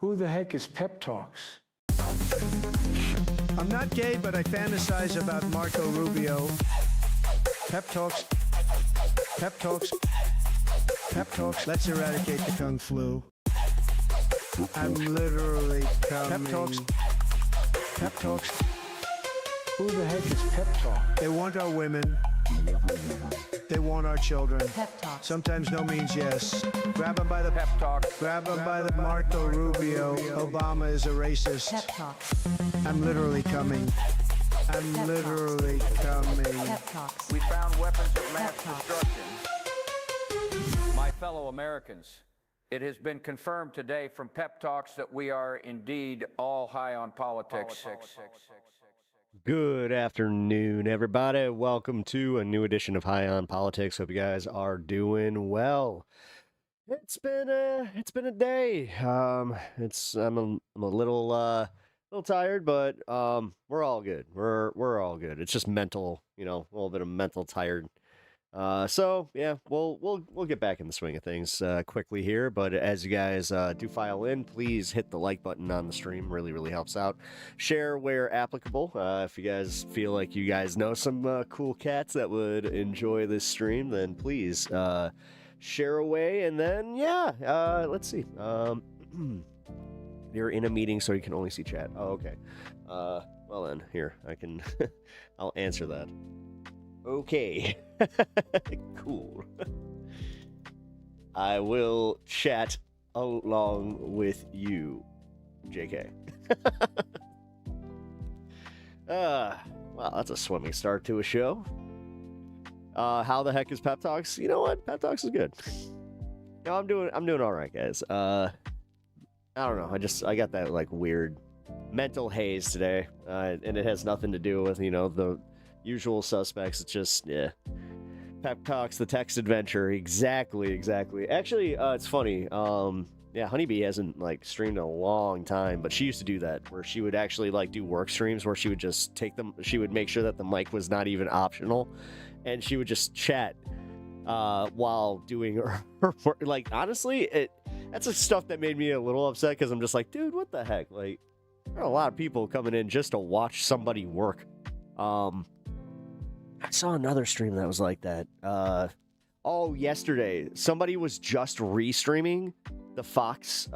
Who the heck is PepTalks? I'm not gay, but I fantasize about Marco Rubio. PepTalks. PepTalks. PepTalks. Let's eradicate the Kung Flu. I'm literally coming. PepTalks. PepTalks. Who the heck is PepTalk? They want our women. They want our children. PepTalks. Sometimes no means yes. Grab them by the PepTalks. Grab them by the Marco Rubio. Obama is a racist. PepTalks. I'm literally coming. I'm literally coming. PepTalks. We found weapons of mass PepTalks. destruction. My fellow Americans, it has been confirmed today from PepTalks that we are indeed all high on politics. Good afternoon, everybody. Welcome to a new edition of High on Politics. Hope you guys are doing well. It's been a day. I'm a little tired, but we're all good. We're all good. It's just mental, a little bit of mental tired. So yeah, we'll get back in the swing of things quickly here. But as you guys do file in, please hit the like button on the stream. Really helps out. Share where applicable. If you guys feel like you guys know some cool cats that would enjoy this stream, then please share away. And then let's see. You're in a meeting, so you can only see chat. Oh, okay. Well then, here I can. I'll answer that. Okay. Cool. I will chat along with you, JK. Wow, that's a swimming start to a show. How the heck is PepTalks? You know what? PepTalks is good. No, I'm doing all right, guys. I don't know. I got that like weird mental haze today, and it has nothing to do with the usual suspects. It's just PepTalks, the text adventure. Exactly. Actually, it's funny. Honeybee hasn't streamed in a long time, but she used to do that where she would actually do work streams where she would just take them. She would make sure that the mic was not even optional, and she would just chat while doing her work. Honestly, that's the stuff that made me a little upset because I'm just like, dude, what the heck? There are a lot of people coming in just to watch somebody work. I saw another stream that was like that. Yesterday, somebody was just restreaming the Fox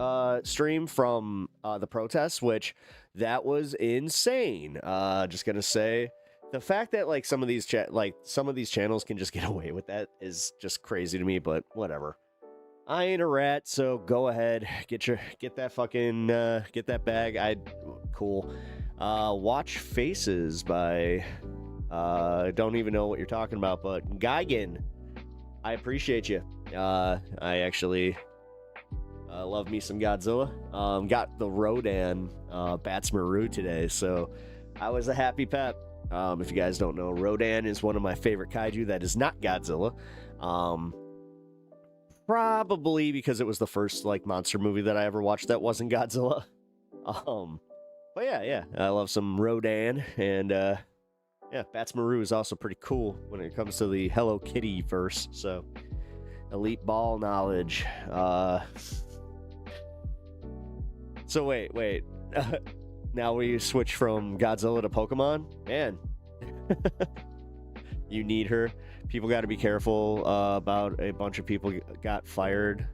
stream from the protests, which that was insane. Just gonna say, the fact that some of these channels can just get away with that is just crazy to me. But whatever. I ain't a rat, so go ahead, get that bag. Cool. Watch Faces by. I don't even know what you're talking about, but Geigen. I appreciate you. I actually love me some Godzilla. Got the Rodan Batsmaru today, so I was a happy pep. If you guys don't know, Rodan is one of my favorite kaiju that is not Godzilla. Probably because it was the first like monster movie that I ever watched that wasn't Godzilla. But yeah, I love some Rodan, and yeah, Batsmaru is also pretty cool when it comes to the Hello Kitty verse. So, elite ball knowledge. So wait. Now we switch from Godzilla to Pokemon? Man. You need her. People got to be careful about a bunch of people got fired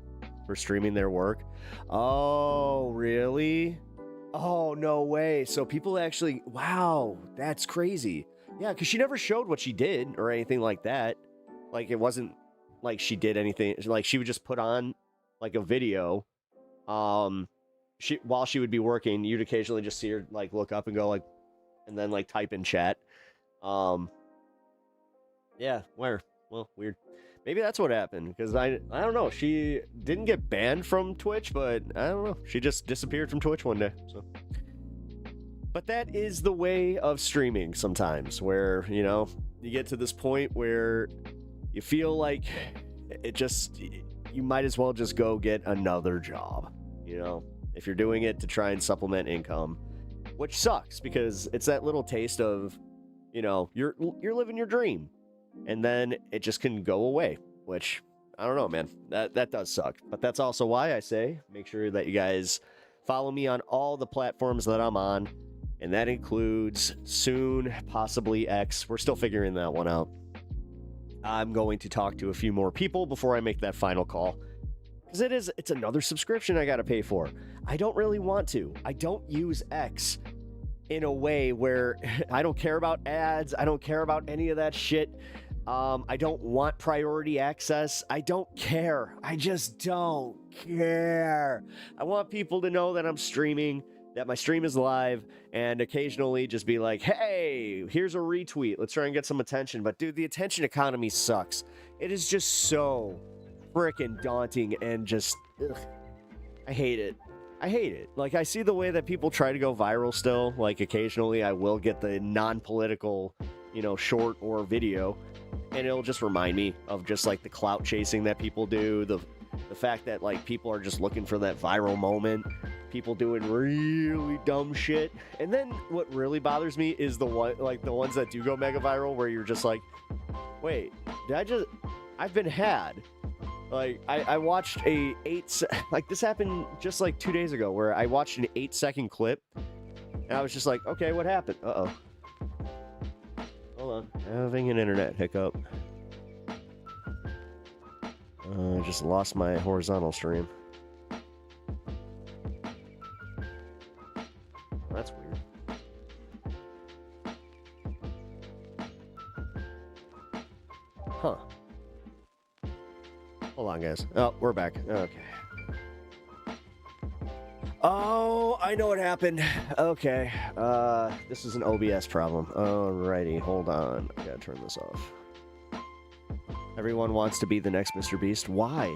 for streaming their work. Oh, really? Oh, no way. So people actually... Wow, that's crazy. Yeah, because she never showed what she did or anything like that. Like, it wasn't like she did anything. Like, she would just put on, like, a video. While she would be working, you'd occasionally just see her, like, look up and go, like... And then, like, type in chat. Yeah, where? Well, weird. Maybe that's what happened, because I don't know. She didn't get banned from Twitch, but I don't know. She just disappeared from Twitch one day. So, but that is the way of streaming sometimes, where, you know, you get to this point where you feel like you might as well just go get another job, you know, if you're doing it to try and supplement income, which sucks because it's that little taste of, you know, you're living your dream. And then it just can go away, which, I don't know, man. That does suck. But that's also why I say, make sure that you guys follow me on all the platforms that I'm on. And that includes soon, possibly X. We're still figuring that one out. I'm going to talk to a few more people before I make that final call. Because it's another subscription I got to pay for. I don't really want to. I don't use X in a way where I don't care about ads. I don't care about any of that shit. I don't want priority access. I don't care. I just don't care. I want people to know that I'm streaming, that my stream is live, and occasionally just be like, hey, here's a retweet. Let's try and get some attention. But dude, the attention economy sucks. It is just so freaking daunting and just, ugh, I hate it. I hate it. Like, I see the way that people try to go viral still. Like, occasionally I will get the non-political, you know, short or video, and it'll just remind me of just, like, the clout chasing that people do, the fact that, like, people are just looking for that viral moment, people doing really dumb shit. And then what really bothers me is the ones that do go mega viral, where you're just like, wait, I've been had. Like, I watched like, this happened just like 2 days ago, where I watched an 8-second clip, and I was just like, okay, what happened? Uh-oh. Hold on. Having an internet hiccup. I just lost my horizontal stream. That's weird. Huh. Hold on, guys. Oh, we're back. Okay. Oh, I know what happened. Okay. This is an OBS problem. Alrighty, hold on. I gotta turn this off. Everyone wants to be the next Mr. Beast. Why?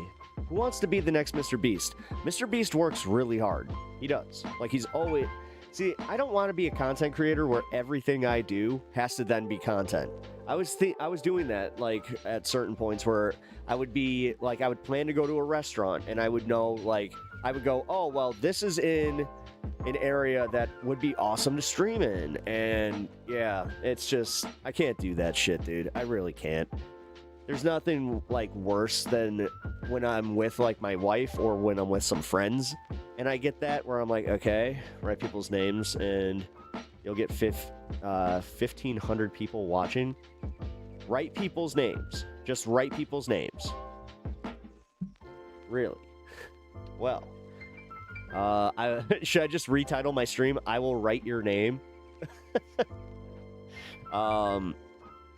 Who wants to be the next Mr. Beast? Mr. Beast works really hard. He does. Like, he's always... See, I don't want to be a content creator where everything I do has to then be content. I was doing that, like, at certain points where I would be, like, I would plan to go to a restaurant, and I would know, like, I would go, oh, well, this is in an area that would be awesome to stream in. And, yeah, it's just, I can't do that shit, dude. I really can't. There's nothing, like, worse than when I'm with, like, my wife or when I'm with some friends, and I get that where I'm like, okay, write people's names, and you'll get 1,500 people watching. Write people's names. Just write people's names. Really? Well, should I just retitle my stream, I will write your name?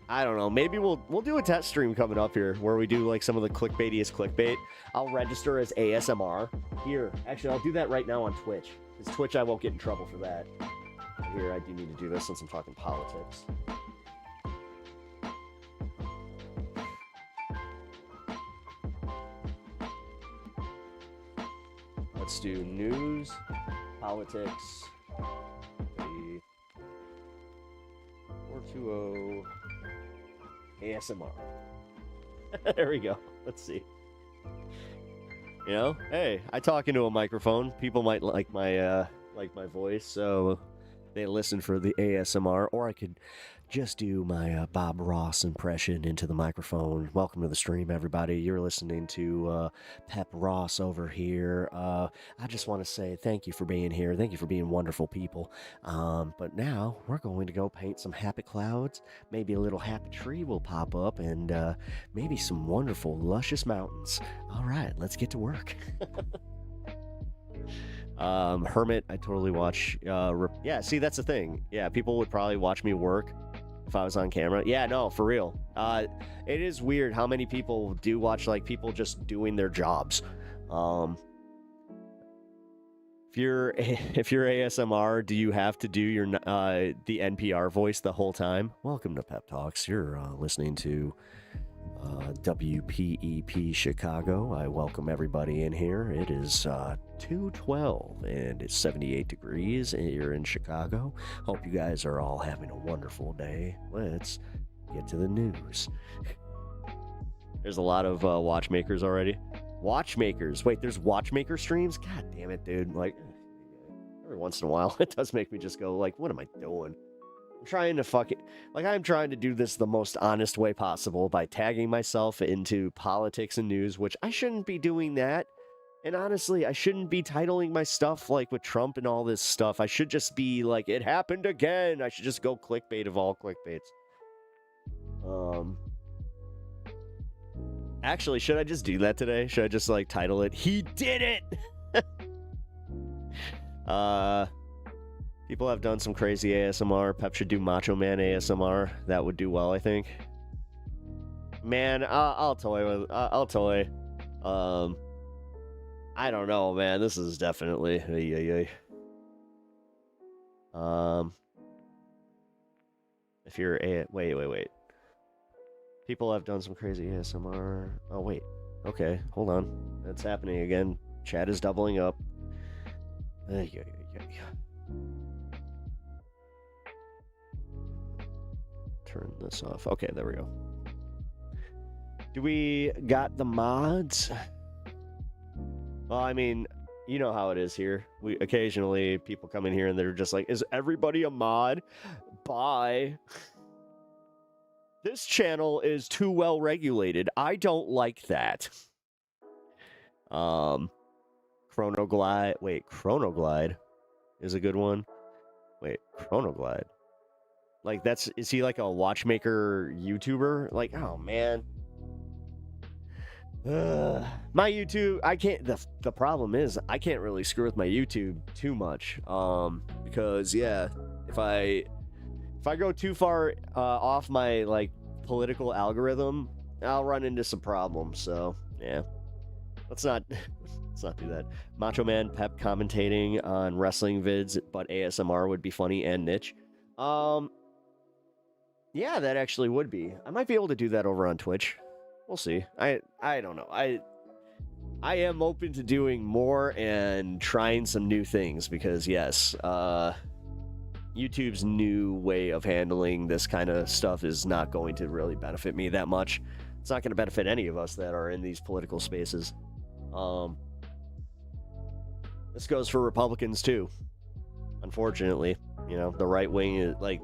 I don't know. Maybe we'll do a test stream coming up here where we do like some of the clickbaitiest clickbait. I'll register as ASMR. Here, actually, I'll do that right now on Twitch. Because Twitch, I won't get in trouble for that. Here, I do need to do this since I'm talking politics. Let's do news, politics, 420 ASMR. There we go. Let's see. You know, hey, I talk into a microphone. People might like my voice, so they listen for the ASMR, or I could just do my Bob Ross impression into the microphone. Welcome to the stream, everybody. You're listening to Pep Ross over here. I just want to say thank you for being here. Thank you for being wonderful people. But now we're going to go paint some happy clouds. Maybe a little happy tree will pop up, and maybe some wonderful, luscious mountains. All right, let's get to work. Hermit, I totally watch. Yeah, see, that's the thing. Yeah, people would probably watch me work if I was on camera. Yeah, no, for real. It is weird how many people do watch, like, people just doing their jobs. If you're ASMR, do you have to do your the NPR voice the whole time? Welcome to Pep Talks. You're listening to WPEP Chicago. I welcome everybody in here. It is 2:12 and it's 78 degrees here in Chicago. Hope you guys are all having a wonderful day. Let's get to the news. There's a lot of watchmakers already. Watchmakers. Wait, there's watchmaker streams? God damn it, dude. Like, every once in a while, it does make me just go, like, what am I doing? I'm trying to I'm trying to do this the most honest way possible by tagging myself into politics and news, which I shouldn't be doing that. And honestly, I shouldn't be titling my stuff like with Trump and all this stuff. I should just be like, it happened again. I should just go clickbait of all clickbaits. Actually, should I just do that today? Should I just like title it, "He did it"? People have done some crazy ASMR. Pep should do Macho Man ASMR. That would do well, I think. Man, I'll toy with. I'll toy. I don't know, man. This is definitely. If you're wait. People have done some crazy ASMR. Oh wait. Okay, hold on. That's happening again. Chat is doubling up. Turn this off. Okay, there we go. Do we got the mods? Well, I mean, you know how it is here. We occasionally people come in here and they're just like, "Is everybody a mod?" Bye. This channel is too well regulated. I don't like that. Chronoglide. Wait, Chronoglide is a good one. Wait, Chronoglide. Like, is he like a watchmaker YouTuber? Like, oh man. My YouTube, I can't, the problem is, I can't really screw with my YouTube too much. Because, yeah, if I go too far off my, like, political algorithm, I'll run into some problems, so, yeah. Let's not do that. Macho Man Pep commentating on wrestling vids, but ASMR would be funny and niche. Yeah, that actually would be. I might be able to do that over on Twitch. We'll see. I don't know. I am open to doing more and trying some new things because, yes, YouTube's new way of handling this kind of stuff is not going to really benefit me that much. It's not going to benefit any of us that are in these political spaces. This goes for Republicans too. Unfortunately, you know, the right wing is like,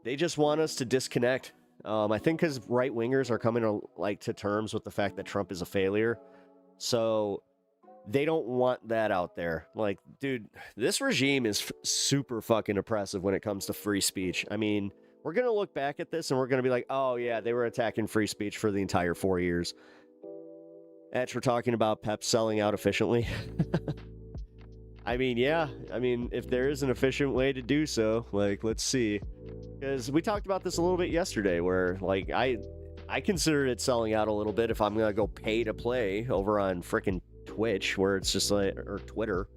they just want us to disconnect. I think because right wingers are coming to terms with the fact that Trump is a failure, so they don't want that out there. Like, dude, this regime is super fucking oppressive when it comes to free speech. I mean, we're gonna look back at this and we're gonna be like, oh yeah, they were attacking free speech for the entire 4 years. Etch, we're talking about Pep selling out efficiently. I mean, yeah. I mean, if there is an efficient way to do so, like, let's see. Because we talked about this a little bit yesterday, where, like, I considered it selling out a little bit if I'm going to go pay to play over on frickin' Twitch, where it's just like, or Twitter,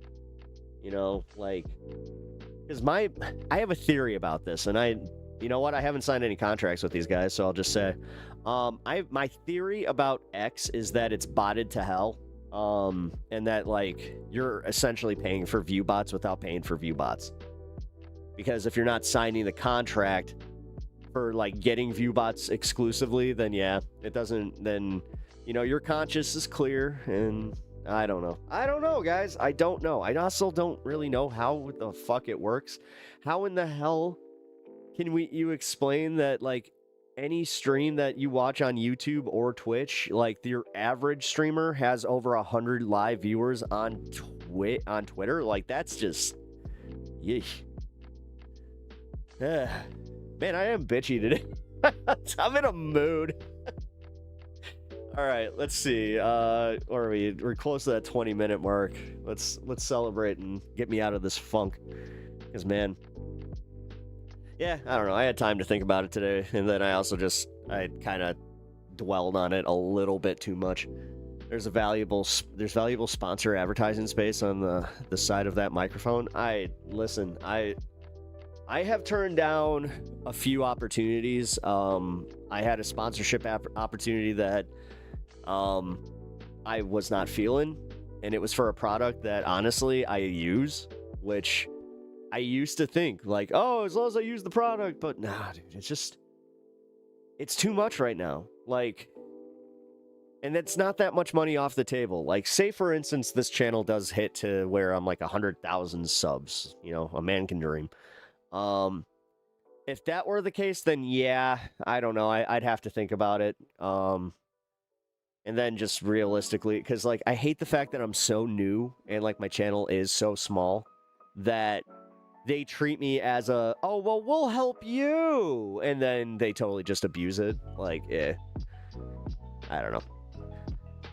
you know, like, because I have a theory about this, and you know what, I haven't signed any contracts with these guys, so I'll just say, my theory about X is that it's botted to hell. And that like you're essentially paying for view bots without paying for view bots. Because if you're not signing the contract for like getting view bots exclusively, then yeah, it doesn't, then, you know, your conscience is clear. And I don't know, guys. I don't know. I also don't really know how the fuck it works. How in the hell can you explain that like any stream that you watch on YouTube or Twitch, like your average streamer has over 100 live viewers on Twitter? Like that's just, yeesh. Man, I am bitchy today. I'm in a mood. All right, let's see. Where are we? We're close to that 20-minute mark. Let's celebrate and get me out of this funk. Because man, yeah, I don't know. I had time to think about it today, and then I kind of dwelled on it a little bit too much. There's valuable sponsor advertising space on the side of that microphone. I have turned down a few opportunities. I had a sponsorship opportunity that I was not feeling, and it was for a product that honestly I use, which I used to think like, oh, as long as I use the product, but nah, dude, it's too much right now. Like, and it's not that much money off the table. Like, say for instance, this channel does hit to where I'm like 100,000 subs, you know, a man can dream. If that were the case, then yeah, I don't know. I'd have to think about it. And then just realistically, because like I hate the fact that I'm so new and like my channel is so small that they treat me as a, oh, well, we'll help you. And then they totally just abuse it. Like, I don't know.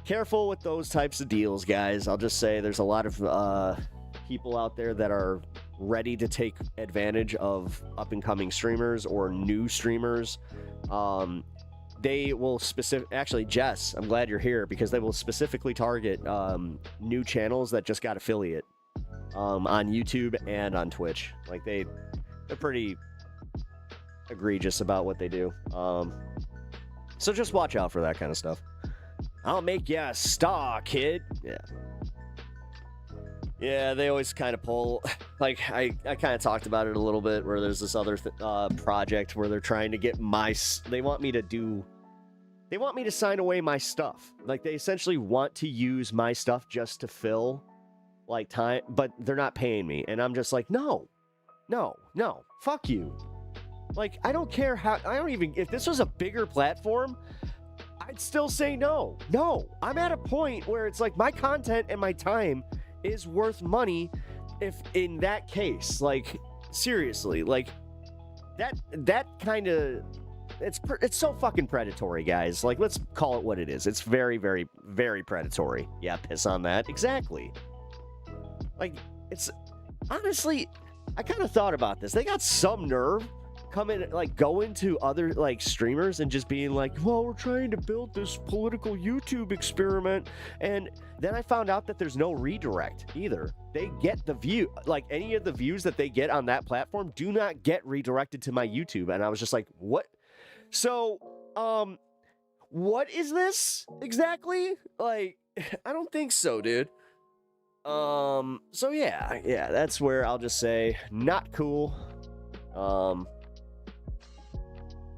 Careful with those types of deals, guys. I'll just say there's a lot of people out there that are ready to take advantage of up-and-coming streamers or new streamers. They will actually, Jess, I'm glad you're here, because they will specifically target new channels that just got affiliate on YouTube and on Twitch. Like they're pretty egregious about what they do. So just watch out for that kind of stuff. I'll make ya a star, kid. Yeah, they always kind of pull, like, I kind of talked about it a little bit, where there's this other project where they're trying to get they want me to sign away my stuff. Like, they essentially want to use my stuff just to fill, like, time, but they're not paying me. And I'm just like, no, fuck you. Like, I don't care if this was a bigger platform, I'd still say no. No, I'm at a point where it's like my content and my time is worth money. If in that case, like, seriously, like that kind of, it's so fucking predatory, guys. Like, let's call it what it is. It's very, very, very predatory. Yeah, piss on that. Exactly. Like, it's honestly, I kind of thought about this. They got some nerve going to other like streamers and just being like, well, we're trying to build this political YouTube experiment. And then I found out that there's no redirect either. They get the view, like any of the views that they get on that platform do not get redirected to my YouTube. And I was just like, what? So, what is this exactly? Like, I don't think so, dude. So yeah, that's where I'll just say not cool.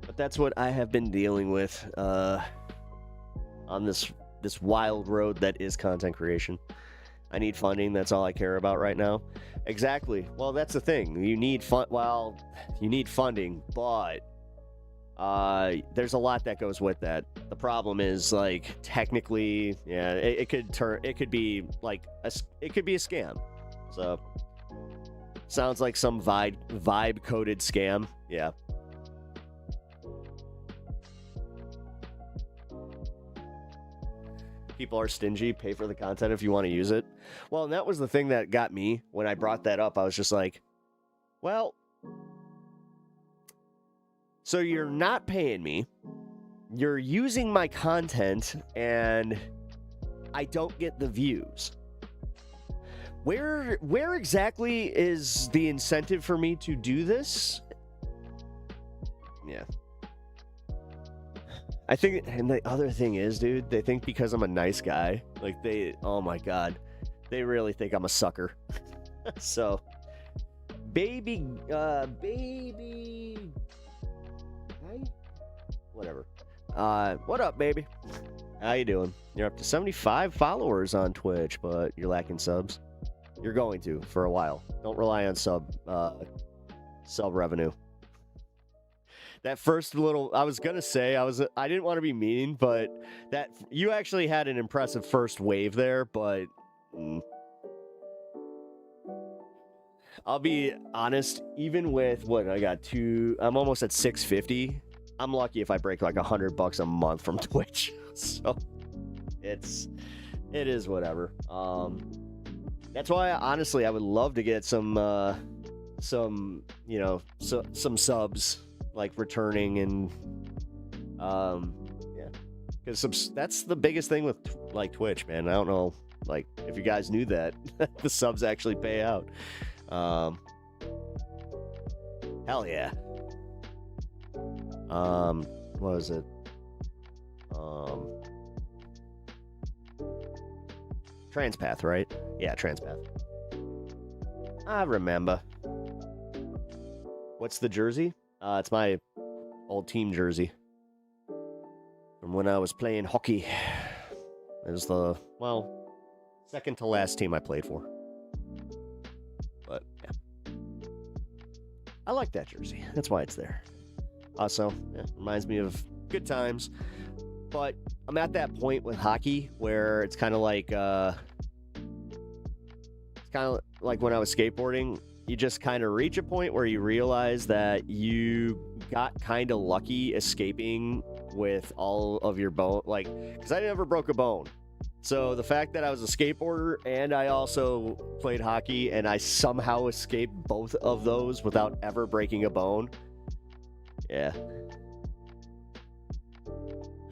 But that's what I have been dealing with on this wild road that is content creation. I need funding. That's all I care about right now. Exactly. Well, that's the thing. You need you need funding, but there's a lot that goes with that. The problem is, like, technically, yeah, it could be a scam. So sounds like some vibe coded scam. Yeah. People are stingy. Pay for the content if you want to use it. Well, and that was the thing that got me when I brought that up. I was just like, well, so you're not paying me, you're using my content, and I don't get the views. Where exactly is the incentive for me to do this? Yeah. I think, and the other thing is, dude, they think because I'm a nice guy, like oh my God, they really think I'm a sucker. So, baby, hi? Whatever. What up, baby? How you doing? You're up to 75 followers on Twitch, but you're lacking subs. You're going to for a while. Don't rely on sub revenue. That first little, I was gonna say, I didn't want to be mean, but that you actually had an impressive first wave there, but I'll be honest, even with what I got I'm almost at 650. I'm lucky if I break like $100 a month from Twitch. So it is whatever. That's why honestly I would love to get some subs like returning, and yeah, because that's the biggest thing with like Twitch, man. I don't know like if you guys knew that the subs actually pay out. Hell yeah. What was it? Transpath, right? Yeah, Transpath. I remember. What's the jersey? It's my old team jersey from when I was playing hockey. It was the, second to last team I played for. But, yeah. I like that jersey. That's why it's there. Also, reminds me of good times. But I'm at that point with hockey where it's kind of like when I was skateboarding. You just kind of reach a point where you realize that you got kind of lucky escaping with all of your bone, like, because I never broke a bone. So the fact that I was a skateboarder and I also played hockey and I somehow escaped both of those without ever breaking a bone. Yeah.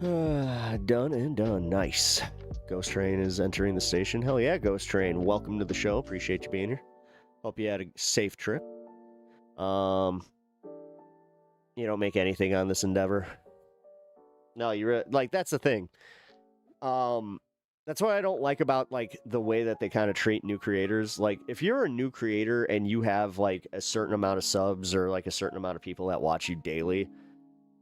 Done and done. Nice. Ghost Train is entering the station. Hell yeah, Ghost Train. Welcome to the show. Appreciate you being here. Hope you had a safe trip. You don't make anything on this endeavor. No, that's the thing. That's what I don't like about like the way that they kind of treat new creators. Like if you're a new creator and you have like a certain amount of subs or like a certain amount of people that watch you daily,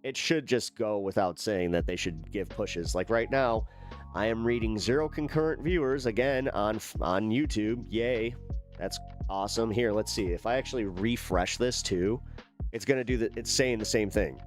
it should just go without saying that they should give pushes. Like right now, I am reading 0 concurrent viewers again on YouTube. Yay. That's awesome. Here, let's see. If I actually refresh this too, it's going to do it's saying the same thing.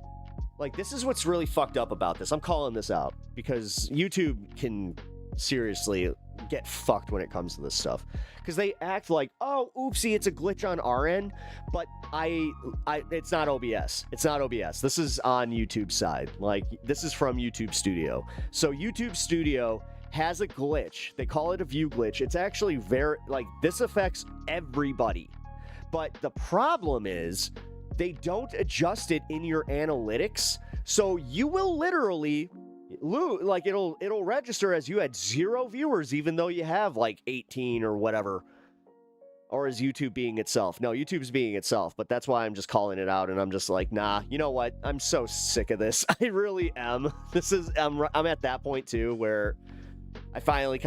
Like, this is what's really fucked up about this. I'm calling this out because YouTube can seriously get fucked when it comes to this stuff. Because they act like, oh, oopsie, it's a glitch on our end, but it's not OBS. It's not OBS. This is on YouTube's side. Like, this is from YouTube Studio. So YouTube Studio has a glitch. They call it a view glitch. It's actually this affects everybody. But the problem is they don't adjust it in your analytics. So you will literally lose, like it'll register as you had 0 viewers, even though you have like 18 or whatever. Or is YouTube being itself? No, YouTube's being itself, but that's why I'm just calling it out, and I'm just like, nah, you know what? I'm so sick of this. I really am. I'm at that point too where I finally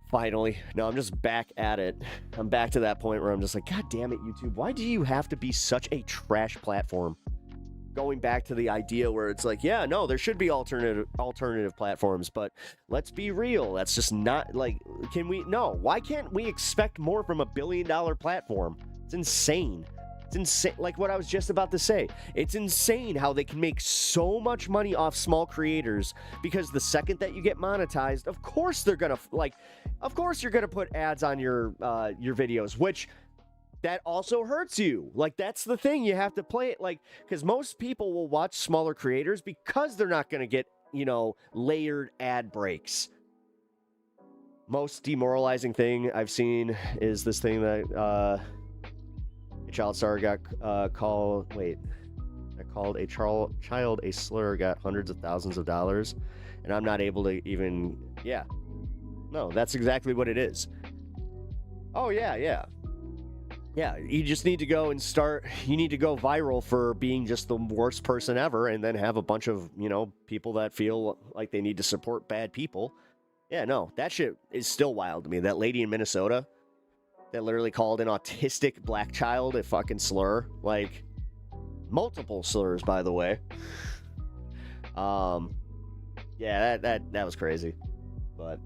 finally. No, I'm just back at it. I'm back to that point where I'm just like, God damn it, YouTube. Why do you have to be such a trash platform? Going back to the idea where it's like, yeah, no, there should be alternative platforms, but let's be real. That's just not like, why can't we expect more from a $1 billion platform? It's insane. It's insane. Like what I was just about to say. It's insane how they can make so much money off small creators, because the second that you get monetized, of course they're gonna of course you're gonna put ads on your videos, which that also hurts you. Like that's the thing, you have to play it like, because most people will watch smaller creators because they're not gonna get layered ad breaks. Most demoralizing thing I've seen is this thing that a child star got called a child a slur, got hundreds of thousands of dollars, and I'm not able to even, no, that's exactly what it is. Oh yeah. yeah, you just need to go and you need to go viral for being just the worst person ever, and then have a bunch of, people that feel like they need to support bad people. Yeah, no, that shit is still wild to me. That lady in Minnesota that literally called an autistic black child a fucking slur. Like, multiple slurs, by the way. Yeah, that was crazy. But,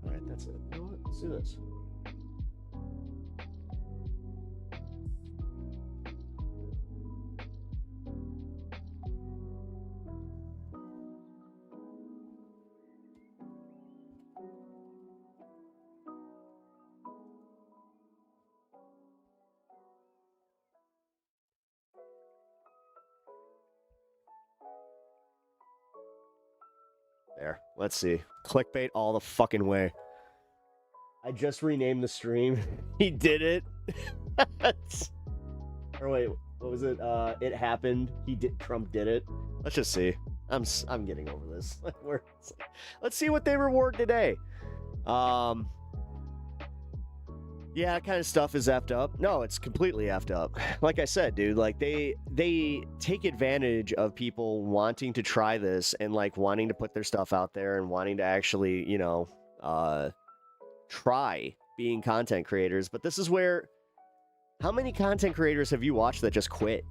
all right, that's it. You know what? Let's do this. There. Let's see. Clickbait all the fucking way. I just renamed the stream. He did it. Or wait, what was it? It happened. Trump did it. Let's just see. I'm getting over this. Let's see what they reward today. Yeah, that kind of stuff is effed up. No, it's completely effed up. Like I said, dude, like they take advantage of people wanting to try this and like wanting to put their stuff out there and wanting to actually, try being content creators. But this is where, how many content creators have you watched that just quit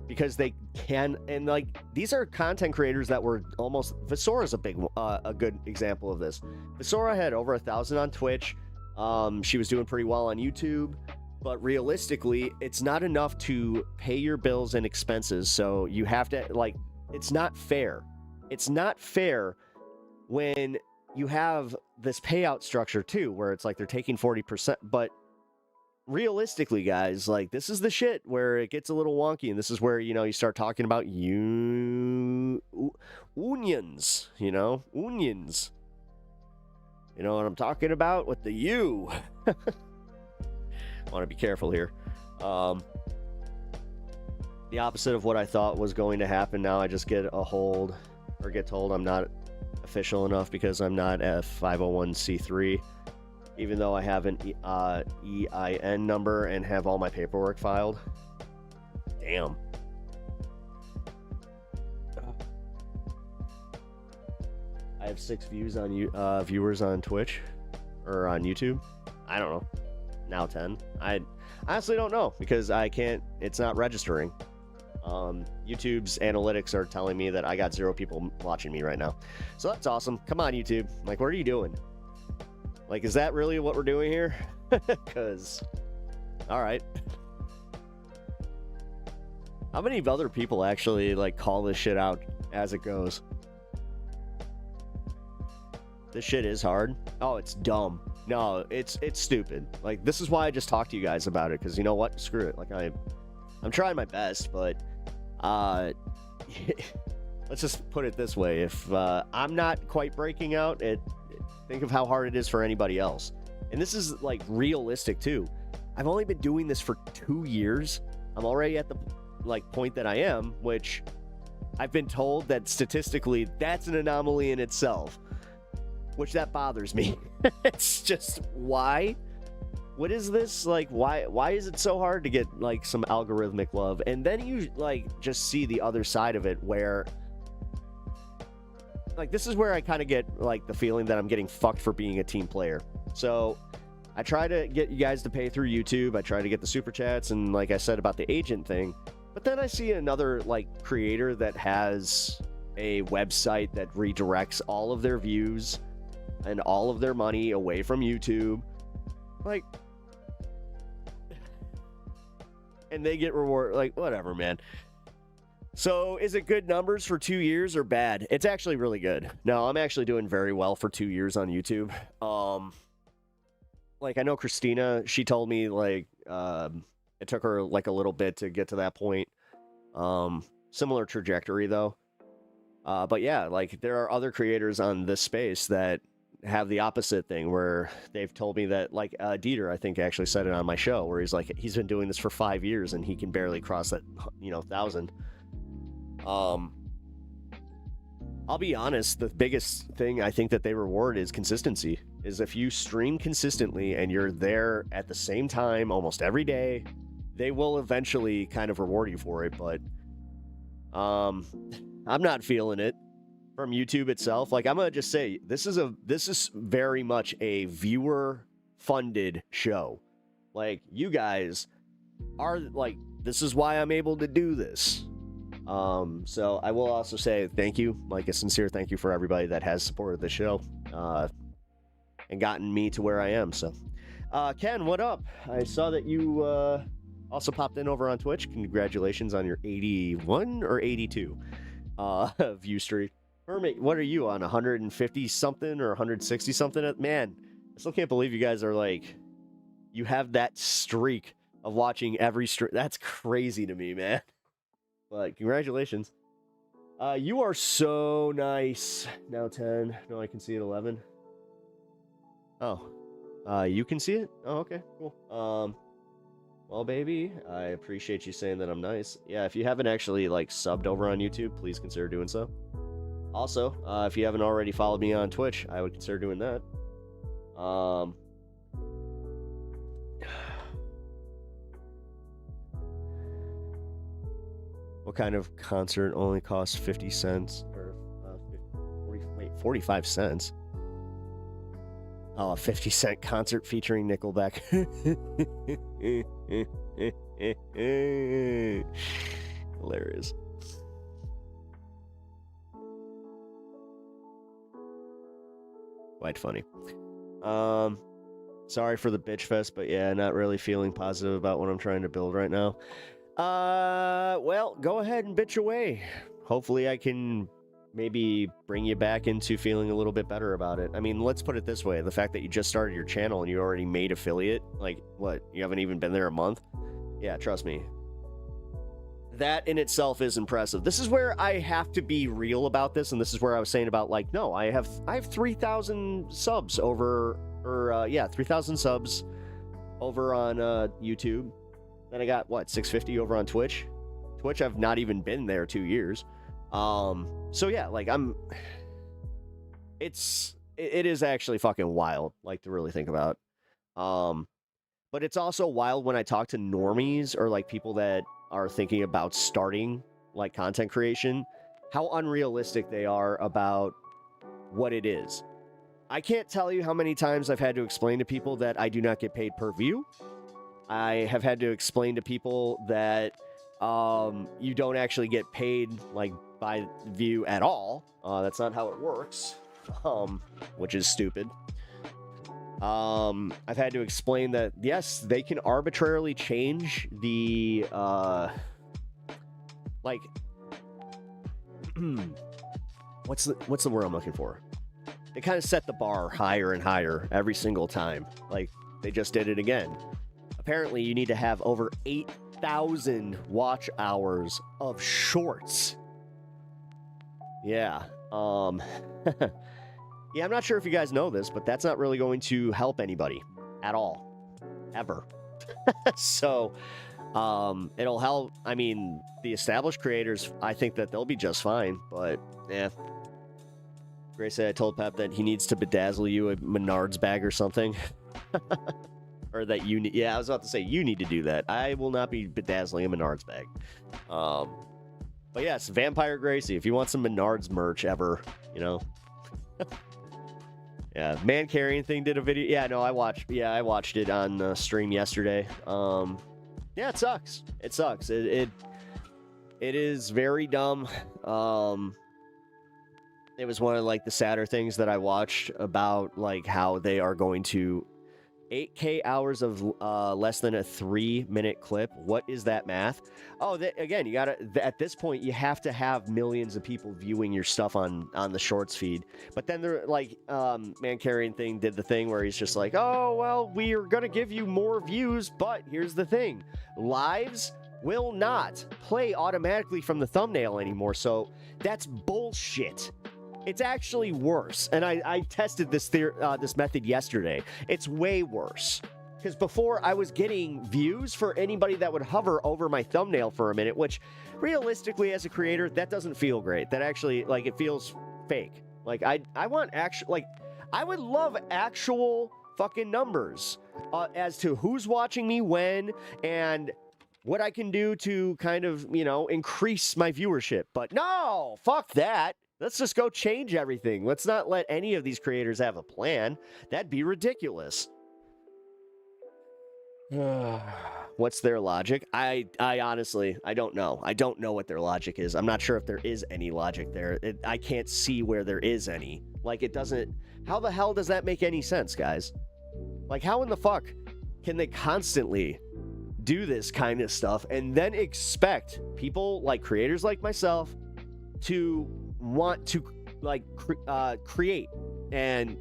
because they can? And like, these are content creators that were almost, Visora's a good example of this. Visora had over 1,000 on Twitch. She was doing pretty well on YouTube, but realistically, it's not enough to pay your bills and expenses. So you have to, like, it's not fair. It's not fair when you have this payout structure too, where it's like they're taking 40%, but realistically, guys, like, this is the shit where it gets a little wonky, and this is where, you start talking about onions, onions. You know what I'm talking about with the U. I want to be careful here. The opposite of what I thought was going to happen. Now I just get told I'm not official enough because I'm not a 501c3, even though I have an EIN number and have all my paperwork filed. Damn. I have 6 viewers on Twitch or on YouTube. I don't know. Now 10. I honestly don't know because it's not registering. YouTube's analytics are telling me that I got 0 people watching me right now. So that's awesome. Come on, YouTube. Like, what are you doing? Like, is that really what we're doing here? Because, all right. How many other people actually, like, call this shit out as it goes? This shit is hard. Oh, it's dumb. No, it's stupid. Like, this is why I just talked to you guys about it, because you know what? Screw it. Like, I'm trying my best, but let's just put it this way. If I'm not quite breaking out, think of how hard it is for anybody else. And this is, like, realistic too. I've only been doing this for 2 years. I'm already at the, like, point that I am, which I've been told that statistically that's an anomaly in itself, which that bothers me. It's just, why? What is this? Like, why is it so hard to get, like, some algorithmic love? And then you, like, just see the other side of it where, like, this is where I kind of get, like, the feeling that I'm getting fucked for being a team player. So I try to get you guys to pay through YouTube. I try to get the super chats, and like I said about the agent thing. But then I see another, like, creator that has a website that redirects all of their views and all of their money away from YouTube. Like, and they get reward, like, whatever, man. So is it good numbers for 2 years or bad? It's actually really good. No, I'm actually doing very well for 2 years on YouTube. Like, I know Christina, she told me, like, it took her, like, a little bit to get to that point. Similar trajectory, though. But yeah, like, there are other creators on this space that have the opposite thing, where they've told me that, like, Dieter, I think, actually said it on my show, where he's like, he's been doing this for 5 years and he can barely cross that, 1,000. I'll be honest, the biggest thing I think that they reward is consistency, is if you stream consistently and you're there at the same time almost every day, they will eventually kind of reward you for it. But I'm not feeling it from YouTube itself. Like, I'm gonna just say this is very much a viewer funded show. Like, you guys are like, this is why I'm able to do this. So I will also say thank you, like a sincere thank you for everybody that has supported the show and gotten me to where I am. So Ken, what up? I saw that you also popped in over on Twitch. Congratulations on your 81 or 82 view streak. Hermit, what are you on, 150 something or 160 something? Man, I still can't believe you guys are like, you have that streak of watching every stream. That's crazy to me, man. But congratulations. You are so nice. Now 10. No, I can see it 11. Oh. You can see it? Oh, okay, cool. Well, baby, I appreciate you saying that I'm nice. Yeah, if you haven't actually, like, subbed over on YouTube, please consider doing so. Also, if you haven't already followed me on Twitch, I would consider doing that. What kind of concert only costs 50 cents? Or 45 cents? Oh, a 50-cent concert featuring Nickelback. Hilarious. Quite funny. Sorry for the bitch fest, but yeah, not really feeling positive about what I'm trying to build right now. Well, go ahead and bitch away. Hopefully I can maybe bring you back into feeling a little bit better about it. I mean, let's put it this way. The fact that you just started your channel and you already made affiliate, like, what, you haven't even been there a month? Yeah, trust me. That in itself is impressive. This is where I have to be real about this, and this is where I was saying about, like, no, I have 3,000 subs over, or, yeah, 3,000 subs over on YouTube. Then I got, what, 650 over on Twitch? Twitch, I've not even been there 2 years. So yeah, like, it is actually fucking wild, like, to really think about. But it's also wild when I talk to normies or, like, people that are thinking about starting, like, content creation, how unrealistic they are about what it is. I can't tell you how many times I've had to explain to people that I do not get paid per view. I have had to explain to people that you don't actually get paid, like, by view at all. That's not how it works, which is stupid. I've had to explain that, yes, they can arbitrarily change the, like, what's the word I'm looking for? They kind of set the bar higher and higher every single time. Like, they just did it again. Apparently, you need to have over 8,000 watch hours of shorts. Yeah. Yeah, I'm not sure if you guys know this, but that's not really going to help anybody at all. Ever. So, it'll help. I mean, the established creators, I think that they'll be just fine, but, yeah. Grace said I told Pep that he needs to bedazzle you a Menards bag or something. Or that you need, yeah, I was about to say, you need to do that. I will not be bedazzling a Menards bag. But yes, Vampire Gracie, if you want some Menards merch ever, you know. Yeah, Man Carrying Thing did a video. Yeah, no, I watched it on stream yesterday. Yeah, it sucks. It sucks. It is very dumb. It was one of, like, the sadder things that I watched about, like, how they are going to 8K hours of less than a 3-minute clip. What is that math? Oh, again, you gotta, at this point, you have to have millions of people viewing your stuff on the shorts feed. But then they're like, Man Carrying Thing did the thing where he's just like, oh, well, we are gonna give you more views, but here's the thing. Lives will not play automatically from the thumbnail anymore, so that's bullshit. It's actually worse, and I tested this method yesterday. It's way worse, because before I was getting views for anybody that would hover over my thumbnail for a minute, which realistically, as a creator, that doesn't feel great. That actually, like, it feels fake. Like, I want actual, like, I would love actual fucking numbers as to who's watching me when and what I can do to kind of, increase my viewership. But no, fuck that. Let's just go change everything. Let's not let any of these creators have a plan. That'd be ridiculous. What's their logic? I honestly, I don't know. I don't know what their logic is. I'm not sure if there is any logic there. I can't see where there is any. Like, it doesn't... How the hell does that make any sense, guys? Like, how in the fuck can they constantly do this kind of stuff and then expect people like creators like myself to want to, like, create and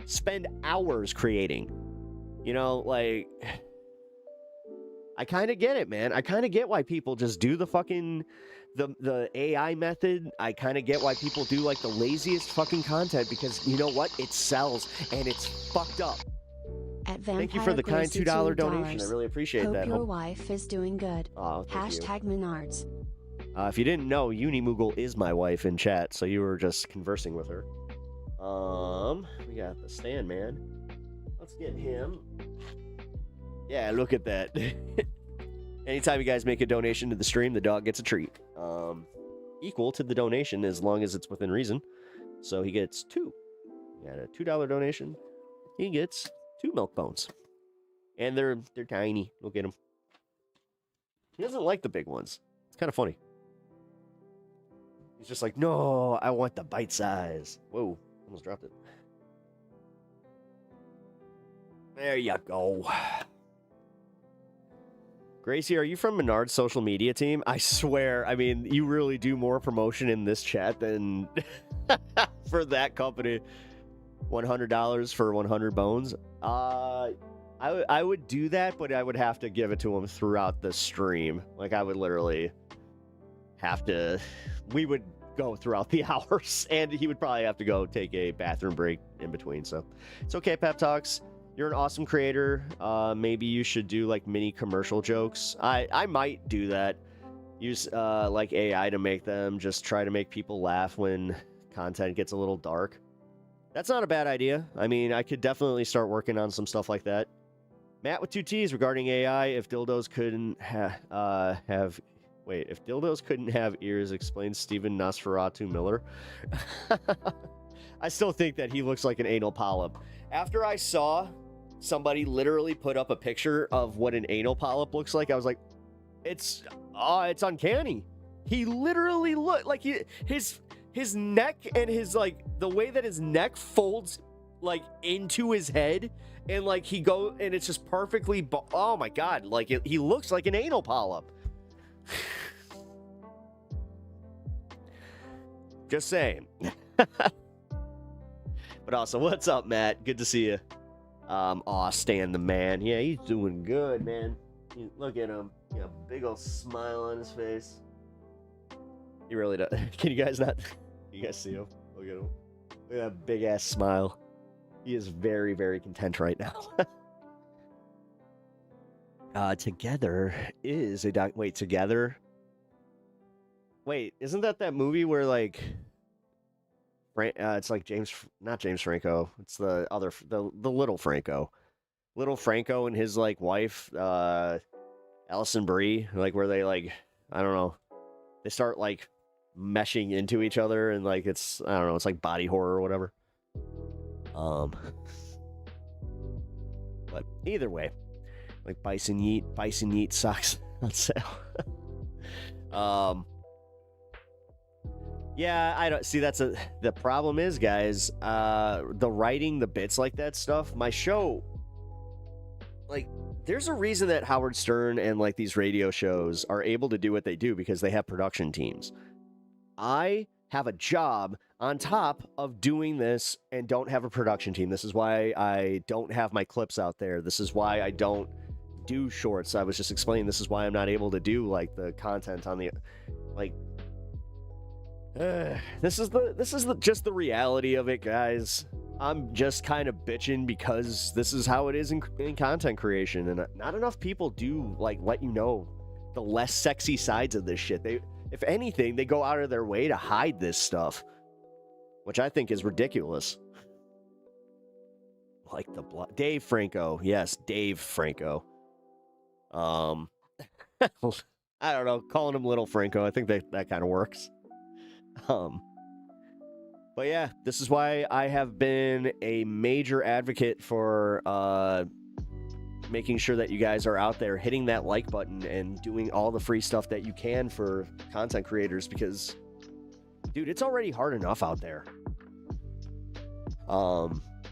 spend hours creating? Like... I kind of get it, man. I kind of get why people just do the fucking the AI method. I kind of get why people do like the laziest fucking content, because you know what? It sells and it's fucked up. Thank you for the kind $2 donation. I really appreciate that. Hope your wife is doing good. Oh, Hashtag Menards. If you didn't know, Unimoogle is my wife in chat, so you were just conversing with her. We got the stand man. Let's get him. Yeah, look at that. Anytime you guys make a donation to the stream, the dog gets a treat. Equal to the donation as long as it's within reason. So he gets 2. We got a $2 donation. He gets 2 milk bones. And they're tiny. Look at him. He doesn't like the big ones. It's kind of funny. He's just like, no, I want the bite size. Whoa, almost dropped it. There you go. Gracie, are you from Menard's social media team? I swear, I mean, you really do more promotion in this chat than for that company. $100 for 100 bones. I would do that, but I would have to give it to him throughout the stream. Like, I would literally have to... We would go throughout the hours, and he would probably have to go take a bathroom break in between, so... It's okay, Pep Talks. You're an awesome creator. Maybe you should do like mini commercial jokes. I might do that. Use like AI to make them. Just try to make people laugh when content gets a little dark. That's not a bad idea. I mean, I could definitely start working on some stuff like that. Matt with 2 T's regarding AI. If dildos couldn't have... Wait, if dildos couldn't have ears, explains Stephen Nosferatu Miller. I still think that he looks like an anal polyp. After I saw somebody literally put up a picture of what an anal polyp looks like, I was like, it's uncanny. He literally looked like his neck and his, like, the way that his neck folds, like, into his head, and, like, and it's just perfectly, oh my god, like, he looks like an anal polyp. Just saying. But also, what's up, Matt? Good to see you. Aw, Stan the man. Yeah, he's doing good, man. Look at him. Got a big old smile on his face. He really does. Can you guys not? You guys see him? Look at him. Look at that big ass smile. He is very, very content right now. Together is a Wait, Together? Wait, isn't that movie where, like... it's like not James Franco. It's the little Franco. Little Franco and his, like, wife, Allison Brie, like, where they, like, I don't know, they start, like, meshing into each other, and, like, it's, I don't know, it's like body horror or whatever. But either way, like, Bison Yeet sucks on sale. Yeah, I don't see. The problem is, guys, the writing, the bits like that stuff. My show, like, there's a reason that Howard Stern and, like, these radio shows are able to do what they do, because they have production teams. I have a job on top of doing this and don't have a production team. This is why I don't have my clips out there. This is why I don't do shorts. I was just explaining. This is why I'm not able to do, like, the content on the, like. This is just the reality of it, guys. I'm just kind of bitching because this is how it is in content creation, and not enough people do, like, let you know the less sexy sides of this shit. If anything, they go out of their way to hide this stuff, which I think is ridiculous. like the Dave Franco. Yes, Dave Franco. I don't know, calling him Little Franco. I think that kind of works. But yeah, this is why I have been a major advocate for making sure that you guys are out there hitting that like button and doing all the free stuff that you can for content creators, because dude, it's already hard enough out there.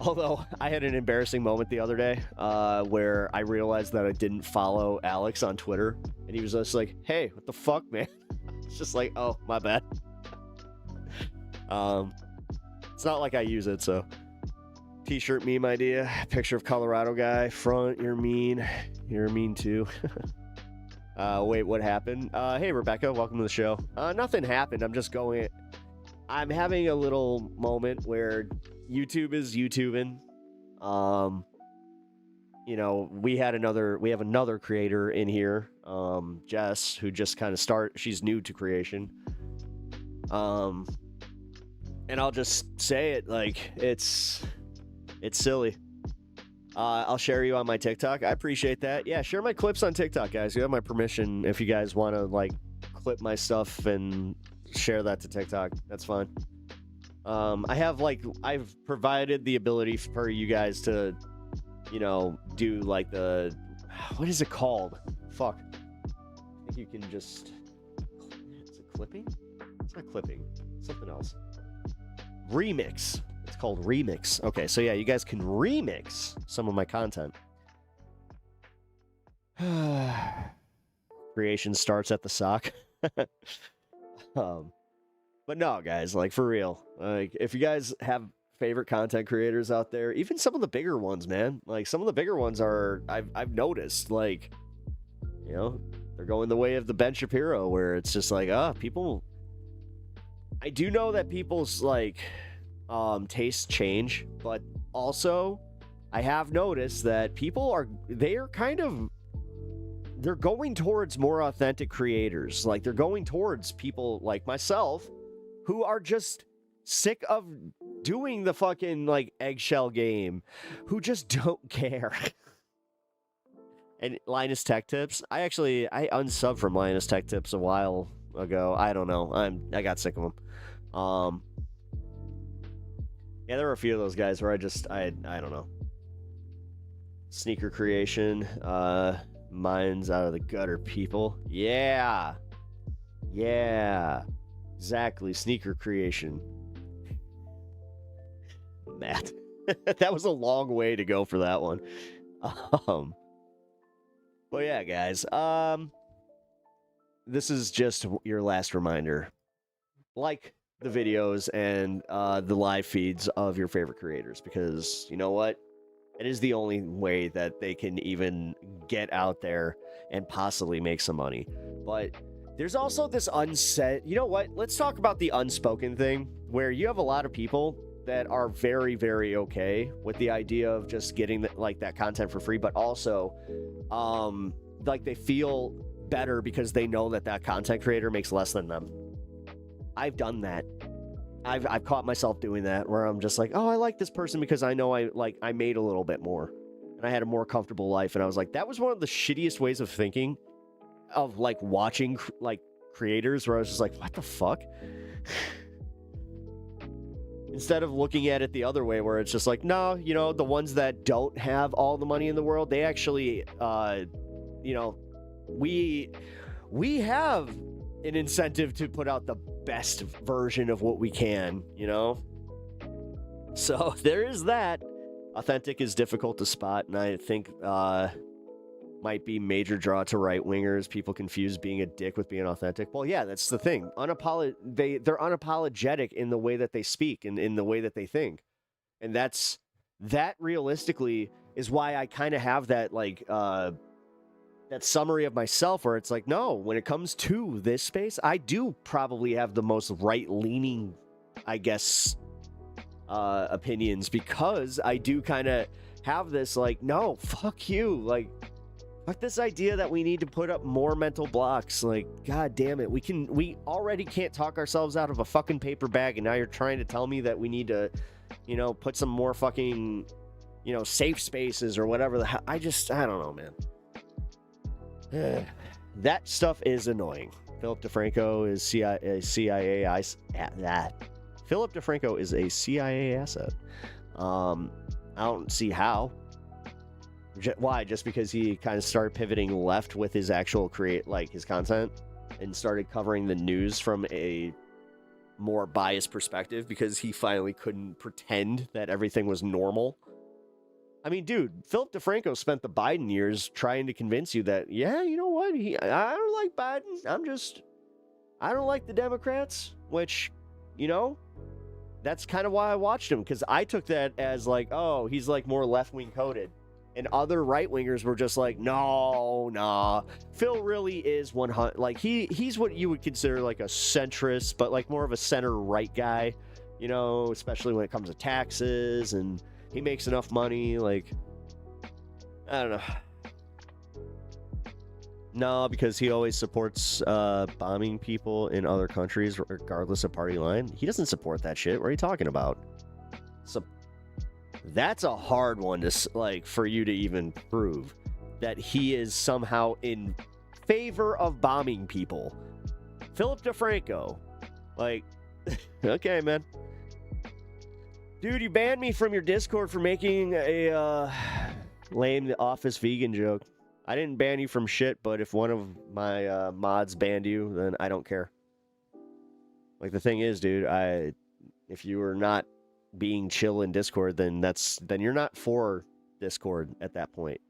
Although I had an embarrassing moment the other day where I realized that I didn't follow Alex on Twitter, and he was just like, hey, what the fuck, man? It's just like, oh, my bad. It's not like I use it, so t-shirt meme idea, picture of Colorado guy, front, you're mean too. Wait, what happened? Hey, Rebecca, welcome to the show. Nothing happened. I'm having a little moment where YouTube is YouTubing. You know, we have another creator in here, Jess, who just kind of she's new to creation. And I'll just say it, like, it's silly. I'll share you on my TikTok. I appreciate that. Yeah, share my clips on TikTok, guys. You have my permission if you guys want to, like, clip my stuff and share that to TikTok. That's fine. I've provided the ability for you guys to, you know, do like what is it called? Fuck. I think you can just, is it clipping? It's not clipping. It's something else. Remix. It's called remix. Okay, so yeah, you guys can remix some of my content. Creation starts at the sock. But no, guys, like, for real, like, if you guys have favorite content creators out there, even some of the bigger ones, man, like, some of the bigger ones are, I've noticed, like, you know, they're going the way of the Ben Shapiro, where it's just like, people, I do know that people's, like, tastes change, but also I have noticed that they're going towards more authentic creators. Like, they're going towards people like myself who are just sick of doing the fucking, like, eggshell game, who just don't care. And Linus Tech Tips, I unsubbed from Linus Tech Tips a while ago. I don't know. I got sick of them. Yeah, there were a few of those guys where I don't know. Sneaker creation, minds out of the gutter, people. Yeah. Exactly, sneaker creation. Matt. That was a long way to go for that one. But yeah, guys. This is just your last reminder. Like the videos and the live feeds of your favorite creators, because you know what? It is the only way that they can even get out there and possibly make some money. But there's also this unsaid, you know what? Let's talk about the unspoken thing, where you have a lot of people that are very, very okay with the idea of just getting that content for free, but also like, they feel better because they know that content creator makes less than them. I've done that. I've caught myself doing that, where I'm just like, oh, I like this person because I know I made a little bit more and I had a more comfortable life. And I was like, that was one of the shittiest ways of thinking of, like, watching like creators, where I was just like, what the fuck? Instead of looking at it the other way, where it's just like, no, you know, the ones that don't have all the money in the world, they actually, you know, we have an incentive to put out the best version of what we can, you know? So there is that. Authentic is difficult to spot, and I think might be major draw to right-wingers. People confuse being a dick with being authentic. Well, yeah, that's the thing. They're unapologetic in the way that they speak and in the way that they think. And that realistically is why I kind of have that, like, that summary of myself, where it's like, no, when it comes to this space, I do probably have the most right-leaning, I guess, opinions, because I do kind of have this, like, no, fuck you, like, fuck this idea that we need to put up more mental blocks. Like, god damn it, we already can't talk ourselves out of a fucking paper bag, and now you're trying to tell me that we need to, you know, put some more fucking, safe spaces or whatever the hell. I don't know, man. That stuff is annoying. Philip DeFranco is CIA Philip DeFranco is a CIA asset. I don't see how. Why? Just because he kind of started pivoting left with his actual his content and started covering the news from a more biased perspective because he finally couldn't pretend that everything was normal. I mean, dude, Philip DeFranco spent the Biden years trying to convince you that, yeah, you know what? I don't like Biden. I don't like the Democrats, which, that's kind of why I watched him, because I took that as like, oh, he's like more left-wing coded. And other right-wingers were just like, no, nah. Phil really is 100. Like, he's what you would consider like a centrist, but like more of a center-right guy, especially when it comes to taxes, and he makes enough money. Like, I don't know. No, because he always supports bombing people in other countries, regardless of party line. He doesn't support that shit. What are you talking about? So that's a hard one to for you to even prove that he is somehow in favor of bombing people. Philip DeFranco, okay, man. Dude, you banned me from your Discord for making a lame office vegan joke. I didn't ban you from shit, but if one of my mods banned you, then I don't care. Like, the thing is, dude, if you were not being chill in Discord, then you're not for Discord at that point.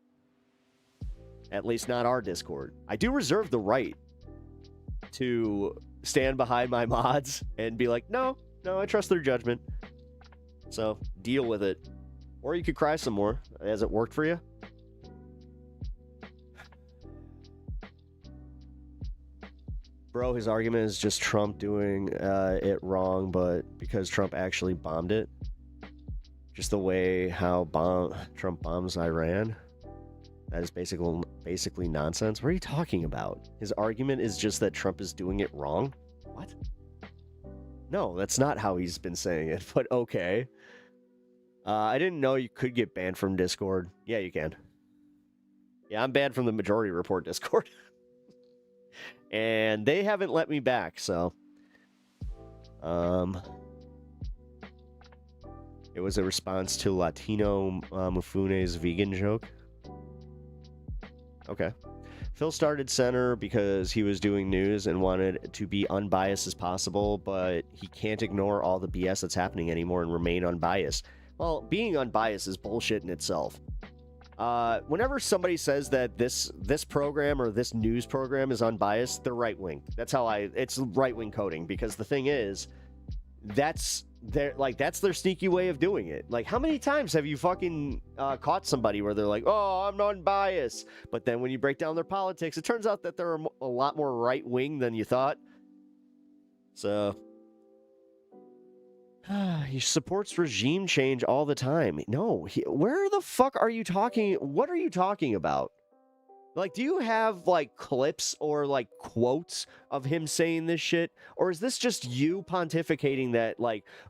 At least not our Discord. I do reserve the right to stand behind my mods and be like, no, I trust their judgment. So deal with it. Or you could cry some more. Has it worked for you? Bro, his argument is just Trump doing it wrong, but because Trump actually bombed it. Just the way how Trump bombs Iran. That is basically nonsense. What are you talking about? His argument is just that Trump is doing it wrong? What? No, that's not how he's been saying it, but okay. I didn't know you could get banned from Discord. Yeah, you can. Yeah, I'm banned from the Majority Report Discord. And they haven't let me back, so... It was a response to Latino Mufune's vegan joke. Okay. Phil started center because he was doing news and wanted to be unbiased as possible, but he can't ignore all the BS that's happening anymore and remain unbiased. Well, being unbiased is bullshit in itself. Whenever somebody says that this program or this news program is unbiased, they're right-wing. It's right-wing coding, because the thing is, that's their sneaky way of doing it. Like, how many times have you fucking caught somebody where they're like, oh, I'm unbiased, but then when you break down their politics, it turns out that they're a lot more right-wing than you thought. So he supports regime change all the time. No, where the fuck are you talking? What are you talking about? Like, do you have, clips or, quotes of him saying this shit? Or is this just you pontificating that,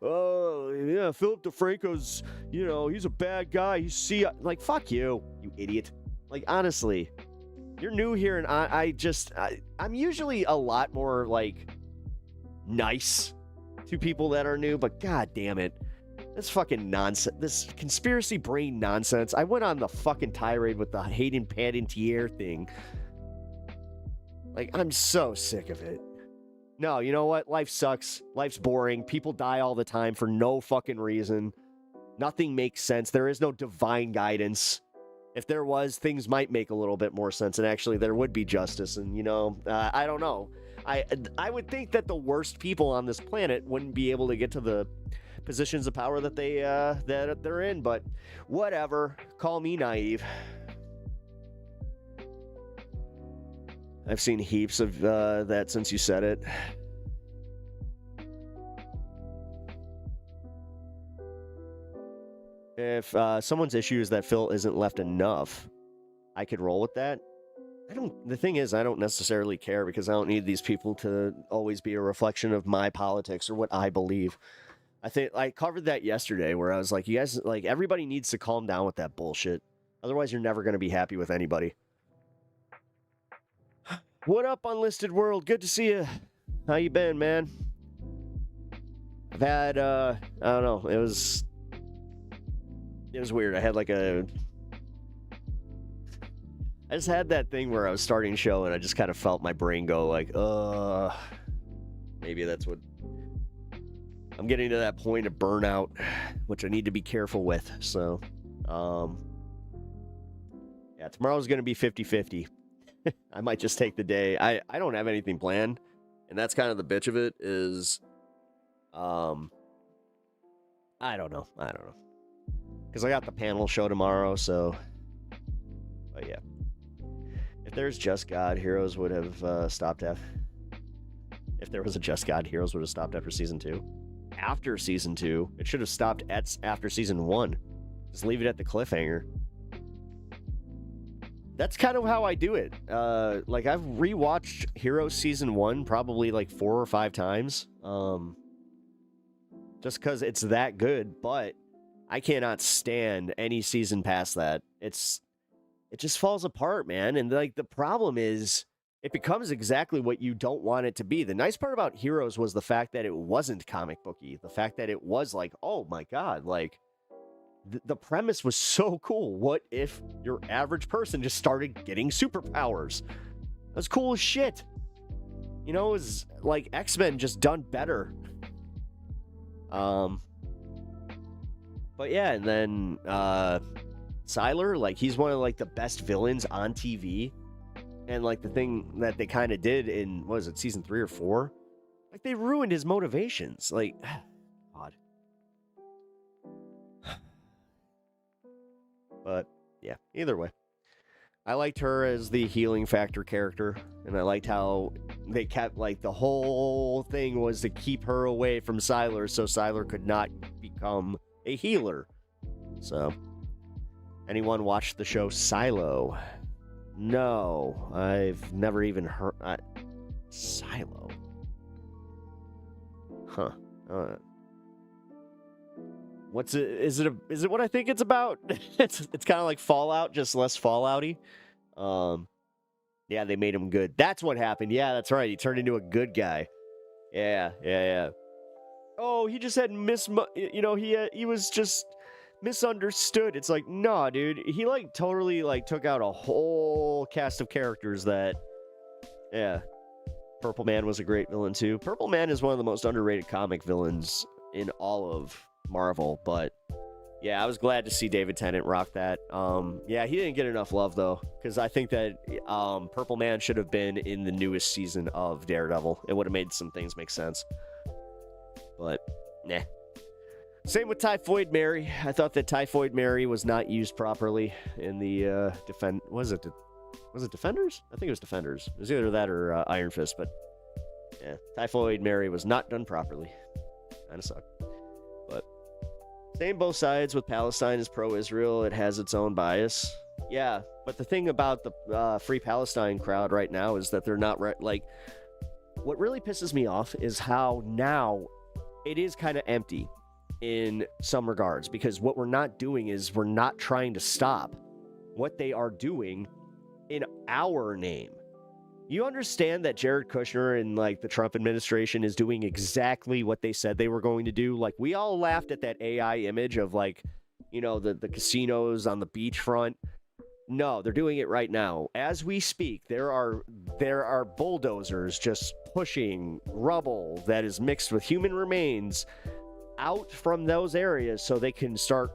oh, yeah, Philip DeFranco's, he's a bad guy. He's fuck you, you idiot. Honestly, you're new here, and I'm usually a lot more, nice to people that are new, but god damn it. This fucking nonsense, this conspiracy brain nonsense. I went on the fucking tirade with the Hayden Panettiere thing. I'm so sick of it. No, you know what? Life sucks. Life's boring. People die all the time for no fucking reason. Nothing makes sense. There is no divine guidance. If there was, things might make a little bit more sense, and actually there would be justice, and, I don't know. I would think that the worst people on this planet wouldn't be able to get to the positions of power that they're in, but whatever. Call me naive. I've seen heaps of that since you said it. If someone's issue is that Phil isn't left enough, I could roll with that. The thing is, I don't necessarily care, because I don't need these people to always be a reflection of my politics or what I believe. I think I covered that yesterday where I was like, you guys, like, everybody needs to calm down with that bullshit. Otherwise, you're never going to be happy with anybody. What up, Unlisted World? Good to see you. How you been, man? I've had, I don't know, it was weird. I had like I just had that thing where I was starting the show and I just kind of felt my brain go like, maybe that's what, I'm getting to that point of burnout, which I need to be careful with. So, yeah, tomorrow's going to be 50-50. I might just take the day. I don't have anything planned. And that's kind of the bitch of it is, I don't know. Because I got the panel show tomorrow, so, but yeah. If there's Just God, Heroes would have stopped if there was a Just God, Heroes would have stopped after Season 2. After Season 2, it should have stopped after Season 1. Just leave it at the cliffhanger. That's kind of how I do it. Like, I've rewatched Heroes Season 1 probably like 4 or 5 times. Just because it's that good, but I cannot stand any season past that. It just falls apart, man. And, like, the problem is it becomes exactly what you don't want it to be. The nice part about Heroes was the fact that it wasn't comic booky. The fact that it was like, oh my God, like, the premise was so cool. What if your average person just started getting superpowers? That's cool as shit. You know, it was like X-Men just done better. But yeah, and then Sylar, like, he's one of like the best villains on TV. And like the thing that they kind of did in, what is it, Season 3 or 4? Like, they ruined his motivations. Like, God. But yeah, either way, I liked her as the healing factor character, and I liked how they kept, like, the whole thing was to keep her away from Sylar so Sylar could not become a healer. So, anyone watched the show Silo? No, I've never even heard Silo. Huh. What's it? Is it what I think it's about? it's kind of like Fallout, just less Fallouty. Yeah, they made him good. That's what happened. Yeah, that's right. He turned into a good guy. Yeah. Oh, he just had he was just misunderstood. It's like, nah, dude. He like totally like took out a whole cast of characters that, yeah. Purple Man was a great villain too. Purple Man is one of the most underrated comic villains in all of Marvel, but yeah, I was glad to see David Tennant rock that. Yeah, he didn't get enough love though, because I think that Purple Man should have been in the newest season of Daredevil. It would have made some things make sense. But nah. Same with Typhoid Mary. I thought that Typhoid Mary was not used properly in the Was it Defenders? I think it was Defenders. It was either that or Iron Fist, but yeah, Typhoid Mary was not done properly. Kind of sucked. But same both sides. With Palestine is pro-Israel. It has its own bias. Yeah, but the thing about the Free Palestine crowd right now is that they're not like. What really pisses me off is how now it is kind of empty in some regards, because what we're not doing is we're not trying to stop what they are doing in our name. You understand that Jared Kushner and like the Trump administration is doing exactly what they said they were going to do. Like, we all laughed at that AI image of like, you know, the casinos on the beachfront. No, they're doing it right now. As we speak, there are bulldozers just pushing rubble that is mixed with human remains out from those areas so they can start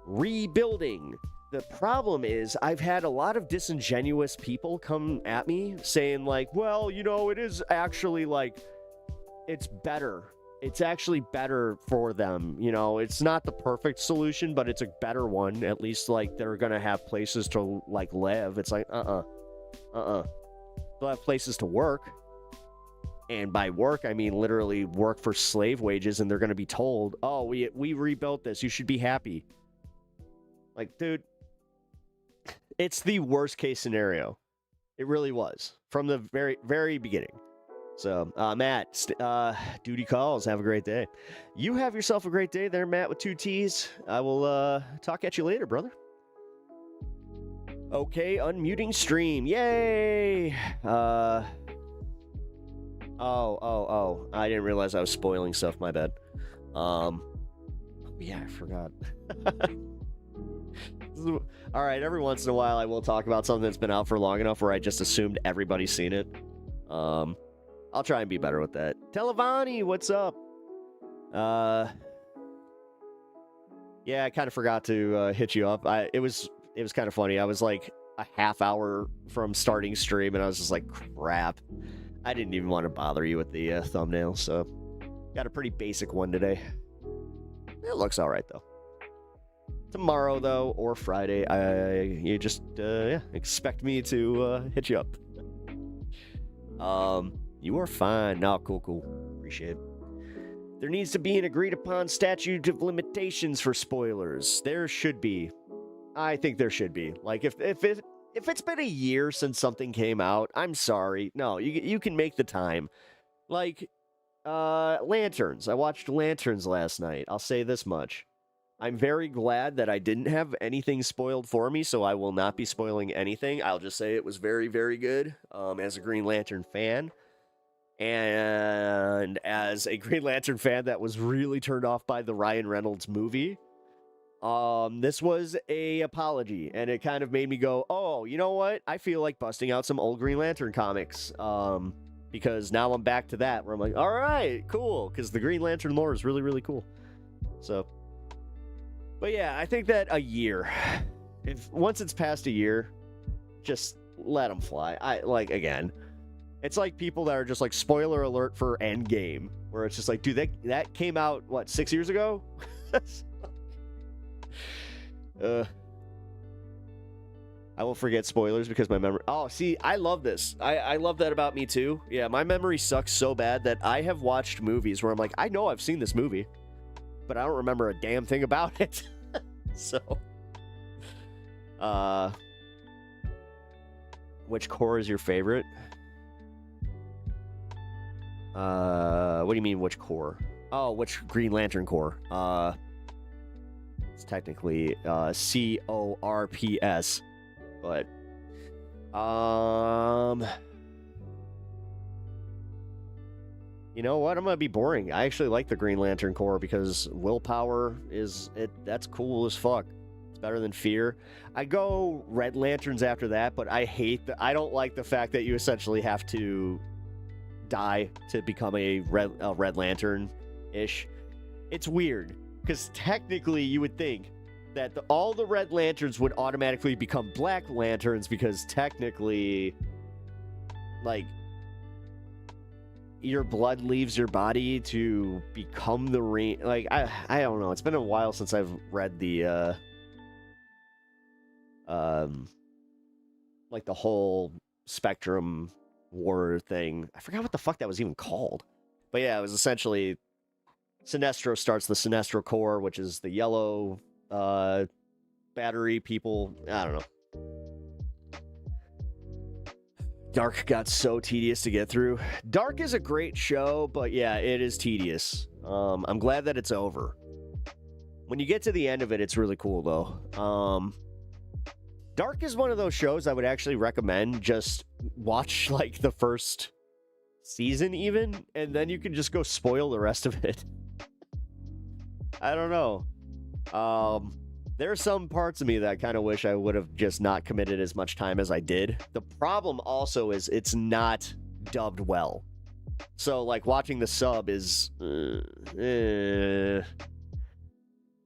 rebuilding. The problem is I've had a lot of disingenuous people come at me saying like, well, you know, it is actually like, it's better. It's actually better for them. You know, it's not the perfect solution, but it's a better one. At least like they're going to have places to like live. It's like, they'll have places to work. And by work, I mean literally work for slave wages, and they're going to be told, oh, we rebuilt this. You should be happy. Like, dude, it's the worst case scenario. It really was from the very, very beginning. So, Matt, duty calls. Have a great day. You have yourself a great day there, Matt, with 2 T's. I will talk at you later, brother. Okay, unmuting stream. Yay! Oh. I didn't realize I was spoiling stuff. My bad. Yeah, I forgot. All right, every once in a while I will talk about something that's been out for long enough where I just assumed everybody's seen it. I'll try and be better with that. Televani, what's up? Yeah, I kind of forgot to hit you up. It was kind of funny. I was like a half hour from starting stream, and I was just like, crap. I didn't even want to bother you with the thumbnail, so got a pretty basic one today. It looks all right, though. Tomorrow, though, or Friday, you just expect me to hit you up. You are fine. No, cool. Appreciate it. There needs to be an agreed-upon statute of limitations for spoilers. There should be. I think there should be. Like, if it's been a year since something came out, I'm sorry. No, you can make the time. Like, Lanterns. I watched Lanterns last night. I'll say this much. I'm very glad that I didn't have anything spoiled for me, so I will not be spoiling anything. I'll just say it was very, very good as a Green Lantern fan. And as a Green Lantern fan that was really turned off by the Ryan Reynolds movie, this was a apology, and it kind of made me go, oh, you know what? I feel like busting out some old Green Lantern comics, because now I'm back to that, where I'm like, all right, cool, because the Green Lantern lore is really, really cool. So, but yeah, I think that a year, once it's past a year, just let them fly. Again, it's like people that are just like, spoiler alert for Endgame, where it's just like, dude, that came out, what, 6 years ago? I will forget spoilers because my memory... Oh, see, I love this. I love that about me, too. Yeah, my memory sucks so bad that I have watched movies where I'm like, I know I've seen this movie, but I don't remember a damn thing about it. So... Which core is your favorite? What do you mean, which core? Oh, which Green Lantern core? It's technically CORPS, but you know what? I'm gonna be boring. I actually like the Green Lantern core because willpower that's cool as fuck. It's better than fear. I go Red Lanterns after that, but I don't like the fact that you essentially have to die to become a Red Lantern-ish. It's weird. Because technically, you would think that all the Red Lanterns would automatically become Black Lanterns because technically, like, your blood leaves your body to become the ring. Like, I don't know. It's been a while since I've read the, like, the whole Spectrum War thing. I forgot what the fuck that was even called. But yeah, it was essentially... Sinestro starts the Sinestro core, which is the yellow battery people. I don't know. Dark got so tedious to get through. Dark is a great show, but yeah, it is tedious. I'm glad that it's over. When you get to the end of it, it's really cool, though. Dark is one of those shows I would actually recommend. Just watch, like, the first season, even, and then you can just go spoil the rest of it. I don't know. There are some parts of me that I kind of wish I would have just not committed as much time as I did. The problem also is it's not dubbed well. So, like, watching the sub is...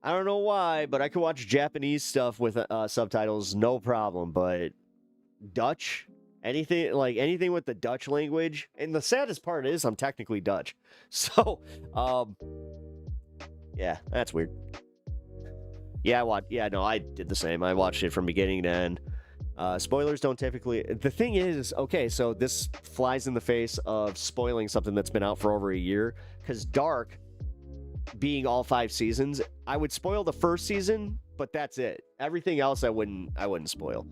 I don't know why, but I could watch Japanese stuff with subtitles, no problem. But Dutch, anything with the Dutch language, and the saddest part is I'm technically Dutch. So, yeah, that's weird. Yeah, I did the same. I watched it from beginning to end. Spoilers don't typically... The thing is, okay, so this flies in the face of spoiling something that's been out for over a year, because Dark, being all 5 seasons, I would spoil the first season, but that's it. Everything else I wouldn't spoil.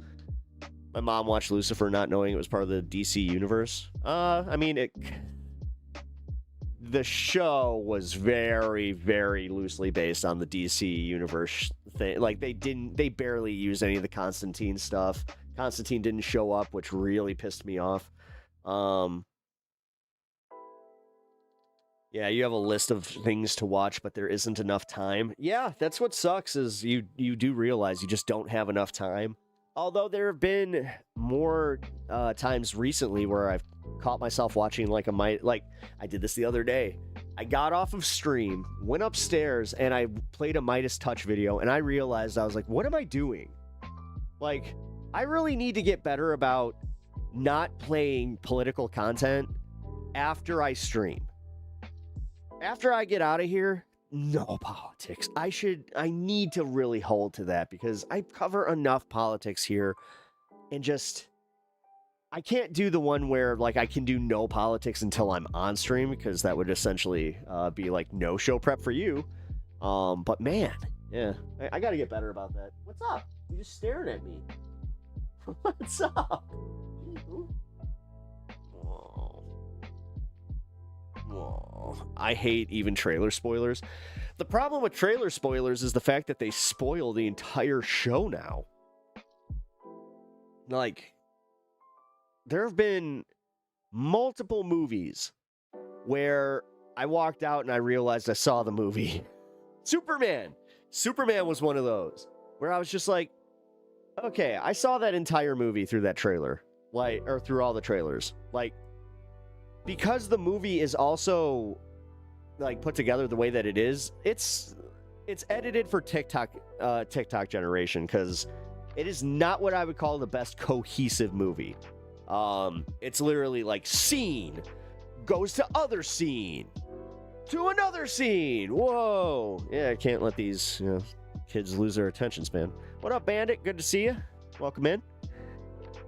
My mom watched Lucifer not knowing it was part of the DC universe. I mean, the show was very, very loosely based on the DC universe thing. Like, they barely used any of the Constantine stuff. Constantine didn't show up, which really pissed me off. Yeah, you have a list of things to watch, but there isn't enough time. Yeah, that's what sucks, is you do realize you just don't have enough time. Although there have been more times recently where I've caught myself watching like I did this the other day. I got off of stream, went upstairs, and I played a Midas Touch video, and I realized, I was like, what am I doing? Like, I really need to get better about not playing political content after I stream. After I get out of here, no politics. I need to really hold to that, because I cover enough politics here, and just, I can't do the one where, like, I can do no politics until I'm on stream, because that would essentially be like no show prep for you. But man, yeah, I gotta get better about that. What's up? You just staring at me. What's up? I hate even trailer spoilers. The problem with trailer spoilers is the fact that they spoil the entire show now. Like, there have been multiple movies where I walked out and I realized I saw the movie. Superman was one of those where I was just like, okay, I saw that entire movie through that trailer, like, or through all the trailers. Like, because the movie is also, like, put together the way that it is, it's edited for TikTok generation, because it is not what I would call the best cohesive movie. It's literally like scene goes to other scene to another scene. Whoa. Yeah, I can't let these kids lose their attention span. What up, Bandit? Good to see you. Welcome in.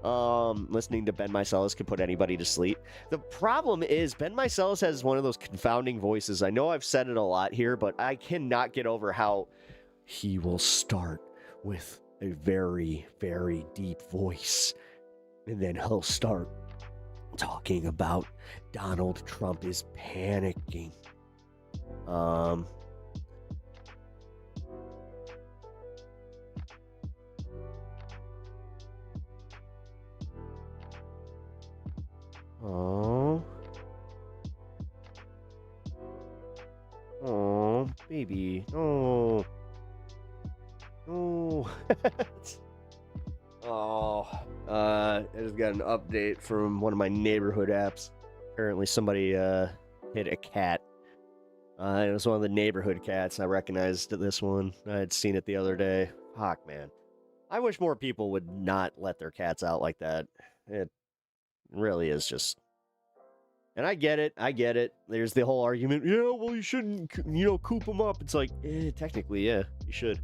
Listening to Ben Mycelis could put anybody to sleep. The problem is Ben Mycelis has one of those confounding voices. I know I've said it a lot here, but I cannot get over how he will start with a very, very deep voice, and then he'll start talking about Donald Trump is panicking. Oh, baby. Oh. I just got an update from one of my neighborhood apps. Apparently somebody hit a cat. It was one of the neighborhood cats. I recognized this one. I had seen it the other day. Fuck, man. I wish more people would not let their cats out like that. It really is just... And I get it. There's the whole argument, yeah, well, you shouldn't, coop them up. It's like, technically, yeah, you should.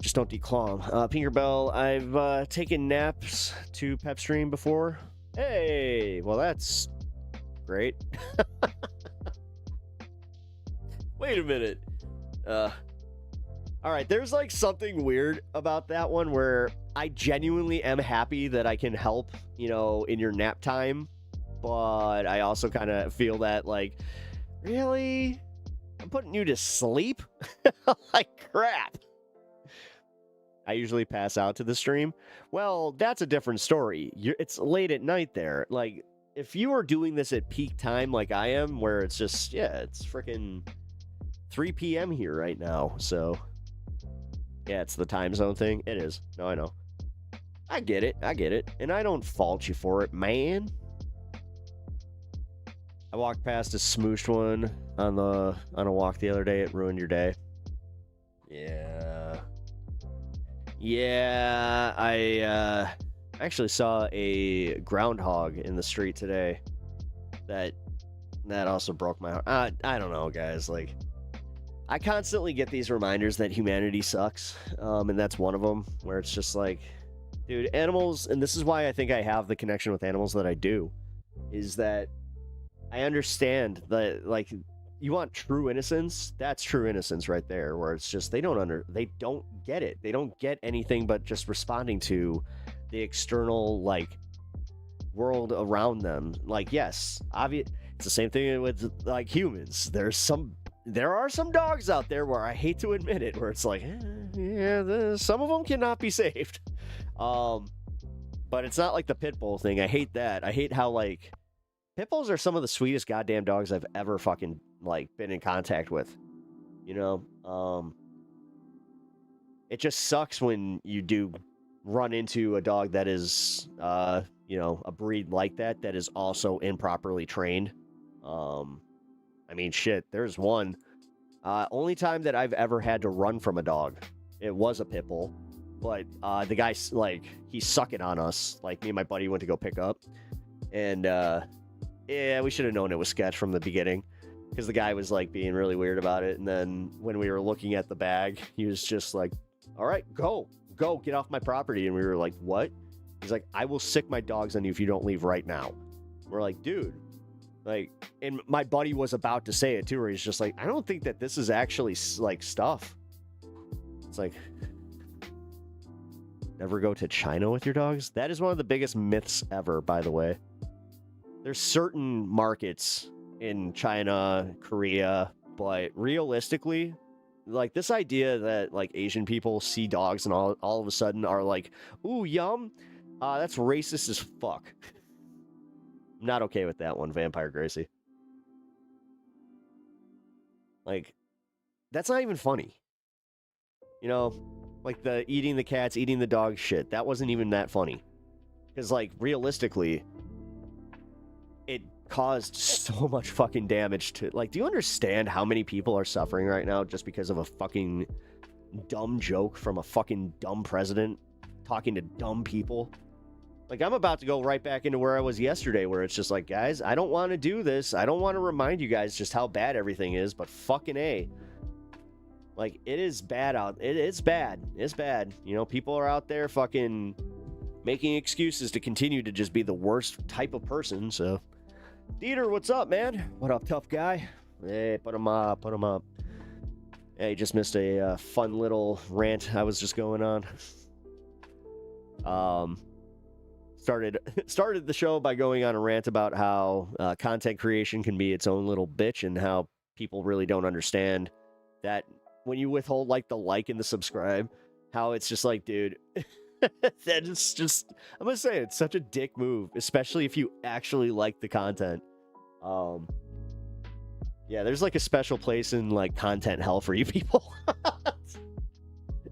Just don't declaw them. Pinkerbell, I've taken naps to Pep stream before. Hey, well, that's great. Wait a minute. All right, there's like something weird about that one where I genuinely am happy that I can help, in your nap time. But I also kind of feel that, like, really? I'm putting you to sleep? Like, crap. I usually pass out to the stream. Well, that's a different story. It's late at night there. Like, if you are doing this at peak time like I am, where it's just, it's freaking 3 p.m. here right now. So, yeah, it's the time zone thing. It is. No, I know. I get it. And I don't fault you for it, man. I walked past a smooshed one on a walk the other day. It ruined your day. Yeah, I actually saw a groundhog in the street today. That also broke my heart. I don't know, guys. Like, I constantly get these reminders that humanity sucks, and that's one of them. Where it's just like, dude, animals, and this is why I think I have the connection with animals that I do, is that I understand that, like, you want true innocence. That's true innocence right there, where it's just they don't get it. They don't get anything but just responding to the external, like, world around them. Like, yes, It's the same thing with like humans. There are some dogs out there where I hate to admit it, where it's like, some of them cannot be saved. But it's not like the pit bull thing. I hate that. I hate how like pit bulls are some of the sweetest goddamn dogs I've ever fucking like been in contact with. You know, it just sucks when you do run into a dog that is, you know, a breed like that is also improperly trained. I mean, shit, there's one. Only time that I've ever had to run from a dog, it was a pit bull. But the guy, like, he's sucking on us. Like, me and my buddy went to go pick up. And, yeah, we should have known it was sketch from the beginning. Because the guy was, like, being really weird about it. And then when we were looking at the bag, he was just like, all right, go, get off my property. And we were like, what? He's like, I will sick my dogs on you if you don't leave right now. We're like, dude. Like, and my buddy was about to say it too, where he's just like, I don't think that this is actually, like, stuff. It's like, never go to China with your dogs? That is one of the biggest myths ever, by the way. There's certain markets in China, Korea, but realistically, like, this idea that, like, Asian people see dogs and all of a sudden are like, ooh, yum, that's racist as fuck. I'm not okay with that one, Vampire Gracie. Like, that's not even funny. You know, like the eating the cats, eating the dog shit. That wasn't even that funny. Because, like, realistically, it caused so much fucking damage to... Like, do you understand how many people are suffering right now just because of a fucking dumb joke from a fucking dumb president talking to dumb people? Like, I'm about to go right back into where I was yesterday, where it's just like, guys, I don't want to do this. I don't want to remind you guys just how bad everything is, but fucking A. Like, it is bad out. It's bad. It's bad. You know, people are out there fucking making excuses to continue to just be the worst type of person, so. Dieter, what's up, man? What up, tough guy? Hey, put him up. Hey, just missed a fun little rant I was just going on. Started the show by going on a rant about how content creation can be its own little bitch, and how people really don't understand that when you withhold like the like and the subscribe, how it's just like, dude, that is just, I'm gonna say it's such a dick move, especially if you actually like the content. Yeah, there's like a special place in like content hell for you people.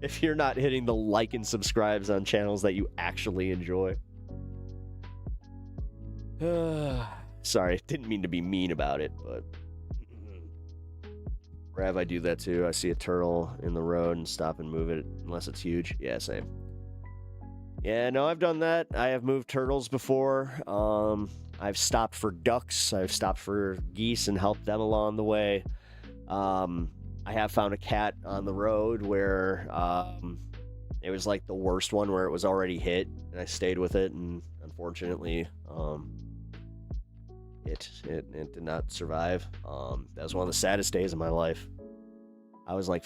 If you're not hitting the like and subscribes on channels that you actually enjoy. Sorry, didn't mean to be mean about it, but Rav, I do that too. I see a turtle in the road and stop and move it unless it's huge. Yeah, same. Yeah, no, I've done that. I have moved turtles before. I've stopped for ducks. I've stopped for geese and helped them along the way. I have found a cat on the road where it was like the worst one, where it was already hit, and I stayed with it, and unfortunately, it did not survive. That was one of the saddest days of my life. I was like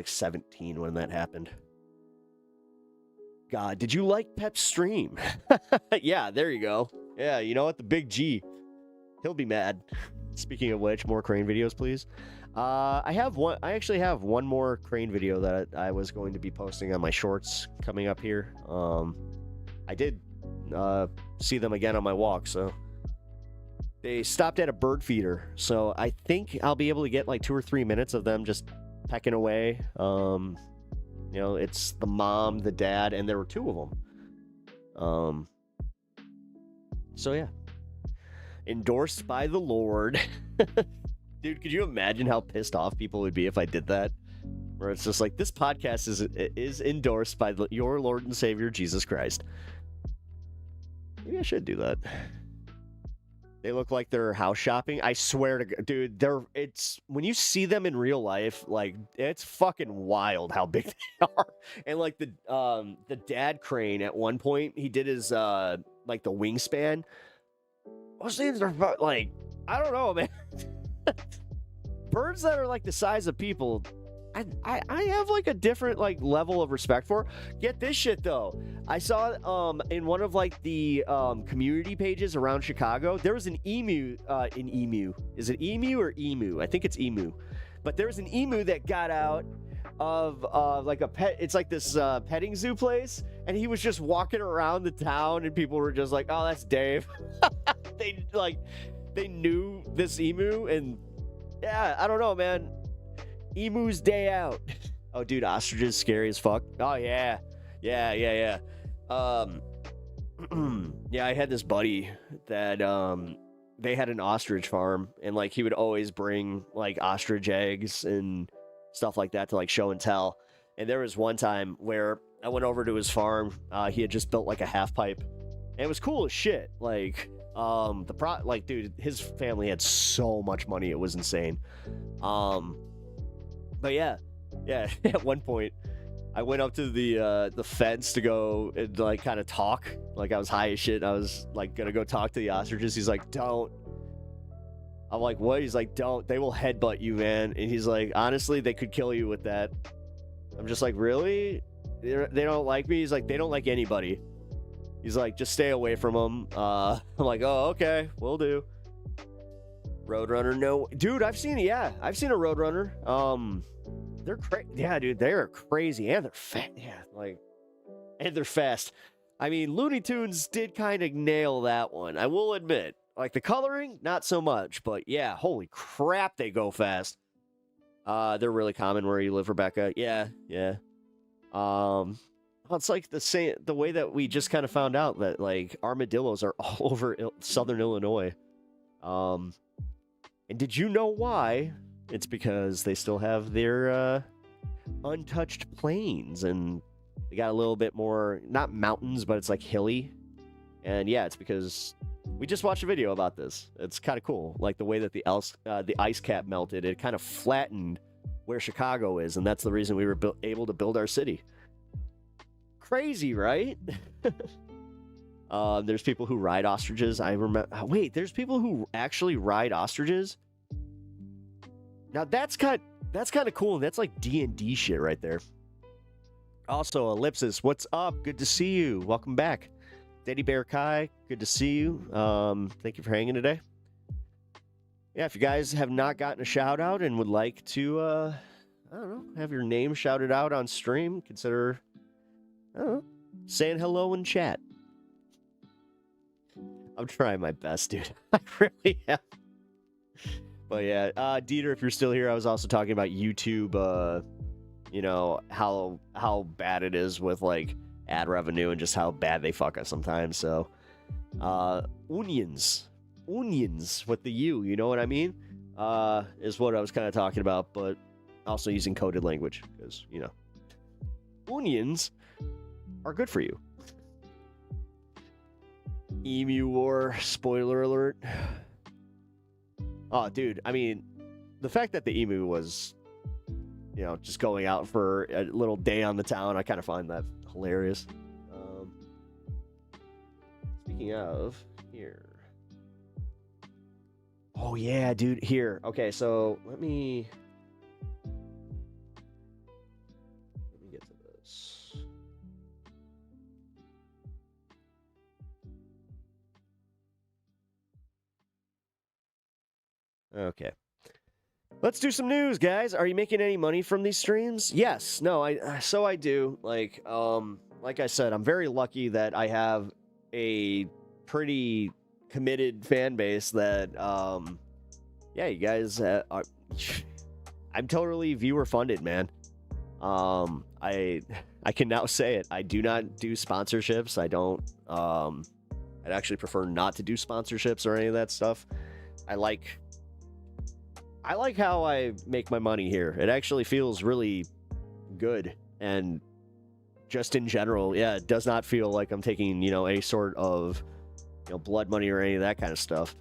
17 when that happened. God, did you like Pep's stream? Yeah, there you go. Yeah, you know what? The big G. He'll be mad. Speaking of which, more crane videos, please. I actually have one more crane video that I was going to be posting on my shorts coming up here. I did see them again on my walk, so they stopped at a bird feeder. So I think I'll be able to get like 2 or 3 minutes of them just pecking away. You know, it's the mom, the dad, and there were 2 of them. So yeah. Endorsed by the Lord. Dude, could you imagine how pissed off people would be if I did that? Where it's just like, this podcast is endorsed by your Lord and Savior, Jesus Christ. Maybe I should do that. They look like they're house shopping. I swear to God, dude, it's when you see them in real life, like, it's fucking wild how big they are. And like the dad crane at one point, he did his like the wingspan. Those things are like, I don't know, man. Birds that are like the size of people, I have like a different like level of respect for. Get this shit though. I saw in one of like the community pages around Chicago, there was an emu. Is it emu or emu? I think it's emu. But there was an emu that got out of like a pet. It's like this petting zoo place, and he was just walking around the town, and people were just like, "Oh, that's Dave." They knew this emu, and yeah, I don't know, man. Emu's day out. Oh, dude, ostriches scary as fuck. Oh yeah. Yeah, I had this buddy that they had an ostrich farm, and like he would always bring like ostrich eggs and stuff like that to like show and tell. And there was one time where I went over to his farm. He had just built like a half pipe, and it was cool as shit. Like dude, his family had so much money, it was insane. But yeah, at one point I went up to the fence to go and like kind of talk. Like I was high as shit. I was like gonna go talk to the ostriches. He's like, "Don't." I'm like, "What?" He's like, "Don't. They will headbutt you, man." And he's like, "Honestly, they could kill you with that." I'm just like, "Really? They don't like me?" He's like, "They don't like anybody." He's like, "Just stay away from them." I'm like, "Oh, okay, will do." Roadrunner, no, dude. I've seen a Roadrunner. They're crazy. Yeah, dude, they're crazy, and they're fat. Yeah, like, and they're fast. I mean, Looney Tunes did kind of nail that one, I will admit. Like the coloring, not so much, but yeah, holy crap, they go fast. They're really common where you live, Rebecca. Yeah. Well, it's like the way that we just kind of found out that like armadillos are all over southern Illinois. And did you know why? It's because they still have their untouched plains, and they got a little bit more, not mountains, but it's like hilly. And yeah, it's because we just watched a video about this. It's kind of cool. Like the way that the ice cap melted, it kind of flattened where Chicago is, and that's the reason we were able to build our city. Crazy, right? There's people who ride ostriches. I remember. Wait, there's people who actually ride ostriches? Now that's kind of cool. That's like D&D shit right there. Also, Ellipsis, what's up? Good to see you. Welcome back. Daddy Bear Kai, good to see you. Thank you for hanging today. Yeah, if you guys have not gotten a shout out and would like to, I don't know, have your name shouted out on stream, consider, I don't know, saying hello in chat. I'm trying my best, dude. I really am. But yeah, Dieter, if you're still here, I was also talking about YouTube, you know, how bad it is with, like, ad revenue and just how bad they fuck us sometimes. So, onions with the U, you know what I mean? Is what I was kind of talking about, but also using coded language because, you know, onions are good for you. Emu War, spoiler alert. Oh, dude, I mean, the fact that the emu was, you know, just going out for a little day on the town, I kind of find that hilarious. Speaking of, here. Oh, yeah, dude, here. Okay, so let me get to this. Okay. Let's do some news, guys. Are you making any money from these streams? Yes. No, I do. Like I said, I'm very lucky that I have a pretty committed fan base that, yeah, you guys are, I'm totally viewer funded, man. I can now say it. I do not do sponsorships. I don't, I'd actually prefer not to do sponsorships or any of that stuff. I like how I make my money here. It actually feels really good, and just in general, yeah, it does not feel like I'm taking, you know, any sort of, you know, blood money or any of that kind of stuff.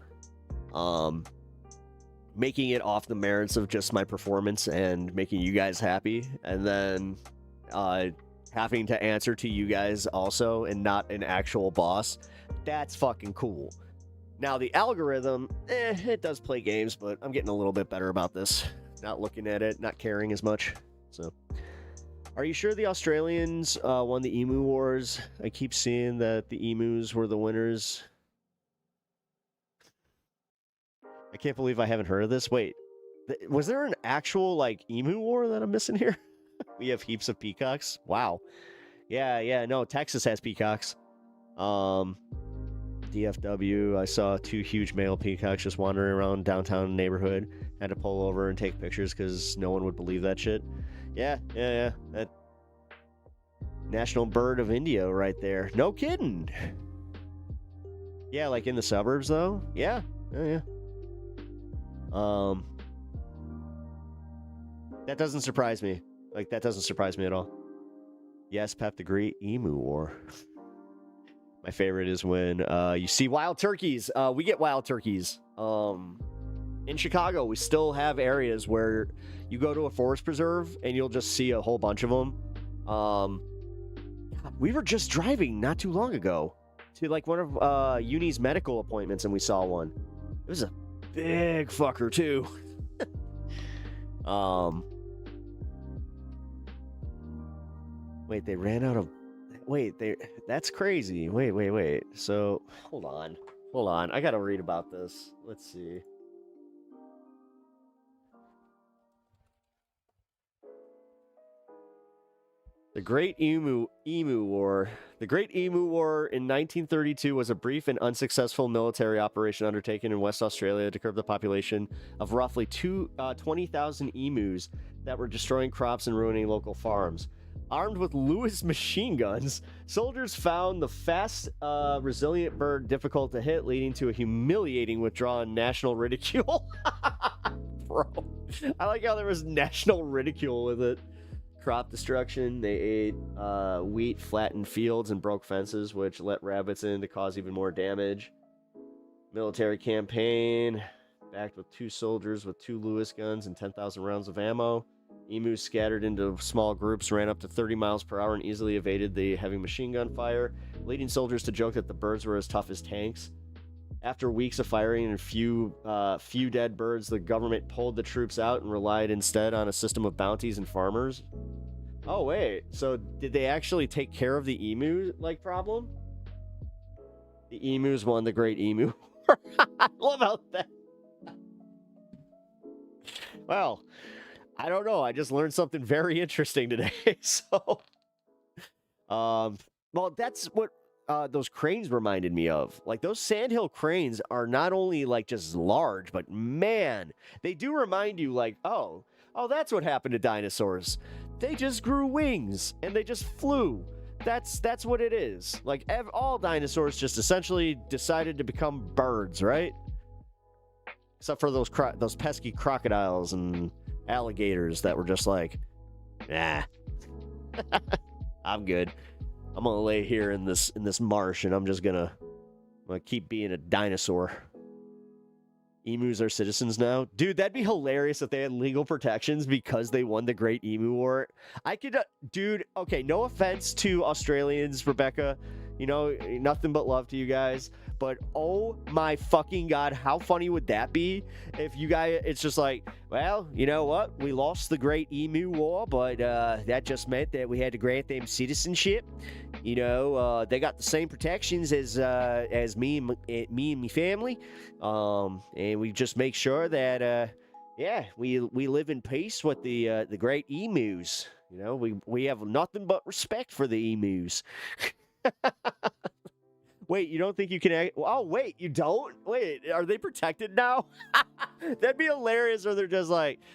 Making it off the merits of just my performance and making you guys happy, and then having to answer to you guys also, and not an actual boss. That's fucking cool. Now, the algorithm, it does play games, but I'm getting a little bit better about this. Not looking at it, not caring as much. So, are you sure the Australians won the emu wars? I keep seeing that the emus were the winners. I can't believe I haven't heard of this. Wait, was there an actual, like, emu war that I'm missing here? We have heaps of peacocks. Wow. Yeah, no, Texas has peacocks. DFW, I saw 2 huge male peacocks just wandering around downtown neighborhood. Had to pull over and take pictures because no one would believe that shit. Yeah. That national bird of India right there. No kidding. Yeah, like in the suburbs though. Yeah. That doesn't surprise me. Like, that doesn't surprise me at all. Yes, Pep, the Great Emu War. My favorite is when you see wild turkeys. We get wild turkeys. In Chicago, we still have areas where you go to a forest preserve and you'll just see a whole bunch of them. We were just driving not too long ago to like one of Uni's medical appointments, and we saw one. It was a big fucker too. Wait, they ran out of... Wait, that's crazy. Wait. So, hold on. I gotta read about this. Let's see. The Great Emu War. The Great Emu War in 1932 was a brief and unsuccessful military operation undertaken in West Australia to curb the population of roughly 20,000 emus that were destroying crops and ruining local farms. Armed with Lewis machine guns, soldiers found the fast, resilient bird difficult to hit, leading to a humiliating withdrawal and national ridicule. Bro, I like how there was national ridicule with it. Crop destruction. They ate wheat, flattened fields, and broke fences, which let rabbits in to cause even more damage. Military campaign. Backed with 2 soldiers with 2 Lewis guns and 10,000 rounds of ammo. Emus scattered into small groups ran up to 30 miles per hour and easily evaded the heavy machine gun fire, leading soldiers to joke that the birds were as tough as tanks. After weeks of firing and few dead birds, the government pulled the troops out and relied instead on a system of bounties and farmers. Oh, wait. So did they actually take care of the emu, problem? The emus won the Great Emu. I love how that... Well, I don't know. I just learned something very interesting today. So, well, that's what those cranes reminded me of. Like, those sandhill cranes are not only just large, but man, they do remind you oh, that's what happened to dinosaurs. They just grew wings and they just flew. That's what it is. All dinosaurs just essentially decided to become birds, right? Except for those pesky crocodiles and alligators that were just nah. I'm good. I'm gonna lay here in this marsh, and I'm gonna keep being a dinosaur. Emus are citizens now. Dude, that'd be hilarious if they had legal protections because they won the Great Emu War. I could... dude, okay, no offense to Australians, Rebecca. You know, nothing but love to you guys. But oh my fucking god, how funny would that be if you guys... It's just well, you know what? We lost the Great Emu War, but that just meant that we had to grant them citizenship. You know, they got the same protections as me and my family. And we just make sure that yeah, we live in peace with the great emus. You know, we have nothing but respect for the emus. Wait, you don't think you can... Oh, wait, you don't? Wait, are they protected now? That'd be hilarious, or they're just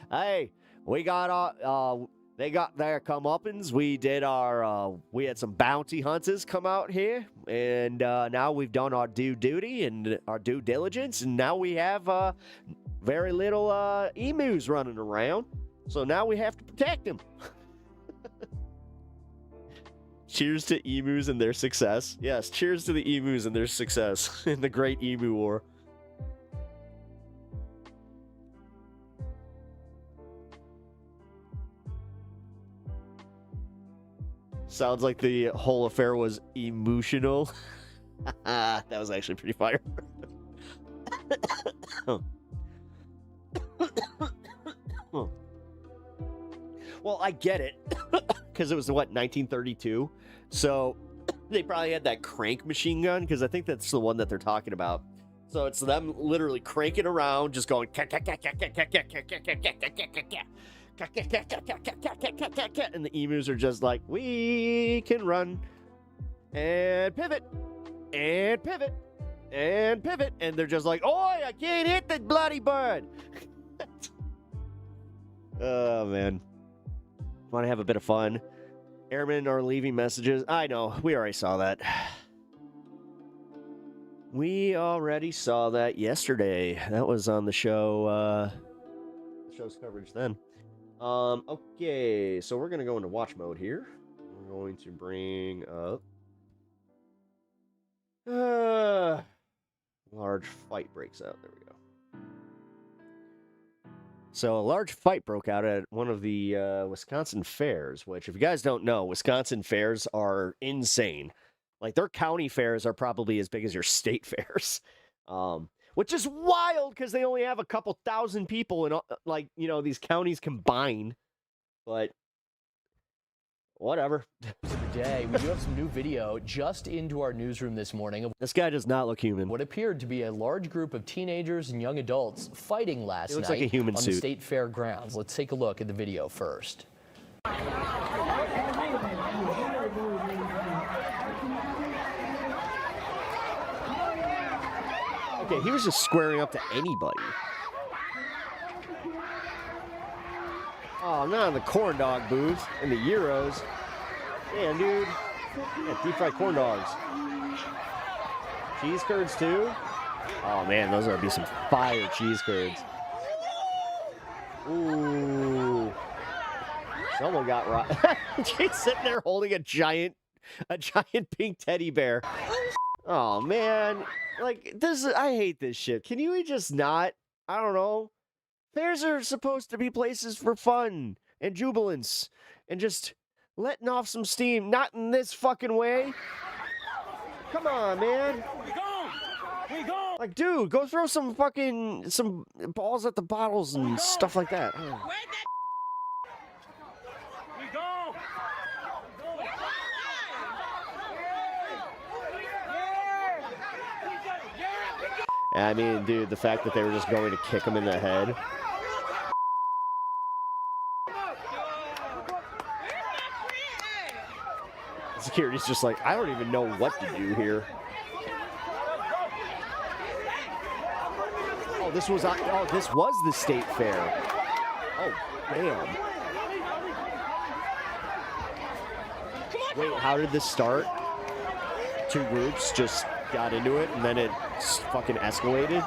hey, we got our... they got their comeuppance. We did our... we had some bounty hunters come out here, and now we've done our due duty and our due diligence, and now we have very little emus running around, so now we have to protect them. Cheers to emus and their success. Yes, cheers to the emus and their success in the Great Emu War. Sounds like the whole affair was emotional. That was actually pretty fire. Well, I get it, because it was, what, 1932? So they probably had that crank machine gun, because I think that's the one that they're talking about. So it's them literally cranking around, just going, and the emus are just like, we can run and pivot and pivot and pivot, and they're just like, oi, I can't hit the bloody bird. Oh, man. Want to have a bit of fun. Airmen are leaving messages. I know, we already saw that. We already saw that yesterday. That was on the show, the show's coverage then. Okay, so we're going to go into watch mode here. We're going to bring up large fight breaks out. There we go. So a large fight broke out at one of the Wisconsin fairs, which if you guys don't know, Wisconsin fairs are insane. Like, their county fairs are probably as big as your state fairs, which is wild because they only have a couple thousand people in, like, you know, these counties combined. But whatever. Today, we do have some new video just into our newsroom this morning of This guy does not look human. what appeared to be a large group of teenagers and young adults fighting last looks night like a human on suit. the state fair grounds. Let's take a look at the video first. Okay, he was just squaring up to anybody. Oh, not in the corn dog booth in the Euros. Damn, dude. Yeah, deep fried corn dogs. Cheese curds, too? Oh, man, those would be some fire cheese curds. Ooh. Someone got right. She's sitting there holding a giant pink teddy bear. Oh, man. Like, this, I hate this shit. Can you just not? I don't know. Fairs are supposed to be places for fun and jubilance and just letting off some steam. Not in this fucking way. Come on, man. We go. Like, dude, go throw some balls at the bottles and stuff like that. Oh. I mean, dude, the fact that they were just going to kick him in the head. Security's just like, I don't even know what to do here. Oh, this was the state fair. Oh, damn. Wait, how did this start? Two groups just got into it, and then it fucking escalated.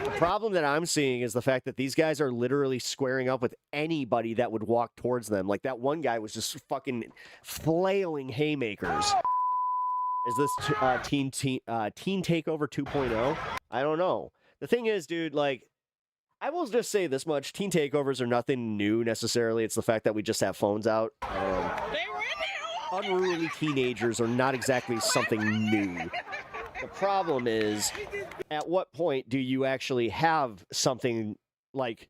The problem that I'm seeing is the fact that these guys are literally squaring up with anybody that would walk towards them. Like, that one guy was just fucking flailing haymakers. Is this Teen Takeover 2.0? I don't know. The thing is, dude, like, I will just say this much. Teen Takeovers are nothing new, necessarily. It's the fact that we just have phones out. Unruly teenagers are not exactly something new. The problem is, at what point do you actually have something like,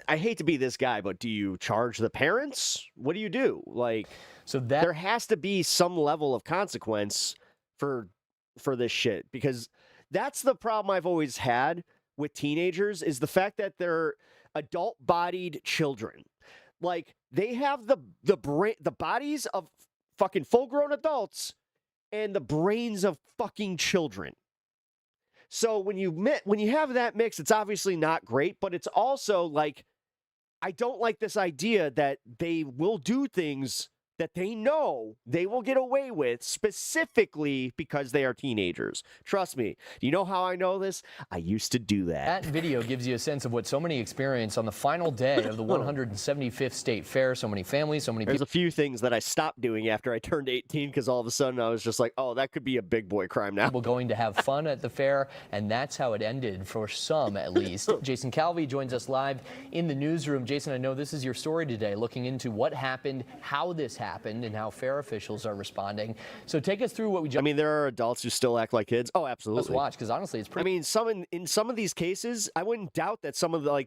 I hate to be this guy, but do you charge the parents? What do you do? Like, So there has to be some level of consequence for this shit, because that's the problem I've always had with teenagers, is the fact that they're adult-bodied children. Like, they have the bodies of fucking full-grown adults and the brains of fucking children. So when you have that mix, it's obviously not great, but it's also like, I don't like this idea that they will do things that they know they will get away with specifically because they are teenagers. Trust me. Do you know how I know this? I used to do that. That video gives you a sense of what so many experienced on the final day of the 175th State Fair. So many families, so many people. There's a few things that I stopped doing after I turned 18 because all of a sudden I was just like, oh, that could be a big boy crime now. People going to have fun at the fair, and that's how it ended for some, at least. Jason Calvi joins us live in the newsroom. Jason, I know this is your story today, looking into what happened, how this happened, and how fair officials are responding. So take us through what we just... I mean, there are adults who still act like kids. Oh, absolutely. Let's watch, because honestly, it's pretty... I mean, in some of these cases, I wouldn't doubt that some of the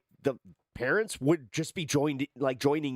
parents would just be joining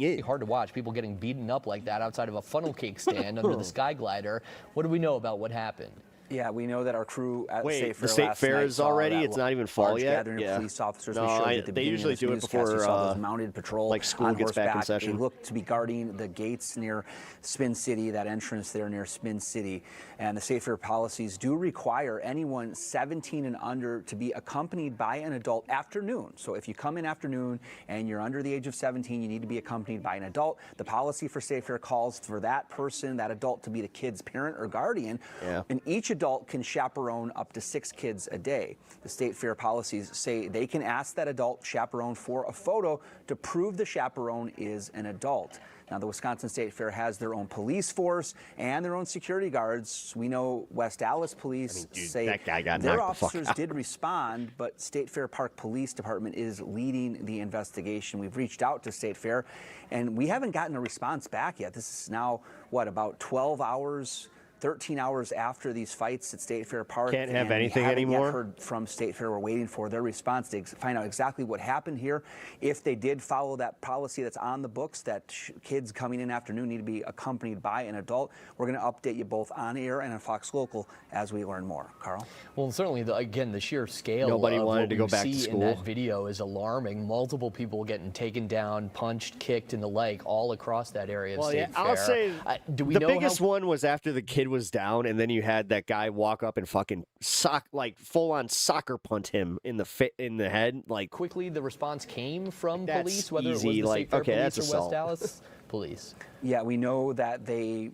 in. Hard to watch people getting beaten up like that outside of a funnel cake stand under the Sky Glider. What do we know about what happened? Yeah, we know that our crew at Wait, State Fair the State last Fair night is saw already? that It's not even fall large yet? gathering of police officers. No, we showed at the they beginning usually of this do it newscast. before, You saw those mounted patrol like school on gets back in horseback. session. They looked to be guarding the gates near Spin City, that entrance there near Spin City. And the State Fair policies do require anyone 17 and under to be accompanied by an adult after noon. So if you come in after noon and you're under the age of 17, you need to be accompanied by an adult. The policy for State Fair calls for that person, that adult, to be the kid's parent or guardian. Yeah. And each adult can chaperone up to 6 kids a day. The State Fair policies say they can ask that adult chaperone for a photo to prove the chaperone is an adult. Now, the Wisconsin State Fair has their own police force and their own security guards. We know West Allis police say that guy got their knocked the fuck officers out. did respond, but State Fair Park Police Department is leading the investigation. We've reached out to State Fair, and we haven't gotten a response back yet. This is now, what, about 12 hours 13 hours after these fights at State Fair Park. Can't have and anything we haven't anymore? Yet heard from State Fair. We're waiting for their response to find out exactly what happened here. If they did follow that policy that's on the books, that kids coming in afternoon need to be accompanied by an adult, we're going to update you both on air and on Fox Local as we learn more. Carl? Well, certainly, again, the sheer scale Nobody of wanted what to go we back to see in school. that video is alarming. Multiple people getting taken down, punched, kicked, and the like all across that area of State Fair. I'll say do we the know biggest how... one was after the kid was down, and then you had that guy walk up and fucking full on soccer punt him in the head. Like, quickly the response came from That's police, whether easy, it was the like, State Fair okay, police that's or West assault. Dallas police. Yeah, we know that they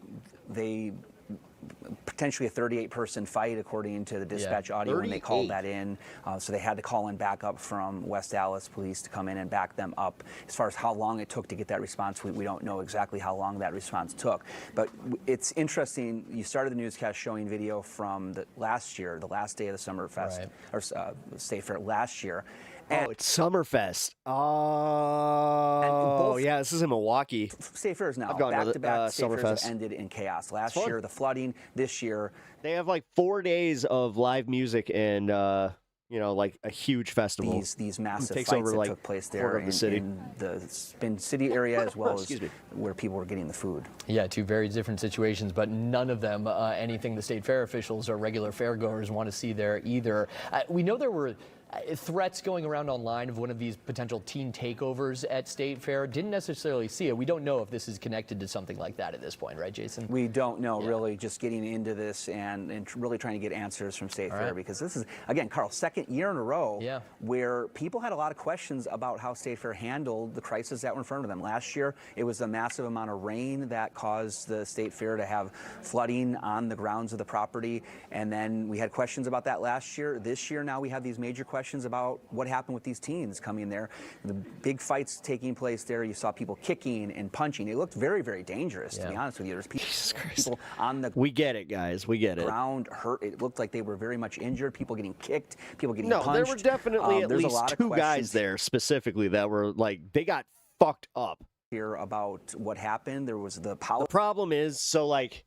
potentially a 38-person fight, according to the dispatch audio when they called 38. that in. So they had to call in backup from West Dallas police to come in and back them up. As far as how long it took to get that response, we don't know exactly how long that response took. But it's interesting. You started the newscast showing video from last year, the last day of the Summerfest, Right. or State Fair last year. oh, it's Summerfest. Oh, both- yeah, this is in Milwaukee. State Fairs now, I've gone to the, back-to-back State Fairs have Summerfest. ended in chaos. Last fun. year, the flooding. This year, They have like 4 days of live music and like a huge festival. these massive takes fights over, that like, took place quarter there of the city. in the Spin City area, as well as Excuse me. where people were getting the food. Yeah, two very different situations, but none of them anything the State Fair officials or regular fairgoers want to see there either. We know there were threats going around online of one of these potential teen takeovers at State Fair. Didn't necessarily see it. We don't know if this is connected to something like that at this point, right, Jason? We don't know, really, just getting into this and really trying to get answers from State Fair, right. because this is, again, Carl, second year in a row Yeah. where people had a lot of questions about how State Fair handled the crises that were in front of them. Last year, it was a massive amount of rain that caused the State Fair to have flooding on the grounds of the property, and then we had questions about that last year. This year, now we have these major questions about what happened with these teens coming there. The big fights taking place there. You saw people kicking and punching. It looked very, very dangerous, to be honest with you. There's people on the We get it, guys. We get it. ground hurt. It looked like they were very much injured. People getting kicked, people getting No, punched. there were definitely at There's a least lot of 2 guys questions there specifically that were like, they got fucked up. here about what happened. There was the The policy. problem is, so like,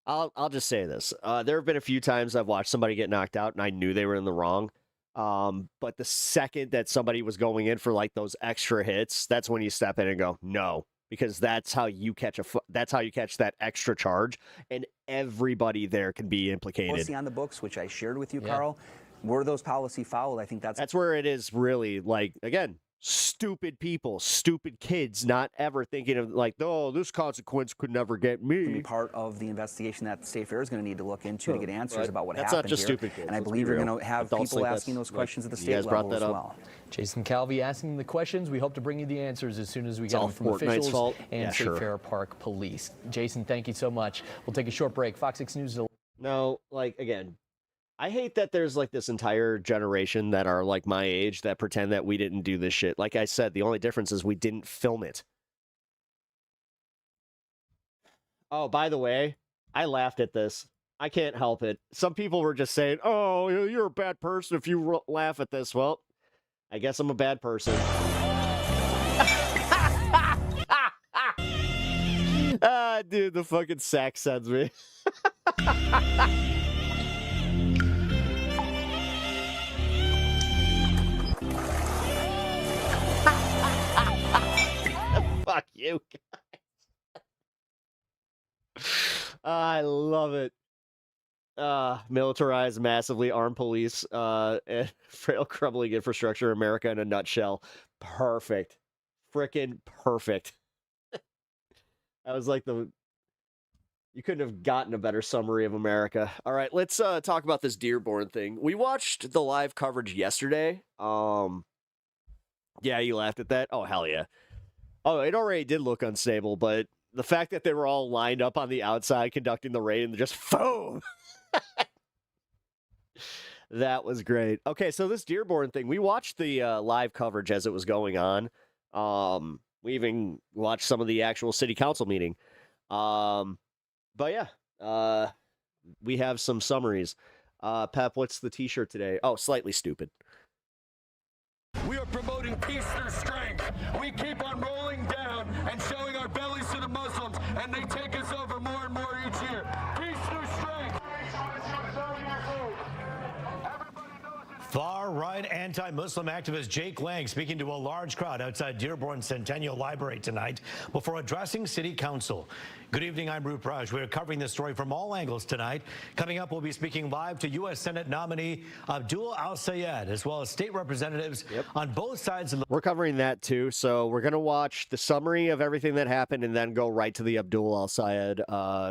I'll just say this. There have been a few times I've watched somebody get knocked out and I knew they were in the wrong. But the second that somebody was going in for like those extra hits, that's when you step in and go, no, because that's how you catch that's how you catch that extra charge, and everybody there can be implicated. Policy on the books, which I shared with you, Yeah. Carl. Were those policy followed? I think that's That's where it is really like, again, stupid people, stupid kids, not ever thinking of like, no, this consequence could never get going to be me. part of the investigation that the State Fair is going to need to look into to get answers Right. about what That's happened not just here. stupid kids, And I let's be believe you're real. going to have Adults people like asking this, those like, questions at the you state guys brought level that as up. well. Jason Calvi asking the questions. We hope to bring you the answers as soon as we get all them from Fortnite's officials fault. and Yeah, State sure. Fair Park Police. Jason, thank you so much. We'll take a short break. Fox 6 News. No, like, again, I hate that there's like this entire generation that are like my age that pretend that we didn't do this shit. Like I said, the only difference is we didn't film it. Oh, by the way, I laughed at this. I can't help it. Some people were just saying, oh, you're a bad person if you laugh at this. Well, I guess I'm a bad person. Dude, the fucking sack sends me. you guys. I love it. Militarized, massively armed police, and frail, crumbling infrastructure, America in a nutshell. Perfect. Frickin' perfect. That was like you couldn't have gotten a better summary of America. All right, let's talk about this Dearborn thing. We watched the live coverage yesterday. Yeah, you laughed at that? Oh, hell yeah. Oh, it already did look unstable, but the fact that they were all lined up on the outside conducting the raid and just boom. That was great. Okay, so this Dearborn thing, we watched the live coverage as it was going on. We even watched some of the actual city council meeting. But yeah, we have some summaries. Pep, what's the t-shirt today? Oh, slightly stupid. We are promoting peace through strength. We keep on rolling down and showing our bellies to the Muslims, and they take us over more and more each year. Peace through strength. Far-right anti-Muslim activist Jake Lang speaking to a large crowd outside Dearborn Centennial Library tonight before addressing City Council. Good evening, I'm Rup Raj. We're covering this story from all angles tonight. Coming up, we'll be speaking live to U.S. Senate nominee Abdul Al-Sayed, as well as state representatives on both sides of the... We're covering that too, so we're going to watch the summary of everything that happened and then go right to the Abdul Al-Sayed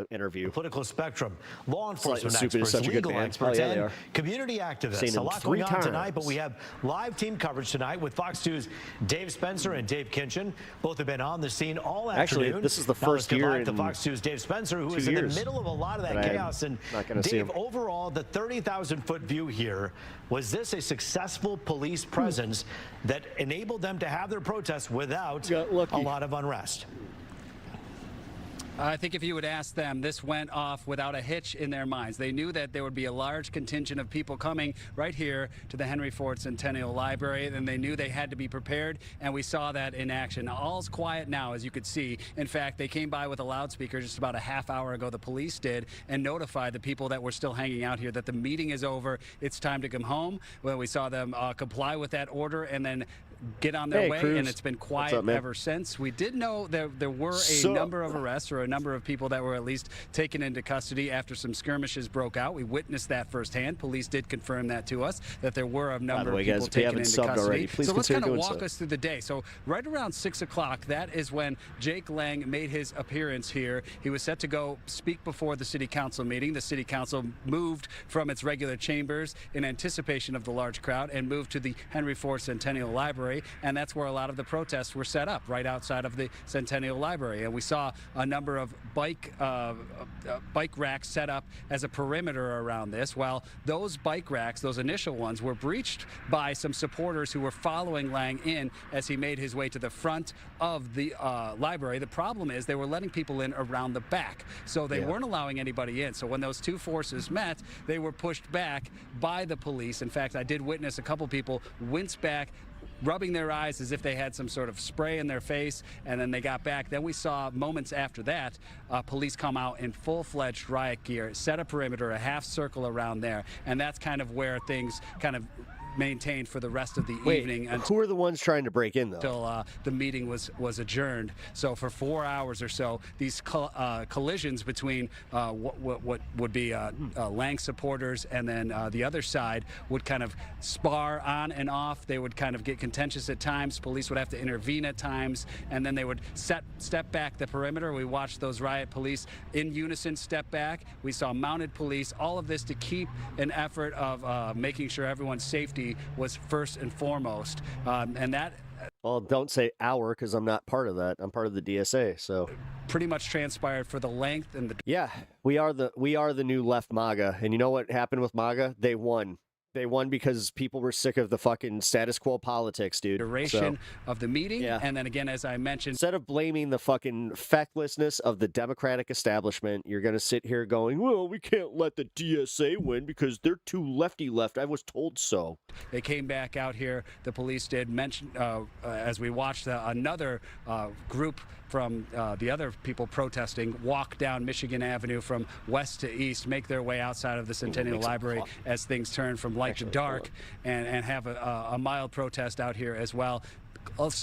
interview. Political spectrum, law enforcement Stupid is experts, such a good legal band. experts, Oh, yeah, they and are. community activists. Seen A them lot 3 going on times. tonight, but we have live team coverage tonight with Fox 2's Dave Spencer and Dave Kinchin. Both have been on the scene all afternoon. Actually, this is the Now let's first get year live to in Fox 2's Dave Spencer, who is in the middle of a lot of that chaos. And Dave, overall, the 30,000-foot view here, was this a successful police presence that enabled them to have their protests without a lot of unrest? I think if you would ask them, this went off without a hitch in their minds. They knew that there would be a large contingent of people coming right here to the Henry Ford Centennial Library, and they knew they had to be prepared, and we saw that in action. All's quiet now, as you could see. In fact, they came by with a loudspeaker just about a half hour ago, the police did, and notified the people that were still hanging out here that the meeting is over, it's time to come home. Well, we saw them comply with that order and then get on their way, Cruz. and it's been quiet ever since. We did know there were a number of arrests, or a number of people that were at least taken into custody after some skirmishes broke out. We witnessed that firsthand. Police did confirm that to us, that there were a number of people taken into custody. So let's kind of walk us through the day. So right around 6 o'clock, that is when Jake Lang made his appearance here. He was set to go speak before the city council meeting. The city council moved from its regular chambers in anticipation of the large crowd and moved to the Henry Ford Centennial Library, and that's where a lot of the protests were set up, right outside of the Centennial Library. And we saw a number of bike racks set up as a perimeter around this. Well, those bike racks, those initial ones, were breached by some supporters who were following Lang in as he made his way to the front of the library. The problem is they were letting people in around the back, so they weren't allowing anybody in. So when those two forces met, they were pushed back by the police. In fact, I did witness a couple people wince back, rubbing their eyes as if they had some sort of spray in their face, and then they got back. Then we saw moments after that, police come out in full-fledged riot gear, set a perimeter, a half circle around there, and that's kind of where things kind of maintained for the rest of the evening. Who are the ones trying to break in, though? Until the meeting was adjourned. So for 4 hours or so, these collisions between what would be Lang supporters and then the other side would kind of spar on and off. They would kind of get contentious at times. Police would have to intervene at times, and then they would step back the perimeter. We watched those riot police in unison step back. We saw mounted police, all of this to keep an effort of making sure everyone's safety was first and foremost, and that. Well, don't say our, because I'm not part of that. I'm part of the DSA, so pretty much transpired for the length and the. Yeah, we are the new left MAGA, and you know what happened with MAGA? They won. They won because people were sick of the fucking status quo politics, dude. Duration of the meeting, and then again, as I mentioned, instead of blaming the fucking fecklessness of the Democratic establishment, you're gonna sit here going, "Well, we can't let the DSA win because they're too lefty left. I was told so." They came back out here. The police did mention, as we watched another group from the other people protesting walk down Michigan Avenue from west to east, make their way outside of the Centennial Library as things turn from light to dark, and have a mild protest out here as well.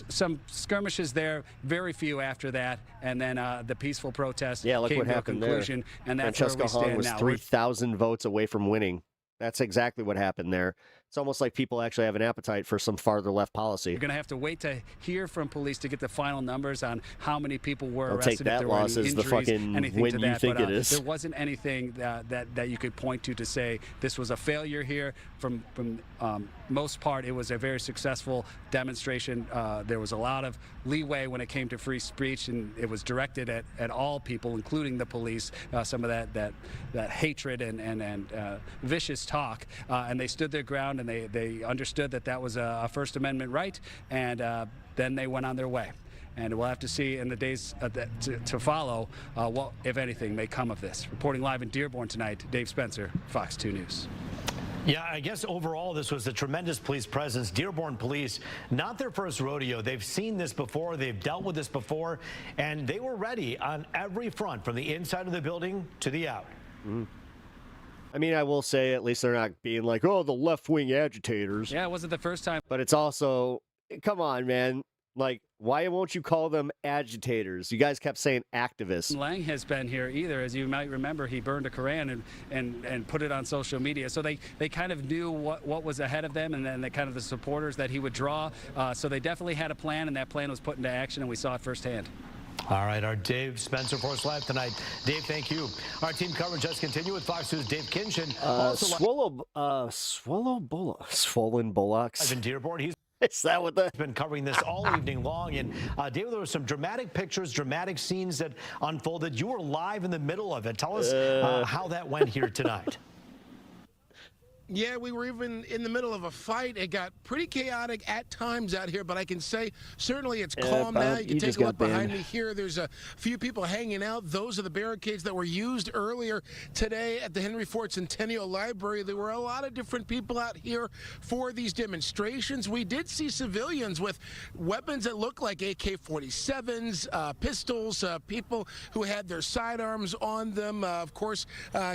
some skirmishes there, very few after that, and then the peaceful protest Yeah, look came what to a happened conclusion, there. and that's Francesca where we Hahn stand was now. 3,000 votes away from winning. That's exactly what happened there. It's almost like people actually have an appetite for some farther left policy. You're going to have to wait to hear from police to get the final numbers on how many people were I'll arrested. take that if there were loss any as the injuries, fucking anything win to you that. think But, it is. There wasn't anything that you could point to say this was a failure here. From most part, it was a very successful demonstration. There was a lot of leeway when it came to free speech, and it was directed at all people, including the police. Some of that hatred and vicious talk, and they stood their ground, and they understood that was a First Amendment right, and then they went on their way. And we'll have to see in the days to follow what, if anything, may come of this. Reporting live in Dearborn tonight, Dave Spencer, Fox 2 News. Yeah, I guess overall this was a tremendous police presence. Dearborn police, not their first rodeo. They've seen this before. They've dealt with this before. And they were ready on every front, from the inside of the building to the out. Mm. I mean, I will say at least they're not being like, oh, the left-wing agitators. Yeah, it wasn't the first time. But it's also, come on, man. Like, why won't you call them agitators? You guys kept saying activists. Lang has been here either. As you might remember, he burned a Koran and put it on social media. So they kind of knew what was ahead of them, and then the supporters that he would draw. So they definitely had a plan, and that plan was put into action, and we saw it firsthand. All right, our Dave Spencer for us live tonight. Dave, thank you. Our team coverage does continue with Fox News' Dave Kinchin. Swollen bullocks. In Dearborn, he's been covering this all evening long. And David, there were some dramatic pictures, dramatic scenes that unfolded. You were live in the middle of it. Tell us how that went here tonight. Yeah, we were even in the middle of a fight. It got pretty chaotic at times out here, but I can say certainly it's calm now. You can take a look behind me here. There's a few people hanging out. Those are the barricades that were used earlier today at the Henry Ford Centennial Library. There were a lot of different people out here for these demonstrations. We did see civilians with weapons that look like AK-47s, pistols, people who had their sidearms on them, of course,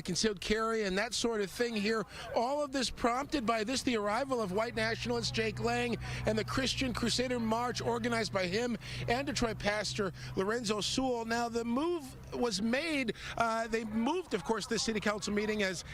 concealed carry and that sort of thing here. All of this prompted by the arrival of white nationalist Jake Lang and the Christian Crusader March organized by him and Detroit pastor Lorenzo Sewell. Now, the move was made. They moved, of course, this city council meeting, as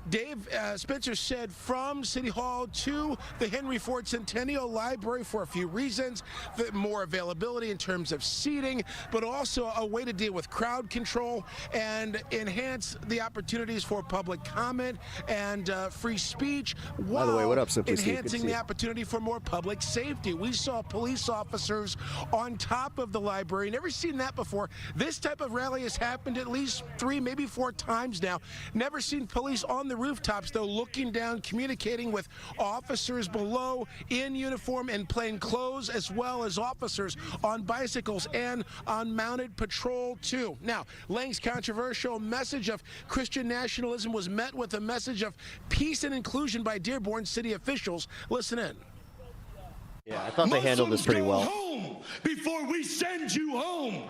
Dave Spencer said, from City Hall to the Henry Ford Centennial Library for a few reasons. More availability in terms of seating, but also a way to deal with crowd control and enhance the opportunities for public comment and free speech, while By the way, what up, enhancing the opportunity for more public safety. We saw police officers on top of the library. Never seen that before. This type of rally has happened at least 3, maybe 4 times now. Never seen police on the rooftops, though, looking down, communicating with officers below in uniform and plain clothes, as well as officers on bicycles and on mounted patrol, too. Now, Lang's controversial message of Christian nationalism was met with a message of peace and inclusion by Dearborn city officials. Listen in. Yeah, I thought they handled this pretty well. Home before we send you home.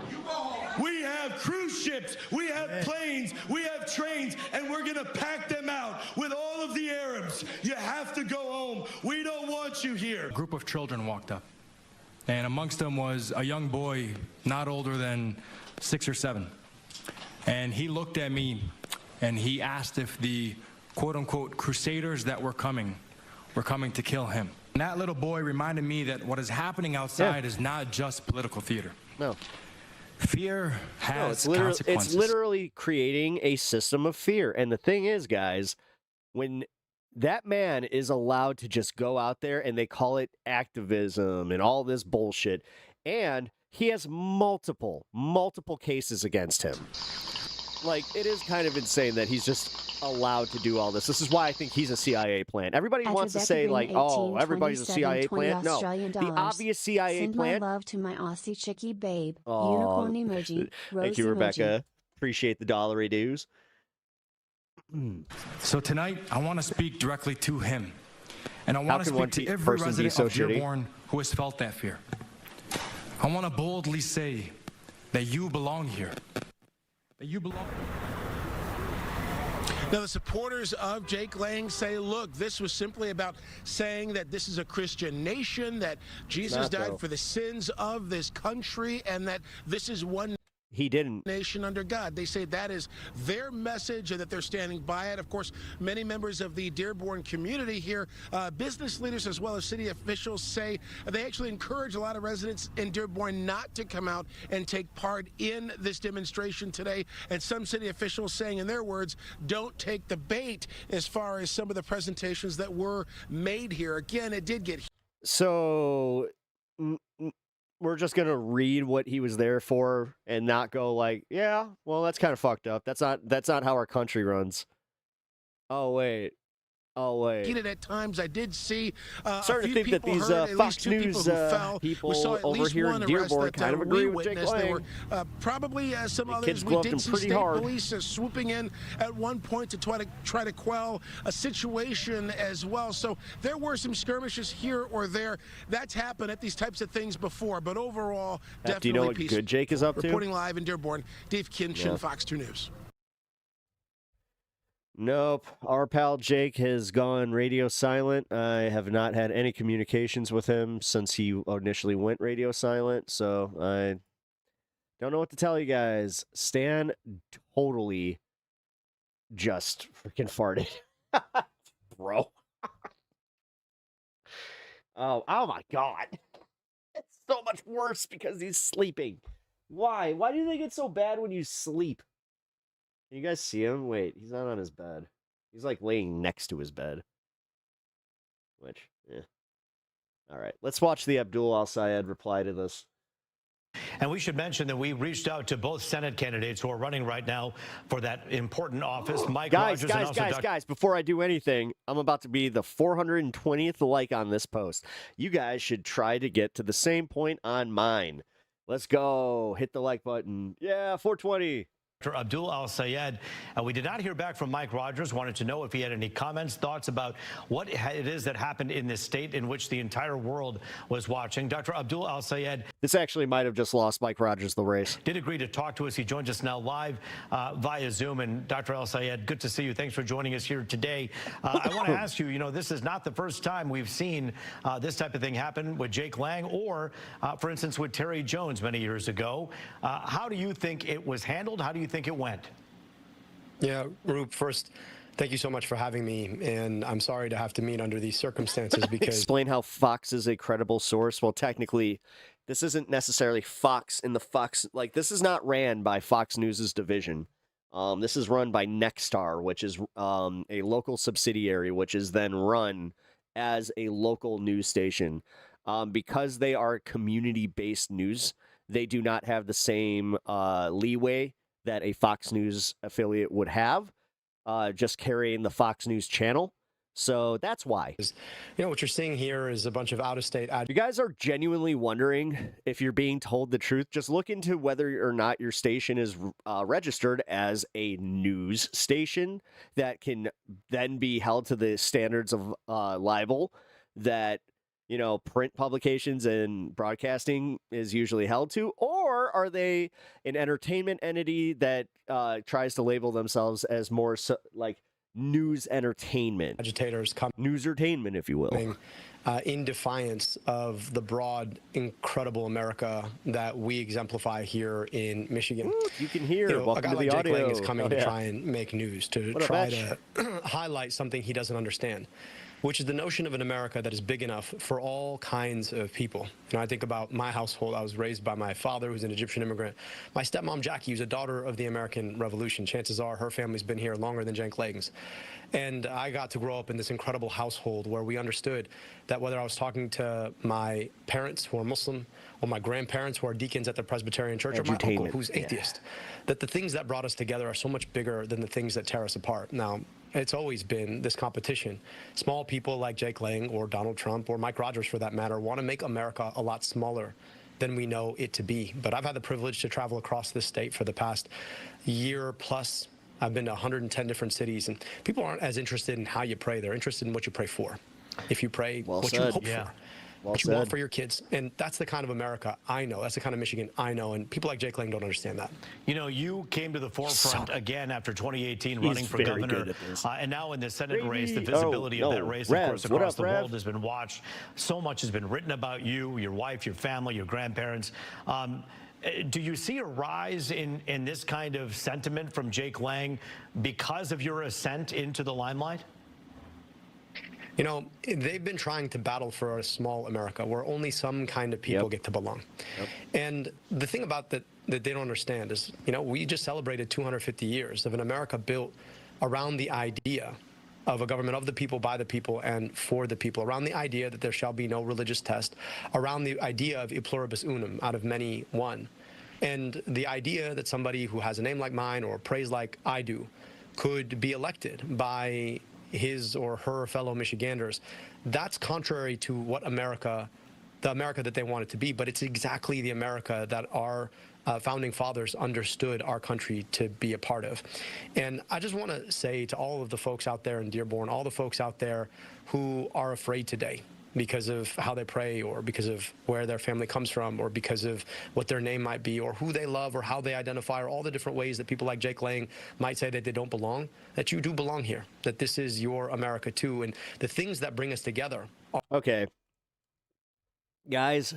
We have cruise ships, we have planes, we have trains, and we're gonna pack them out with all of the Arabs. You have to go home. We don't want you here. A group of children walked up, and amongst them was a young boy not older than 6 or 7. And he looked at me and he asked if the quote-unquote crusaders that were coming to kill him. And that little boy reminded me that what is happening outside is not just political theater. No. Fear has consequences. It's literally creating a system of fear. And the thing is, guys, when that man is allowed to just go out there and they call it activism and all this bullshit, and he has multiple cases against him. Like, it is kind of insane that he's just allowed to do all this. This is why I think he's a CIA plant. Everybody wants to say, like, oh, everybody's a CIA plant. No, the obvious CIA Send plant. my love to my Aussie chickie babe. Unicorn emoji. Rose Thank you, Rebecca. emoji. Appreciate the dollary dues. So tonight, I want to speak directly to him. And I want to can one speak to every person be resident so of shitty? Dearborn who has felt that fear. I want to boldly say that you belong here. That you belong. Now, the supporters of Jake Lang say, look, this was simply about saying that this is a Christian nation, that Jesus died for the sins of this country, and that this is one nation under God. They say that is their message and that they're standing by it. Of course, many members of the Dearborn community here, business leaders as well as city officials, say they actually encourage a lot of residents in Dearborn not to come out and take part in this demonstration today. And some city officials saying, in their words, don't take the bait as far as some of the presentations that were made here. Again, it did get... So... we're just going to read what he was there for and not go like, yeah, well, that's kind of fucked up. That's not how our country runs. Oh, wait. Heated at times. I did see starting to think that these Fox News people over here in Dearborn kind of agree with Jake Lang. There were probably some others. We did see state police swooping in at one point to try to quell a situation as well. So there were some skirmishes here or there. That's happened at these types of things before. But overall, definitely do you know what peaceful. good Jake is up to? Reporting live in Dearborn, Dave Kinchin, Fox 2 News. Nope. Our pal Jake has gone radio silent. I have not had any communications with him since he initially went radio silent, so I don't know what to tell you guys. Stan totally just freaking farted. Bro. Oh my God. It's so much worse because he's sleeping. Why? Why do they get so bad when you sleep? Can you guys see him? Wait, he's not on his bed. He's like laying next to his bed. Which, yeah. All right, let's watch the Abdul Al-Sayed reply to this. And we should mention that we reached out to both Senate candidates who are running right now for that important office. Mike Rogers and also guys, before I do anything, I'm about to be the 420th like on this post. You guys should try to get to the same point on mine. Let's go. Hit the like button. Yeah, 420. Dr. Abdul Al-Sayed. We did not hear back from Mike Rogers. Wanted to know if he had any comments, thoughts about what it is that happened in this state in which the entire world was watching. Dr. Abdul Al-Sayed. This actually might have just lost Mike Rogers the race. Did agree to talk to us. He joins us now live via Zoom. And Dr. Al-Sayed, good to see you. Thanks for joining us here today. I want to ask you, this is not the first time we've seen this type of thing happen with Jake Lang or, for instance, with Terry Jones many years ago. How do you think it was handled? How do you think it went? Yeah, Rube, first, thank you so much for having me, and I'm sorry to have to meet under these circumstances because... Explain how Fox is a credible source. Well, technically, this isn't necessarily Fox in the Fox... Like, this is not ran by Fox News' division. This is run by Nexstar, which is a local subsidiary, which is then run as a local news station. Because they are community-based news, they do not have the same leeway that a Fox News affiliate would have, just carrying the Fox News channel. So that's why. What you're seeing here is a bunch of out-of-state ads. You guys are genuinely wondering if you're being told the truth. Just look into whether or not your station is registered as a news station that can then be held to the standards of libel that print publications and broadcasting is usually held to, or are they an entertainment entity that tries to label themselves as more like news entertainment? Agitators come news-ertainment, if you will. In defiance of the broad, incredible America that we exemplify here in Michigan. Ooh, you can hear. A guy like Jake Lang is coming to try and make news, to try to highlight something he doesn't understand, which is the notion of an America that is big enough for all kinds of people. I think about my household. I was raised by my father, who's an Egyptian immigrant. My stepmom, Jackie, who's a daughter of the American Revolution. Chances are her family's been here longer than Jake Lang's. And I got to grow up in this incredible household where we understood that whether I was talking to my parents who are Muslim, or my grandparents who are deacons at the Presbyterian Church, or my uncle who's atheist, that the things that brought us together are so much bigger than the things that tear us apart. Now, it's always been this competition. Small people like Jake Lang or Donald Trump or Mike Rogers, for that matter, want to make America a lot smaller than we know it to be. But I've had the privilege to travel across this state for the past year plus. I've been to 110 different cities, and people aren't as interested in how you pray. They're interested in what you pray for. If you pray, what you hope for. what you want for your kids. And that's the kind of America I know. That's the kind of Michigan I know. And people like Jake Lang don't understand that. You know, you came to the forefront again after 2018 running for governor. And now in the Senate race, the visibility of that race, of course, across the world has been watched. So much has been written about you, your wife, your family, your grandparents. Do you see a rise in this kind of sentiment from Jake Lang because of your ascent into the limelight? You know, they've been trying to battle for a small America where only some kind of people get to belong. And the thing about that they don't understand is, you know, we just celebrated 250 years of an America built around the idea of a government of the people, by the people, and for the people, around the idea that there shall be no religious test, around the idea of e pluribus unum, out of many one, and the idea that somebody who has a name like mine or prays like I do could be elected by his or her fellow Michiganders. That's contrary to what the America that they want it to be, but it's exactly the America that our founding fathers understood our country to be a part of. And I just want to say to all of the folks out there in Dearborn, all the folks out there who are afraid today because of how they pray or because of where their family comes from or because of what their name might be or who they love or how they identify or all the different ways that people like Jake Lang might say that they don't belong, that you do belong here, that this is your America too, and the things that bring us together. Okay. Guys,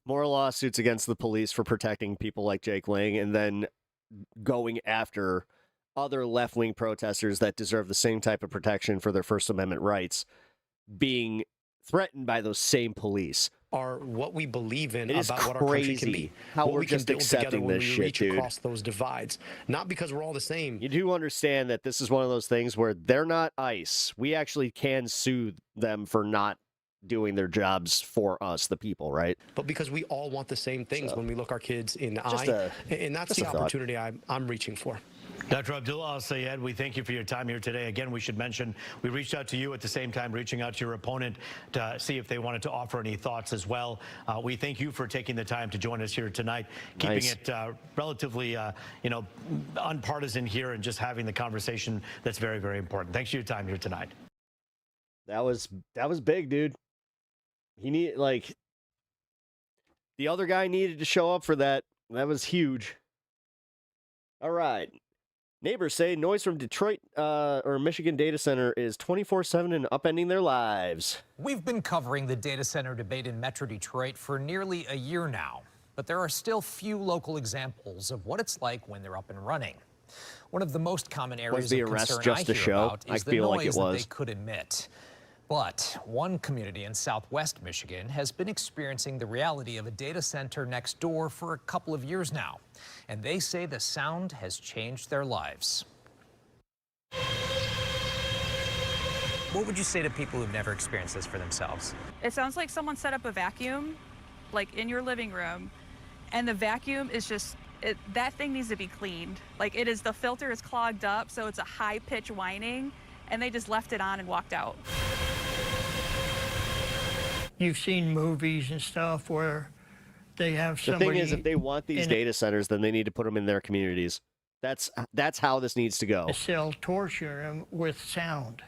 more lawsuits against the police for protecting people like Jake Lang and then going after other left-wing protesters that deserve the same type of protection for their First Amendment rights being threatened by those same police. Are what we believe in about what our country can be. How what we're we can just build accepting together this when we shit, reach dude. across those divides. Not because we're all the same. You do understand that this is one of those things where they're not ICE. We actually can sue them for not doing their jobs for us, the people, right? But because we all want the same things when we look our kids in the Just eye. And that's the opportunity I'm reaching for. Dr. Abdullah Al-Sayed, we thank you for your time here today. Again, we should mention we reached out to you at the same time, reaching out to your opponent to see if they wanted to offer any thoughts as well. We thank you for taking the time to join us here tonight, keeping it relatively, unpartisan here and just having the conversation that's very, very important. Thanks for your time here tonight. That was big, dude. He needed, like, the other guy needed to show up for that. That was huge. All right. Neighbors say noise from Detroit or Michigan data center is 24/7 and upending their lives. We've been covering the data center debate in Metro Detroit for nearly a year now, but there are still few local examples of what it's like when they're up and running. One of the most common areas of concern I hear about is the noise that they could emit. But one community in southwest Michigan has been experiencing the reality of a data center next door for a couple of years now, and they say the sound has changed their lives. What would you say to people who've never experienced this for themselves? It sounds like someone set up a vacuum, like in your living room, and the vacuum is just, that thing needs to be cleaned. Like the filter is clogged up, so it's a high pitch whining, and they just left it on and walked out. You've seen movies and stuff where they have somebody... The thing is, if they want these data centers, then they need to put them in their communities. That's how this needs to go. They'll torture them with sound.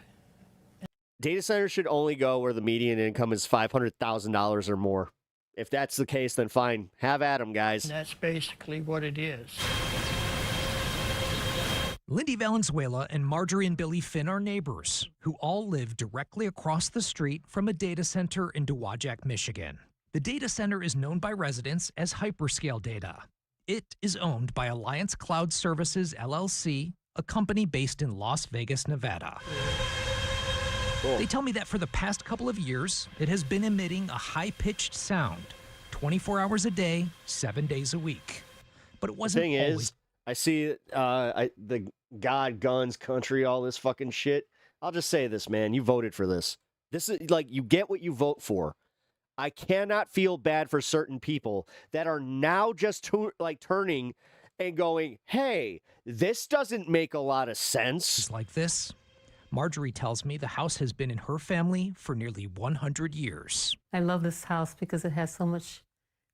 Data centers should only go where the median income is $500,000 or more. If that's the case, then fine. Have at them, guys. And that's basically what it is. Lindy Valenzuela and Marjorie and Billy Finn are neighbors who all live directly across the street from a data center in Dowagiac, Michigan. The data center is known by residents as Hyperscale Data. It is owned by Alliance Cloud Services, LLC, a company based in Las Vegas, Nevada. Cool. They tell me that for the past couple of years, it has been emitting a high-pitched sound, 24 hours a day, 7 days a week. But it wasn't always... The thing is, I see the God, guns, country, all this fucking shit. I'll just say this, man. You voted for this. This is like, you get what you vote for. I cannot feel bad for certain people that are now just turning and going, hey, this doesn't make a lot of sense. It's like this. Marjorie tells me the house has been in her family for nearly 100 years. I love this house because it has so much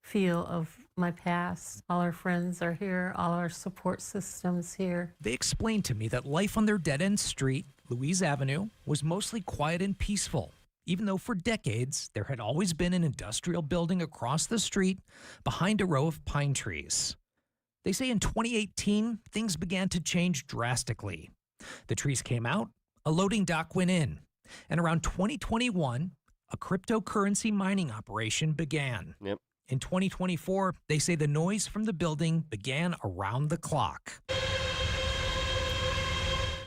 feel of my past. All our friends are here, all our support systems here. They explained to me that life on their dead-end street, Louise Avenue, was mostly quiet and peaceful, even though for decades there had always been an industrial building across the street behind a row of pine trees. They say in 2018, things began to change drastically. The trees came out, a loading dock went in, and around 2021, a cryptocurrency mining operation began. Yep. In 2024, they say the noise from the building began around the clock.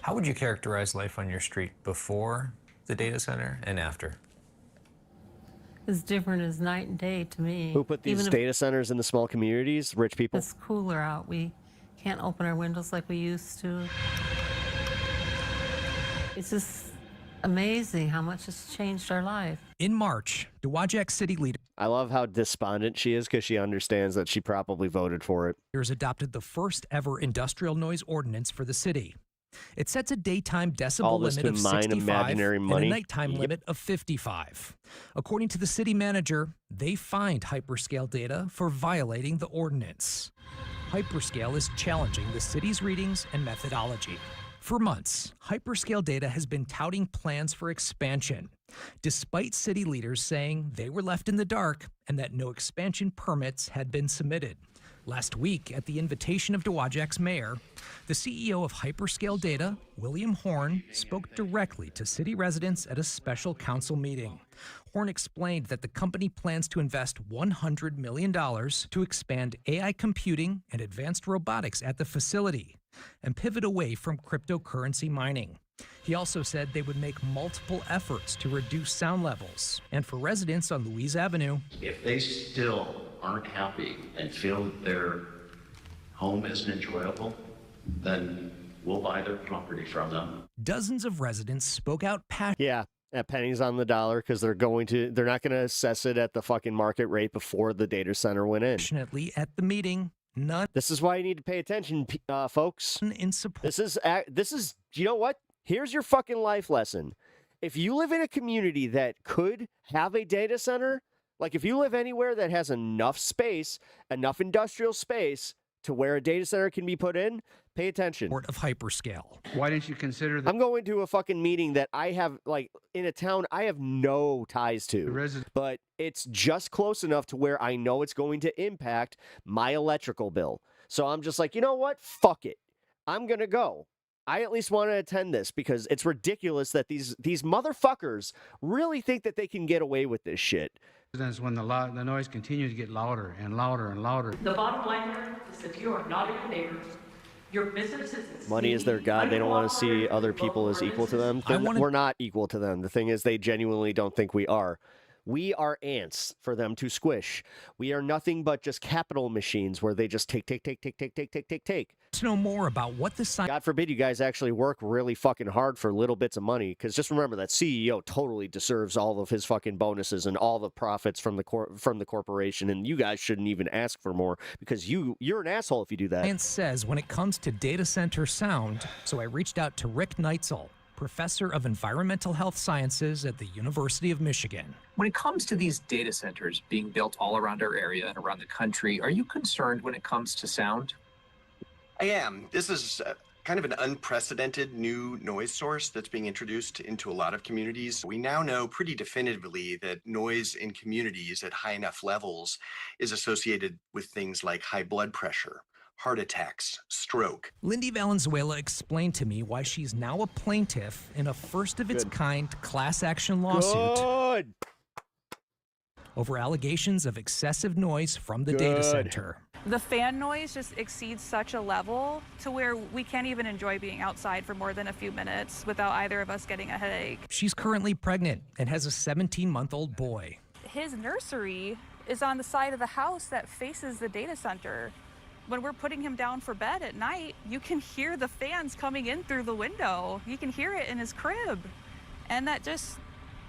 How would you characterize life on your street before the data center and after? As different as night and day to me. Who put these Even if data centers in the small communities? Rich people? it's cooler out, we can't open our windows like we used to. It's just amazing how much it's changed our life. In March, Dowagiac City I love how despondent she is because she understands that she probably voted for it. leaders adopted the first ever industrial noise ordinance for the city. It sets a daytime All decibel this limit to of mine 65 imaginary and money. a nighttime Yep. limit of 55. According to the city manager, they fined Hyperscale Data for violating the ordinance. Hyperscale is challenging the city's readings and methodology. For months, Hyperscale Data has been touting plans for expansion, despite city leaders saying they were left in the dark and that no expansion permits had been submitted. Last week, at the invitation of Dowagiac's mayor, the CEO of Hyperscale Data, William Horn, spoke directly to city residents at a special council meeting. Horn explained that the company plans to invest $100 million to expand AI computing and advanced robotics at the facility and pivot away from cryptocurrency mining. He also said they would make multiple efforts to reduce sound levels. And for residents on Louise Avenue, if they still aren't happy and feel that their home isn't enjoyable, then we'll buy their property from them. dozens of residents spoke out passionately. Yeah, at pennies on the dollar because they're not going to assess it at the fucking market rate before the data center went in. At the meeting, none. This is why you need to pay attention, folks. In support. This is, you know what? Here's your fucking life lesson. If you live in a community that could have a data center, like if you live anywhere that has enough space, enough industrial space to where a data center can be put in, pay attention. Of Hyperscale. Why didn't you consider that? I'm going to a fucking meeting that I have, like, in a town I have no ties to, but it's just close enough to where I know it's going to impact my electrical bill. So I'm just like, you know what? Fuck it. I'm going to go. I at least want to attend this because it's ridiculous that these motherfuckers really think that they can get away with this shit. When the noise continues to get louder and louder and louder. The bottom line here is that you are not a good neighbor. Your business is Money is their god. They don't want to see other people as equal to them. We're not equal to them. The thing is, they genuinely don't think we are. We are ants for them to squish. We are nothing but just capital machines where they just take. To know more about what the sign. God forbid you guys actually work really fucking hard for little bits of money, because just remember that CEO totally deserves all of his fucking bonuses and all the profits from the corporation, and you guys shouldn't even ask for more because you're an asshole if you do that. Science says when it comes to data center sound, so I reached out to Rick Neitzel, professor of environmental health sciences at the University of Michigan. When it comes to these data centers being built all around our area and around the country, are you concerned when it comes to sound? I am. This is kind of an unprecedented new noise source that's being introduced into a lot of communities. We now know pretty definitively that noise in communities at high enough levels is associated with things like high blood pressure, heart attacks, stroke. Lindy Valenzuela explained to me why she's now a plaintiff in a first-of-its-kind class action lawsuit over allegations of excessive noise from the data center. The fan noise just exceeds such a level to where we can't even enjoy being outside for more than a few minutes without either of us getting a headache. She's currently pregnant and has a 17-month-old boy. His nursery is on the side of the house that faces the data center. When we're putting him down for bed at night, you can hear the fans coming in through the window. You can hear it in his crib. And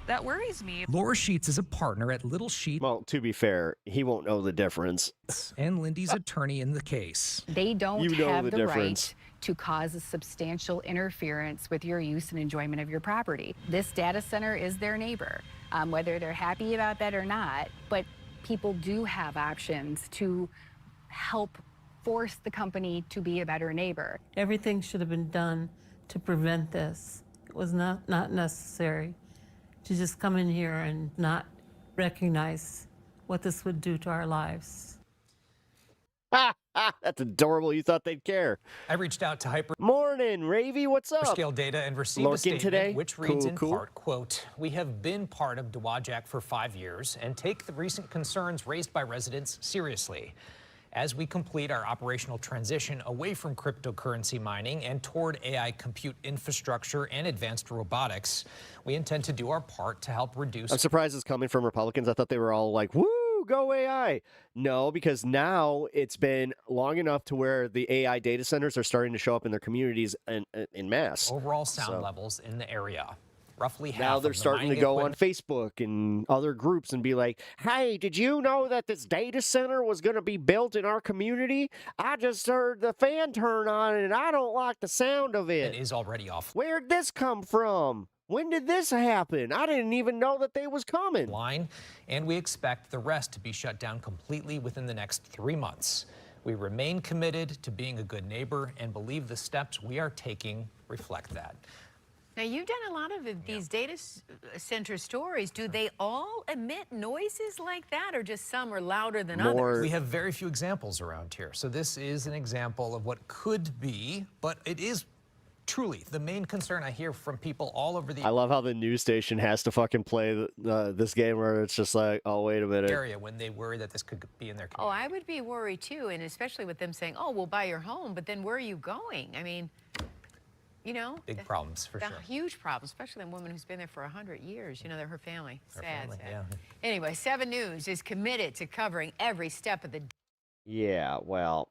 that worries me. Laura Sheets is a partner at Little Sheets. Well, to be fair, he won't know the difference. And Lindy's attorney in the case. They don't know have the the difference. right to cause a substantial interference with your use and enjoyment of your property. This data center is their neighbor, whether they're happy about that or not. But people do have options to help force the company to be a better neighbor. Everything should have been done to prevent this. It was not necessary. to just come in here and not recognize what this would do to our lives. That's adorable. You thought they'd care. I reached out to Morning, Ravy. What's up? Scale Data and received Lurking a statement today? which reads Cool. part, quote, "We have been part of Dowagiac for 5 years and take the recent concerns raised by residents seriously. As we complete our operational transition away from cryptocurrency mining and toward AI compute infrastructure and advanced robotics, we intend to do our part to help reduce..." I'm surprised it's coming from Republicans. I thought they were all like, woo, go AI. No, because now it's been long enough to where the AI data centers are starting to show up in their communities in mass. Overall sound levels in the area. Roughly half Now they're of the starting to mining go on equipment Facebook and other groups and be like, hey, did you know that this data center was going to be built in our community? I just heard the fan turn on and I don't like the sound of it. It is already off. Where'd this come from? When did this happen? I didn't even know that they was coming. Line, and we expect the rest to be shut down completely within the next 3 months. We remain committed to being a good neighbor and believe the steps we are taking reflect that. Now, you've done a lot of these data center stories. Do they all emit noises like that, or just some are louder than others? We have very few examples around here. So this is an example of what could be, but it is truly the main concern I hear from people all over the I love how the news station has to fucking play this game where it's just like, oh, wait a minute. area when they worry that this could be in their community. Oh, I would be worried too, and especially with them saying, oh, we'll buy your home, but then where are you going? I mean, you know, big problems for sure. Huge problems, especially the woman who's been there for 100 years. You know, they're her family. Sad. Yeah. Anyway, 7 News is committed to covering every step of the. Yeah, well.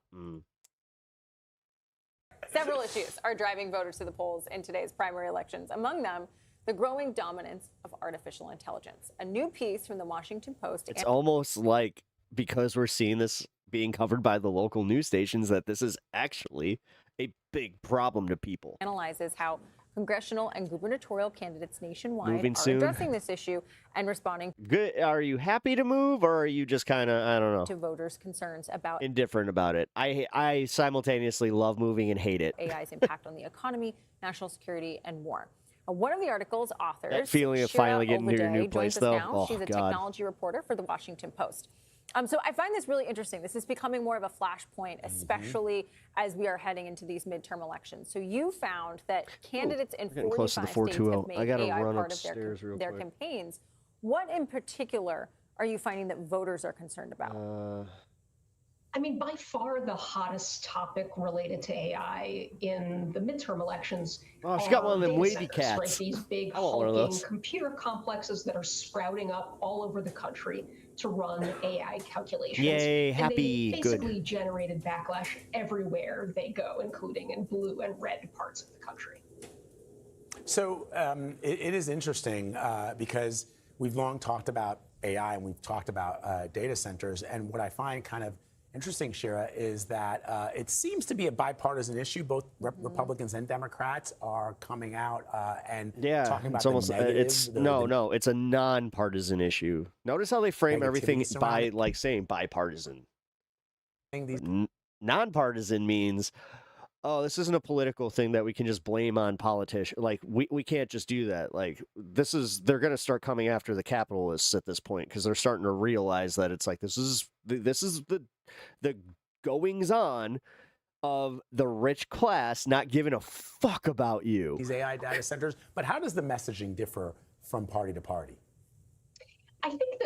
Several issues are driving voters to the polls in today's primary elections. Among them, the growing dominance of artificial intelligence. A new piece from the Washington Post. It's almost like because we're seeing this being covered by the local news stations that this is actually a big problem to people. Analyzes how congressional and gubernatorial candidates nationwide Moving are soon. addressing this issue and responding Good. Are you happy to move or are you just kind of, I don't know, to voters' concerns about indifferent about it? I simultaneously love moving and hate it. AI's impact on the economy, national security, and more. One of the article's authors, That feeling of Shira finally getting to your new Olvide, place, joins us though. now. Oh, She's a God. technology reporter for the Washington Post. So I find this really interesting. This is becoming more of a flashpoint, especially as we are heading into these midterm elections. So you found that candidates in 45 states have made AI part of their campaigns. What in particular are you finding that voters are concerned about? I mean, by far the hottest topic related to AI in the midterm elections. Oh, she got one of them data wavy centers, cats. Right? These big I want one of hulking those. computer complexes that are sprouting up all over the country to run AI calculations. Yay, and happy, they good. basically generated backlash everywhere they go, including in blue and red parts of the country. So it is interesting because we've long talked about AI and we've talked about data centers. And what I find kind of interesting, Shira, is that it seems to be a bipartisan issue. Both Republicans and Democrats are coming out and talking about it's almost the negatives. no, it's a nonpartisan issue. Notice how they frame everything Negativity by surrounding- like saying bipartisan. Nonpartisan means, oh, this isn't a political thing that we can just blame on politicians. Like we can't just do that. Like they're going to start coming after the capitalists at this point because they're starting to realize that it's like this is the goings on of the rich class not giving a fuck about you. These AI data centers. But how does the messaging differ from party to party? I think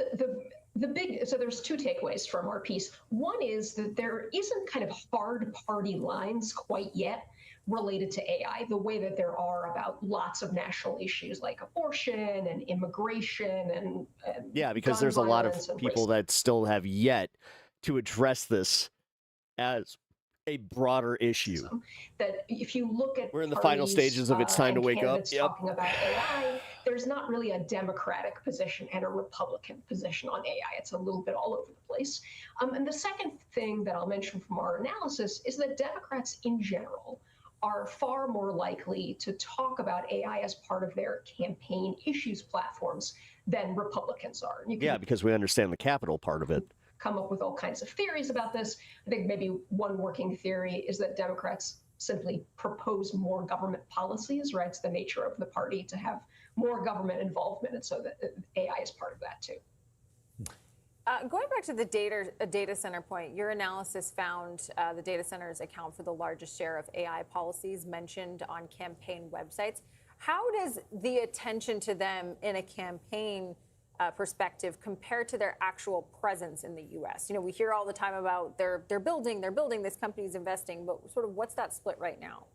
the big, so there's 2 takeaways from our piece. One is that there isn't kind of hard party lines quite yet related to AI, the way that there are about lots of national issues like abortion and immigration and Yeah, because gun there's a lot violence of and people that still have yet to address this as a broader issue. that if you look at We're in the final parties, stages of it's time to and wake up. candidates Yep. talking about AI, there's not really a Democratic position and a Republican position on AI. It's a little bit all over the place. And the second thing that I'll mention from our analysis is that Democrats in general are far more likely to talk about AI as part of their campaign issues platforms than Republicans are. And you can Yeah, because we understand the capital part of it. come up with all kinds of theories about this. I think maybe one working theory is that Democrats simply propose more government policies, right? It's the nature of the party to have more government involvement, and so that AI is part of that too. Going back to the data center point, your analysis found the data centers account for the largest share of AI policies mentioned on campaign websites. How does the attention to them in a campaign perspective compare to their actual presence in the U.S.? We hear all the time about they're building, this company's investing, but sort of what's that split right now?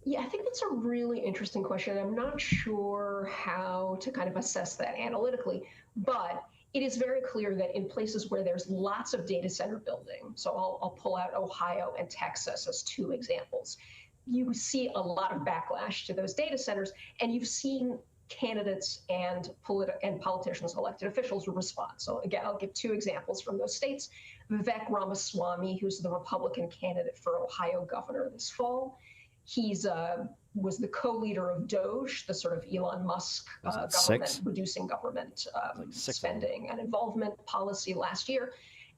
Yeah, I think that's a really interesting question. I'm not sure how to kind of assess that analytically, but it is very clear that in places where there's lots of data center building, so I'll pull out Ohio and Texas as two examples, you see a lot of backlash to those data centers, and you've seen candidates and politicians, elected officials respond. So again, I'll give two examples from those states. Vivek Ramaswamy, who's the Republican candidate for Ohio governor this fall, he's was the co-leader of DOGE, the sort of Elon Musk reducing government spending and involvement policy last year.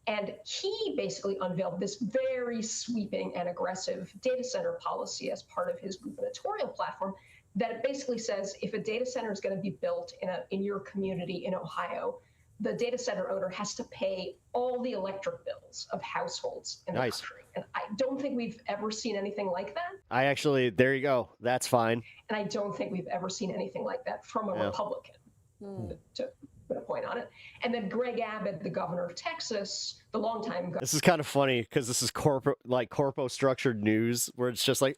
And he basically unveiled this very sweeping and aggressive data center policy as part of his gubernatorial platform that basically says if a data center is going to be built in your community in Ohio, the data center owner has to pay all the electric bills of households in the country. And I don't think we've ever seen anything like that. There you go. That's fine. And I don't think we've ever seen anything like that from a Republican, to put a point on it. And then Greg Abbott, the governor of Texas, the longtime governor. This is kind of funny because this is corpo structured news where it's just like,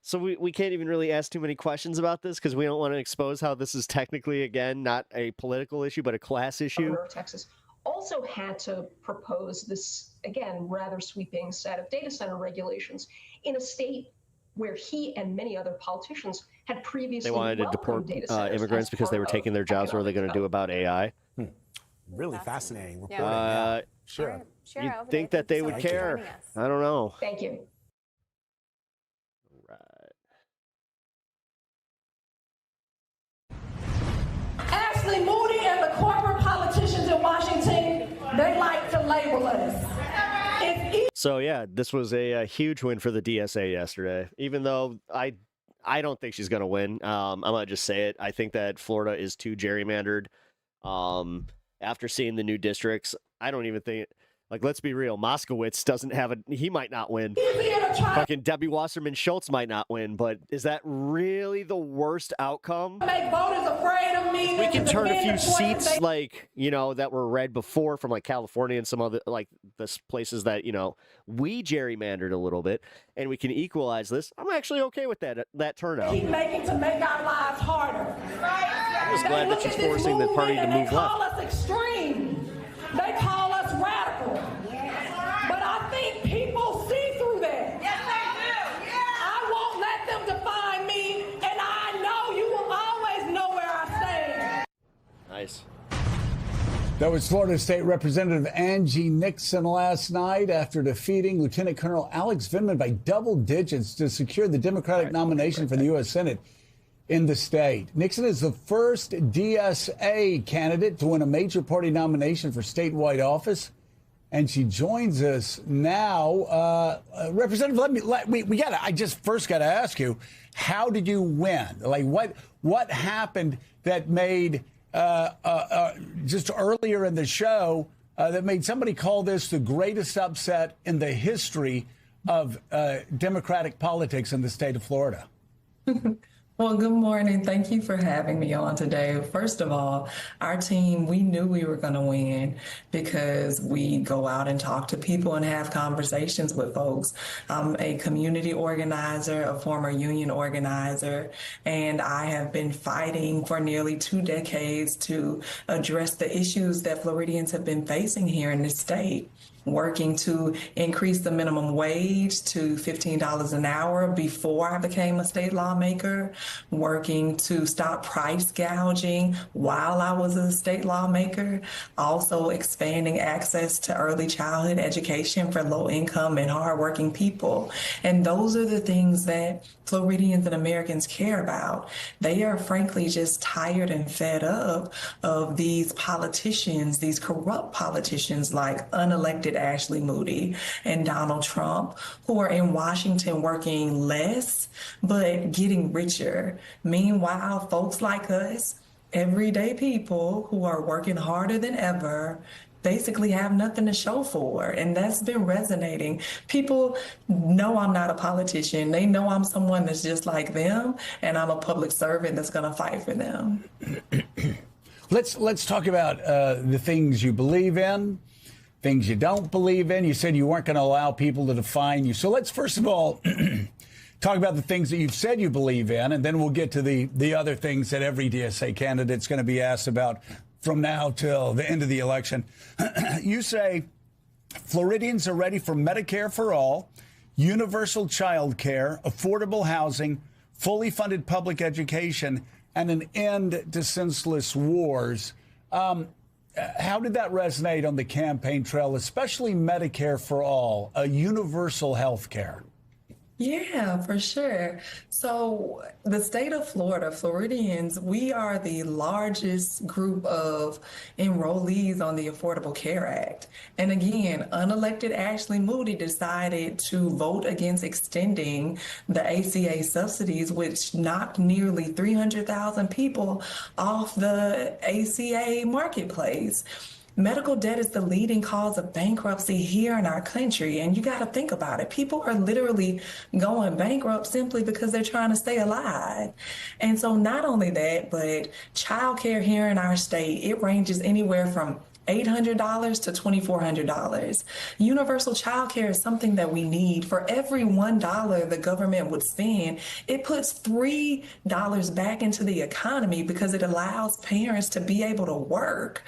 So we can't even really ask too many questions about this because we don't want to expose how this is technically, again, not a political issue, but a class issue. Governor of Texas also had to propose this, again, rather sweeping set of data center regulations in a state where he and many other politicians had previously They wanted to deport immigrants because they were taking their jobs. What are they going to do about AI? Really fascinating reporting. Sure. You'd think that they would care. I don't know. Thank you. Ashley Moody and the corporate politicians in Washington, they like to label us. So yeah, this was a huge win for the DSA yesterday. Even though I don't think she's going to win. I'm going to just say it. I think that Florida is too gerrymandered. After seeing the new districts, I don't even think... Like, let's be real. Moskowitz doesn't have he might not win. Fucking Debbie Wasserman Schultz might not win, but is that really the worst outcome? Make voters afraid of me. We can turn a few seats, like, that were red before from, like, California and some other, like, the places that, we gerrymandered a little bit, and we can equalize this. I'm actually okay with that turnout. Keep making to make our lives harder. I'm just glad that she's forcing the party to move left. They call us extreme. They call us radical. But I think people see through that. Yes, they do. Yeah. I won't let them define me, and I know you will always know where I stand. Nice. That was Florida State Representative Angie Nixon last night after defeating Lieutenant Colonel Alex Vindman by double digits to secure the Democratic nomination for the U.S. Senate in the state. Nixon is the first DSA candidate to win a major party nomination for statewide office, and she joins us now. Representative, I just first got to ask you, how did you win? Like, what happened that made just earlier in the show that made somebody call this the greatest upset in the history of Democratic politics in the state of Florida? Well, good morning. Thank you for having me on today. First of all, our team, we knew we were going to win because we go out and talk to people and have conversations with folks. I'm a community organizer, a former union organizer, and I have been fighting for nearly 2 decades to address the issues that Floridians have been facing here in the state. Working to increase the minimum wage to $15 an hour before I became a state lawmaker, working to stop price gouging while I was a state lawmaker, also expanding access to early childhood education for low-income and hardworking people. And those are the things that Floridians and Americans care about. They are frankly just tired and fed up of these politicians, these corrupt politicians like unelected unelected Ashley Moody and Donald Trump, who are in Washington working less but getting richer. Meanwhile, folks like us, everyday people who are working harder than ever, basically have nothing to show for. And that's been resonating. People know I'm not a politician. They know I'm someone that's just like them, and I'm a public servant that's going to fight for them. Let's talk about the things you believe in, things you don't believe in. You said you weren't going to allow people to define you. So let's first of all talk about the things that you've said you believe in, and then we'll get to the other things that every DSA candidate's going to be asked about from now till the end of the election. You say Floridians are ready for Medicare for all, universal child care, affordable housing, fully funded public education, and an end to senseless wars. How did that resonate on the campaign trail, especially Medicare for all, a universal health care? Yeah, for sure. So the state of Florida, Floridians, we are the largest group of enrollees on the Affordable Care Act. And again, unelected Ashley Moody decided to vote against extending the ACA subsidies, which knocked nearly 300,000 people off the ACA marketplace. Medical debt is the leading cause of bankruptcy here in our country. And you got to think about it. People are literally going bankrupt simply because they're trying to stay alive. And so not only that, but childcare here in our state, it ranges anywhere from $800 to $2,400. Universal child care is something that we need. For every $1 the government would spend, it puts $3 back into the economy because it allows parents to be able to work.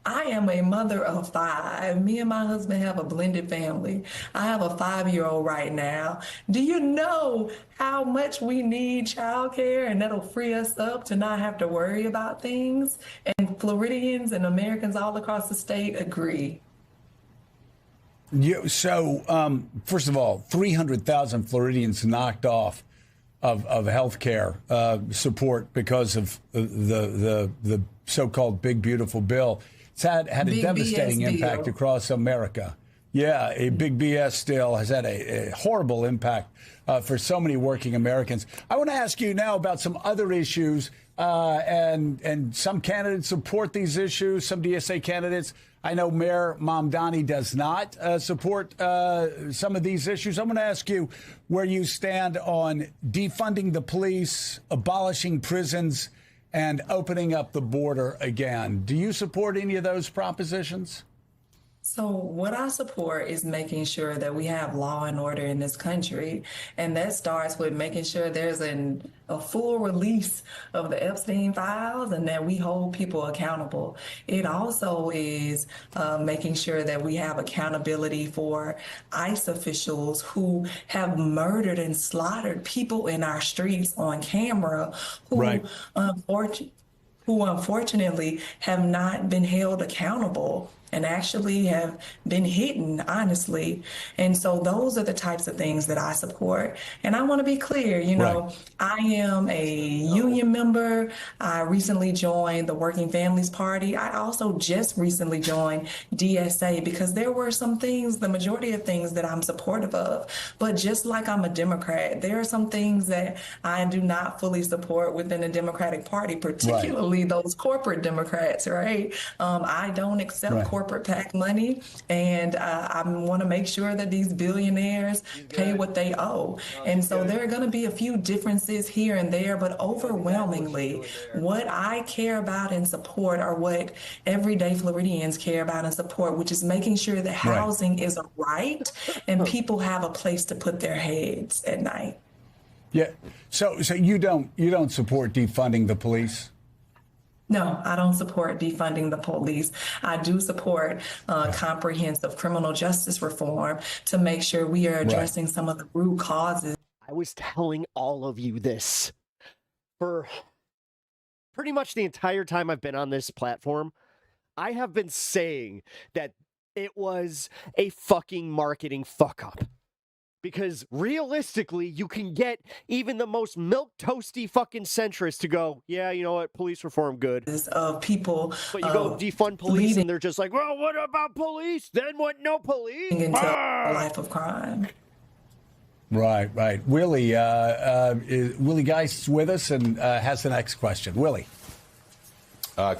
I am a mother of 5. Me and my husband have a blended family. I have a 5-year-old right now. Do you know how much we need childcare, and that'll free us up to not have to worry about things? And Floridians and Americans all across the state agree. So, first of all, 300,000 Floridians knocked off of health care support because of the so-called Big Beautiful Bill. It's had a devastating impact across America. Yeah, a big BS still has had a horrible impact for so many working Americans. I want to ask you now about some other issues, and some candidates support these issues, some DSA candidates. I know Mayor Mamdani does not support some of these issues. I'm going to ask you where you stand on defunding the police, abolishing prisons, and opening up the border again. Do you support any of those propositions? So what I support is making sure that we have law and order in this country. And that starts with making sure there's a full release of the Epstein files and that we hold people accountable. It also is making sure that we have accountability for ICE officials who have murdered and slaughtered people in our streets on camera who unfortunately have not been held accountable and actually have been hidden, honestly. And so those are the types of things that I support. And I want to be clear, I am a union member. I recently joined the Working Families Party. I also just recently joined DSA because there were some things, the majority of things that I'm supportive of. But just like I'm a Democrat, there are some things that I do not fully support within the Democratic Party, particularly those corporate Democrats, right? I don't accept corporate PAC money, and I want to make sure that these billionaires pay what they owe. And so there are going to be a few differences here and there, but overwhelmingly, what I care about and support are what everyday Floridians care about and support, which is making sure that housing is a right and people have a place to put their heads at night. Yeah. So you don't support defunding the police? No, I don't support defunding the police. I do support comprehensive criminal justice reform to make sure we are addressing some of the root causes. I was telling all of you this for pretty much the entire time I've been on this platform. I have been saying that it was a fucking marketing fuck up. Because realistically, you can get even the most milquetoasty fucking centrist to go, yeah, you know what, police reform, good. Of people, but you go defund police, and they're just like, well, what about police? Then what? No police? Into a life of crime. Right, right. Willie, Willie Geist's with us and has the next question. Willie.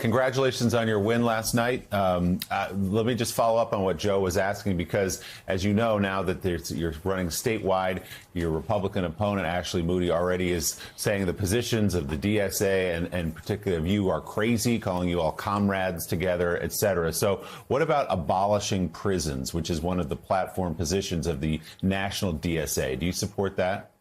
Congratulations on your win last night. Let me just follow up on what Joe was asking, because as you know, now that you're running statewide, your Republican opponent, Ashley Moody, already is saying the positions of the DSA and particularly of you are crazy, calling you all comrades together, et cetera. So what about abolishing prisons, which is one of the platform positions of the national DSA? Do you support that?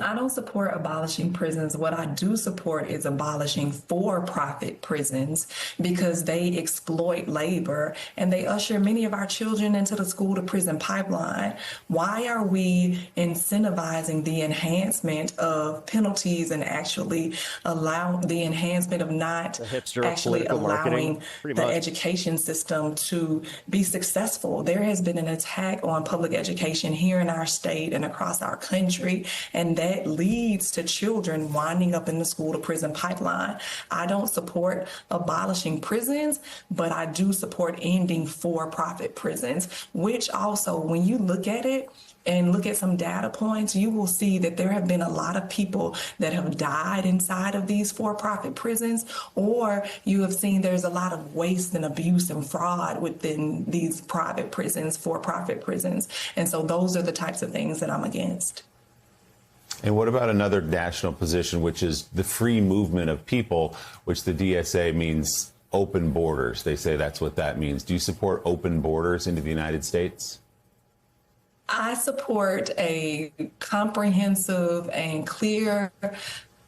I don't support abolishing prisons. What I do support is abolishing for-profit prisons, because they exploit labor and they usher many of our children into the school-to-prison pipeline. Why are we incentivizing the enhancement of penalties and actually allow the enhancement of not actually allowing the education system to be successful? There has been an attack on public education here in our state and across our country, and that leads to children winding up in the school-to-prison pipeline. I don't support abolishing prisons, but I do support ending for-profit prisons, which also, when you look at it and look at some data points, you will see that there have been a lot of people that have died inside of these for-profit prisons, or you have seen there's a lot of waste and abuse and fraud within these private prisons, for-profit prisons. And so those are the types of things that I'm against. And what about another national position, which is the free movement of people, which the DSA means open borders? They say that's what that means. Do you support open borders into the United States? I support a comprehensive and clear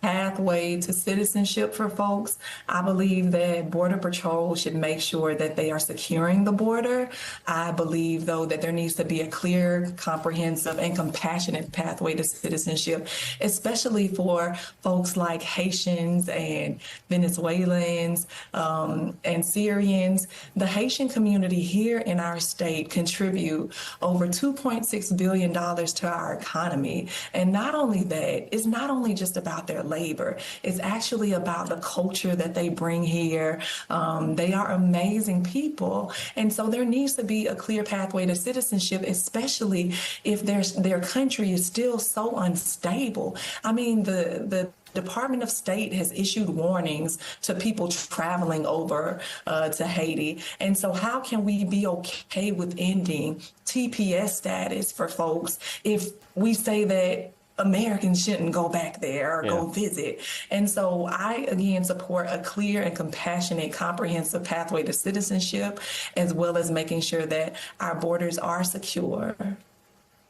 pathway to citizenship for folks. I believe that Border Patrol should make sure that they are securing the border. I believe, though, that there needs to be a clear, comprehensive, and compassionate pathway to citizenship, especially for folks like Haitians and Venezuelans and Syrians. The Haitian community here in our state contribute over $2.6 billion to our economy. And not only that, it's not only just about their labor. It's actually about the culture that they bring here. They are amazing people. And so there needs to be a clear pathway to citizenship, especially if their country is still so unstable. I mean, the Department of State has issued warnings to people traveling over to Haiti. And so how can we be okay with ending TPS status for folks if we say that Americans shouldn't go back there or go visit? And so I, again, support a clear and compassionate, comprehensive pathway to citizenship, as well as making sure that our borders are secure.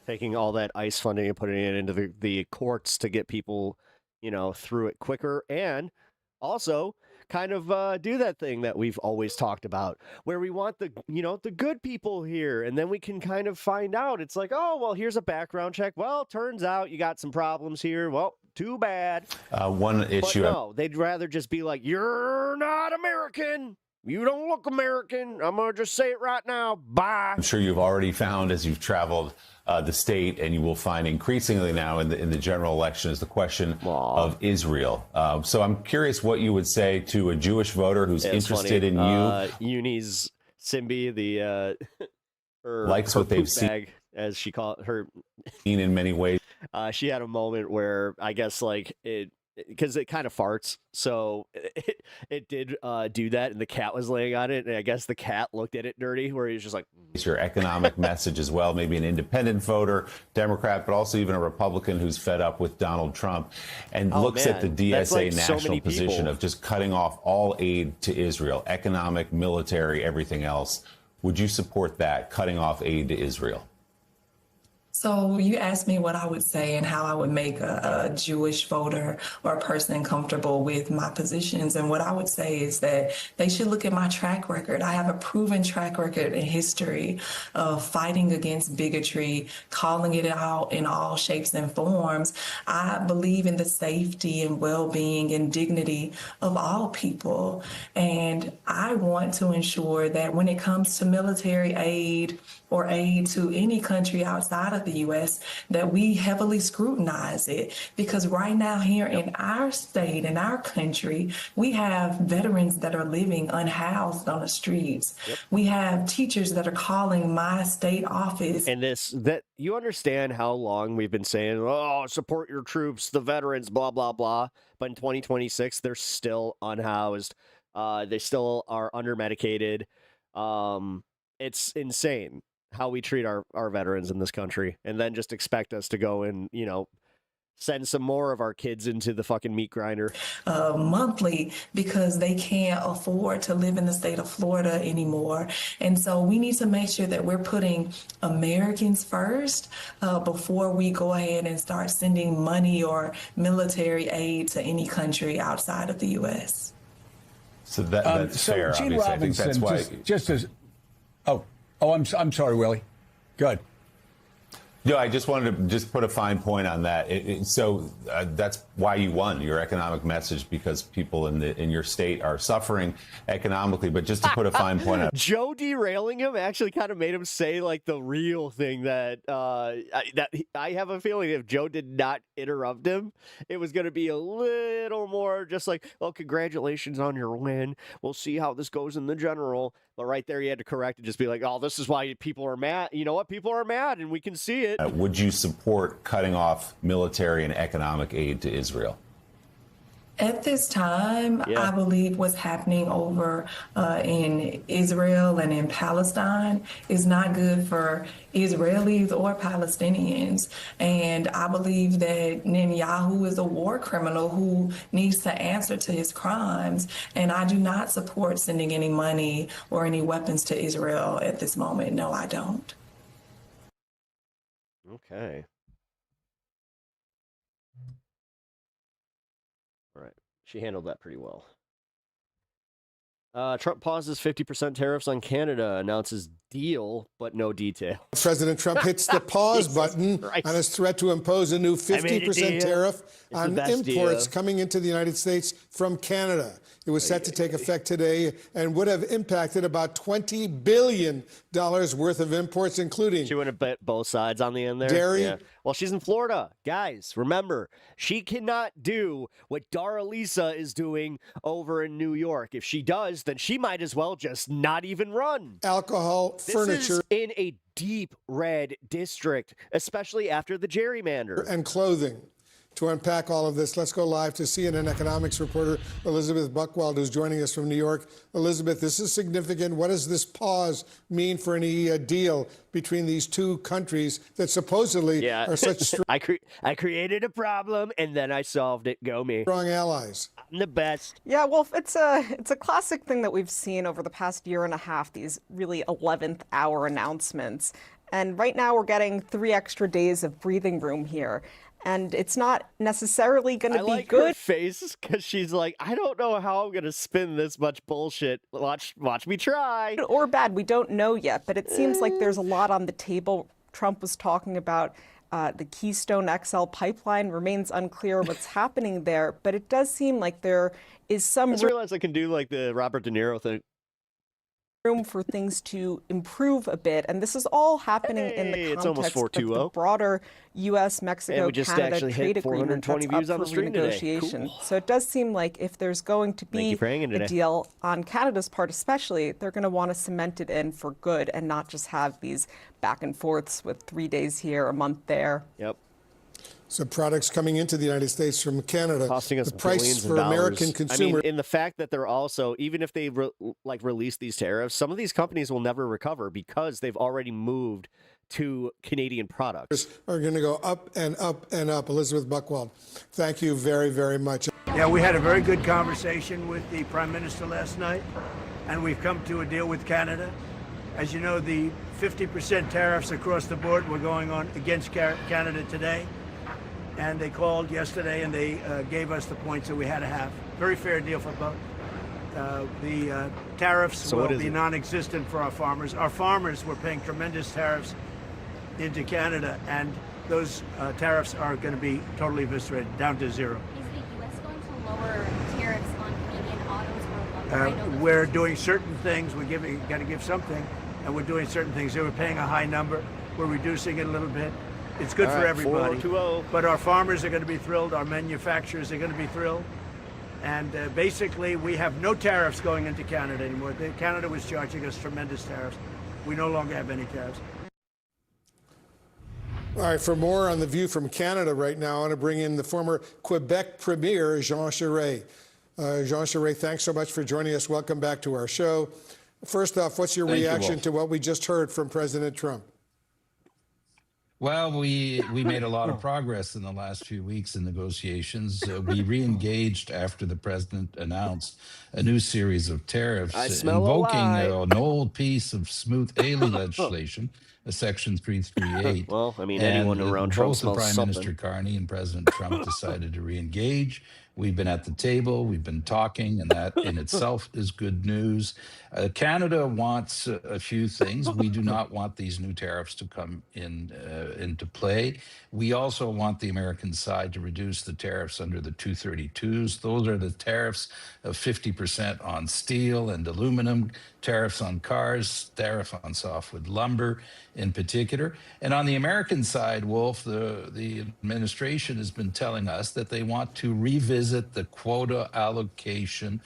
Taking all that ICE funding and putting it into the courts to get people, you know, through it quicker, and also kind of do that thing that we've always talked about, where we want the good people here, and then we can kind of find out. It's like, oh, well, here's a background check. Well, turns out you got some problems here. Well, too bad. One issue. But no, they'd rather just be like, you're not American. You don't look American. I'm going to just say it right now. Bye. I'm sure you've already found, as you've traveled the state, and you will find increasingly now in the general election, is the question of Israel. So I'm curious what you would say to a Jewish voter who's interested in you. Eunice Simbi, her likes her what they've poop seen, bag, as she called her, in many ways. She had a moment where I guess because it kind of farts, so it did do that, and the cat was laying on it, and I guess the cat looked at it dirty, where he was just like, It's your economic message as well, maybe an independent voter, Democrat, but also even a Republican who's fed up with Donald Trump, and looks at the DSA national position of just cutting off all aid to Israel, economic, military, everything else. Would you support that, cutting off aid to Israel? So you asked me what I would say and how I would make a Jewish voter or a person comfortable with my positions. And what I would say is that they should look at my track record. I have a proven track record in history of fighting against bigotry, calling it out in all shapes and forms. I believe in the safety and well-being and dignity of all people. And I want to ensure that when it comes to military aid, or aid to any country outside of the U.S., that we heavily scrutinize it. Because right now here in our state, in our country, we have veterans that are living unhoused on the streets. We have teachers that are calling my state office. And that you understand how long we've been saying, oh, support your troops, the veterans, blah, blah, blah. But in 2026, they're still unhoused. They still are under-medicated. It's insane how we treat our veterans in this country, and then just expect us to go and, send some more of our kids into the fucking meat grinder. Monthly, because they can't afford to live in the state of Florida anymore. And so we need to make sure that we're putting Americans first before we go ahead and start sending money or military aid to any country outside of the U.S. So that's fair. Gene obviously. Robinson, I think that's why. just as, I'm sorry, Willie. Good. No, I just wanted to just put a fine point on that. So that's why you won your economic message, because people in your state are suffering economically. But just to put a fine point on Joe derailing him actually kind of made him say like the real thing that I have a feeling if Joe did not interrupt him, it was going to be a little more just like, well, congratulations on your win. We'll see how this goes in the general. But right there, he had to correct and just be like, oh, this is why people are mad. You know what? People are mad, and we can see it. Would you support cutting off military and economic aid to Israel? At this time, I believe what's happening over in Israel and in Palestine is not good for Israelis or Palestinians. And I believe that Netanyahu is a war criminal who needs to answer to his crimes. And I do not support sending any money or any weapons to Israel at this moment. No, I don't. Okay. All right. She handled that pretty well. Trump pauses 50% tariffs on Canada, announces deal, but no detail. President Trump hits the pause button on his threat to impose a new 50% tariff on imports coming into the United States from Canada. It was set to take effect today and would have impacted about $20 billion worth of imports, including... She would have bet both sides on the end there? Dairy. Yeah. Well, she's in Florida. Guys, remember, she cannot do what Dara Lisa is doing over in New York. If she does, then she might as well just not even run. Alcohol, furniture. This is in a deep red district, especially after the gerrymander. And clothing. To unpack all of this, let's go live to CNN economics reporter Elizabeth Buchwald, who's joining us from New York. Elizabeth, this is significant. What does this pause mean for any deal between these two countries that supposedly are such strong... I created a problem, and then I solved it. Go me. Strong allies. I'm the best. Yeah, well, it's a classic thing that we've seen over the past year and a half, these really 11th hour announcements. And right now we're getting 3 extra days of breathing room here. And it's not necessarily going to be good. Her face, because she's like, I don't know how I'm going to spin this much bullshit. Watch me try. Or bad, we don't know yet, but it seems like there's a lot on the table. Trump was talking about the Keystone XL pipeline. Remains unclear what's happening there, but it does seem like there is some... I just realized I can do like the Robert De Niro thing. Room for things to improve a bit, and this is all happening in the context of the broader U.S.-Mexico-Canada trade agreement that's up for renegotiation. Cool. So it does seem like if there's going to be a deal on Canada's part especially, they're going to want to cement it in for good and not just have these back and forths with 3 days here, a month there. Yep. So products coming into the United States from Canada, costing us the price for American consumers. I mean, in the fact that they're also, even if they release these tariffs, some of these companies will never recover because they've already moved to Canadian products. Are going to go up and up and up. Elizabeth Buchwald, thank you very, very much. Yeah, we had a very good conversation with the Prime Minister last night, and we've come to a deal with Canada. As you know, the 50% tariffs across the board were going on against Canada today. And they called yesterday and they gave us the points that we had to have. Very fair deal for both. The tariffs will be non-existent for our farmers. Our farmers were paying tremendous tariffs into Canada, and those tariffs are going to be totally eviscerated, down to zero. Is the U.S. going to lower tariffs on Canadian autos or lumber? We're doing certain things. Got to give something. and we're doing certain things. They were paying a high number. We're reducing it a little bit. It's good for everybody. 4020. But our farmers are going to be thrilled. Our manufacturers are going to be thrilled. And basically, we have no tariffs going into Canada anymore. Canada was charging us tremendous tariffs. We no longer have any tariffs. All right, for more on The View from Canada right now, I want to bring in the former Quebec Premier, Jean Charest. Jean Charest, thanks so much for joining us. Welcome back to our show. First off, what's your reaction to what we just heard from President Trump? Well, we made a lot of progress in the last few weeks in negotiations. We re-engaged after the president announced a new series of tariffs, invoking an old piece of smooth alien legislation, Section 338. Well, I mean, anyone around Trump both the smells Prime something. Minister Carney and President Trump decided to re-engage. We've been at the table, we've been talking, and that in itself is good news. Canada wants a few things. We do not want these new tariffs to come into play. We also want the American side to reduce the tariffs under the 232s. Those are the tariffs of 50% on steel and aluminum, tariffs on cars, tariff on softwood lumber in particular. And on the American side, Wolf, the administration has been telling us that they want to revisit the quota allocation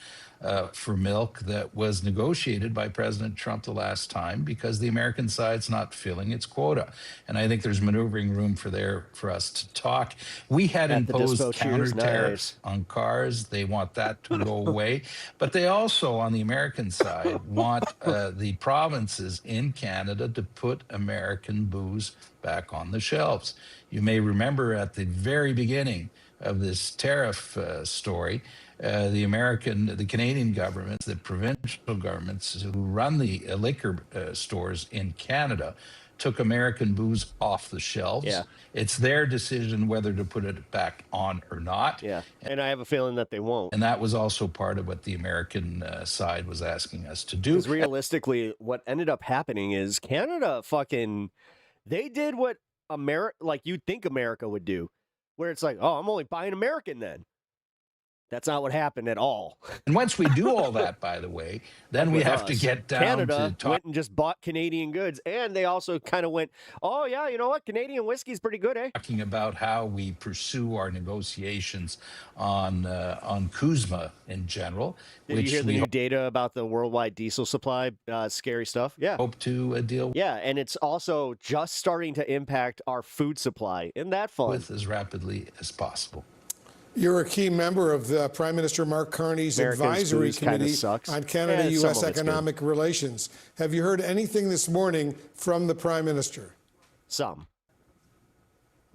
for milk that was negotiated by President Trump the last time, because the American side's not filling its quota. And I think there's maneuvering room for us to talk. We had imposed counter tariffs on cars. They want that to go away. But they also, on the American side, want the provinces in Canada to put American booze back on the shelves. You may remember at the very beginning of this tariff story, the Canadian governments, the provincial governments who run the liquor stores in Canada took American booze off the shelves. Yeah. It's their decision whether to put it back on or not. Yeah, and I have a feeling that they won't. And that was also part of what the American side was asking us to do. Because realistically, what ended up happening is Canada they did what you'd think America would do, where it's like, oh, I'm only buying American then. That's not what happened at all. And once we do all that, by the way, then we have to get down Canada to talk. went and just bought Canadian goods, and they also kind of went, oh yeah, you know what, Canadian whiskey's pretty good, eh? Talking about how we pursue our negotiations on CUSMA in general. Did you hear the new data about the worldwide diesel supply? Scary stuff. Yeah. Hope to deal. Yeah, and it's also just starting to impact our food supply. Isn't that fun? With as rapidly as possible. You're a key member of the Prime Minister Mark Carney's advisory committee on Canada-U.S. economic relations. Have you heard anything this morning from the Prime Minister? Some.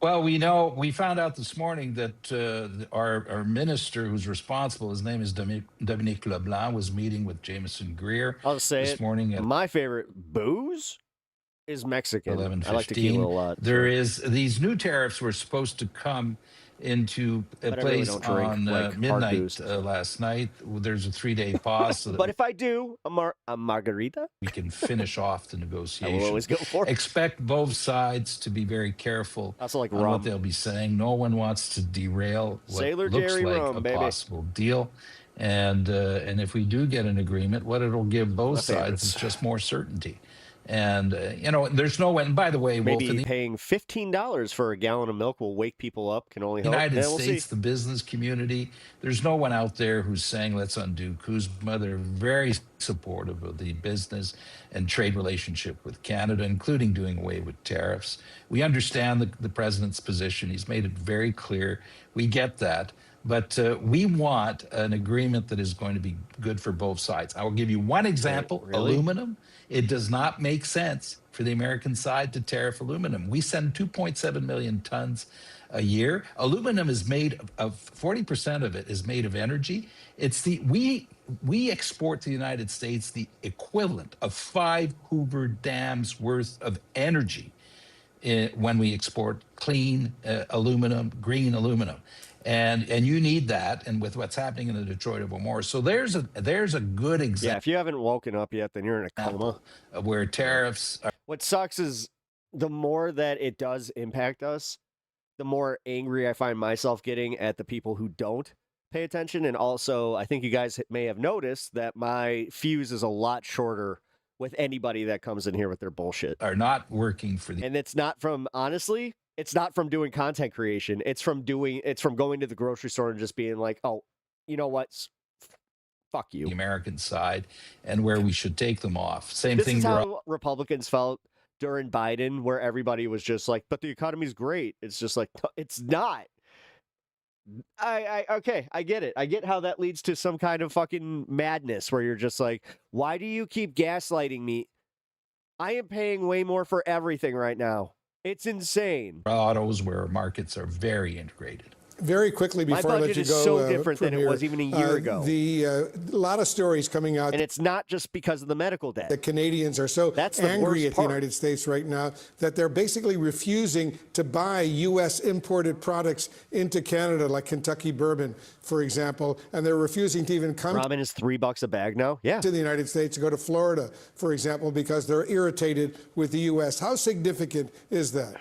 Well, we found out this morning that our minister who's responsible, his name is Dominique Leblanc, was meeting with Jameson Greer this morning. My favorite booze is Mexican. 11:15. I like tequila a lot. These new tariffs were supposed to come into place on midnight last night. There's a 3-day pause. So but if I do a margarita, we can finish off the negotiation. I will always go for it. Expect both sides to be very careful on what they'll be saying. No one wants to derail what Sailor looks Jerry like rum, a baby. possible deal. And if we do get an agreement, what it'll give both sides is just more certainty. And, there's no end. By the way, maybe paying $15 for a gallon of milk will wake people up, can only help. United States, the business community, there's no one out there who's saying let's undo CUSMA. They're very supportive of the business and trade relationship with Canada, including doing away with tariffs. We understand the president's position. He's made it very clear. We get that. But we want an agreement that is going to be good for both sides. I will give you one example, aluminum. It does not make sense for the American side to tariff aluminum. We send 2.7 million tons a year. Aluminum is made of 40% of it is made of energy. It's we export to the United States the equivalent of 5 Hoover dams worth of energy when we export clean aluminum, green aluminum. And you need that, and with what's happening in the Detroit Over More. So there's a good example. Yeah, if you haven't woken up yet, then you're in a coma. Where tariffs are. What sucks is the more that it does impact us, the more angry I find myself getting at the people who don't pay attention. And also, I think you guys may have noticed that my fuse is a lot shorter with anybody that comes in here with their bullshit. Are not working for the. And it's not from, honestly, it's not from doing content creation. It's from going to the grocery store and just being like, oh, you know what? Fuck you. The American side and where we should take them off. Same This thing. is how Republicans felt during Biden, where everybody was just like, but the economy's great. It's just like, no, it's not. Okay, I get it. I get how that leads to some kind of fucking madness where you're just like, why do you keep gaslighting me? I am paying way more for everything right now. It's insane. Autos where markets are very integrated. Very quickly before I let you go, my budget is so different than it was even a year ago. A lot of stories coming out. And it's not just because of the medical debt. The Canadians are so angry at the United States right now that they're basically refusing to buy U.S. imported products into Canada, like Kentucky bourbon, for example. And they're refusing to even come. Ramen is $3 a bag now. Yeah. To the United States to go to Florida, for example, because they're irritated with the U.S. How significant is that?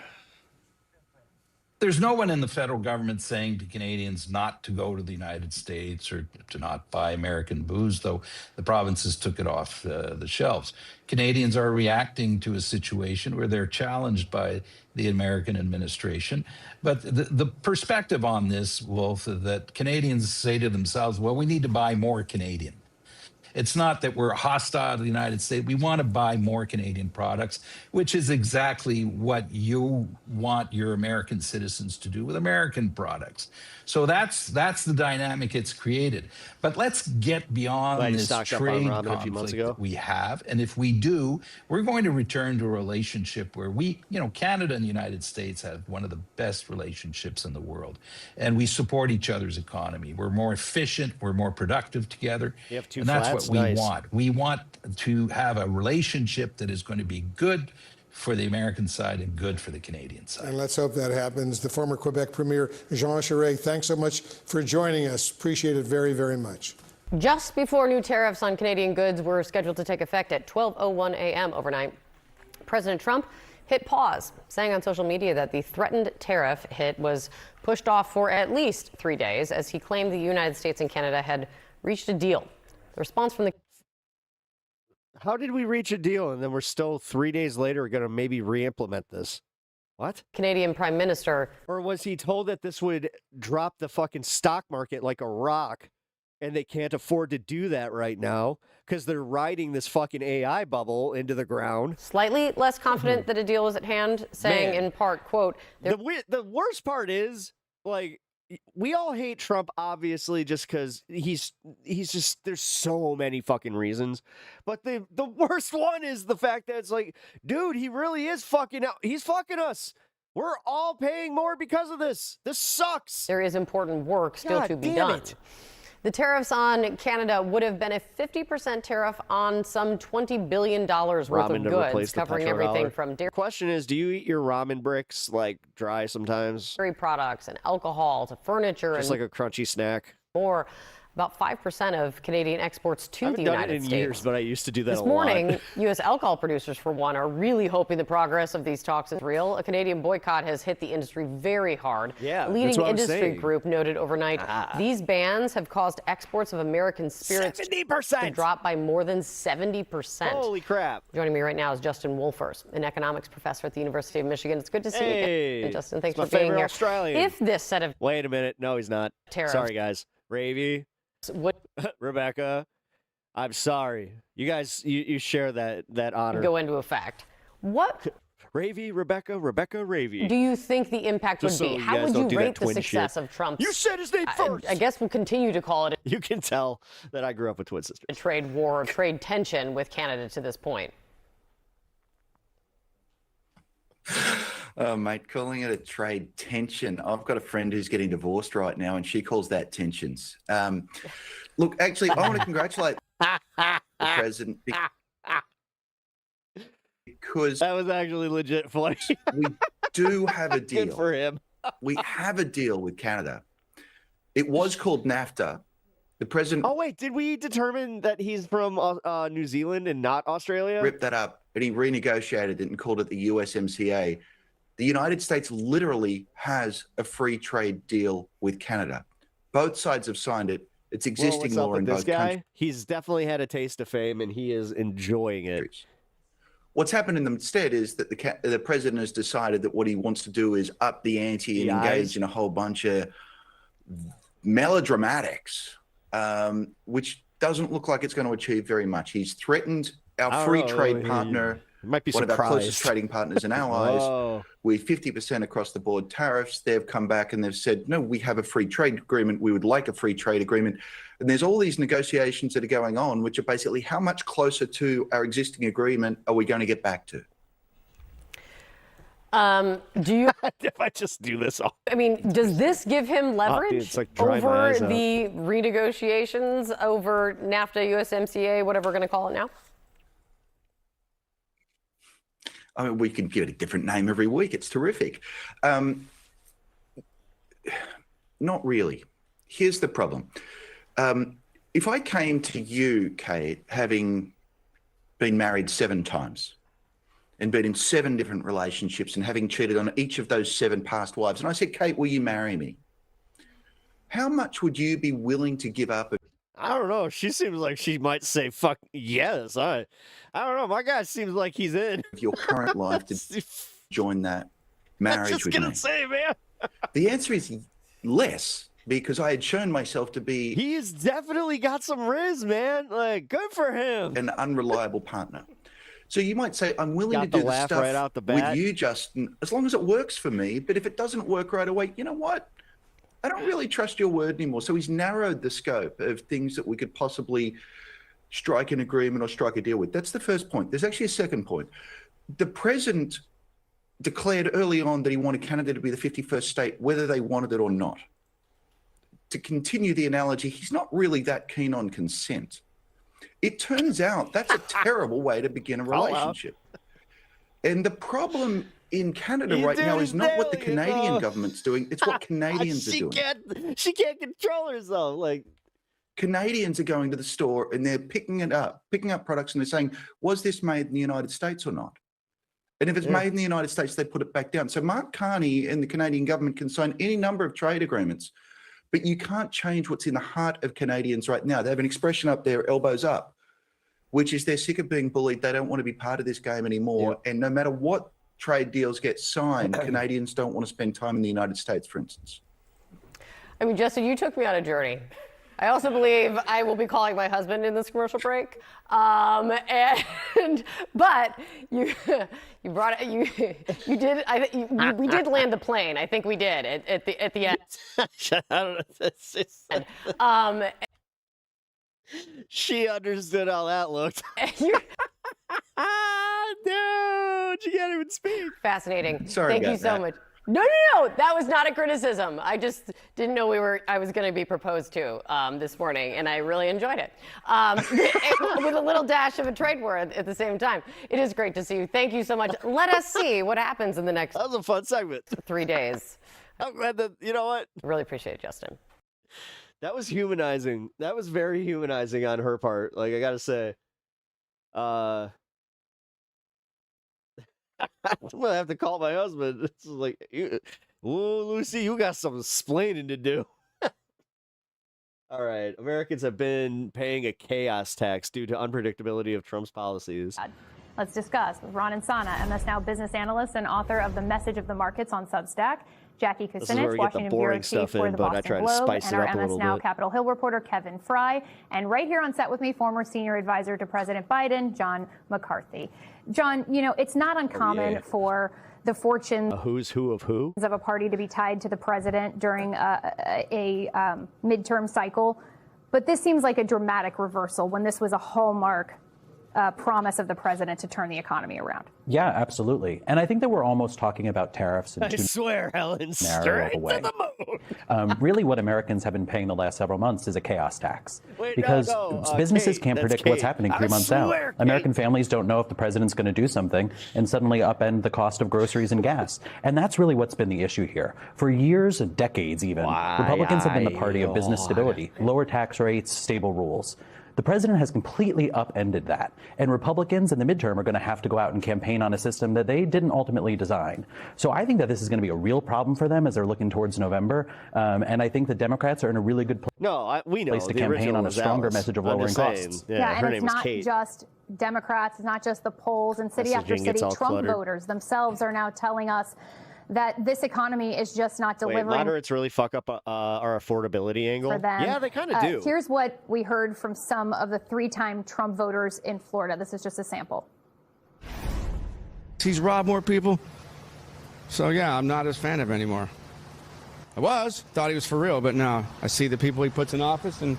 There's no one in the federal government saying to Canadians not to go to the United States or to not buy American booze, though the provinces took it off the shelves. Canadians are reacting to a situation where they're challenged by the American administration. But the perspective on this, Wolf, that Canadians say to themselves, well, we need to buy more Canadian. It's not that we're hostile to the United States. We want to buy more Canadian products, which is exactly what you want your American citizens to do with American products. So that's the dynamic it's created. But let's get beyond this trade conflict that we have. And if we do, we're going to return to a relationship where Canada and the United States have one of the best relationships in the world. And we support each other's economy. We're more efficient. We're more productive together. You have two and that's flats, what we nice. want. We want to have a relationship that is going to be good for the American side and good for the Canadian side. And let's hope that happens. The former Quebec Premier, Jean Charest, thanks so much for joining us. Appreciate it very, very much. Just before new tariffs on Canadian goods were scheduled to take effect at 12:01 a.m. overnight, President Trump hit pause, saying on social media that the threatened tariff hit was pushed off for at least 3 days, as he claimed the United States and Canada had reached a deal. The response from the... How did we reach a deal and then we're still 3 days later going to maybe re-implement this? What? Canadian Prime Minister. Or was he told that this would drop the fucking stock market like a rock and they can't afford to do that right now because they're riding this fucking AI bubble into the ground? Slightly less confident that a deal is at hand, saying in part, quote... The worst part is, like, we all hate Trump, obviously, just because he's just, there's so many fucking reasons. But the worst one is the fact that it's like, dude, he really is fucking out. He's fucking us. We're all paying more because of this. This sucks. There is important work still to be done. The tariffs on Canada would have been a 50% tariff on some $20 billion worth of goods, covering everything from dairy. Question is, do you eat your ramen bricks like dry sometimes? Dairy products and alcohol to furniture just like a crunchy snack. Or about 5% of Canadian exports to the United States. I haven't done it in years, but I used to do that a lot. This morning, U.S. alcohol producers, for one, are really hoping the progress of these talks is real. A Canadian boycott has hit the industry very hard. Yeah, a leading industry group noted overnight these bans have caused exports of American spirits 70% to drop by more than 70%. Holy crap. Joining me right now is Justin Wolfers, an economics professor at the University of Michigan. It's good to see you again. And Justin, thanks for being here. Australian. If this set of... Wait a minute. No, he's not. Tariffs. Sorry, guys. Ravy. What? Rebecca, I'm sorry. You guys, you share that honor. Go into effect. What? Ravy, Rebecca, Ravy. Do you think the impact would be? How would you rate the success of Trump's? You said his name first. I guess we'll continue to call it. You can tell that I grew up with twin sisters. A trade war, trade tension with Canada to this point. Mate, calling it a trade tension. I've got a friend who's getting divorced right now, and she calls that tensions. Look, actually, I want to congratulate the president because that was actually legit funny. We do have a deal. Good for him. We have a deal with Canada. It was called NAFTA. The president. Oh wait, did we determine that he's from New Zealand and not Australia? Ripped that up, and he renegotiated it and called it the USMCA. The United States literally has a free trade deal with Canada. Both sides have signed it. It's existing law in both countries. He's definitely had a taste of fame, and he is enjoying it. What's happened instead is that the president has decided that what he wants to do is up the ante and engage in a whole bunch of melodramatics, which doesn't look like it's going to achieve very much. He's threatened our free trade partner, one of our closest trading partners and allies, with 50% across the board tariffs. They've come back and they've said, no, we have a free trade agreement. We would like a free trade agreement. And there's all these negotiations that are going on, which are basically how much closer to our existing agreement are we going to get back to? Do you? If I just do this all. I mean, does this give him leverage over the renegotiations over NAFTA, USMCA, whatever we're going to call it now? I mean, we can give it a different name every week. It's terrific. Not really. Here's the problem. If I came to you, Kate, having been married 7 times and been in 7 different relationships and having cheated on each of those 7 past wives, and I said, Kate, will you marry me? How much would you be willing to give up? I don't know. She seems like she might say, fuck, yes. I don't know. My guy seems like he's in. Your current life to join that marriage with me. I'm just going to say, man. The answer is less, because I had shown myself to be... He's definitely got some riz, man. Like, good for him. An unreliable partner. So you might say, I'm willing to do the stuff right out the bat. with you, Justin, as long as it works for me. But if it doesn't work right away, you know what? I don't really trust your word anymore. So he's narrowed the scope of things that we could possibly strike an agreement or strike a deal with. That's the first point. There's actually a second point. The president declared early on that he wanted Canada to be the 51st state, whether they wanted it or not. To continue the analogy, he's not really that keen on consent. It turns out that's a terrible way to begin a relationship. And the problem in Canada right now is not what the Canadian government's doing, it's what Canadians are doing. She can't control herself. Like, Canadians are going to the store and they're picking up products and they're saying, was this made in the United States or not? And if it's made in the United States, they put it back down. So Mark Carney and the Canadian government can sign any number of trade agreements, but you can't change what's in the heart of Canadians right now. They have an expression up there, elbows up, which is they're sick of being bullied. They don't want to be part of this game anymore. And no matter what trade deals get signed, Canadians don't want to spend time in the United States, for instance. I mean, Justin, you took me on a journey. I also believe I will be calling my husband in this commercial break. But you brought it. You did. We did land the plane. I think we did at the end. I don't know. She understood how that looked. Dude, she can't even speak. Fascinating. Sorry Thank about you so that. much. No, that was not a criticism. I just didn't know I was going to be proposed to this morning, and I really enjoyed it. With a little dash of a trade war at the same time. It is great to see you. Thank you so much. Let us see what happens in the next. That was a fun segment. 3 days. I'm glad that, you know what? Really appreciate it, Justin. That was humanizing. That was very humanizing on her part. Like, I got to say. I'm gonna have to call my husband. It's like, Lucy, you got some explaining to do. All right, Americans have been paying a chaos tax due to unpredictability of Trump's policies. Let's discuss with Ron Insana, MS Now business analyst and author of The Message of the Markets on Substack. Jackie Kucinich, Washington Bureau Chief for the Boston Globe, and our MS Now Capitol Hill reporter Kevin Fry. And right here on set with me, former senior advisor to President Biden, John McCarthy. John, you know, it's not uncommon for the fortunes a who's who of who of a party to be tied to the president during a midterm cycle. But this seems like a dramatic reversal when this was a hallmark promise of the president to turn the economy around. Yeah, absolutely. And I think that we're almost talking about tariffs in I swear, Helen, straight to the moon. Really, what Americans have been paying the last several months is a chaos tax. Wait, because businesses Kate, can't predict what's happening 3 months out. Kate. American families don't know if the president's going to do something and suddenly upend the cost of groceries and gas. And that's really what's been the issue here. For years, decades even, Republicans have been the party of business stability, lower tax rates, stable rules. The president has completely upended that. And Republicans in the midterm are going to have to go out and campaign on a system that they didn't ultimately design. So I think that this is going to be a real problem for them as they're looking towards November. And I think the Democrats are in a really good place to campaign on a stronger message of lowering costs. Yeah, and it's not just Democrats, it's not just the polls, and city after city, Trump voters themselves are now telling us that this economy is just not delivering. Wait, moderates really fuck up our affordability angle? For them. Yeah, they kind of do. Here's what we heard from some of the 3-time Trump voters in Florida. This is just a sample. He's robbed more people. So, yeah, I'm not his fan of anymore. I thought he was for real, but now I see the people he puts in office, and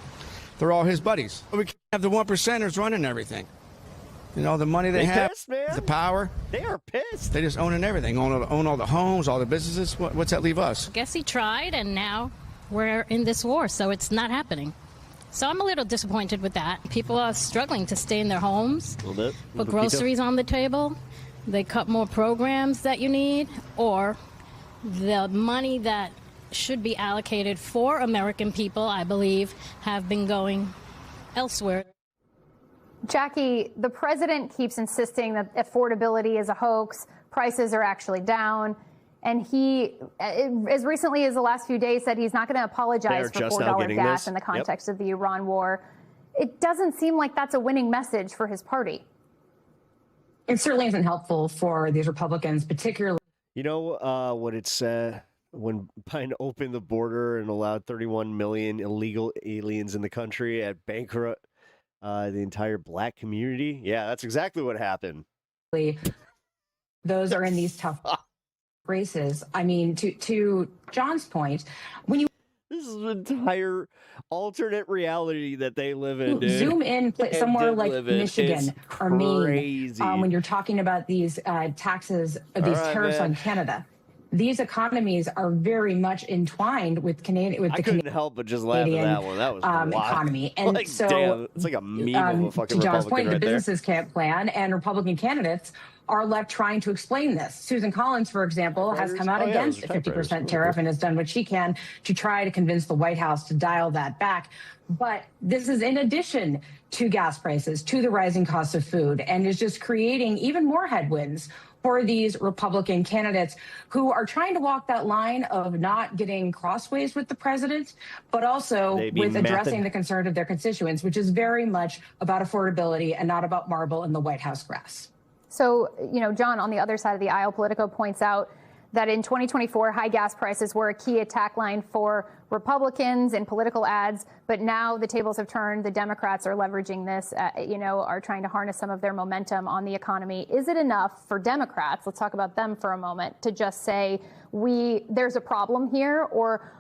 they're all his buddies. We can't have the 1%ers running everything. You know, the money they have, pissed, man. The power. They are pissed. They just owning everything, own all the homes, all the businesses. What's that leave us? I guess he tried, and now we're in this war, so it's not happening. So I'm a little disappointed with that. People are struggling to stay in their homes, put groceries on the table. They cut more programs that you need, or the money that should be allocated for American people, I believe, have been going elsewhere. Jackie, the president keeps insisting that affordability is a hoax, prices are actually down, and he, as recently as the last few days, said he's not going to apologize for $4 gas in the context of the Iran war. It doesn't seem like that's a winning message for his party. It certainly isn't helpful for these Republicans, particularly. You know what it said when Biden opened the border and allowed 31 million illegal aliens in the country at bankrupt the entire black community? Yeah, that's exactly what happened. Those are in these tough races. I mean, to John's point, when you this is an entire alternate reality that they live in. Dude. Zoom in somewhere like Michigan or Maine, when you're talking about these taxes, these tariffs on Canada. These economies are very much entwined with Canadian. I couldn't help but just laugh at that one. That was economy, and like, so damn, it's like a meme of a fucking to John's Republican point, right the there. businesses can't plan, and Republican candidates are left trying to explain this. Susan Collins, for example, has come out against a 50% tariff and has done what she can to try to convince the White House to dial that back. But this is in addition to gas prices, to the rising cost of food, and is just creating even more headwinds for these Republican candidates who are trying to walk that line of not getting crossways with the president, but also with addressing the concerns of their constituents, which is very much about affordability and not about marble in the White House grass. So, you know, John, on the other side of the aisle, Politico points out that in 2024, high gas prices were a key attack line for Republicans in political ads. But now the tables have turned. The Democrats are leveraging this, are trying to harness some of their momentum on the economy. Is it enough for Democrats, let's talk about them for a moment, to just say there's a problem here, or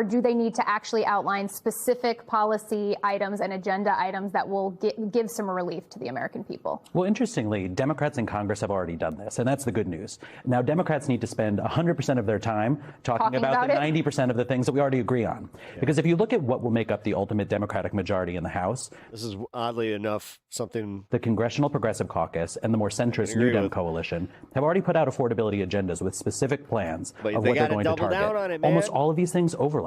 do they need to actually outline specific policy items and agenda items that will give some relief to the American people? Well, interestingly, Democrats in Congress have already done this, and that's the good news. Now, Democrats need to spend 100% of their time talking about the 90% of the things that we already agree on. Yeah. Because if you look at what will make up the ultimate Democratic majority in the House, this is oddly enough something the Congressional Progressive Caucus and the more centrist New Dem coalition have already put out affordability agendas with specific plans of what they're going to target. Almost all of these things overlap.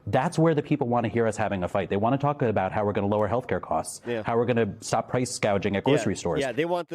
That's where the people want to hear us having a fight. They want to talk about how we're going to lower healthcare costs, how we're going to stop price gouging at grocery stores. Yeah, they want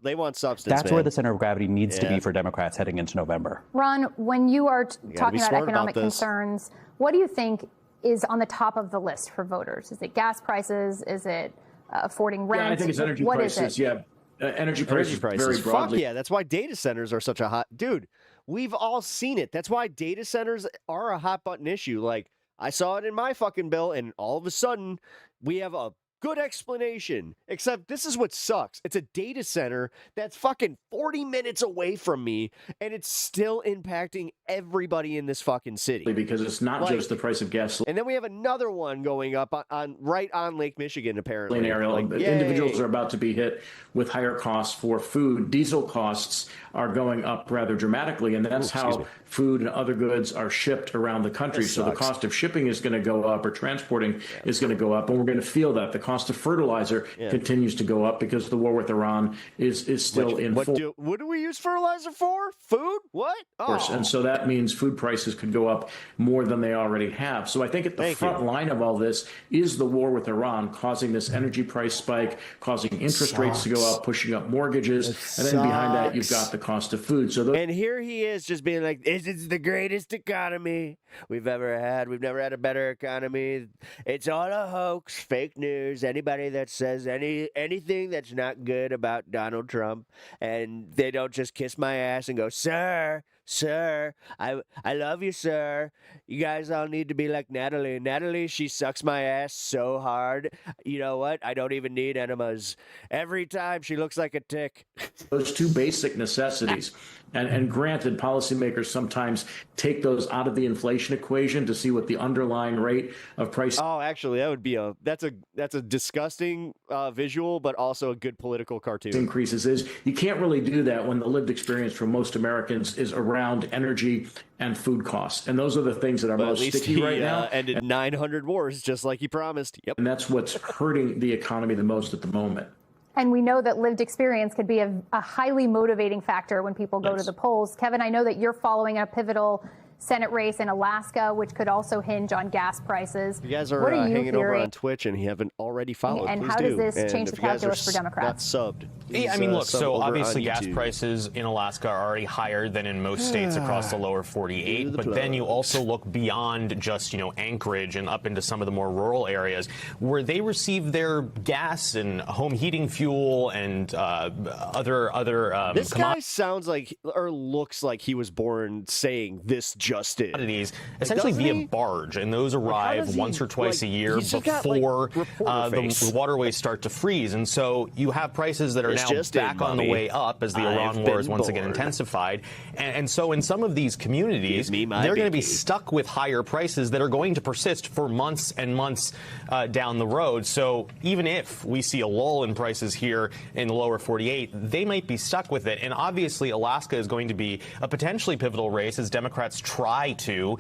they want substance. That's where the center of gravity needs to be for Democrats heading into November. Ron, when you are talking about economic concerns, what do you think is on the top of the list for voters? Is it gas prices? Is it affording rent? Yeah, I think it's energy prices. Yeah, energy prices very broadly. Fuck yeah, that's why data centers are such a hot dude. We've all seen it. That's why data centers are a hot button issue. Like, I saw it in my fucking bill, and all of a sudden, we have a good explanation. Except this is what sucks. It's a data center that's fucking 40 minutes away from me, and it's still impacting everybody in this fucking city. Because it's not just the price of gas. And then we have another one going up right on Lake Michigan, apparently. Individuals are about to be hit with higher costs for food. Diesel costs are going up rather dramatically, and that's how food and other goods are shipped around the country. So the cost of shipping is going to go up, or transporting is going to go up, and we're going to feel that. The cost cost of fertilizer continues to go up because the war with Iran is still in force. What do we use fertilizer for? Food? What? Oh. And so that means food prices could go up more than they already have. So I think at the front line of all this is the war with Iran, causing this energy price spike, causing interest rates to go up, pushing up mortgages, and then behind that you've got the cost of food. So and here he is just being like, this is the greatest economy we've ever had. We've never had a better economy. It's all a hoax, fake news. Anybody that says anything that's not good about Donald Trump, and they don't just kiss my ass and go, sir, I love you, sir. You guys all need to be like Natalie. Natalie, she sucks my ass so hard. You know what? I don't even need enemas. Every time she looks like a tick. Those two basic necessities. And granted, policymakers sometimes take those out of the inflation equation to see what the underlying rate of price. Oh, actually, that would be that's a disgusting visual, but also a good political cartoon. Increases is you can't really do that when the lived experience for most Americans is around energy and food costs, and those are the things that are most sticky right now. Ended 900 wars just like he promised. Yep, and that's what's hurting the economy the most at the moment. And we know that lived experience could be a highly motivating factor when people go to the polls. Kevin, I know that you're following a pivotal Senate race in Alaska, which could also hinge on gas prices. You guys are hanging over on Twitch and you haven't already followed. And how does this change the calculus for Democrats? Not subbed. I mean, look, so obviously gas prices in Alaska are already higher than in most states across the lower 48. But then you also look beyond just, Anchorage and up into some of the more rural areas where they receive their gas and home heating fuel and other this guy sounds like or looks like he was born saying this just in. Essentially via barge, and those arrive once or twice a year before the waterways start to freeze. And so you have prices that are now back on the way up as the Iran war is once again intensified. And so in some of these communities, they're going to be stuck with higher prices that are going to persist for months and months down the road. So even if we see a lull in prices here in the lower 48, they might be stuck with it. And obviously, Alaska is going to be a potentially pivotal race as Democrats try to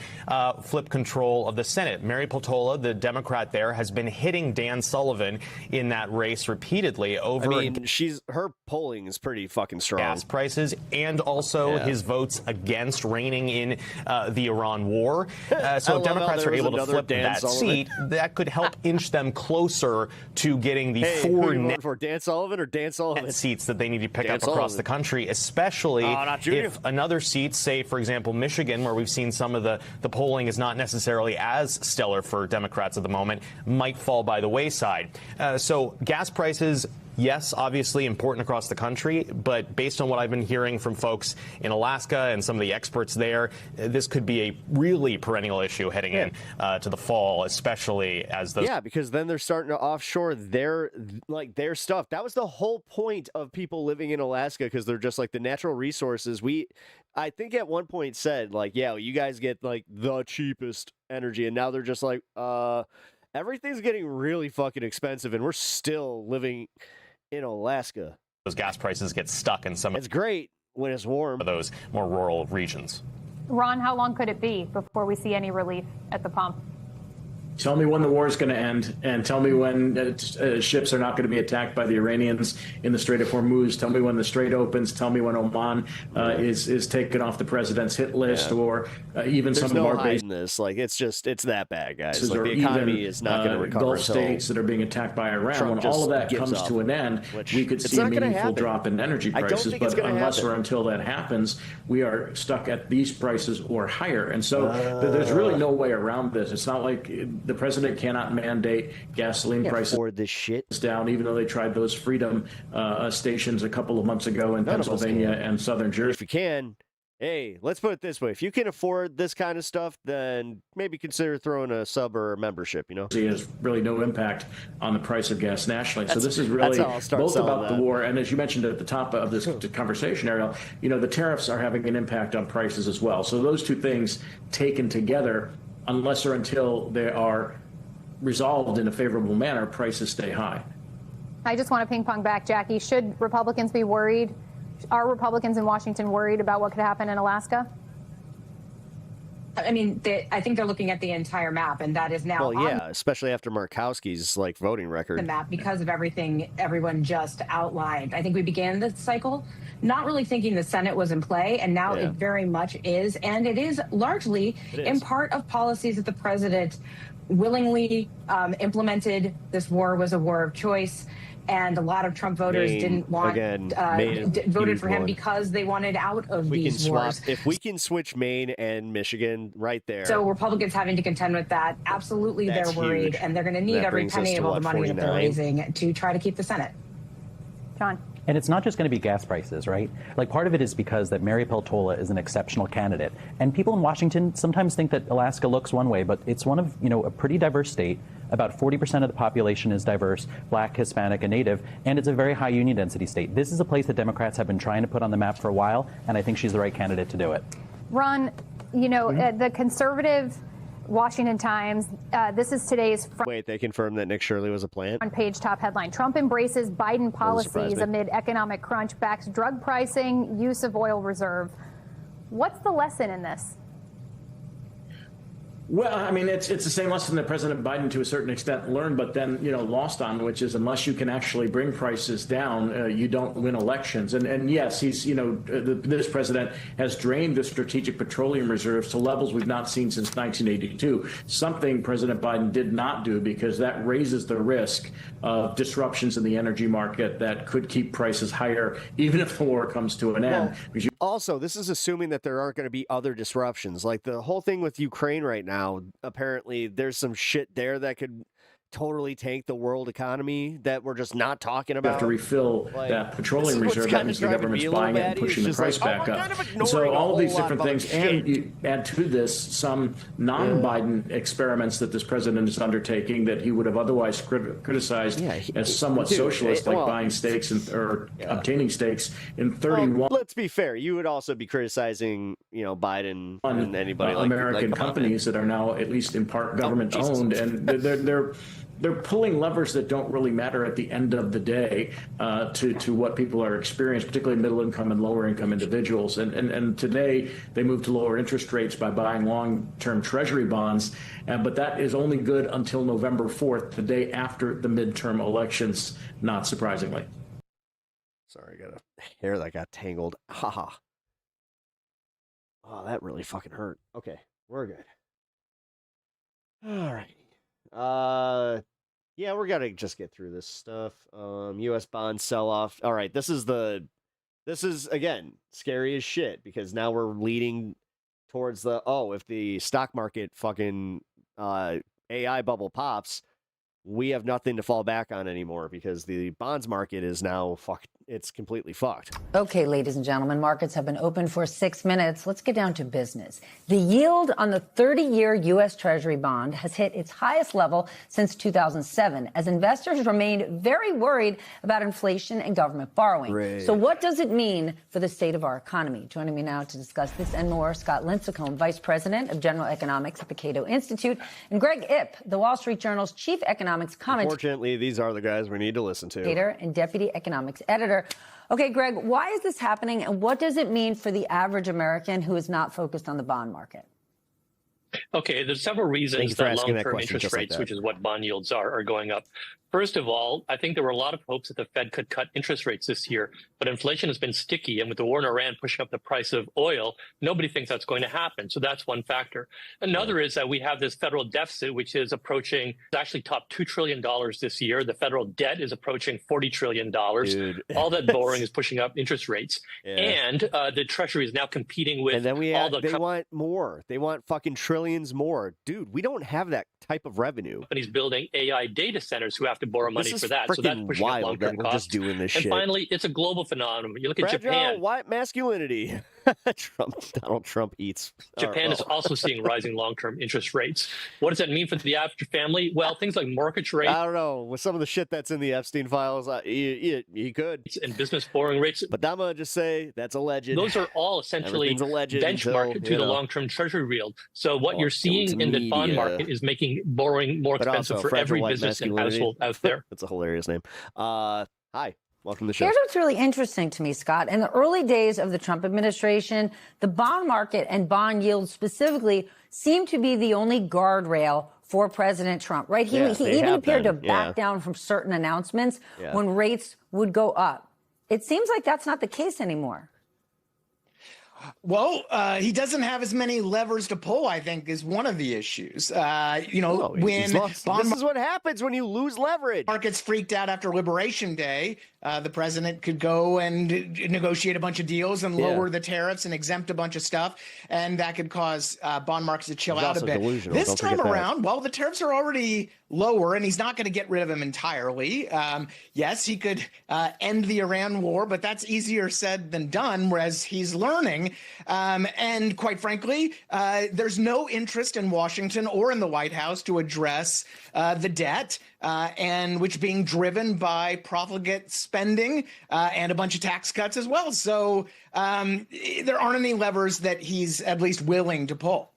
flip control of the Senate. Mary Peltola, the Democrat there, has been hitting Dan Sullivan in that race repeatedly over. I mean, her polling is pretty fucking strong. Gas prices and also his votes against reining in the Iran war. So if Democrats are able to flip that seat, that could help inch them closer to getting the for Dan Sullivan or Dan Sullivan seats that they need to pick up across the country, especially if another seat, say, for example, Michigan, where we've seen some of the polling is not necessarily as stellar for Democrats at the moment, might fall by the wayside. So gas prices, yes, obviously important across the country, but based on what I've been hearing from folks in Alaska and some of the experts there, this could be a really perennial issue heading in to the fall, especially as those. Yeah, because then they're starting to offshore their stuff. That was the whole point of people living in Alaska, because they're just like the natural resources. I think at one point said you guys get like the cheapest energy, and now they're just like, everything's getting really fucking expensive, and we're still living in Alaska. Those gas prices get stuck in some. It's great when it's warm. Of those more rural regions. Ron, how long could it be before we see any relief at the pump? Tell me when the war is going to end, and tell me when ships are not going to be attacked by the Iranians in the Strait of Hormuz. Tell me when the Strait opens. Tell me when Oman is taken off the president's hit list, or even There's some of our bases. It's that bad, guys. The economy is not going to recover. Gulf states that are being attacked by Iran. When all of that comes to an end, we could see a meaningful drop in energy prices. But unless or until that happens, we are stuck at these prices or higher. And so there's really no way around this. It's not like the president cannot mandate gasoline prices down, even though they tried those freedom stations a couple of months ago in Pennsylvania and southern Jersey. If you can, hey, let's put it this way. If you can afford this kind of stuff, then maybe consider throwing a sub or a membership, It has really no impact on the price of gas nationally. So this is really both about the war. And as you mentioned at the top of this conversation, Ariel, the tariffs are having an impact on prices as well. So those two things taken together, unless or until they are resolved in a favorable manner, prices stay high. I just want to ping pong back, Jackie. Should Republicans be worried? Are Republicans in Washington worried about what could happen in Alaska? I mean, I think they're looking at the entire map, and that is now on especially after Murkowski's like voting record. The map because of everything everyone just outlined. I think we began this cycle not really thinking the Senate was in play, and now it very much is, and it is largely in part of policies that the president willingly implemented. This war was a war of choice. And a lot of Trump voters didn't want, voted for him because they wanted out of these wars. If we can switch Maine and Michigan right there. So Republicans having to contend with that, absolutely they're worried. Huge. And they're going to need every penny of all the money that they're raising to try to keep the Senate. John. And it's not just going to be gas prices, right? Like part of it is because that Mary Peltola is an exceptional candidate. And people in Washington sometimes think that Alaska looks one way, but it's one of, a pretty diverse state. About 40% of the population is diverse, Black, Hispanic, and Native, and it's a very high union density state. This is a place that Democrats have been trying to put on the map for a while, and I think she's the right candidate to do it. Ron, the conservative Washington Times, this is today's Wait, they confirmed that Nick Shirley was a plant? On-page top headline. Trump embraces Biden policies amid economic crunch, backs drug pricing, use of oil reserve. What's the lesson in this? Well, I mean, it's the same lesson that President Biden, to a certain extent, learned, but then lost on, which is unless you can actually bring prices down, you don't win elections. And yes, he's this president has drained the strategic petroleum reserves to levels we've not seen since 1982. Something President Biden did not do because that raises the risk of disruptions in the energy market that could keep prices higher, even if the war comes to an end. Also, this is assuming that there aren't going to be other disruptions, like the whole thing with Ukraine right now. Apparently, there's some shit there that could totally tank the world economy that we're just not talking about. You have to refill that petroleum reserve. That means the government's buying it and pushing the price back up. And so all of these different things, and you add to this some non-Biden experiments that this president is undertaking that he would have otherwise criticized as somewhat socialist, like buying stakes or obtaining stakes in 31. Let's be fair. You would also be criticizing, Biden and anybody like American companies that are now at least in part government owned, and they're pulling levers that don't really matter at the end of the day to what people are experiencing, particularly middle income and lower income individuals. And today they move to lower interest rates by buying long-term treasury bonds. But that is only good until November 4th, the day after the midterm elections, not surprisingly. Sorry, I got a hair that got tangled. Haha. Oh, that really fucking hurt. Okay, we're good. All right. Yeah, we're gonna just get through this stuff. U.S. bond sell-off. All right, this is again scary as shit because now we're leading towards if the stock market fucking AI bubble pops, we have nothing to fall back on anymore because the bonds market is now fucked. It's completely fucked. Okay, ladies and gentlemen, markets have been open for 6 minutes. Let's get down to business. The yield on the 30-year U.S. Treasury bond has hit its highest level since 2007 as investors remained very worried about inflation and government borrowing. Right. So what does it mean for the state of our economy? Joining me now to discuss this and more, Scott Lincecum, Vice President of General Economics at the Cato Institute, and Greg Ip, the Wall Street Journal's Chief Economics Commentator. Unfortunately, these are the guys we need to listen to. And Deputy Economics Editor. Okay, Greg, why is this happening, and what does it mean for the average American who is not focused on the bond market? Okay, there's several reasons that long-term interest rates, which is what bond yields are going up. First of all, I think there were a lot of hopes that the Fed could cut interest rates this year, but inflation has been sticky, and with the war in Iran pushing up the price of oil, nobody thinks that's going to happen. So that's one factor. Another is that we have this federal deficit, which is approaching, actually topped $2 trillion this year. The federal debt is approaching $40 trillion. Dude. All that borrowing is pushing up interest rates. Yeah. And the Treasury is now competing with they want more. They want fucking trillions more. Dude, we don't have that type of revenue. Companies building AI data centers who have to borrow money for that. So that's pushing up long-term costs. Just doing this and shit. Finally, it's a global phenomenon. You look at Fragile Japan. White masculinity. Donald Trump eats. Japan is also seeing rising long-term interest rates. What does that mean for the average family? Well, things like mortgage rates. I don't know. With some of the shit that's in the Epstein files, he could. And business borrowing rates. But I'm going to just say that's alleged. Those are all essentially benchmarked to the long-term Treasury yield. So what you're seeing in the bond market is making borrowing more expensive for every business and household out there. That's a hilarious name. Hi. Welcome to the show. Here's what's really interesting to me, Scott. In the early days of the Trump administration, the bond market and bond yields specifically seemed to be the only guardrail for President Trump, right? He even appeared to back down from certain announcements when rates would go up. It seems like that's not the case anymore. Well, he doesn't have as many levers to pull, I think, is one of the issues. When this is what happens when you lose leverage. Markets freaked out after Liberation Day. The president could go and negotiate a bunch of deals and lower the tariffs and exempt a bunch of stuff, and that could cause bond markets to chill out a bit. This time around, well, the tariffs are already lower, and he's not going to get rid of them entirely. Yes, he could end the Iran war, but that's easier said than done, whereas he's learning. And quite frankly, there's no interest in Washington or in the White House to address the debt, and which being driven by profligate spending and a bunch of tax cuts as well. So there aren't any levers that he's at least willing to pull.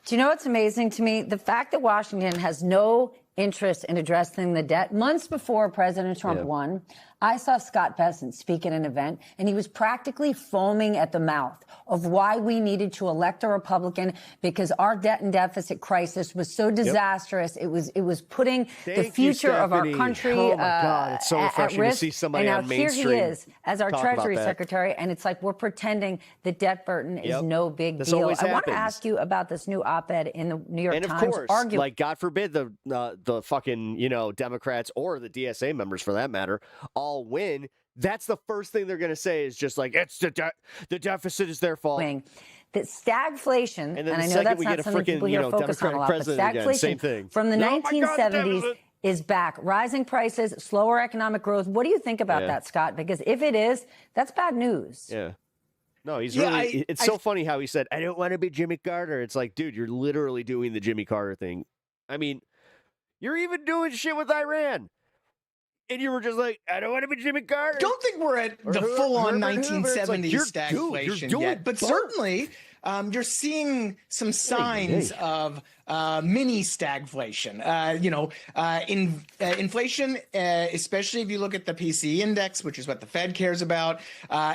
Do you know what's amazing to me? The fact that Washington has no interest in addressing the debt. Months before President Trump won, I saw Scott Bessent speak at an event, and he was practically foaming at the mouth of why we needed to elect a Republican because our debt and deficit crisis was so disastrous. It was putting the future of our country it's so refreshing at risk. To see somebody and now on here mainstream he is as our Treasury that. Secretary, and it's like we're pretending the debt burden is no big deal. I want to ask you about this new op-ed in the New York Times. And of course, like God forbid the fucking Democrats or the DSA members for that matter all win. That's the first thing they're going to say is just like, it's the deficit is their fault. That stagflation, and I know that's not something people here focus on a lot, but stagflation from the 1970s is back. Rising prices, slower economic growth. What do you think about that, Scott? Because if it is, that's bad news. Yeah. No, he's really, it's so funny how he said, I don't want to be Jimmy Carter. It's like, dude, you're literally doing the Jimmy Carter thing. I mean, you're even doing shit with Iran. And you were just like, I don't want to be Jimmy Carter. Don't think we're at the full-on 1970s stagflation yet, but certainly you're seeing some signs of mini stagflation. Inflation, especially if you look at the PCE index, which is what the Fed cares about,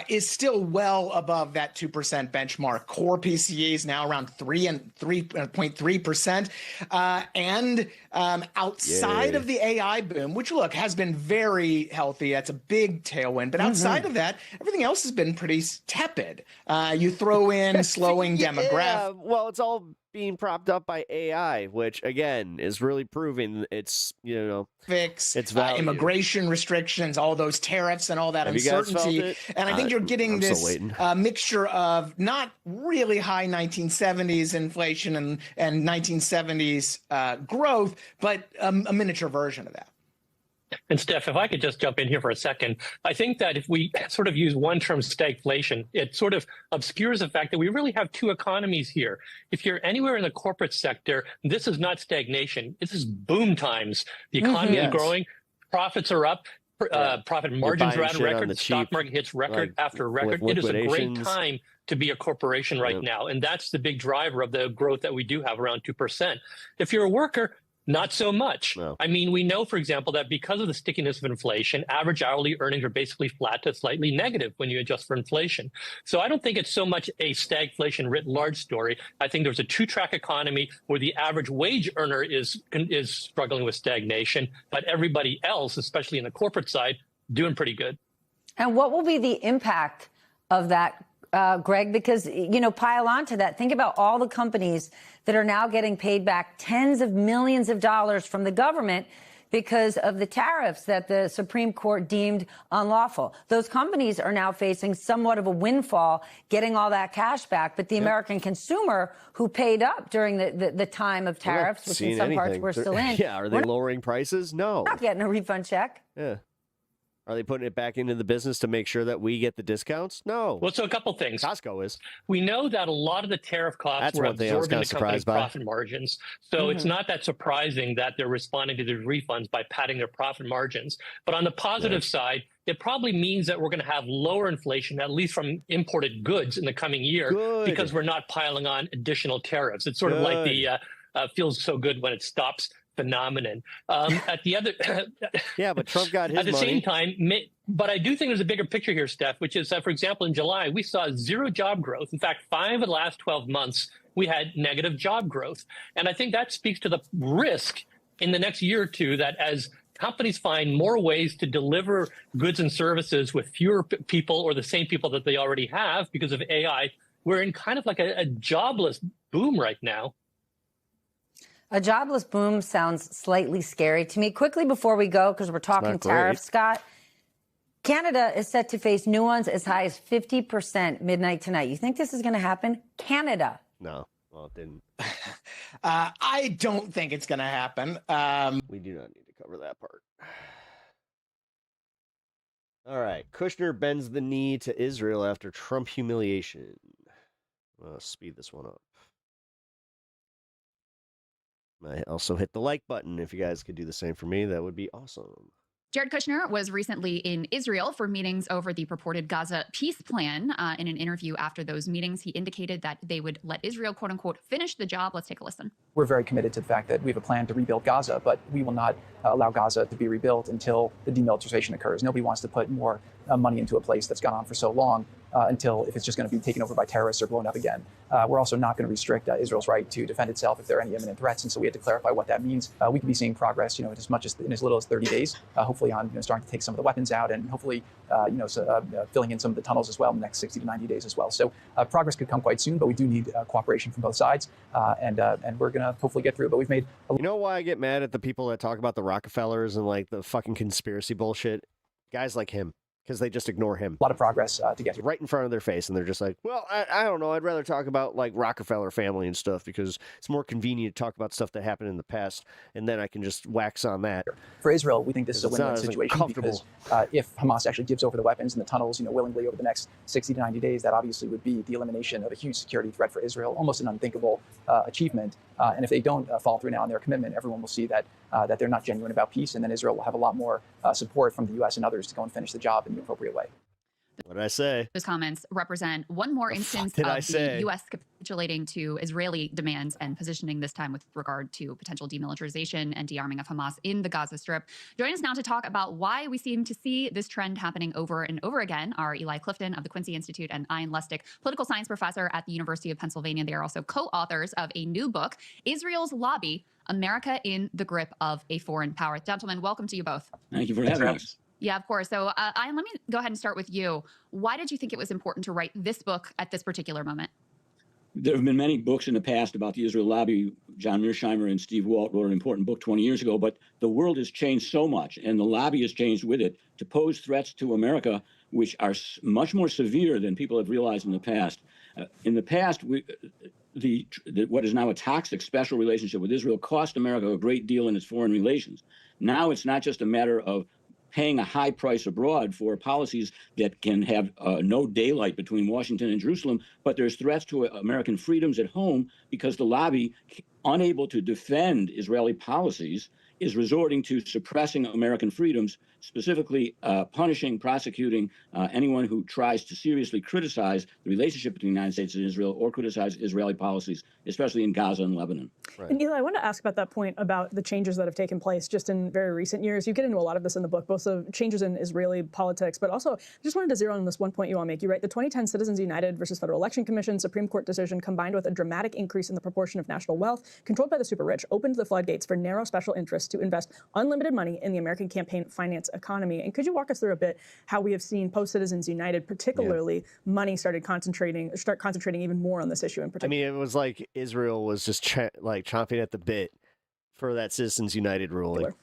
is still well above that 2% benchmark. Core PCE is now around 3.3%. And outside of the AI boom, which look has been very healthy, that's a big tailwind. But outside of that, everything else has been pretty tepid. You throw in slowing demographics. Well, it's all being propped up by AI, which again is really proving its its value. Immigration restrictions, all those tariffs, and all that uncertainty. And I think you're getting this mixture of not really high 1970s inflation and 1970s growth, but a miniature version of that. And Steph, if I could just jump in here for a second, I think that if we sort of use one term, stagflation, it sort of obscures the fact that we really have two economies here. If you're anywhere in the corporate sector, this is not stagnation. This is boom times. The economy is growing. Profits are up. Profit margins are at a record. The stock market hits record after record. It is a great time to be a corporation right now. And that's the big driver of the growth that we do have, around 2%. If you're a worker, not so much. No. I mean, we know, for example, that because of the stickiness of inflation, average hourly earnings are basically flat to slightly negative when you adjust for inflation. So I don't think it's so much a stagflation writ large story. I think there's a two-track economy where the average wage earner is struggling with stagnation, but everybody else, especially in the corporate side, doing pretty good. And what will be the impact of that, Greg? Because, pile on to that. Think about all the companies that are now getting paid back tens of millions of dollars from the government because of the tariffs that the Supreme Court deemed unlawful. Those companies are now facing somewhat of a windfall getting all that cash back. But the American consumer who paid up during the time of tariffs, which in some parts we're still in. Yeah, are they lowering prices? No. Not getting a refund check. Yeah. Are they putting it back into the business to make sure that we get the discounts? No. Well, so a couple things. Costco is. We know that a lot of the tariff costs were absorbed in the company's profit margins. So it's not that surprising that they're responding to the refunds by padding their profit margins. But on the positive side, it probably means that we're going to have lower inflation, at least from imported goods in the coming year, because we're not piling on additional tariffs. It's sort of like the feels so good when it stops phenomenon. At the other, but Trump got his at the money. same time, But I do think there's a bigger picture here, Steph, which is that, for example, in July, we saw zero job growth. In fact, 5 of the last 12 months, we had negative job growth. And I think that speaks to the risk in the next year or two that as companies find more ways to deliver goods and services with fewer people or the same people that they already have because of AI, we're in kind of like a jobless boom right now. A jobless boom sounds slightly scary to me. Quickly before we go, because we're talking tariffs, Scott, Canada is set to face new ones as high as 50% midnight tonight. You think this is going to happen? Canada. No. Well, it didn't. I don't think it's going to happen. We do not need to cover that part. All right. Kushner bends the knee to Israel after Trump humiliation. Speed this one up. I also hit the like button. If you guys could do the same for me, that would be awesome. Jared Kushner was recently in Israel for meetings over the purported Gaza peace plan. In an interview after those meetings, he indicated that they would let Israel, quote unquote, finish the job. Let's take a listen. We're very committed to the fact that we have a plan to rebuild Gaza, but we will not allow Gaza to be rebuilt until the demilitarization occurs. Nobody wants to put more money into a place that's gone on for so long until if it's just going to be taken over by terrorists or blown up again. We're also not going to restrict Israel's right to defend itself if there are any imminent threats, and so we had to clarify what that means. We could be seeing progress, in as little as 30 days, hopefully on starting to take some of the weapons out, and hopefully filling in some of the tunnels as well in the next 60 to 90 days as well. So progress could come quite soon, but we do need cooperation from both sides, and we're going to hopefully get through it. But we've made. You know why I get mad at the people that talk about the Rockefellers and like the fucking conspiracy bullshit? Guys like him. Because they just ignore him. A lot of progress to get right in front of their face, and they're just like, well, I don't know. I'd rather talk about like Rockefeller family and stuff because it's more convenient to talk about stuff that happened in the past, and then I can just wax on that. For Israel, we think this is a win-win situation because if Hamas actually gives over the weapons and the tunnels, willingly over the next 60 to 90 days, that obviously would be the elimination of a huge security threat for Israel, almost an unthinkable achievement. And if they don't follow through now on their commitment, everyone will see that they're not genuine about peace, and then Israel will have a lot more support from the U.S. and others to go and finish the job in the appropriate way. What did I say? Those comments represent one more instance of the U.S. capitulating to Israeli demands and positioning this time with regard to potential demilitarization and de-arming of Hamas in the Gaza Strip. Join us now to talk about why we seem to see this trend happening over and over again are Eli Clifton of the Quincy Institute and Ian Lustig, political science professor at the University of Pennsylvania. They are also co-authors of a new book, Israel's Lobby, America in the Grip of a Foreign Power. Gentlemen, welcome to you both. Thank you for having us. Yeah, of course. So, Ian, let me go ahead and start with you. Why did you think it was important to write this book at this particular moment? There have been many books in the past about the Israel lobby. John Mearsheimer and Steve Walt wrote an important book 20 years ago, but the world has changed so much, and the lobby has changed with it to pose threats to America, which are much more severe than people have realized in the past. In the past, what is now a toxic special relationship with Israel cost America a great deal in its foreign relations. Now it's not just a matter of paying a high price abroad for policies that can have no daylight between Washington and Jerusalem, but there's threats to American freedoms at home because the lobby, unable to defend Israeli policies, is resorting to suppressing American freedoms, specifically punishing, prosecuting anyone who tries to seriously criticize the relationship between the United States and Israel or criticize Israeli policies, especially in Gaza and Lebanon. Right. And Eli, I want to ask about that point about the changes that have taken place just in very recent years. You get into a lot of this in the book, both the changes in Israeli politics, but also I just wanted to zero in on this one point you all make. You write the 2010 Citizens United versus Federal Election Commission Supreme Court decision combined with a dramatic increase in the proportion of national wealth controlled by the super rich opened the floodgates for narrow special interests to invest unlimited money in the American campaign finance economy. And could you walk us through a bit how we have seen post-Citizens United, particularly money start concentrating even more on this issue in particular? I mean, it was like Israel was just chomping at the bit for that Citizens United ruling.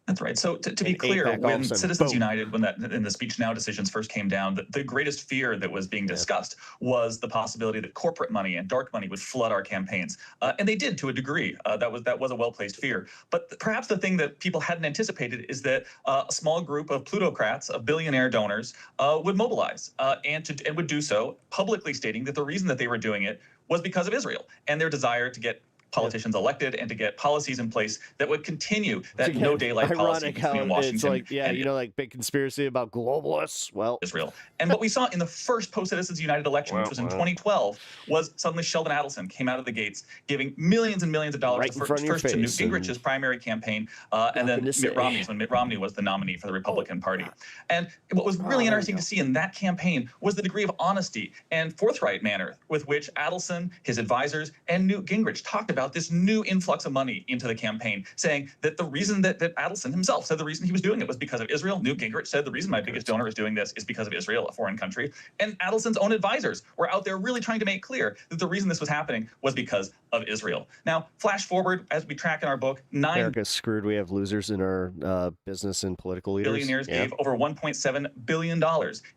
That's right. So to be clear, when Citizens United, when that in the Speech Now decisions first came down, the greatest fear that was being discussed was the possibility that corporate money and dark money would flood our campaigns, and they did to a degree. That was a well-placed fear. But perhaps the thing that people hadn't anticipated is that a small group of plutocrats, of billionaire donors, would mobilize and would do so publicly, stating that the reason that they were doing it was because of Israel and their desire to get politicians elected and to get policies in place that would continue that no daylight policy between Washington. It's like, yeah, you know, like big conspiracy about globalists. Well, Israel. And what we saw in the first post-Citizens United election, which was in 2012, was suddenly Sheldon Adelson came out of the gates, giving millions and millions of dollars first to Newt Gingrich's primary campaign, and then Mitt Romney's, when Mitt Romney was the nominee for the Republican Party. And what was really interesting to see in that campaign was the degree of honesty and forthright manner with which Adelson, his advisors, and Newt Gingrich talked about this new influx of money into the campaign, saying that the reason that Adelson himself said the reason he was doing it was because of Israel. Newt Gingrich said the reason my biggest donor is doing this is because of Israel, a foreign country. And Adelson's own advisors were out there really trying to make clear that the reason this was happening was because of Israel. Now, flash forward, as we track in our book, America's screwed. We have losers in our business and political leaders. Billionaires gave over $1.7 billion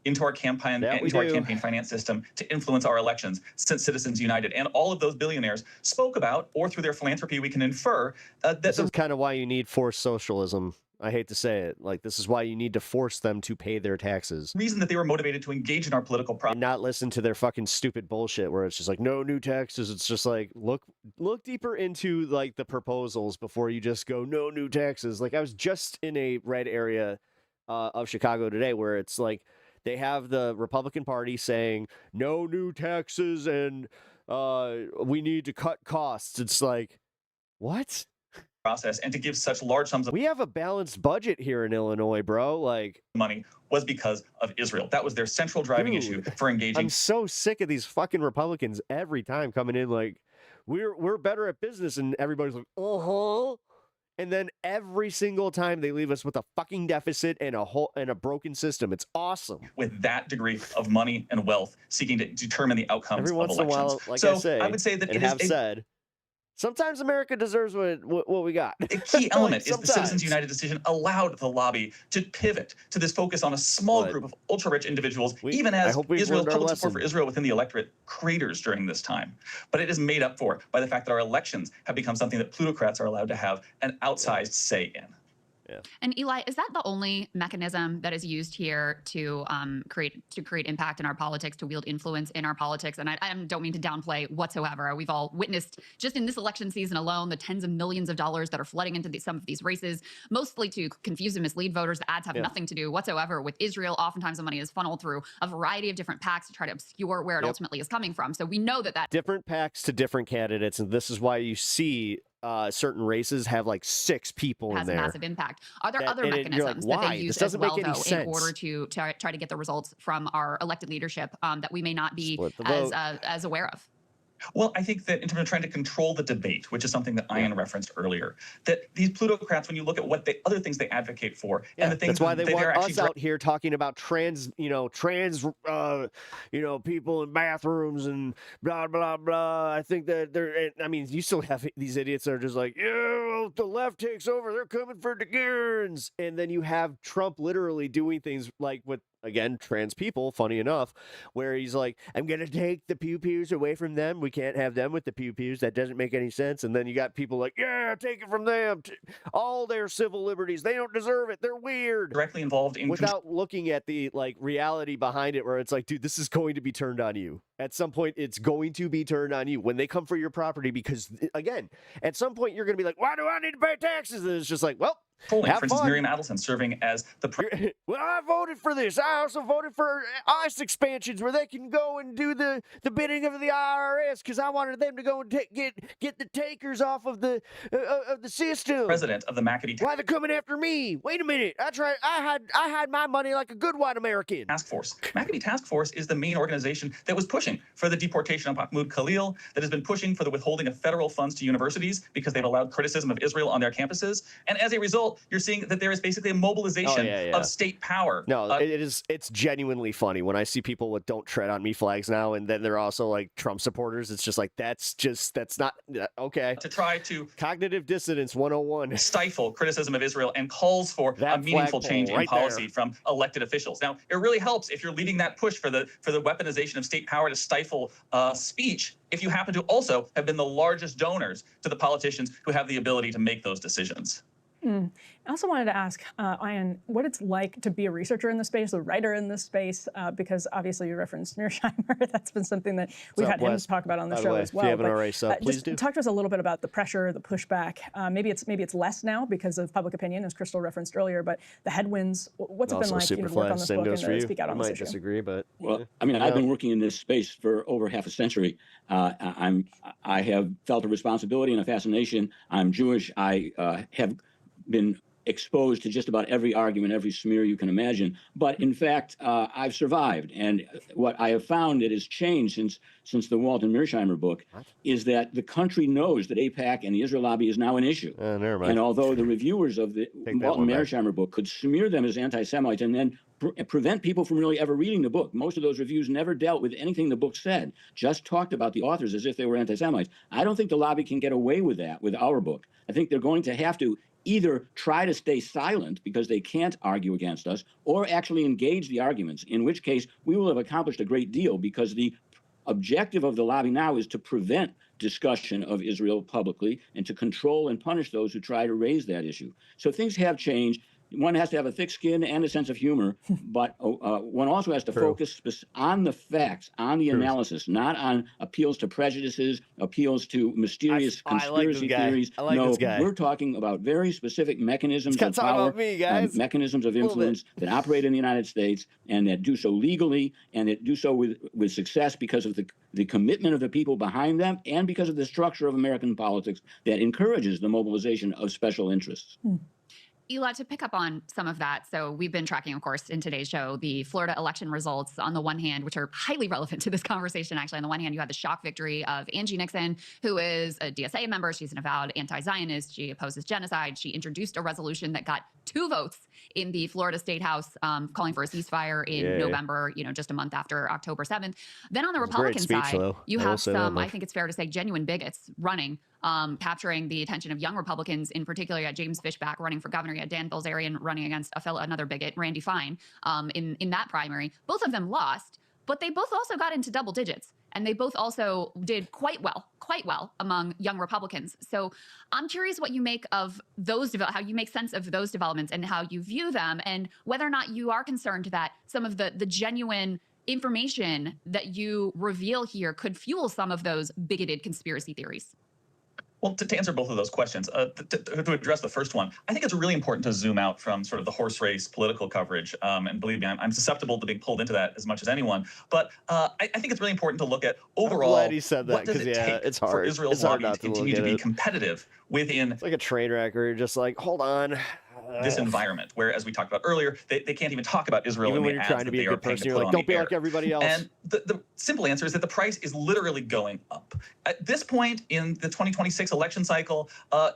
into our campaign finance system to influence our elections since Citizens United. And all of those billionaires spoke about, or through their philanthropy, we can infer that this is kind of why you need forced socialism. I hate to say it. Like, this is why you need to force them to pay their taxes. Reason that they were motivated to engage in our political process. And not listen to their fucking stupid bullshit where it's just like, no new taxes. It's just like, look deeper into like the proposals before you just go, no new taxes. Like, I was just in a red area of Chicago today where it's like, they have the Republican Party saying no new taxes and we need to cut costs. It's like, what? Process and to give such large sums of we have a balanced budget here in Illinois, bro. Like, money was because of Israel. That was their central driving issue for engaging. I'm so sick of these fucking Republicans every time coming in like we're better at business, and everybody's like, and then every single time they leave us with a fucking deficit and a broken system. It's awesome. With that degree of money and wealth seeking to determine the outcomes every once of elections. In a while, like so I say, I would say that and it have is said. Sometimes America deserves what we got. A key element is the Citizens United decision allowed the lobby to pivot to this focus on a small group of ultra-rich individuals, even as Israel's public support for Israel within the electorate craters during this time. But it is made up for by the fact that our elections have become something that plutocrats are allowed to have an outsized say in. Yeah. And Eli, is that the only mechanism that is used here to create impact in our politics, to wield influence in our politics? And I don't mean to downplay whatsoever. We've all witnessed just in this election season alone the tens of millions of dollars that are flooding into some of these races, mostly to confuse and mislead voters. The ads have nothing to do whatsoever with Israel. Oftentimes the money is funneled through a variety of different PACs to try to obscure where it ultimately is coming from. So we know that different PACs to different candidates, and this is why you see certain races have like 6 people in there. Has a massive impact. Are there other mechanisms that they use as well, though, in order to try to get the results from our elected leadership that we may not be as aware of? Well, I think that in terms of trying to control the debate, which is something that Ian referenced earlier, that these plutocrats, when you look at what other things they advocate for, and the things that's why they want us out here talking about trans people in bathrooms and blah blah blah. I think that I mean, you still have these idiots that are just like, yeah, the left takes over, they're coming for the Guerns, and then you have Trump literally doing things like with, again, trans people, funny enough, where he's like, I'm going to take the pew-pews away from them. We can't have them with the pew-pews. That doesn't make any sense. And then you got people like, yeah, take it from them. All their civil liberties. They don't deserve it. They're weird. Directly involved in... Without looking at the reality behind it, where it's like, dude, this is going to be turned on you. At some point, it's going to be turned on you when they come for your property, because, again, at some point, you're going to be like, why do I need to pay taxes? And it's just like, well, for instance, Miriam Adelson serving as the... Well, I voted for this. I also voted for ICE expansions where they can go and do the bidding of the IRS because I wanted them to go and get the takers off of the system. President of the McAdee... Why they're coming after me? Wait a minute. I had my money like a good white American. Task Force. McAdee Task Force is the main organization that was pushing for the deportation of Mahmoud Khalil, that has been pushing for the withholding of federal funds to universities because they've allowed criticism of Israel on their campuses. And as a result, you're seeing that there is basically a mobilization of state power. No, it's genuinely funny when I see people with "Don't Tread on Me" flags now, and then they're also like Trump supporters. It's just like, that's not okay. To try to cognitive dissonance 101, stifle criticism of Israel, and calls for a meaningful change in policy from elected officials. Now, it really helps if you're leading that push for the weaponization of state power to stifle speech, if you happen to also have been the largest donors to the politicians who have the ability to make those decisions. I also wanted to ask, Ian, what it's like to be a researcher in this space, a writer in this space, because obviously you referenced Mearsheimer. That's been something that we've had him talk about on the show as well. If you haven't already, please just do. Talk to us a little bit about the pressure, the pushback. Maybe it's less now because of public opinion, as Crystal referenced earlier, but the headwinds, what's it been like to work on this book and to speak out on this issue? I might disagree, but... Well, I mean, I've been working in this space for over half a century. I have felt a responsibility and a fascination. I'm Jewish. I have been exposed to just about every argument, every smear you can imagine. But in fact, I've survived. And what I have found that has changed since the Walton Mearsheimer book is that the country knows that AIPAC and the Israel lobby is now an issue. Never mind. And although the reviewers of the Walton Mearsheimer book could smear them as anti-Semites and then prevent people from really ever reading the book, most of those reviews never dealt with anything the book said, just talked about the authors as if they were anti-Semites. I don't think the lobby can get away with that with our book. I think they're going to have to either try to stay silent because they can't argue against us, or actually engage the arguments, in which case we will have accomplished a great deal, because the objective of the lobby now is to prevent discussion of Israel publicly and to control and punish those who try to raise that issue. So things have changed. One has to have a thick skin and a sense of humor, but one also has to focus on the facts, on the analysis, not on appeals to prejudices, appeals to mysterious conspiracy theories. We're talking about very specific mechanisms of power, mechanisms of influence that operate in the United States and that do so legally and that do so with success because of the commitment of the people behind them and because of the structure of American politics that encourages the mobilization of special interests. Eli, to pick up on some of that, so we've been tracking, of course, in today's show, the Florida election results on the one hand, which are highly relevant to this conversation, actually. On the one hand, you had the shock victory of Angie Nixon, who is a DSA member. She's an avowed anti-Zionist. She opposes genocide. She introduced a resolution that got 2 votes in the Florida State House, calling for a ceasefire in November, just a month after October 7th. Then on the Republican side, you have some, I think it's fair to say, genuine bigots running, capturing the attention of young Republicans. In particular, you had James Fishback running for governor. You had Dan Bilzerian running against another bigot, Randy Fine, in that primary. Both of them lost, but they both also got into double digits. And they both also did quite well among young Republicans. So I'm curious what you make of those, how you make sense of those developments and how you view them, and whether or not you are concerned that some of the genuine information that you reveal here could fuel some of those bigoted conspiracy theories. Well, to answer both of those questions, to address the first one, I think it's really important to zoom out from sort of the horse race political coverage. And believe me, I'm susceptible to being pulled into that as much as anyone. But I think it's really important to look at overall, I'm glad he said that, what does it take for Israel's lobby to continue to be competitive within... It's like a train wreck where you're just like, hold on. This environment where, as we talked about earlier, they can't even talk about Israel even in when the you're ads trying to that be they a are good paying person, to you're put like, on don't be the like air. everybody else. And the simple answer is that the price is literally going up. At this point in the 2026 election cycle,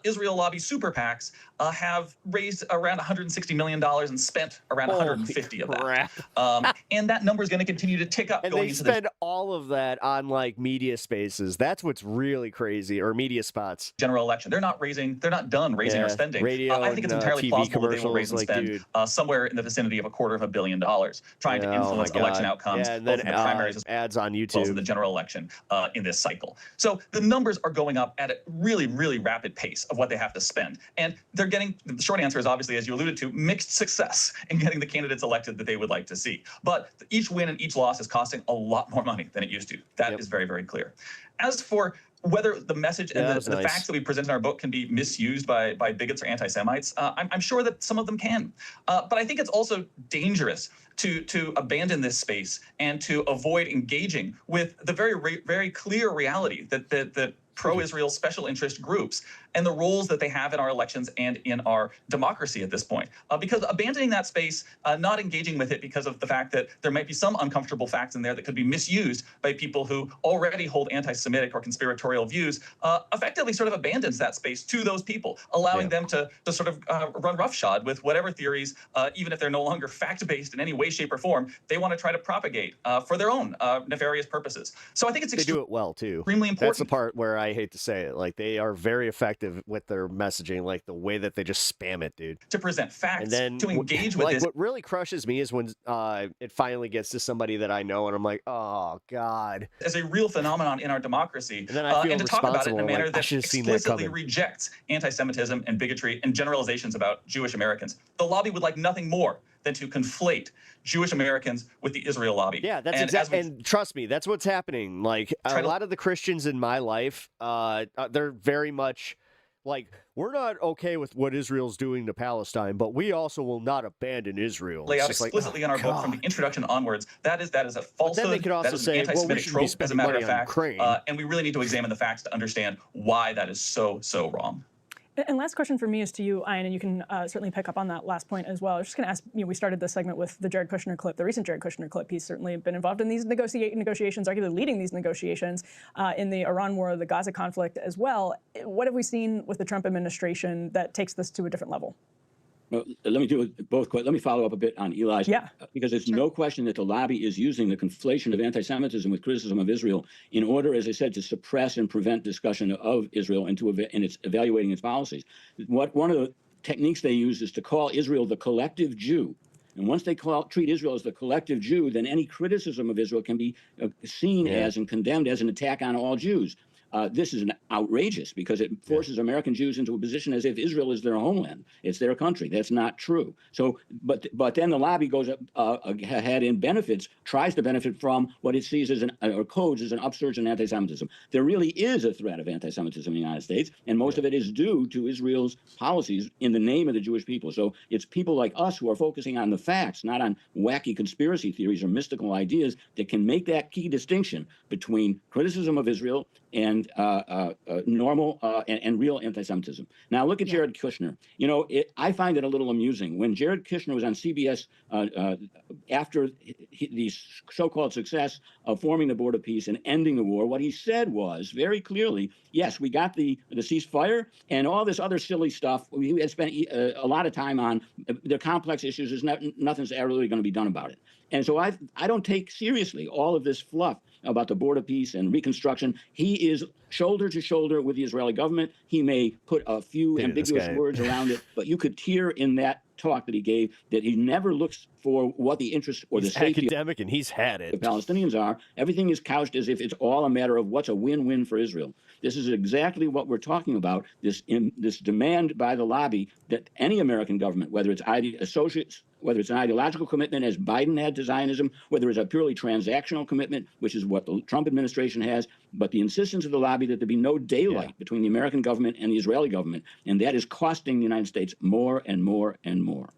Israel lobby super PACs have raised around $160 million and spent around 150 of that. And that number is going to continue to tick up. And they spend all of that on like media spaces. That's what's really crazy, or media spots. General election. They're not done raising or spending. Radio, I think it's entirely TV plausible that they will raise and like, spend somewhere in the vicinity of $250 million, trying to influence election outcomes, and both then in the primaries ads on YouTube, as well as in the general election in this cycle. So the numbers are going up at a really, really rapid pace of what they have to spend. And they're getting, the short answer is obviously, as you alluded to, mixed success in getting the candidates elected that they would like to see. But each win and each loss is costing a lot more money than it used to. That is very, very clear. As for whether the message and the facts that we present in our book can be misused by bigots or anti-Semites, I'm sure that some of them can. But I think it's also dangerous to abandon this space and to avoid engaging with the very clear reality that pro-Israel special interest groups and the roles that they have in our elections and in our democracy at this point. Because abandoning that space, not engaging with it because of the fact that there might be some uncomfortable facts in there that could be misused by people who already hold anti-Semitic or conspiratorial views, effectively sort of abandons that space to those people, allowing them to sort of run roughshod with whatever theories, even if they're no longer fact-based in any way, shape, or form, they want to try to propagate for their own nefarious purposes. So I think it's they do it well, too. Extremely important. That's the part where I hate to say it, like they are very effective with their messaging, like the way that they just spam it, dude. To present facts, and then to engage with like this. What really crushes me is when it finally gets to somebody that I know, and I'm like, oh God, as a real phenomenon in our democracy, and then I feel and to talk about it in a manner like, that explicitly rejects anti-Semitism and bigotry and generalizations about Jewish Americans. The lobby would like nothing more than to conflate Jewish Americans with the Israel lobby. Yeah, that's exactly. And trust me, that's what's happening. Like a lot of the Christians in my life, they're very much like, we're not okay with what Israel's doing to Palestine, but we also will not abandon Israel. Lay out explicitly in our book from the introduction onwards. That is a falsehood. Then they could also say, anti-Semitic trope, as a matter of fact. Ukraine. And we really need to examine the facts to understand why that is so wrong. And last question for me is to you, Ian, and you can certainly pick up on that last point as well. I was just going to ask, we started this segment with the Jared Kushner clip, the recent Jared Kushner clip. He's certainly been involved in these negotiations, arguably leading these negotiations in the Iran war, the Gaza conflict as well. What have we seen with the Trump administration that takes this to a different level? Well, let me do it both. Let me follow up a bit on Eli's. Yeah. Because there's no question that the lobby is using the conflation of anti-Semitism with criticism of Israel in order, as I said, to suppress and prevent discussion of Israel and its evaluating its policies. One of the techniques they use is to call Israel the collective Jew. And once they treat Israel as the collective Jew, then any criticism of Israel can be seen as and condemned as an attack on all Jews. This is outrageous because it forces American Jews into a position as if Israel is their homeland. It's their country. That's not true. So, but then the lobby goes ahead and tries to benefit from what it sees as or codes as an upsurge in anti-Semitism. There really is a threat of anti-Semitism in the United States, and most of it is due to Israel's policies in the name of the Jewish people. So it's people like us who are focusing on the facts, not on wacky conspiracy theories or mystical ideas, that can make that key distinction between criticism of Israel and normal and real anti-Semitism. Now look at Jared Kushner. You know, I find it a little amusing. When Jared Kushner was on CBS after the so-called success of forming the Board of Peace and ending the war, what he said was very clearly, yes, we got the ceasefire and all this other silly stuff. We had spent a lot of time on the complex issues. Nothing's ever really going to be done about it. And so I don't take seriously all of this fluff about the Board of Peace and reconstruction. He is shoulder to shoulder with the Israeli government. He may put a few ambiguous words around it, but you could hear in that talk that he gave that he never looks for what the interest or the safety academic, and he's had it. The Palestinians are. Everything is couched as if it's all a matter of what's a win-win for Israel. This is exactly what we're talking about. This demand by the lobby that any American government, whether it's associates, whether it's an ideological commitment, as Biden had to Zionism, whether it's a purely transactional commitment, which is what the Trump administration has, but the insistence of the lobby that there be no daylight between the American government and the Israeli government, and that is costing the United States more and more and more.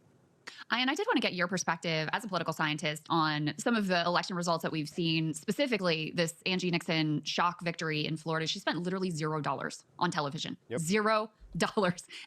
And I did want to get your perspective as a political scientist on some of the election results that we've seen, specifically this Angie Nixon shock victory in Florida. She spent literally $0 on television. $0.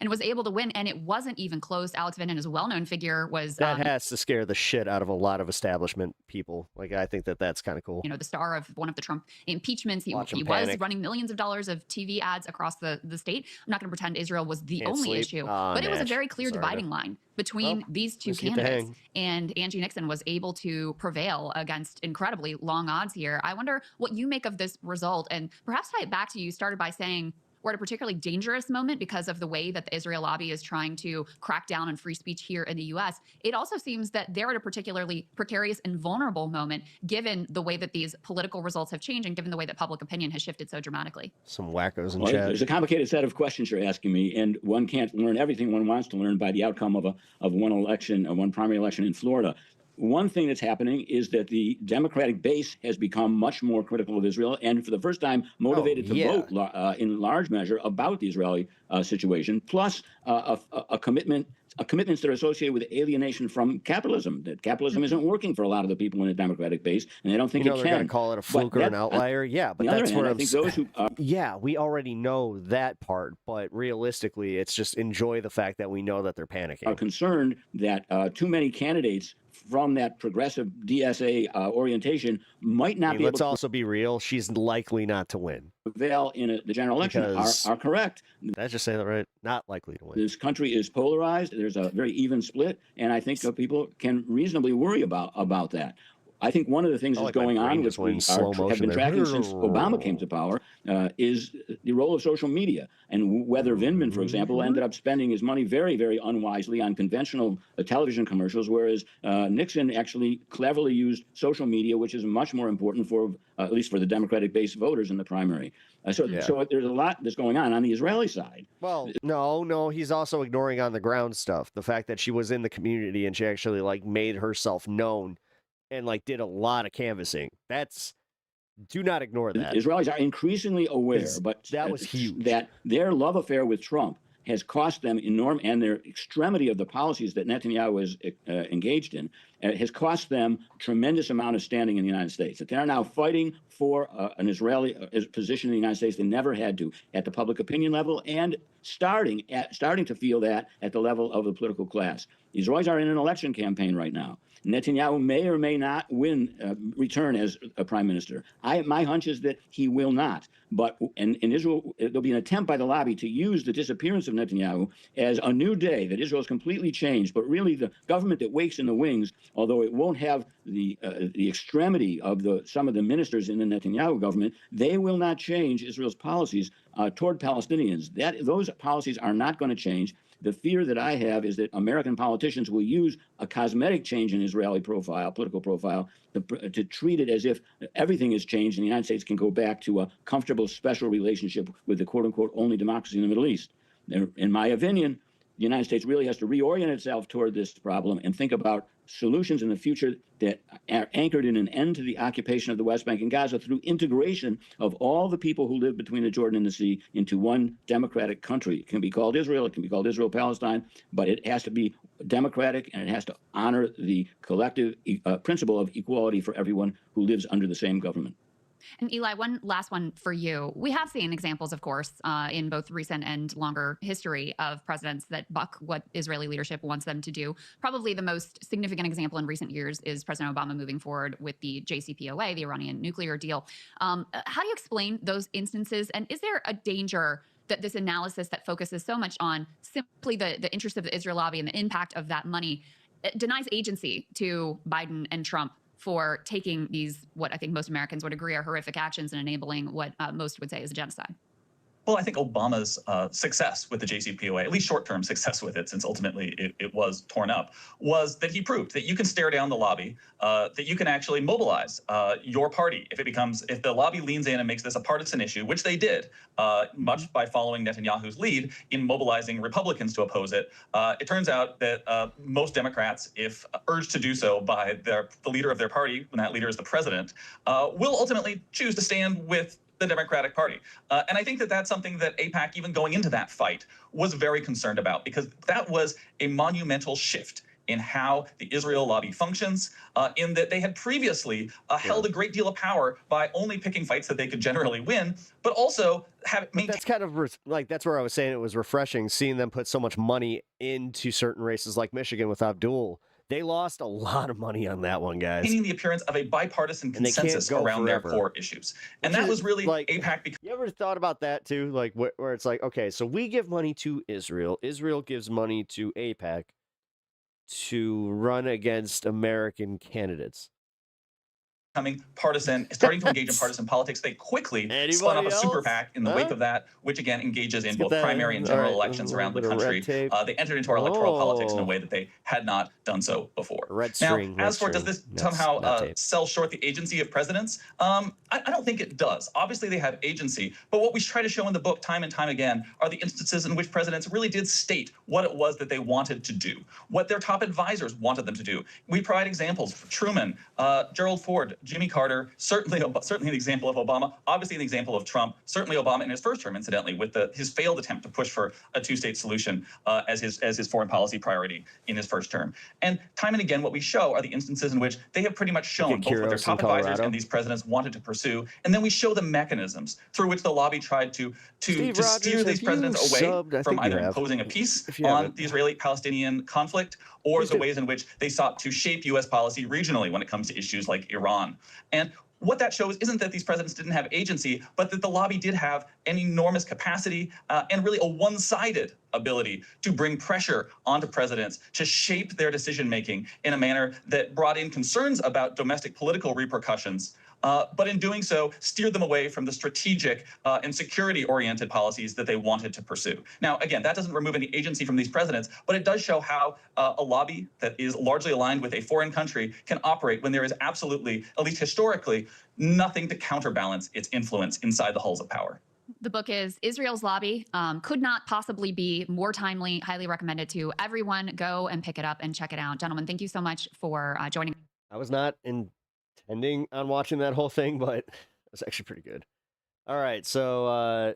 And was able to win, and it wasn't even close. Alex Vindman, as a well-known figure, was that has to scare the shit out of a lot of establishment people. Like, I think that's kind of cool. You know, the star of one of the Trump impeachments. He was running millions of dollars of TV ads across the state. I'm not going to pretend Israel was the only issue, but it was a very clear dividing line between these two candidates. And Angie Nixon was able to prevail against incredibly long odds here. I wonder what you make of this result, and perhaps tie it back to you started by saying we're at a particularly dangerous moment because of the way that the Israel lobby is trying to crack down on free speech here in the U.S. It also seems that they're at a particularly precarious and vulnerable moment, given the way that these political results have changed and given the way that public opinion has shifted so dramatically. Some wackos in chat. There's a complicated set of questions you're asking me, and one can't learn everything one wants to learn by the outcome of one primary election in Florida. One thing that's happening is that the Democratic base has become much more critical of Israel, and for the first time motivated to vote in large measure about the Israeli situation, plus commitments that are associated with alienation from capitalism, that capitalism isn't working for a lot of the people in the Democratic base, and they don't think it can. They're going to call it a fluke or an outlier. But that's where I think those who we already know that part, but realistically, it's just enjoy the fact that we know that they're panicking. Are concerned that too many candidates from that progressive DSA orientation might not be able to. Let's also be real. She's likely not to win. Prevail in the general election are correct. Did I just say that right? Not likely to win. This country is polarized. There's a very even split, and I think people can reasonably worry about that. I think one of the things that's going on, which we have been tracking since Obama came to power, is the role of social media. And whether Vindman, for example, ended up spending his money very, very unwisely on conventional television commercials, whereas Nixon actually cleverly used social media, which is much more important for, at least for the Democratic base voters in the primary. So there's a lot that's going on the Israeli side. Well, no, he's also ignoring on the ground stuff. The fact that she was in the community and she actually like made herself known and like did a lot of canvassing. Do not ignore that. Israelis are increasingly aware, but that was huge. That their love affair with Trump has cost them enormous, and their extremity of the policies that Netanyahu is engaged in has cost them a tremendous amount of standing in the United States. That they are now fighting for an Israeli position in the United States they never had to at the public opinion level, and starting to feel that at the level of the political class. The Israelis are in an election campaign right now. Netanyahu may or may not return as a prime minister. My hunch is that he will not. But in Israel, there'll be an attempt by the lobby to use the disappearance of Netanyahu as a new day, that Israel's completely changed. But really, the government that wakes in the wings, although it won't have the extremity of some of the ministers in the Netanyahu government, they will not change Israel's policies toward Palestinians. Those policies are not going to change. The fear that I have is that American politicians will use a cosmetic change in Israeli political profile, to treat it as if everything has changed and the United States can go back to a comfortable, special relationship with the quote-unquote only democracy in the Middle East. In my opinion, the United States really has to reorient itself toward this problem and think about solutions in the future that are anchored in an end to the occupation of the West Bank and Gaza through integration of all the people who live between the Jordan and the sea into one democratic country. It can be called Israel, it can be called Israel-Palestine, but it has to be democratic and it has to honor the collective principle of equality for everyone who lives under the same government. And Eli, one last one for you. We have seen examples, of course, in both recent and longer history of presidents that buck what Israeli leadership wants them to do. Probably the most significant example in recent years is President Obama moving forward with the JCPOA, the Iranian nuclear deal. How do you explain those instances? And is there a danger that this analysis that focuses so much on simply the interest of the Israel lobby and the impact of that money denies agency to Biden and Trump for taking these, what I think most Americans would agree are horrific actions and enabling what most would say is a genocide? Well, I think Obama's success with the JCPOA, at least short-term success with it, since ultimately it was torn up, was that he proved that you can stare down the lobby, that you can actually mobilize your party if the lobby leans in and makes this a partisan issue, which they did, much by following Netanyahu's lead in mobilizing Republicans to oppose it. It turns out that most Democrats, if urged to do so by the leader of their party, when that leader is the president, will ultimately choose to stand with the Democratic Party. And I think that that's something that AIPAC, even going into that fight, was very concerned about, because that was a monumental shift in how the Israel lobby functions, in that they had previously held a great deal of power by only picking fights that they could generally win, but also that's kind of that's where I was saying it was refreshing seeing them put so much money into certain races like Michigan with Abdul. They lost a lot of money on that one, guys. Maintaining the appearance of a bipartisan consensus around their core issues. And that was really AIPAC. You ever thought about that too? Like where it's like, okay, so we give money to Israel. Israel gives money to AIPAC to run against American candidates. Becoming partisan, starting to engage in partisan politics. They quickly spun up a super PAC in the wake of that, which again engages in both primary and general elections around the country. They entered into our electoral politics in a way that they had not done so before. Now, as for does this somehow sell short the agency of presidents? I don't think it does. Obviously, they have agency, but what we try to show in the book time and time again are the instances in which presidents really did state what it was that they wanted to do, what their top advisors wanted them to do. We provide examples: Truman, Gerald Ford, Jimmy Carter, certainly an example of Obama, obviously an example of Trump, certainly Obama in his first term, incidentally, with his failed attempt to push for a two-state solution as his foreign policy priority in his first term. And time and again, what we show are the instances in which they have pretty much shown both what their top advisors and these presidents wanted to pursue, and then we show the mechanisms through which the lobby tried to steer these presidents away from either imposing a peace on the Israeli-Palestinian conflict or the ways in which they sought to shape U.S. policy regionally when it comes to issues like Iran. And what that shows isn't that these presidents didn't have agency, but that the lobby did have an enormous capacity and really a one-sided ability to bring pressure onto presidents to shape their decision-making in a manner that brought in concerns about domestic political repercussions, but in doing so, steered them away from the strategic and security-oriented policies that they wanted to pursue. Now, again, that doesn't remove any agency from these presidents, but it does show how a lobby that is largely aligned with a foreign country can operate when there is absolutely, at least historically, nothing to counterbalance its influence inside the halls of power. The book is Israel's Lobby. Could not possibly be more timely. Highly recommended to everyone. Go and pick it up and check it out. Gentlemen, thank you so much for joining. I was not intending on watching that whole thing, but it was actually pretty good. All right, so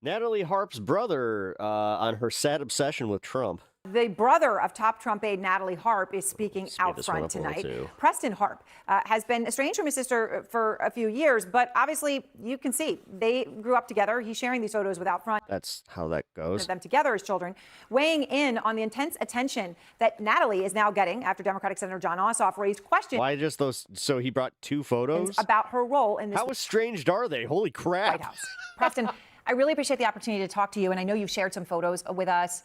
Natalie Harp's brother on her sad obsession with Trump. The brother of top Trump aide Natalie Harp is speaking out front tonight. Preston Harp has been estranged from his sister for a few years, but obviously you can see they grew up together. He's sharing these photos with Outfront. That's how that goes. Them together as children, weighing in on the intense attention that Natalie is now getting after Democratic Senator John Ossoff raised questions. Why just those? So he brought 2 photos about her role in this. How estranged are they? Holy crap! White House. Preston, I really appreciate the opportunity to talk to you, and I know you've shared some photos with us,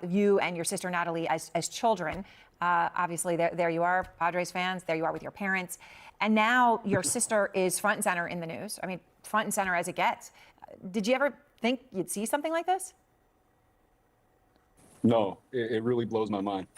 you and your sister Natalie as children. Obviously, there you are, Padres fans. There you are with your parents, and now your sister is front and center in the news. I mean, front and center as it gets. Did you ever think you'd see something like this? No, it really blows my mind.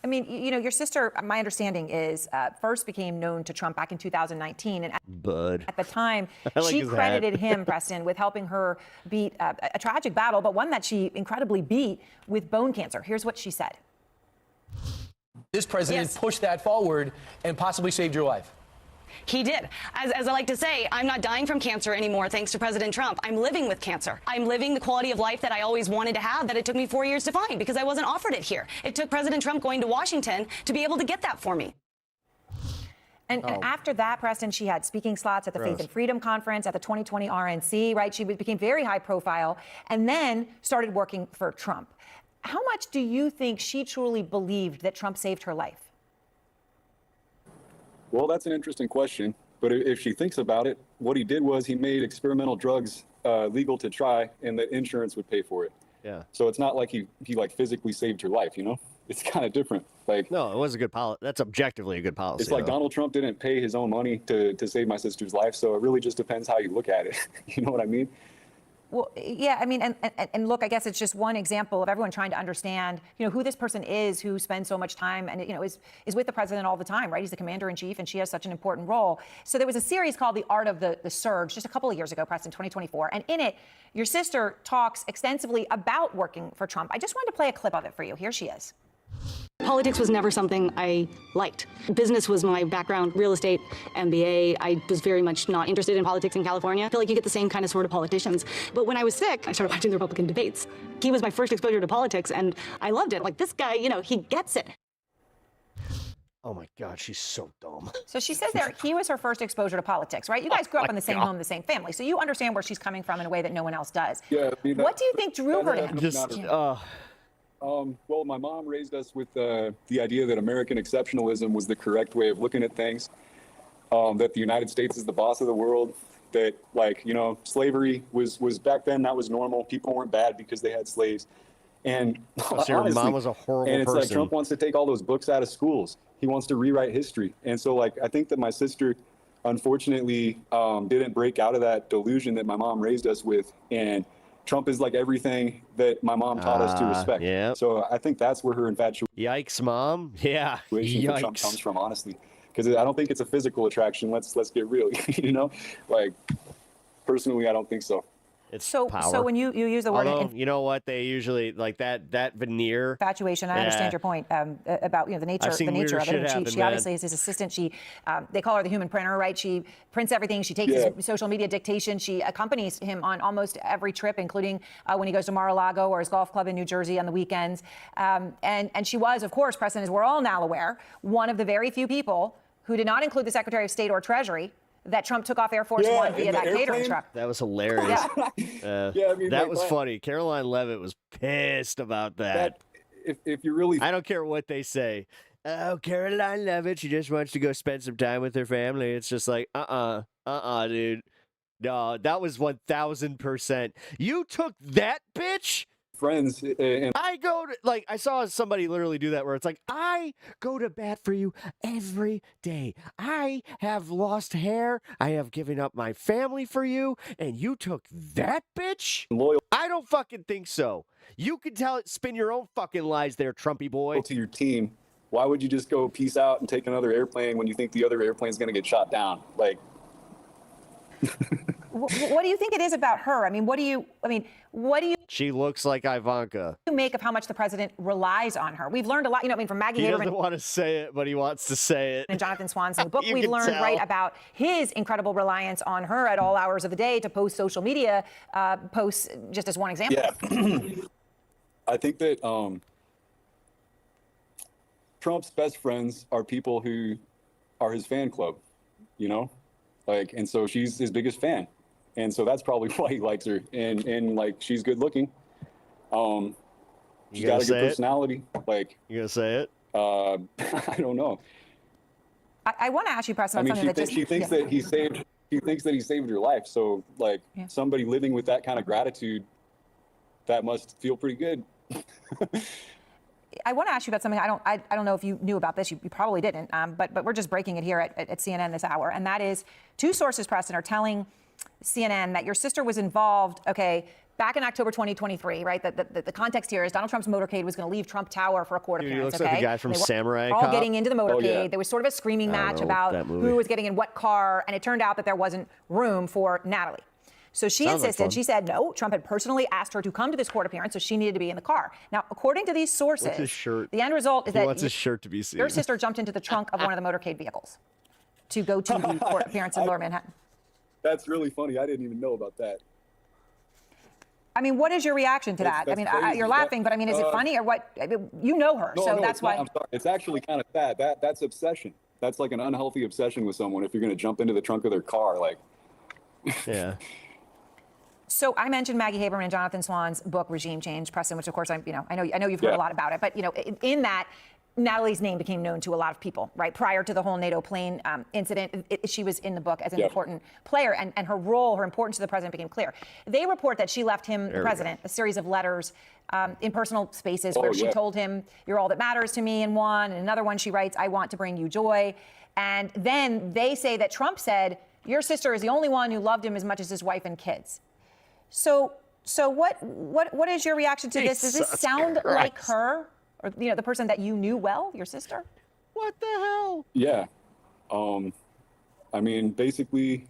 I mean, you know, your sister, my understanding is, first became known to Trump back in 2019. And at the time, she credited him, Preston, with helping her beat a tragic battle, but one that she incredibly beat with bone cancer. Here's what she said. This president pushed that forward and possibly saved your life. He did. As I like to say, I'm not dying from cancer anymore thanks to President Trump. I'm living with cancer. I'm living the quality of life that I always wanted to have that it took me 4 years to find because I wasn't offered it here. It took President Trump going to Washington to be able to get that for me. And after that, Preston, she had speaking slots at the Faith and Freedom Conference, at the 2020 RNC, right? She became very high profile and then started working for Trump. How much do you think she truly believed that Trump saved her life? Well, that's an interesting question. But if she thinks about it, what he did was he made experimental drugs legal to try, and the insurance would pay for it. Yeah. So it's not like he like physically saved her life, you know? It's kind of different. Like, no, it was a good policy. That's objectively a good policy. It's like Donald Trump didn't pay his own money to save my sister's life. So it really just depends how you look at it. You know what I mean? Well, yeah, I mean, and look, I guess it's just one example of everyone trying to understand, you know, who this person is, who spends so much time and, you know, is with the president all the time, right? He's the commander in chief and she has such an important role. So there was a series called The Art of the Surge just a couple of years ago, Preston, 2024. And in it, your sister talks extensively about working for Trump. I just wanted to play a clip of it for you. Here she is. Politics was never something I liked. Business was my background, real estate, MBA. I was very much not interested in politics in California. I feel like you get the same kind of sort of politicians. But when I was sick, I started watching the Republican debates. He was my first exposure to politics, and I loved it. Like, this guy, you know, he gets it. Oh my God, she's so dumb. So she says there he was her first exposure to politics, right? You guys grew up in the same home, the same family, so you understand where she's coming from in a way that no one else does. Yeah. I mean, what do you think drew her to him? Well, my mom raised us with the idea that American exceptionalism was the correct way of looking at things, that the United States is the boss of the world, that, like, you know, slavery was back then, that was normal. People weren't bad because they had slaves. And so your mom was a horrible and it's person. like Trump wants to take all those books out of schools. He wants to rewrite history. And so, like, I think that my sister, unfortunately, didn't break out of that delusion that my mom raised us with. And Trump is like everything that my mom taught us to respect. Yeah. So I think that's where her infatuation. Yikes, Mom. Yeah. For Trump comes from, honestly, because I don't think it's a physical attraction. Let's get real. You know, like, personally, I don't think so. It's so power. So when you use the word, although, you know what, they usually like that veneer infatuation. I understand your point about, you know, the nature of it. And she obviously is his assistant. She they call her the human printer, right? She prints everything. She takes his social media dictation. She accompanies him on almost every trip, including when he goes to Mar-a-Lago or his golf club in New Jersey on the weekends. And she was, of course, Preston, as we're all now aware, one of the very few people who did not include the Secretary of State or Treasury that Trump took off Air Force One via that catering truck. That was hilarious. I mean, that was funny. Caroline Leavitt was pissed about that. If you really, I don't care what they say. oh, Caroline Levitt, she just wants to go spend some time with her family. It's just like, dude. No, that was 1,000%. You took that, bitch? Friends. And I saw somebody literally do that where it's like, I go to bat for you every day. I have lost hair. I have given up my family for you. And you took that, bitch? Loyal. I don't fucking think so. You can spin your own fucking lies there, Trumpy boy. To your team. Why would you just go peace out and take another airplane when you think the other airplane's going to get shot down? Like, what do you think it is about her? I mean, what do you She looks like Ivanka. make of how much the president relies on her? We've learned a lot, from Maggie He Haberman. doesn't want to say it, but he wants to say it. And Jonathan Swan's book, we've learned about his incredible reliance on her at all hours of the day to post social media posts, just as one example. Yeah. I think that Trump's best friends are people who are his fan club, and so she's his biggest fan. And so that's probably why he likes her. And she's good looking. She's got a good personality. You gonna say it? I don't know. I want to ask you, Preston, she thinks that he saved her life. So somebody living with that kind of gratitude, that must feel pretty good. I want to ask you about something. I don't know if you knew about this. You probably didn't. But we're just breaking it here at CNN this hour. And that is, two sources, Preston, are telling CNN that your sister was involved, back in October 2023, right? The context here is Donald Trump's motorcade was going to leave Trump Tower for a court appearance. He looks like the guy from Samurai Cop. All Cop. getting into the motorcade. Oh, yeah. There was sort of a screaming match about who was getting in what car, and it turned out that there wasn't room for Natalie. So she insisted. She said no. Trump had personally asked her to come to this court appearance, so she needed to be in the car. Now, according to these sources, the end result is that wants his shirt to be seen. Your sister jumped into the trunk of one of the motorcade vehicles to go to the court appearance in Lower Manhattan. That's really funny. I didn't even know about that. I mean, what is your reaction to that? You're laughing, but is it funny or what? You know her, so that's why. I'm sorry. It's actually kind of sad. That's obsession. That's like an unhealthy obsession with someone if you're going to jump into the trunk of their car. Yeah. So I mentioned Maggie Haberman and Jonathan Swan's book, Regime Change, Preston, which of course I know you've heard a lot about it, but in that, Natalie's name became known to a lot of people, right? Prior to the whole NATO plane incident, she was in the book as an important player, and her role, her importance to the president became clear. They report that she left him, the president, a series of letters in personal spaces where she told him, "You're all that matters to me," in one, and another one she writes, "I want to bring you joy." And then they say that Trump said, "Your sister is the only one who loved him as much as his wife and kids." So what is your reaction to this? Does this sound like her? Or, the person that you knew well, your sister? What the hell? Yeah. Basically,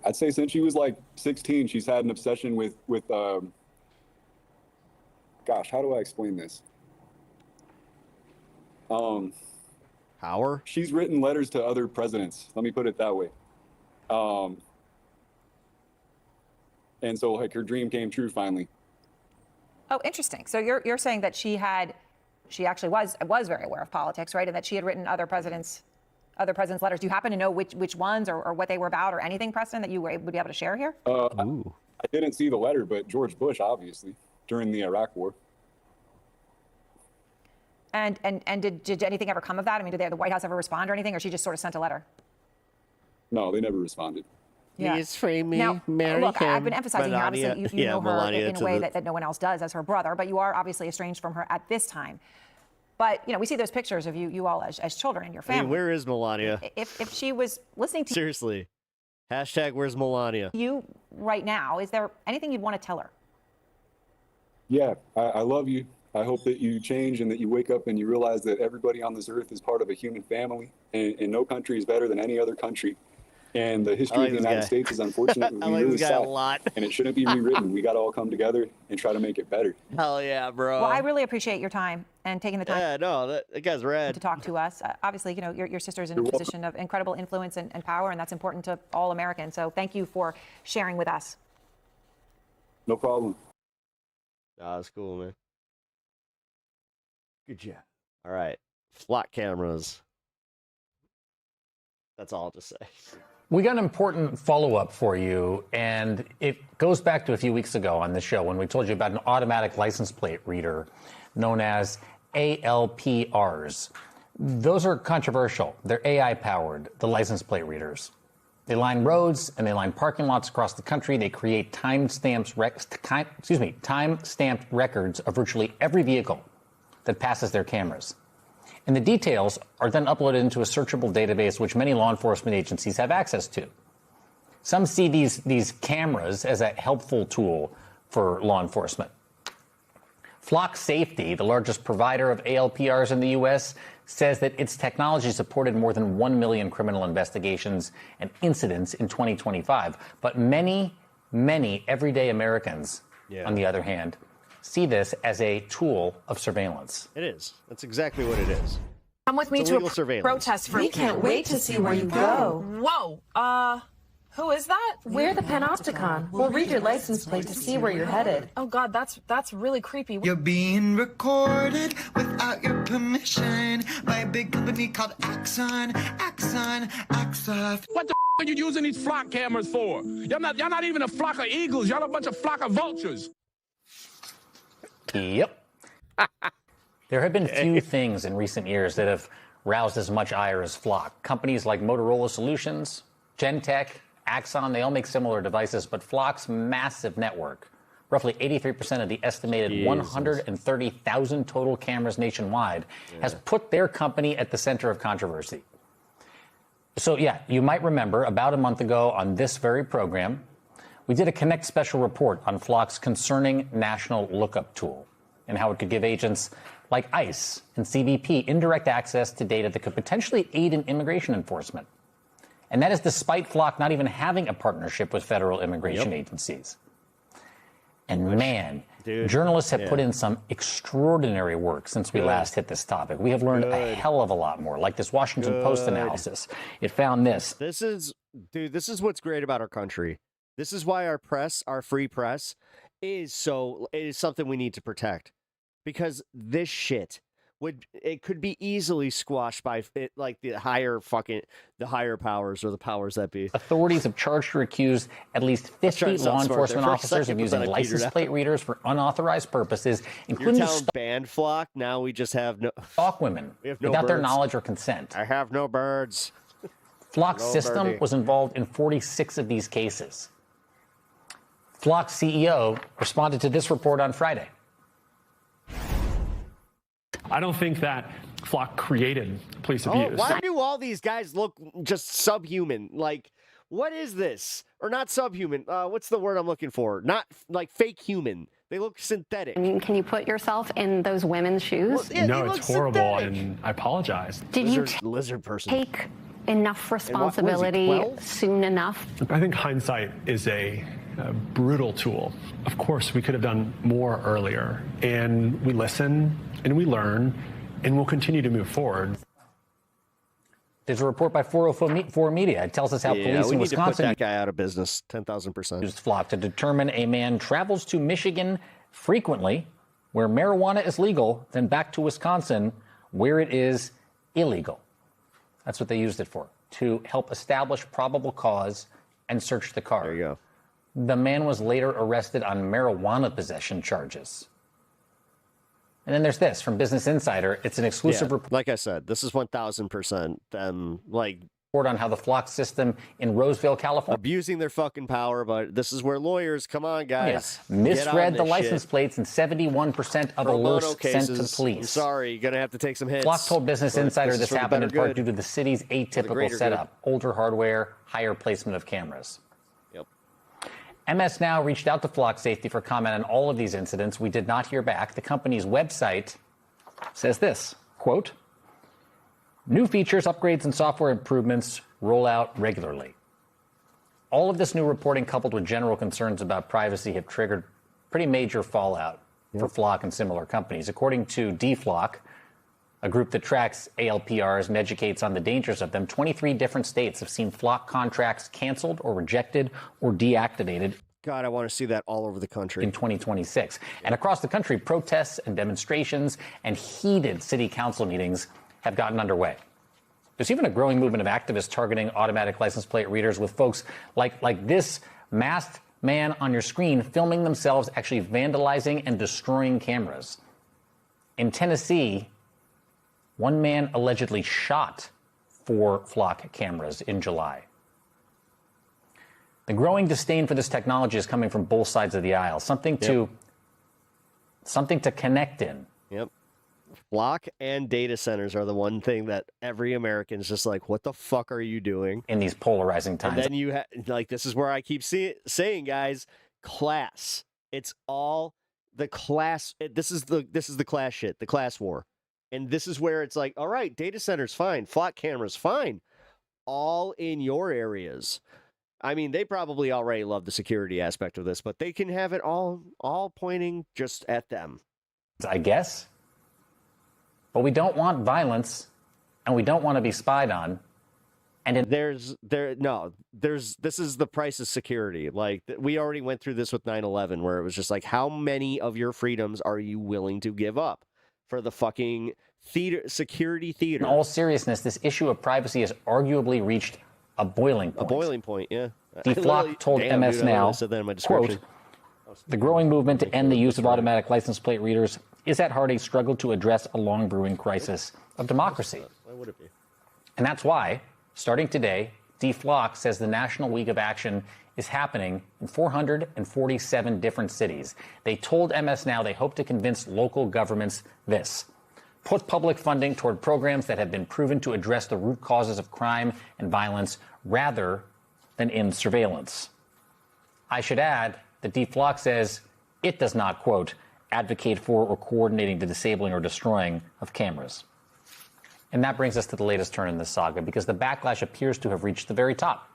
I'd say since she was 16, she's had an obsession with gosh, how do I explain this? Howard? She's written letters to other presidents. Let me put it that way. And so her dream came true finally. Oh, interesting. So you're saying that she actually was very aware of politics, right? And that she had written other presidents' letters. Do you happen to know which ones or what they were about or anything, Preston, that you would be able to share here? I didn't see the letter, but George Bush, obviously, during the Iraq War. And did anything ever come of that? Did the White House ever respond or anything, or she just sort of sent a letter? No, they never responded. Yeah. Please free me. Now, look, I've been emphasizing here, Melania. obviously, you know her Melania in a way that no one else does as her brother, but you are obviously estranged from her at this time. But, we see those pictures of you all as children and your family. Where is Melania? If she was listening to Seriously. Hashtag where's Melania? You right now, is there anything you'd want to tell her? Yeah, I love you. I hope that you change and that you wake up and you realize that everybody on this earth is part of a human family, and no country is better than any other country. And the history of the United States is unfortunately really sad, and it shouldn't be rewritten. We got to all come together and try to make it better. Hell yeah, bro. Well, I really appreciate your time and taking the time. Yeah, no, that guy's rad. To talk to us. Obviously, your sister's in a position of incredible influence and power, and that's important to all Americans. So thank you for sharing with us. No problem. That's cool, man. Good job. All right. Flock cameras. That's all I'll just say. We got an important follow-up for you, and it goes back to a few weeks ago on this show when we told you about an automatic license plate reader known as ALPRs. Those are controversial. They're AI-powered, the license plate readers. They line roads and they line parking lots across the country. They create time-stamped records of virtually every vehicle that passes their cameras. And the details are then uploaded into a searchable database which many law enforcement agencies have access to. Some see these cameras as a helpful tool for law enforcement. Flock Safety, the largest provider of ALPRs in the U.S., says that its technology supported more than 1 million criminal investigations and incidents in 2025. But many, many everyday Americans, on the other hand, see this as a tool of surveillance. It is. That's exactly what it is. Come with me to a protest for. We can't wait to see where you go. Whoa, who is that? We're the Panopticon. We'll read your license plate to see where you're headed. Oh God, that's really creepy. You're being recorded without your permission by a big company called Axon. What the are you using these flock cameras for? Y'all not even a flock of eagles. Y'all a bunch of flock of vultures. Yep. There have been few things in recent years that have roused as much ire as Flock. Companies like Motorola Solutions, Gentek, Axon, they all make similar devices, but Flock's massive network, roughly 83% of the estimated 130,000 total cameras nationwide, has put their company at the center of controversy. So yeah, you might remember about a month ago on this very program, we did a Connect special report on Flock's concerning national lookup tool and how it could give agents like ICE and CBP indirect access to data that could potentially aid in immigration enforcement. And that is despite Flock not even having a partnership with federal immigration agencies. And man, journalists have put in some extraordinary work since we last hit this topic. We have learned a hell of a lot more, like this Washington Post analysis. It found this. This is what's great about our country. This is why our press, our free press, is something we need to protect. Because this shit could be easily squashed by the higher powers or the powers that be. Authorities have charged or accused at least 50 law enforcement officers of using license plate readers for unauthorized purposes, including banned Flock. Now we just have stalk women without their knowledge or consent. I have no birds. Flock's system was involved in 46 of these cases. Flock's CEO responded to this report on Friday. I don't think that Flock created police abuse. Why do all these guys look just subhuman? Like, what is this? Or not subhuman. What's the word I'm looking for? Not like fake human. They look synthetic. I mean, can you put yourself in those women's shoes? Well, no, it's horrible, and I apologize. Did you lizard person take enough responsibility soon enough? I think hindsight is a brutal tool. Of course, we could have done more earlier, and we listen and we learn, and we'll continue to move forward. There's a report by 404 Media. It tells us how police in Wisconsin need to put that guy out of business 10,000%. Used Flock to determine a man travels to Michigan frequently, where marijuana is legal, then back to Wisconsin, where it is illegal. That's what they used it for, to help establish probable cause and search the car. There you go. The man was later arrested on marijuana possession charges. And then there's this from Business Insider. It's an exclusive report. Like I said, this is 1,000% them report on how the Flock system in Roseville, California, abusing their fucking power. But this is where lawyers, come on, guys, misread the license plates, and 71% of alerts sent to the police. I'm sorry, you're gonna have to take some hits. Flock told Business Insider this happened in part due to the city's atypical setup: older hardware, higher placement of cameras. MS Now reached out to Flock Safety for comment on all of these incidents. We did not hear back. The company's website says this, quote, "New features, upgrades, and software improvements roll out regularly." All of this new reporting, coupled with general concerns about privacy, have triggered pretty major fallout for Flock and similar companies. According to DFlock, a group that tracks ALPRs and educates on the dangers of them, 23 different states have seen Flock contracts canceled or rejected or deactivated. God, I want to see that all over the country. In 2026. And across the country, protests and demonstrations and heated city council meetings have gotten underway. There's even a growing movement of activists targeting automatic license plate readers, with folks like this masked man on your screen filming themselves actually vandalizing and destroying cameras. In Tennessee, one man allegedly shot 4 flock cameras in July. The growing disdain for this technology is coming from both sides of the aisle. Something to connect in. Yep. Flock and data centers are the one thing that every American's just like, what the fuck are you doing? In these polarizing times. And then you this is where I keep saying, guys, class. It's all the class. This is the class shit, the class war. And this is where it's like, all right, data centers, fine. Flock cameras, fine. All in your areas. I mean, they probably already love the security aspect of this, but they can have it all pointing just at them. I guess. But we don't want violence, and we don't want to be spied on. And this is the price of security. Like, we already went through this with 9/11, where it was just like, how many of your freedoms are you willing to give up for the fucking security theater? In all seriousness, this issue of privacy has arguably reached a boiling point. A boiling point, yeah. DeFlock told MS Now, quote, the growing movement to end the use of automatic license plate readers is at heart a struggle to address a long-brewing crisis of democracy. Why would it be? And that's why, starting today, DeFlock says the National Week of Action is happening in 447 different cities. They told MS Now they hope to convince local governments this: put public funding toward programs that have been proven to address the root causes of crime and violence rather than in surveillance. I should add that DeFlock says it does not, quote, advocate for or coordinating the disabling or destroying of cameras. And that brings us to the latest turn in this saga, because the backlash appears to have reached the very top.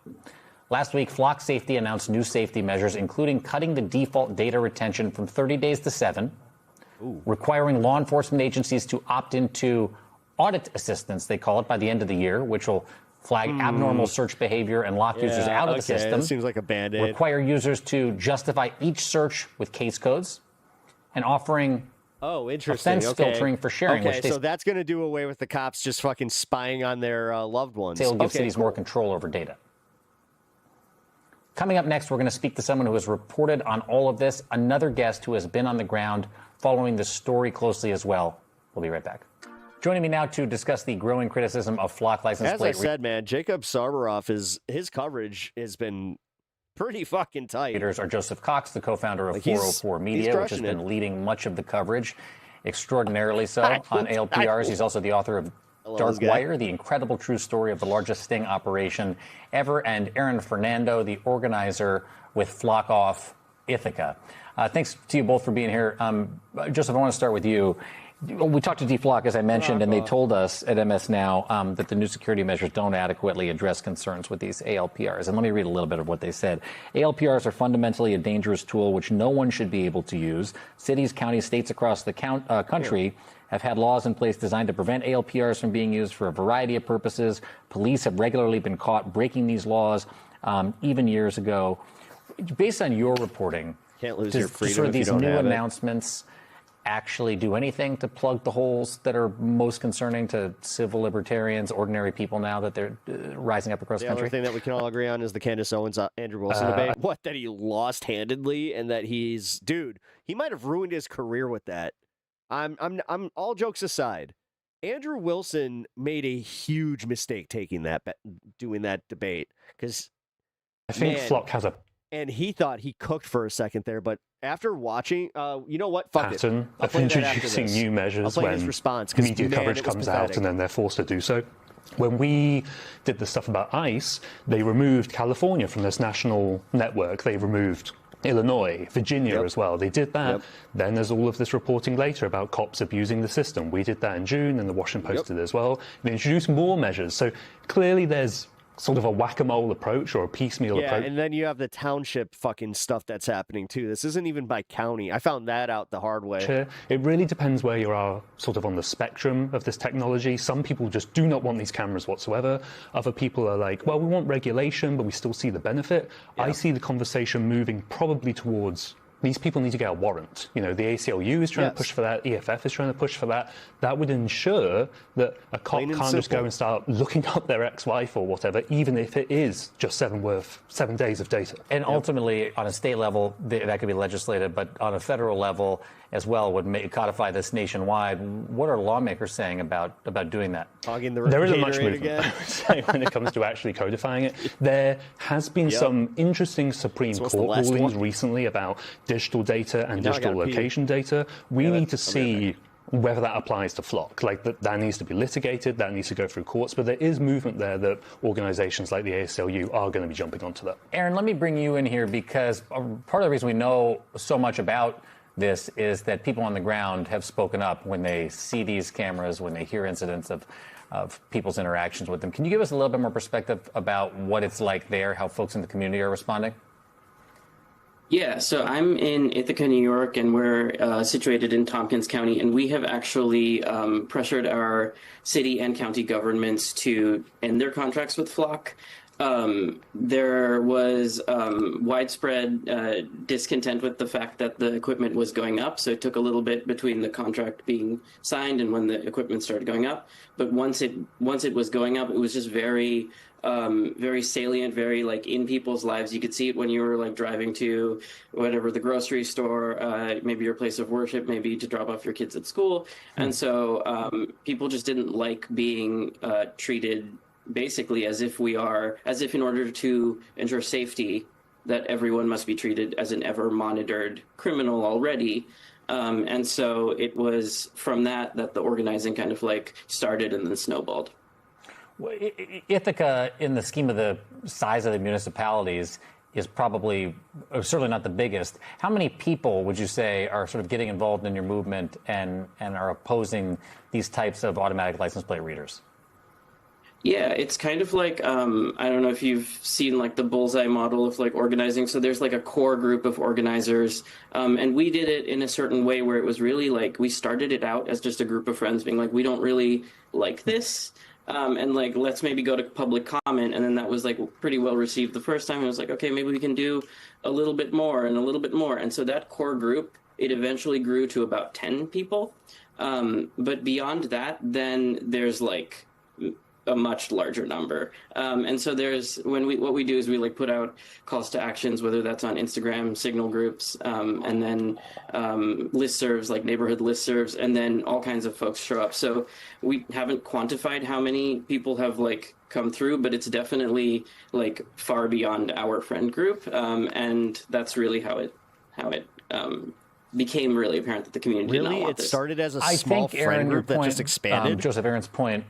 Last week, Flock Safety announced new safety measures, including cutting the default data retention from 30 days to 7, requiring law enforcement agencies to opt into audit assistance, they call it, by the end of the year, which will flag abnormal search behavior and lock users out of the system. That seems like a Band-Aid. Require users to justify each search with case codes, and offering offense filtering for sharing. Okay, so that's going to do away with the cops just fucking spying on their loved ones. They'll give cities more control over data. Coming up next, we're going to speak to someone who has reported on all of this, another guest who has been on the ground following the story closely as well. We'll be right back. Joining me now to discuss the growing criticism of flock license plate. As I said, man, Jacob Sarbaroff, his coverage has been pretty fucking tight. Are Joseph Cox, the co-founder of 404 Media, which has been leading much of the coverage, extraordinarily so, on ALPRs. He's also the author of Dark Wire, the incredible true story of the largest sting operation ever, and Aaron Fernando, the organizer with Flock Off Ithaca. Thanks to you both for being here. Joseph, I want to start with you. We talked to DeFlock, as I mentioned, and they told us at MS Now that the new security measures don't adequately address concerns with these ALPRs. And let me read a little bit of what they said. ALPRs are fundamentally a dangerous tool which no one should be able to use. Cities, counties, states across the country have had laws in place designed to prevent ALPRs from being used for a variety of purposes. Police have regularly been caught breaking these laws, even years ago. Based on your reporting, can't lose your freedom sort of if you these don't new have announcements actually do anything to plug the holes that are most concerning to civil libertarians, ordinary people, now that they're rising up across the country? The other thing that we can all agree on is the Candace Owens, Andrew Wilson debate. What, that he lost handedly, and that he might have ruined his career with that. I'm all jokes aside, Andrew Wilson made a huge mistake doing that debate, because I think Flock has a. And he thought he cooked for a second there, but after watching, you know what? Fuck pattern of introducing new measures when media coverage comes out and then they're forced to do so. When we did the stuff about ICE, they removed California from this national network. They removed Illinois, Virginia as well. They did that. Then there's all of this reporting later about cops abusing the system. We did that in June, and the Washington Post did as well. They introduced more measures. So clearly there's sort of a whack-a-mole approach or a piecemeal approach. Yeah, and then you have the township fucking stuff that's happening too. This isn't even by county. I found that out the hard way. It really depends where you are sort of on the spectrum of this technology. Some people just do not want these cameras whatsoever. Other people are like, well, we want regulation, but we still see the benefit. I see the conversation moving probably towards these people need to get a warrant. The ACLU is trying to push for that. EFF is trying to push for that. That would ensure that a cop can't just go and start looking up their ex-wife or whatever, even if it is just 7 days of data. And ultimately, on a state level, that could be legislated, but on a federal level as well would codify this nationwide. What are lawmakers saying about doing that? There isn't much movement, I would say, when it comes to actually codifying it. There has been some interesting Supreme Court rulings recently about digital data and digital location data. We need to see whether that applies to Flock. Like, that needs to be litigated, that needs to go through courts, but there is movement there that organizations like the ACLU are going to be jumping onto that. Aaron, let me bring you in here, because part of the reason we know so much about this is that people on the ground have spoken up when they see these cameras, when they hear incidents of people's interactions with them. Can you give us a little bit more perspective about what it's like there, how folks in the community are responding? Yeah, so I'm in Ithaca, New York, and we're situated in Tompkins County, and we have actually pressured our city and county governments to end their contracts with Flock. There was widespread discontent with the fact that the equipment was going up, so it took a little bit between the contract being signed and when the equipment started going up. But once it was going up, it was just very salient, very like in people's lives. You could see it when you were like driving to whatever, the grocery store, maybe your place of worship, maybe to drop off your kids at school. And so people just didn't like being treated basically as if in order to ensure safety, that everyone must be treated as an ever monitored criminal already. And so it was from that the organizing kind of like started and then snowballed. Well, Ithaca, in the scheme of the size of the municipalities, is probably certainly not the biggest. How many people would you say are sort of getting involved in your movement and are opposing these types of automatic license plate readers? Yeah, it's kind of like, I don't know if you've seen like the bullseye model of like organizing. So there's like a core group of organizers. And we did it in a certain way where it was really like, we started it out as just a group of friends being like, we don't really like this. And like, let's maybe go to public comment. And then that was like pretty well received the first time. It was like, okay, maybe we can do a little bit more and a little bit more. And so that core group, it eventually grew to about 10 people. But beyond that, then there's like a much larger number. And so what we do is we like put out calls to actions, whether that's on Instagram, Signal groups, and then listservs, like neighborhood listservs, and then all kinds of folks show up. So we haven't quantified how many people have like come through, but it's definitely like far beyond our friend group. And that's really how it became really apparent that the community did not want this. It started as a small friend group that just expanded. Joseph, Aaron's point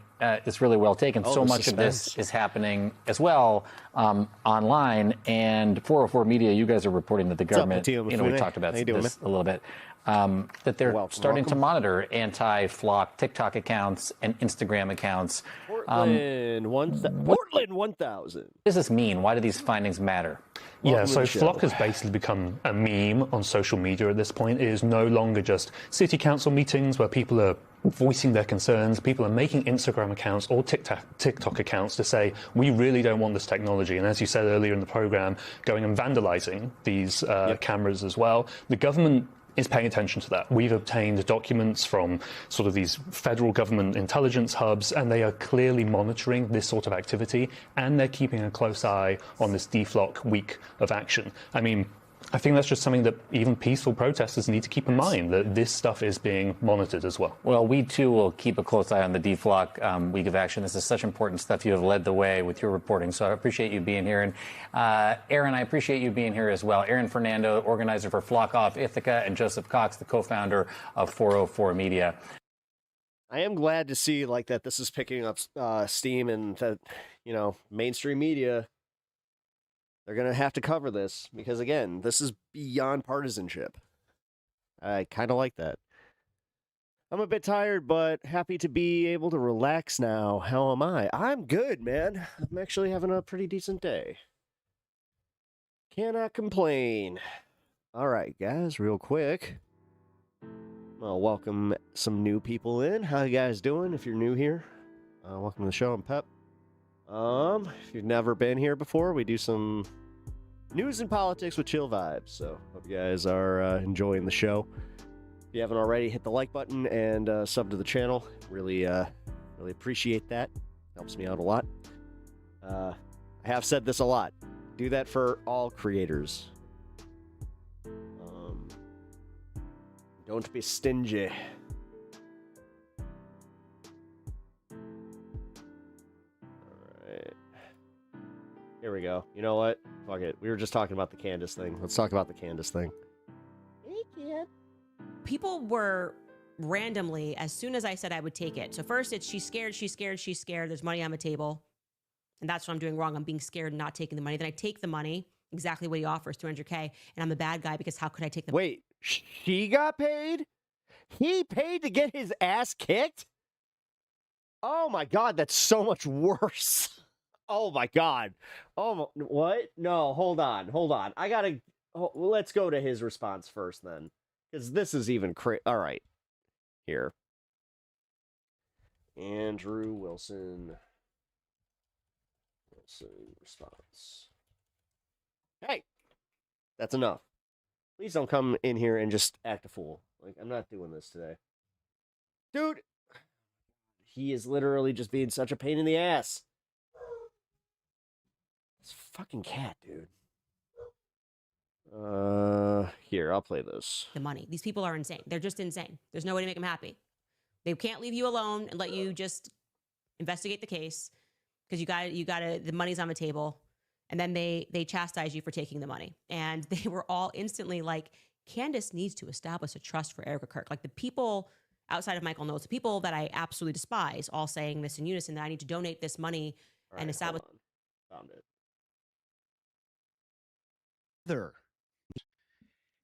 is really well taken. So much of this is happening as well online. And 404 Media, you guys are reporting that the government, we talked about this a little bit, that they're starting to monitor anti-Flock TikTok accounts and Instagram accounts. Portland 1000. What does this mean? Why do these findings matter? Yeah, so Flock has basically become a meme on social media at this point. It is no longer just city council meetings where people are voicing their concerns. People are making Instagram accounts or TikTok accounts to say, we really don't want this technology. And as you said earlier in the program, going and vandalizing these cameras as well. The government is paying attention to that. We've obtained documents from sort of these federal government intelligence hubs, and they are clearly monitoring this sort of activity, and they're keeping a close eye on this deflock week of action. I mean, I think that's just something that even peaceful protesters need to keep in mind, that this stuff is being monitored as well. Well, we too will keep a close eye on the deflock week of action. This is such important stuff. You have led the way with your reporting, so I appreciate you being here. And Aaron, I appreciate you being here as well. Aaron Fernando, organizer for Flock Off Ithaca, and Joseph Cox, the co-founder of 404 Media. I am glad to see like that this is picking up steam, and that, mainstream media, they're going to have to cover this because, again, this is beyond partisanship. I kind of like that. I'm a bit tired, but happy to be able to relax now. How am I? I'm good, man. I'm actually having a pretty decent day. Cannot complain. All right, guys, real quick. I'll welcome some new people in. How you guys doing? If you're new here, welcome to the show. I'm Pep. If you've never been here before, we do some news and politics with chill vibes. So hope you guys are enjoying the show. If you haven't already, hit the like button and sub to the channel. Really appreciate that. Helps me out a lot. I have said this a lot. Do that for all creators. Don't be stingy. Alright. Here we go. You know what? Fuck it. We were just talking about the Candace thing. Let's talk about the Candace thing. Hey, kid. People were randomly, as soon as I said I would take it. So first it's she's scared. There's money on the table. And that's what I'm doing wrong. I'm being scared and not taking the money. Then I take the money, exactly what he offers, 200K. And I'm the bad guy because how could I take the money? Wait, she got paid? He paid to get his ass kicked? Oh my God, that's so much worse. Oh my God. Oh, what? No, hold on. I gotta, let's go to his response first then. Because this is even crazy. All right. Here. Andrew Wilson response. Hey, that's enough. Please don't come in here and just act a fool. Like, I'm not doing this today. Dude, he is literally just being such a pain in the ass. This fucking cat, dude. Here, I'll play this. The money. These people are insane. They're just insane. There's no way to make them happy. They can't leave you alone and let you just investigate the case because you got to, the money's on the table. And then they chastise you for taking the money. And they were all instantly like, Candace needs to establish a trust for Erica Kirk. Like the people outside of Michael Knowles, the people that I absolutely despise, all saying this in unison, that I need to donate this money and establish. Found it.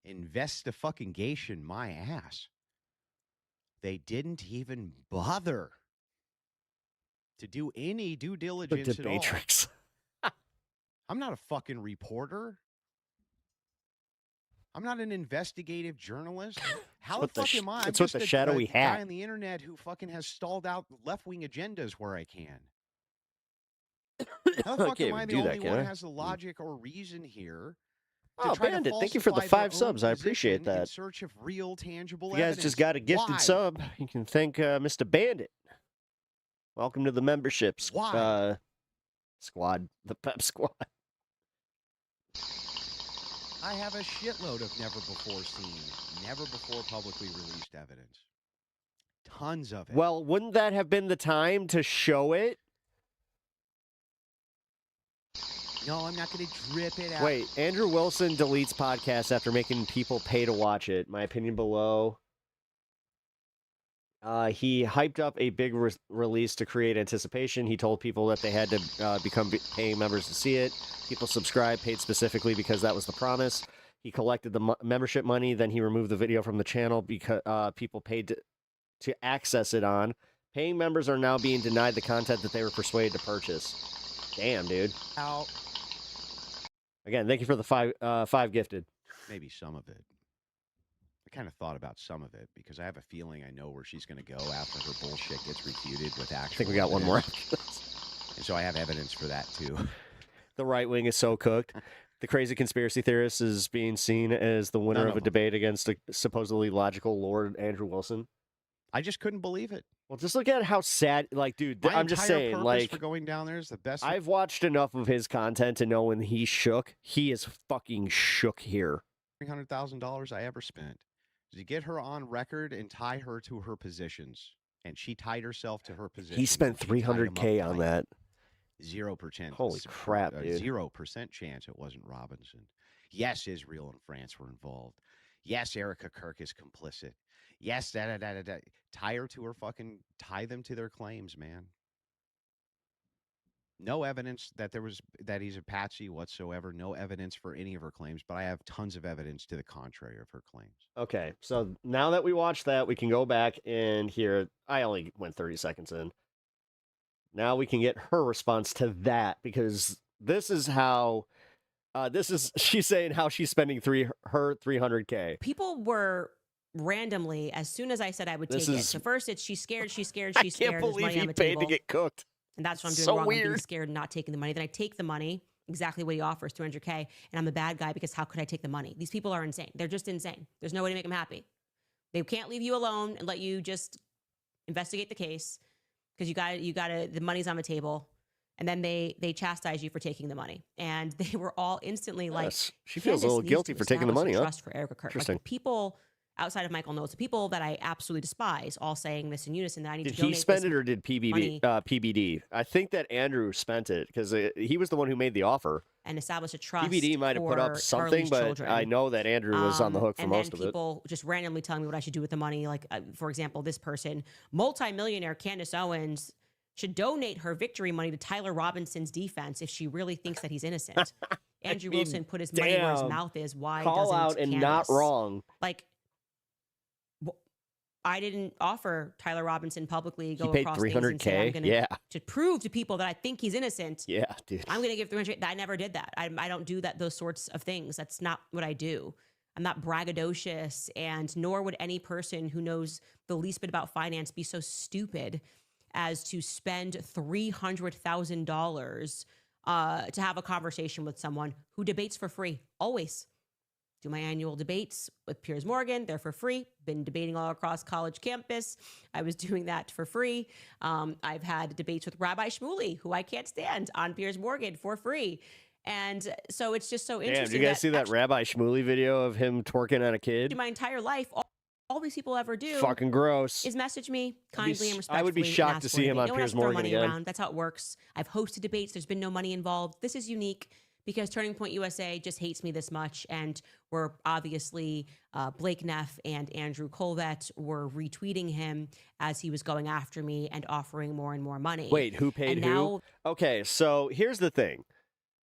Investigation my ass. They didn't even bother to do any due diligence at all. Matrix. I'm not a fucking reporter. I'm not an investigative journalist. How the fuck am I? It's with the shadowy hat. Guy on the internet who fucking has stalled out left-wing agendas where I can. How the fuck am I the only one who has the logic or reason here? Oh, Bandit, thank you for the 5 subs. I appreciate that. In search of real, tangible you guys evidence. just got a gifted sub. You can thank Mr. Bandit. Welcome to the membership squad. The Pep Squad. I have a shitload of never before seen, never before publicly released evidence. Tons of it. Well, wouldn't that have been the time to show it? No, I'm not going to drip it out. Wait, Andrew Wilson deletes podcasts after making people pay to watch it. My opinion below. He hyped up a big release to create anticipation. He told people that they had to become paying members to see it. People subscribed, paid specifically because that was the promise. He collected the membership money. Then he removed the video from the channel because people paid to access it on. Paying members are now being denied the content that they were persuaded to purchase. Damn, dude. Out. Again, thank you for the 5 gifted. Maybe some of it. I kind of thought about some of it because I have a feeling I know where she's going to go after her bullshit gets refuted with actual. I think we got one more. And so I have evidence for that too. The right wing is so cooked. The crazy conspiracy theorist is being seen as the winner of a debate against a supposedly logical Lord Andrew Wilson. I just couldn't believe it. Well, just look at how sad, like, dude, I'm just saying, like, for going down there is the best. I've watched enough of his content to know when he's shook, he is fucking shook here. $300,000 I ever spent. To get her on record and tie her to her positions. And she tied herself to her position. He spent $300K on that. 0%. Holy crap, dude. 0% chance it wasn't Robinson. Yes, Israel and France were involved. Yes, Erica Kirk is complicit. Yes, tie her to her fucking, tie them to their claims, man. No evidence that he's a patsy whatsoever. No evidence for any of her claims, but I have tons of evidence to the contrary of her claims. Okay, so now that we watched that, we can go back and hear. I only went 30 seconds in. Now we can get her response to that because this is how. She's saying how she's spending her $300K. People were randomly, as soon as I said I would take it. So first it's she's scared. I can't believe he paid to get cooked. And that's what I'm doing so wrong. Weird. I'm being scared and not taking the money. Then I take the money, exactly what he offers, 200K, and I'm the bad guy because how could I take the money? These people are insane. They're just insane. There's no way to make them happy. They can't leave you alone and let you just investigate the case because the money's on the table. And then they chastise you for taking the money. And they were all instantly like, she feels a little guilty for taking the money, huh? Trust for Erica Kirk. Like the people outside of Michael Knowles, the people that I absolutely despise, all saying this in unison that I need to donate. Did he spend it or did PBD? I think that Andrew spent it because he was the one who made the offer. And establish a trust. PBD might have put up something, but children. I know that Andrew was on the hook for most of it. And then people just randomly telling me what I should do with the money. Like, for example, this person, multimillionaire Candace Owens, should donate her victory money to Tyler Robinson's defense if she really thinks that he's innocent. Andrew Wilson put his money where his mouth is. Why call doesn't out and Candace? Not wrong? Like, I didn't offer Tyler Robinson publicly go he paid across 300K. things and say I'm gonna, to prove to people that I think he's innocent. Yeah, dude. I'm going to give 300. I never did that. I don't do that. Those sorts of things. That's not what I do. I'm not braggadocious, and nor would any person who knows the least bit about finance be so stupid as to spend $300,000 to have a conversation with someone who debates for free. Always do my annual debates with Piers Morgan. They're for free. Been debating all across college campus. I was doing that for free. I've had debates with Rabbi Shmuley, who I can't stand, on Piers Morgan for free. And so it's just so interesting. Damn, you guys see that Rabbi Shmuley video of him twerking on a kid? My entire life, all these people ever do fucking gross is message me kindly and respectfully. I would be shocked to see him on Piers Morgan again. Around. That's how it works. I've hosted debates. There's been no money involved. This is unique because Turning Point USA just hates me this much. And we're obviously Blake Neff and Andrew Colvett were retweeting him as he was going after me and offering more and more money. Wait, who paid who? Okay, so here's the thing.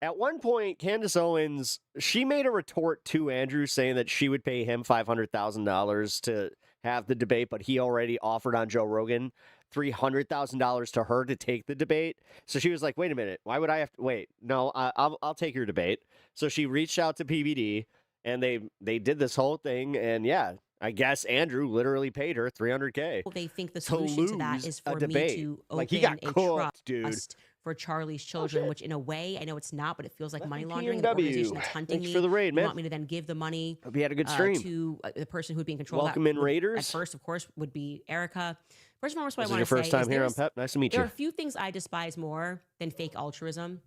At one point, Candace Owens, she made a retort to Andrew saying that she would pay him $500,000 to have the debate, but he already offered on Joe Rogan $300,000 to her to take the debate. So she was like, wait a minute, why would I have to wait? No, I'll take your debate. So she reached out to PBD and they did this whole thing. And yeah, I guess Andrew literally paid her $300K. They think the solution to that is for me to open like he got a cooked, dude. Trust for Charlie's children, which in a way, I know it's not, but it feels like money laundering. PNW. The organization that's hunting Thanks me. for the raid, man. Want me to then give the money Hope you had a good stream. To the person who'd be in control. Welcome of in, that Raiders. At first, of course, would be Erica. First and foremost, what This I is want your to say first time is here on Pep. Nice to meet there you. are a few things I despise more than fake altruism.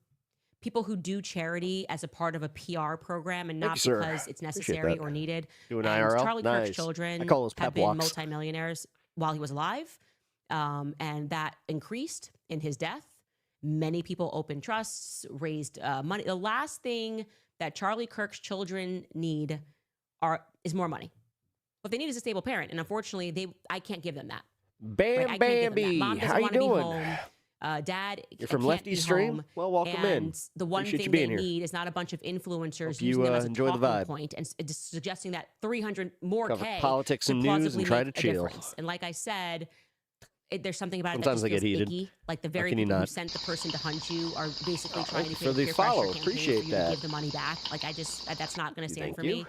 People who do charity as a part of a PR program and not because it's necessary or needed. Doing and IRL? Charlie Nice. Kirk's children I call those have pep been walks. multimillionaires while he was alive, and that increased in his death. Many people opened trusts, raised money. The last thing that Charlie Kirk's children need is more money. What they need is a stable parent, and unfortunately, I can't give them that. Bam Bambi, how you doing? Dad, you're from Lefty Stream. Well, welcome in. And the one Appreciate thing you they being need is not a bunch of influencers Hope using you them as a enjoy the talking vibe. point and just suggesting that 300 more Cover K politics could and news and plausibly try make to a chill. difference. And like I said, there's something about Sometimes it I that just get feels heated. icky. Like the How very can you people who not? sent the person to hunt you are basically trying to you create for the peer follow. pressure campaign Appreciate for you that. to give the money back. Like that's not going to stand Thank for you. me.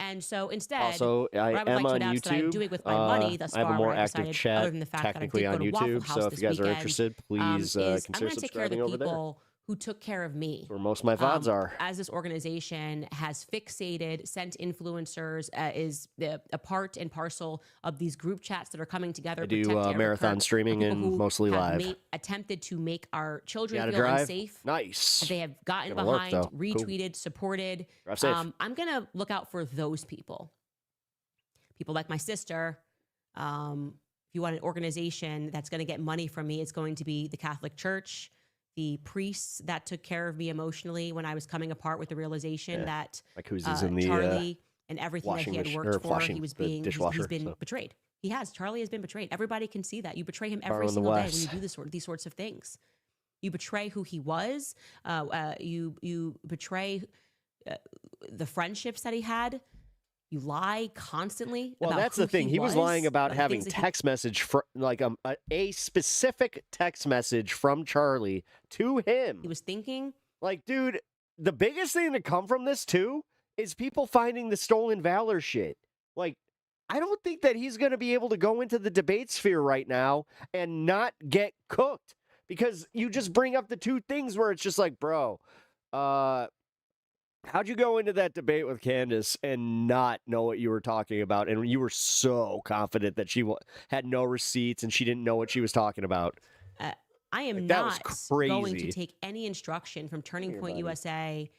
And so instead, Also, I what would am like to on announce that I'm YouTube. doing with my money thus I have far, a more where I active decided, chat other than the fact technically that I on did go to YouTube. Waffle So House if this you guys are weekend, interested, please I'm consider going to take care of subscribing the over there. people who took care of me. Where most of my VODs are. As this organization has fixated, sent influencers, is a part and parcel of these group chats that are coming together. I do marathon streaming and mostly live. Attempted to make our children Gotta feel drive? unsafe. Nice. They have gotten Gonna work, behind, though. Cool. retweeted, supported. Drive safe. I'm going to look out for those people. People like my sister. If you want an organization that's going to get money from me, it's going to be the Catholic Church, the priests that took care of me emotionally when I was coming apart with the realization that like who's in the Charlie and everything that he had worked for, he was the being dishwasher, he's been so. betrayed. He has. Charlie has been betrayed. Everybody can see that. You betray him Borrow every in the single day West. when you do these sorts of things. You betray who he was. You betray the friendships that he had. You lie constantly. Well, about that's who the thing. He was lying about the having things that he- text message for like a specific text message from Charlie to him. He was thinking. Like, dude, the biggest thing to come from this too is people finding the stolen valor shit. Like, I don't think that he's going to be able to go into the debate sphere right now and not get cooked because you just bring up the two things where it's just like, bro, how'd you go into that debate with Candace and not know what you were talking about? And you were so confident that she had no receipts and she didn't know what she was talking about. I am not going to take any instruction from Turning Point USA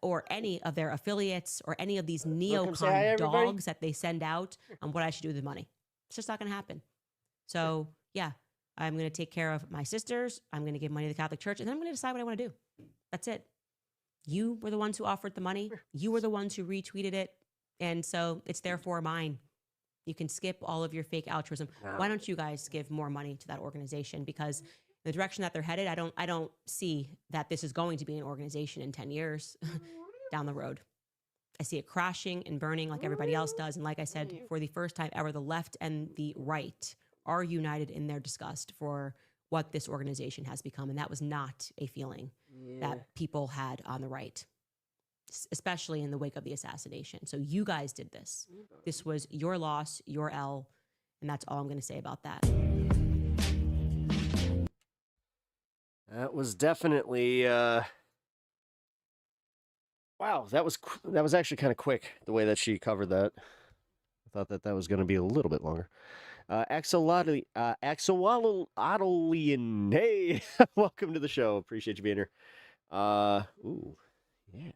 or any of their affiliates or any of these neocon dogs that they send out on what I should do with the money. It's just not going to happen. So, yeah, I'm going to take care of my sisters. I'm going to give money to the Catholic Church, and then I'm going to decide what I want to do. That's it. You were the ones who offered the money. You were the ones who retweeted it. And so it's therefore mine. You can skip all of your fake altruism. Why don't you guys give more money to that organization? Because the direction that they're headed, I don't see that this is going to be an organization in 10 years down the road. I see it crashing and burning like everybody else does. And like I said, for the first time ever, the left and the right are united in their disgust for what this organization has become. And that was not a feeling that people had on the right, especially in the wake of the assassination. So you guys did this. This was your loss, your L, and that's all I'm going to say about that. That was definitely wow. That was actually kind of quick the way that she covered that. I thought that was going to be a little bit longer. Axolotlian, hey, welcome to the show. Appreciate you being here. Ooh, yeah.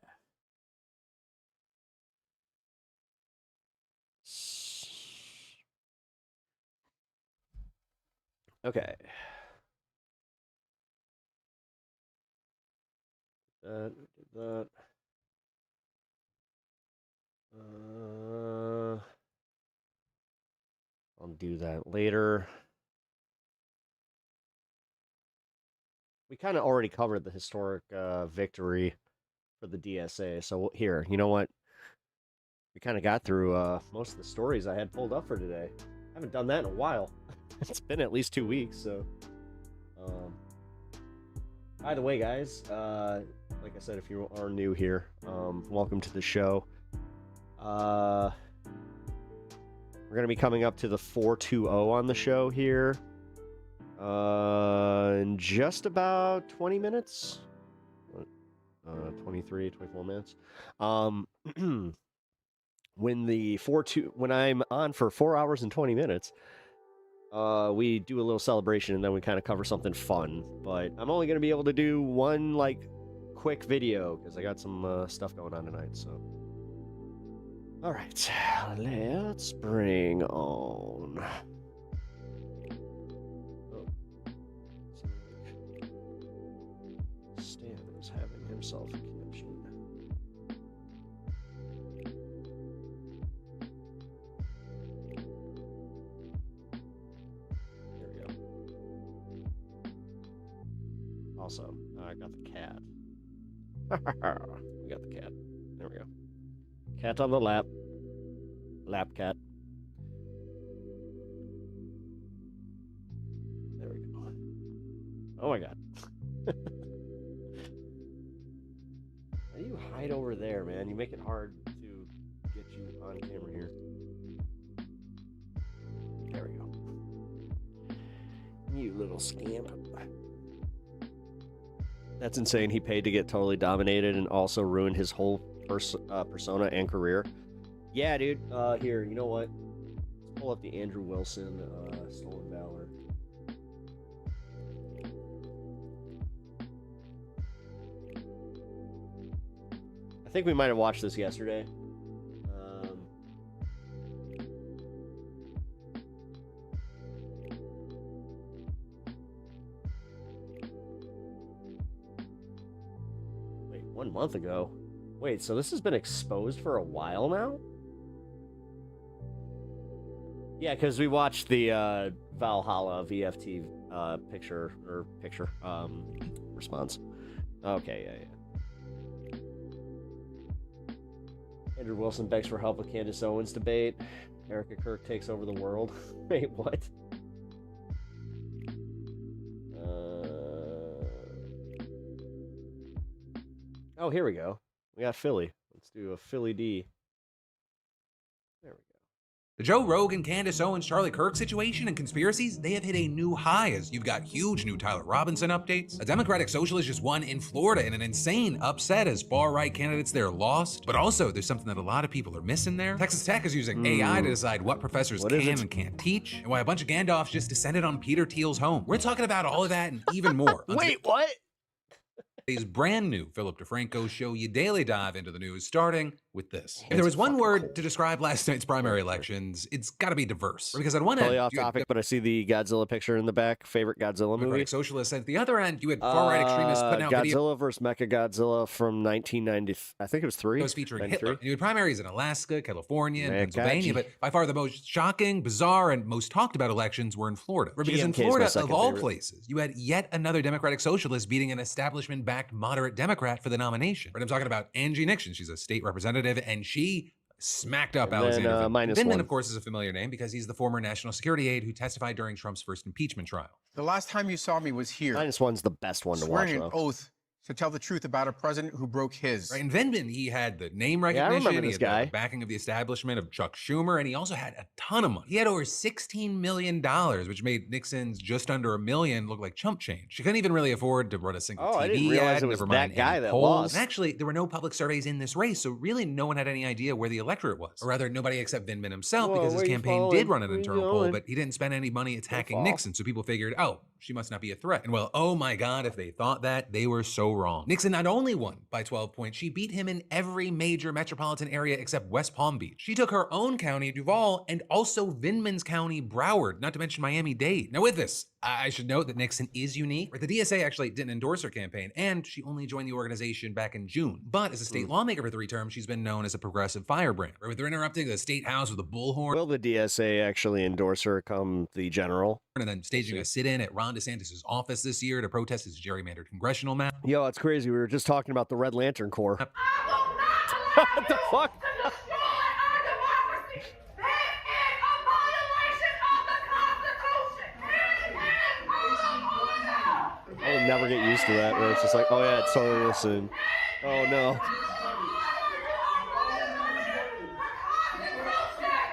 Okay. That. I'll do that later. We kind of already covered the historic victory for the DSA. So here, you know what? We kind of got through most of the stories I had pulled up for today. I haven't done that in a while. It's been at least 2 weeks, so. By the way, guys, like I said, if you are new here, welcome to the show. We're going to be coming up to the 420 on the show here in just about 20 minutes. 23, 24 minutes. When I'm on for 4 hours and 20 minutes, we do a little celebration and then we kind of cover something fun. But I'm only going to be able to do one quick video because I got some stuff going on tonight. So, all right, let's bring on. Stan is having himself a connection. Also, I got the cat. We got the cat. There we go. Cat on the lap. Lap cat. There we go. Oh my god. How do you hide over there, man? You make it hard to get you on camera here. There we go. You little scamp. That's insane. He paid to get totally dominated and also ruined his whole persona and career. Yeah, dude. Here, you know what? Let's pull up the Andrew Wilson Stolen Valor. I think we might have watched this yesterday. Wait, 1 month ago? Wait, so this has been exposed for a while now? Yeah, because we watched the Valhalla VFT picture response. Okay, yeah. Andrew Wilson begs for help with Candace Owens debate. Erica Kirk takes over the world. Wait, what? Oh, here we go. We got Philly. Let's do a Philly D. There we go. The Joe Rogan, Candace Owens, Charlie Kirk situation and conspiracies, they have hit a new high as you've got huge new Tyler Robinson updates. A Democratic socialist just won in Florida in an insane upset as far-right candidates there lost. But also, there's something that a lot of people are missing there. Texas Tech is using AI to decide what professors can and can't teach, and why a bunch of Gandalfs just descended on Peter Thiel's home. We're talking about all of that and even more. Wait, what? Today's brand new Philip DeFranco show, you daily dive into the news, starting with this. If there was one word to describe last night's primary elections, it's got to be diverse. Because on one end, off topic, but I see the Godzilla picture in the back. Favorite Godzilla movie. Socialists. At the other end, you had far-right extremists putting out Godzilla versus Mechagodzilla from 1990. I think it was 3. Those featuring Hitler. And you had primaries in Alaska, California, and Pennsylvania. But by far the most shocking, bizarre, and most talked about elections were in Florida. Because in Florida, of all places, you had yet another Democratic socialist beating an establishment-backed moderate Democrat for the nomination. I'm talking about Angie Nixon. She's a state representative, and she smacked up Alexander Vindman. Vindman, of course, is a familiar name because he's the former national security aide who testified during Trump's first impeachment trial. The last time you saw me was here. -1's the best one to watch, swearing an oath to tell the truth about a president who broke his. Right, and Vindman, he had the name recognition, he had the backing of the establishment of Chuck Schumer, and he also had a ton of money. He had over $16 million, which made Nixon's just under $1 million look like chump change. She couldn't even really afford to run a single TV I didn't realize ad, it was never that mind guy any that polls. lost. And actually, there were no public surveys in this race, so really no one had any idea where the electorate was. Or rather, nobody except Vindman himself, because his campaign did run an internal poll, but he didn't spend any money attacking Nixon, so people figured, oh, she must not be a threat. And well, oh my God, if they thought that, they were so wrong. Nixon not only won by 12 points, she beat him in every major metropolitan area except West Palm Beach. She took her own county, Duval, and also Vindman's county, Broward, not to mention Miami-Dade. Now with this, I should note that Nixon is unique. The DSA actually didn't endorse her campaign, and she only joined the organization back in June. But as a state lawmaker for 3 terms, she's been known as a progressive firebrand. Right, they're interrupting the state house with a bullhorn. Will the DSA actually endorse her come the general? And then staging a sit-in at Ron DeSantis' office this year to protest his gerrymandered congressional map. Yo, it's crazy. We were just talking about the Red Lantern Corps. What the fuck? I'll never get used to that, where it's just like, oh yeah, it's totally listening. Oh no.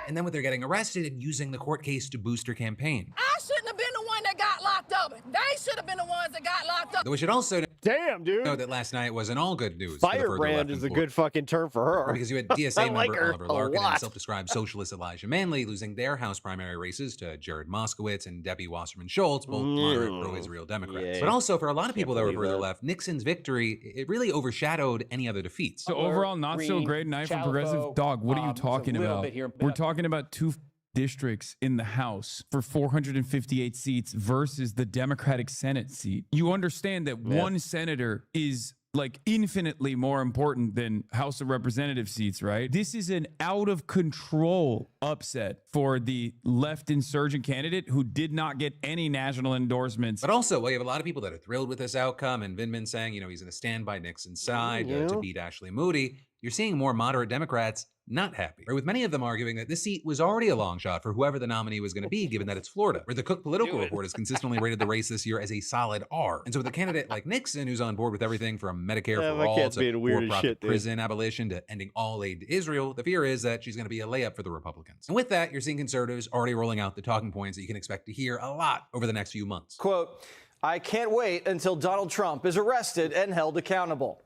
And then when they're getting arrested and using the court case to boost her campaign. I shouldn't have been the one that got locked up. They should have been the ones that got locked up. We should also damn, dude. know that last night wasn't all good news. Firebrand is a good fucking term for her. Because you had DSA member Oliver Larkin and self-described socialist Elijah Manley losing their House primary races to Jared Moskowitz and Debbie Wasserman Schultz, both moderate pro-Israel Democrats. But also, for a lot of people that were further left, Nixon's victory, it really overshadowed any other defeats. So overall, not so great night for progressive. Dog, what are you talking about? We're talking about 2 districts in the House for 458 seats versus the Democratic Senate seat. You understand that one senator is like infinitely more important than House of Representative seats, right? This is an out of control upset for the left insurgent candidate who did not get any national endorsements. But also, well, you have a lot of people that are thrilled with this outcome, and Vindman saying, you know, he's going to stand by Nixon's side to beat Ashley Moody. You're seeing more moderate Democrats not happy, right? With many of them arguing that this seat was already a long shot for whoever the nominee was going to be, given that it's Florida, where the Cook Political Report has consistently rated the race this year as a solid R. And so with a candidate like Nixon, who's on board with everything from Medicare for all to for-profit prison abolition to ending all aid to Israel, the fear is that she's going to be a layup for the Republicans. And with that, you're seeing conservatives already rolling out the talking points that you can expect to hear a lot over the next few months. Quote, I can't wait until Donald Trump is arrested and held accountable.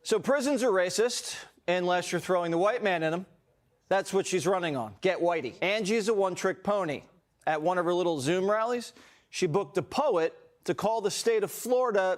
So prisons are racist unless you're throwing the white man in them. That's what she's running on. Get whitey. Angie's a one-trick pony. At one of her little Zoom rallies, she booked a poet to call the state of Florida,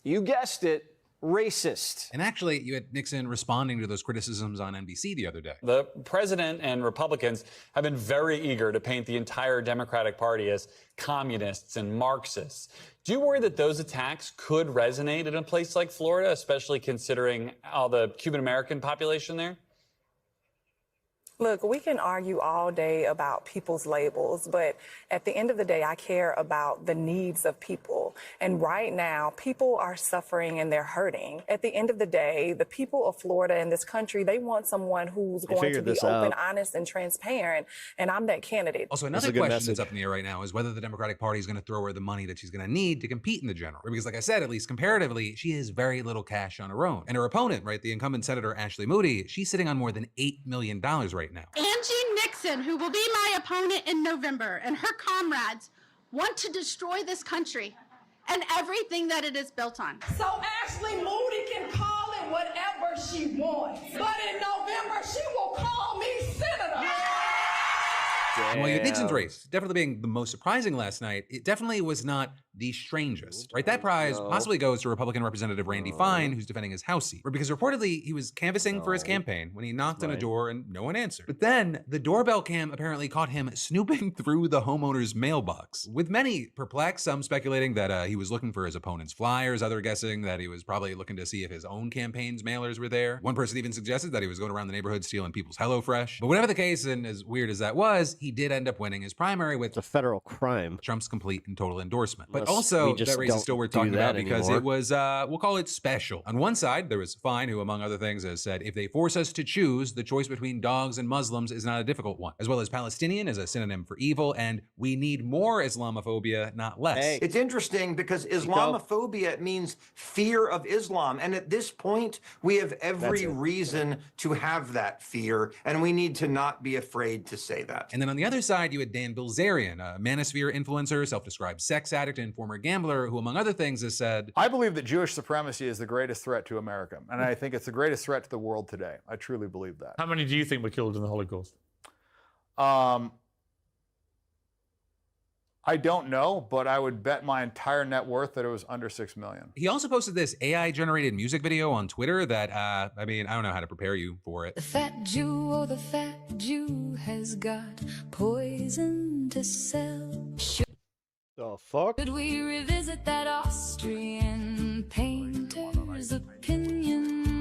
you guessed it, racist. And actually, you had Nixon responding to those criticisms on NBC the other day. The president and Republicans have been very eager to paint the entire Democratic Party as communists and Marxists. Do you worry that those attacks could resonate in a place like Florida, especially considering all the Cuban American population there? Look, we can argue all day about people's labels, but at the end of the day, I care about the needs of people. And right now, people are suffering and they're hurting. At the end of the day, the people of Florida and this country, they want someone who's going to be open, honest, and transparent. And I'm that candidate. Also, another question that's up in the air right now is whether the Democratic Party is going to throw her the money that she's going to need to compete in the general. Because like I said, at least comparatively, she has very little cash on her own. And her opponent, right, the incumbent Senator Ashley Moody, she's sitting on more than $8 million right now. Angie Nixon person who will be my opponent in November and her comrades want to destroy this country and everything that it is built on. So Ashley Moody can call it whatever she wants. But in November, she will call me senator. And while Nixon's race definitely being the most surprising last night, it definitely was not the strangest, right? That prize possibly goes to Republican Representative Randy Fine, who's defending his House seat, because reportedly he was canvassing for his campaign when he knocked on a door and no one answered. But then the doorbell cam apparently caught him snooping through the homeowner's mailbox, with many perplexed, some speculating that he was looking for his opponent's flyers, others guessing that he was probably looking to see if his own campaign's mailers were there. One person even suggested that he was going around the neighborhood stealing people's HelloFresh. But whatever the case, and as weird as that was, he did end up winning his primary with a federal crime, Trump's complete and total endorsement. But Unless also, we just that race is still worth talking about because anymore. it was, we'll call it special. On one side, there was Fine, who, among other things, has said, if they force us to choose, the choice between dogs and Muslims is not a difficult one, as well as Palestinian as a synonym for evil, and we need more Islamophobia, not less. Hey. It's interesting because Islamophobia means fear of Islam. And at this point, we have every reason to have that fear, and we need to not be afraid to say that. And then on the other side, you had Dan Bilzerian, a manosphere influencer, self-described sex addict, and former gambler, who, among other things, has said, I believe that Jewish supremacy is the greatest threat to America, and I think it's the greatest threat to the world today. I truly believe that. How many do you think were killed in the Holocaust? I don't know, but I would bet my entire net worth that it was under 6 million. He also posted this AI-generated music video on Twitter that, I mean, I don't know how to prepare you for it. The fat Jew, oh, the fat Jew has got poison to sell. The fuck? Could we revisit that Austrian painter's opinion?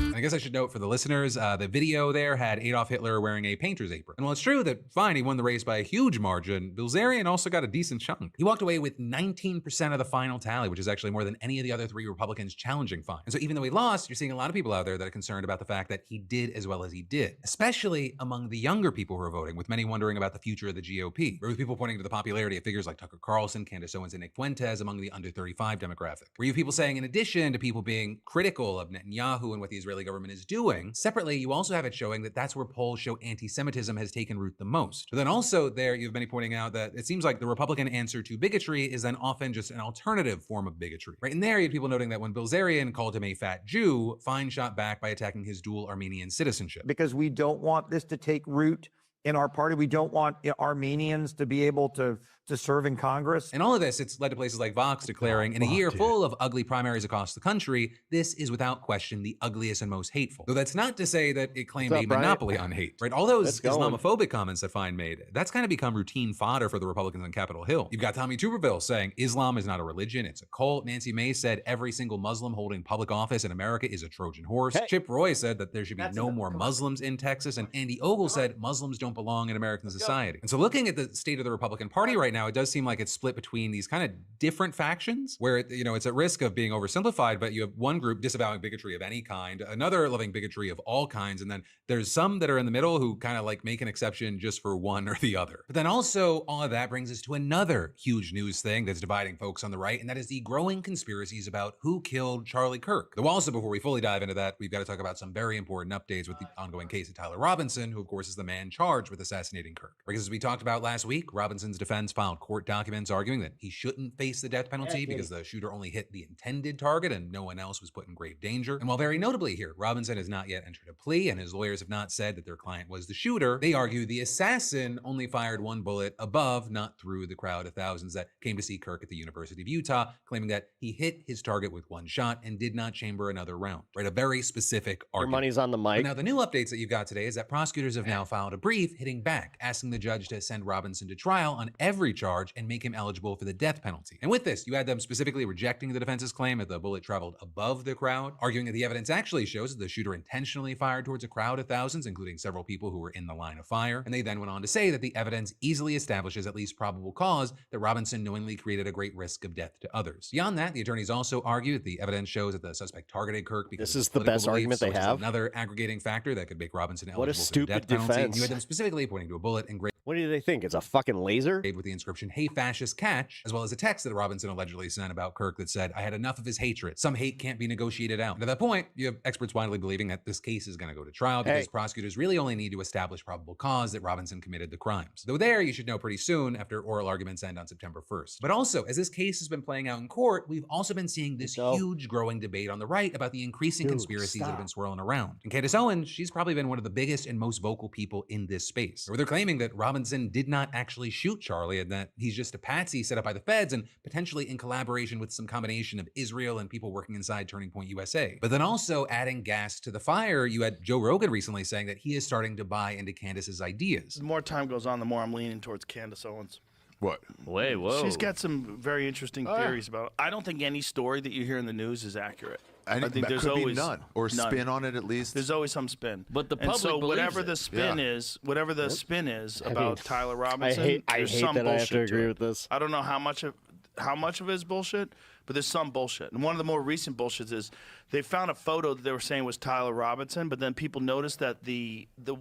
And I guess I should note for the listeners, the video there had Adolf Hitler wearing a painter's apron. And while it's true that Fine, he won the race by a huge margin, Bilzerian also got a decent chunk. He walked away with 19% of the final tally, which is actually more than any of the other three Republicans challenging Fine. And so even though he lost, you're seeing a lot of people out there that are concerned about the fact that he did as well as he did, especially among the younger people who are voting, with many wondering about the future of the GOP, or with people pointing to the popularity of figures like Tucker Carlson, Candace Owens, and Nick Fuentes among the under 35 demographic. Where you have people saying, in addition to people being critical of Netanyahu and what the Israeli government is doing, separately, you also have it showing that that's where polls show anti-Semitism has taken root the most. But then also there, you have many pointing out that it seems like the Republican answer to bigotry is then often just an alternative form of bigotry. Right in there, you have people noting that when Bilzerian called him a fat Jew, Fine shot back by attacking his dual Armenian citizenship. Because we don't want this to take root in our party. We don't want Armenians to be able to serve in Congress. And all of this, it's led to places like Vox declaring, in a year full of ugly primaries across the country, this is without question the ugliest and most hateful. Though that's not to say that it claimed a monopoly on hate, right? All those Islamophobic comments that Fine made, that's kind of become routine fodder for the Republicans on Capitol Hill. You've got Tommy Tuberville saying Islam is not a religion, it's a cult. Nancy Mace said every single Muslim holding public office in America is a Trojan horse. Chip Roy said that there should be no more Muslims in Texas. And Andy Ogle said Muslims don't belong in American society. And so looking at the state of the Republican Party right now, it does seem like it's split between these kind of different factions where, it's at risk of being oversimplified, but you have one group disavowing bigotry of any kind, another loving bigotry of all kinds, and then there's some that are in the middle who kind of like make an exception just for one or the other. But then also all of that brings us to another huge news thing that's dividing folks on the right, and that is the growing conspiracies about who killed Charlie Kirk. Though also, before we fully dive into that, we've got to talk about some very important updates with the ongoing case of Tyler Robinson, who of course is the man charged with assassinating Kirk. Because as we talked about last week, Robinson's defense filed court documents arguing that he shouldn't face the death penalty because the shooter only hit the intended target and no one else was put in grave danger. And while very notably here, Robinson has not yet entered a plea and his lawyers have not said that their client was the shooter, they argue the assassin only fired one bullet above, not through the crowd of thousands that came to see Kirk at the University of Utah, claiming that he hit his target with one shot and did not chamber another round. Right, a very specific argument. Your money's on the mic. But now the new updates that you've got today is that prosecutors have now filed a brief hitting back, asking the judge to send Robinson to trial on every charge and make him eligible for the death penalty. And with this, you had them specifically rejecting the defense's claim that the bullet traveled above the crowd, arguing that the evidence actually shows that the shooter intentionally fired towards a crowd of thousands, including several people who were in the line of fire. And they then went on to say that the evidence easily establishes at least probable cause that Robinson knowingly created a great risk of death to others. Beyond that, the attorneys also argue that the evidence shows that the suspect targeted Kirk because this is the best argument they have. Another aggregating factor that could make Robinson eligible what a for the stupid death penalty. defense. You had them specifically pointing to a bullet engraved What do they think? It's a fucking laser? With the inscription, "Hey, fascist, catch," as well as a text that Robinson allegedly sent about Kirk that said, "I had enough of his hatred. Some hate can't be negotiated out." And at that point, you have experts widely believing that this case is going to go to trial because prosecutors really only need to establish probable cause that Robinson committed the crimes. Though there, you should know pretty soon after oral arguments end on September 1st. But also, as this case has been playing out in court, we've also been seeing this huge growing debate on the right about the increasing conspiracies that have been swirling around. And Candace Owens, she's probably been one of the biggest and most vocal people in this space, where they're claiming that Robinson did not actually shoot Charlie and that he's just a patsy set up by the feds and potentially in collaboration with some combination of Israel and people working inside Turning Point USA. But then also adding gas to the fire, you had Joe Rogan recently saying that he is starting to buy into Candace's ideas. The more time goes on, the more I'm leaning towards Candace Owens. What? Whoa. She's got some very interesting theories about it. I don't think any story that you hear in the news is accurate. I think there's always none or spin on it at least. There's always some spin. But the public so believes whatever it. the spin is, whatever the spin is about Tyler Robinson, I there's hate some that bullshit I have to agree with this. I don't know how much of it is bullshit, but there's some bullshit. And one of the more recent bullshits is they found a photo that they were saying was Tyler Robinson, but then people noticed that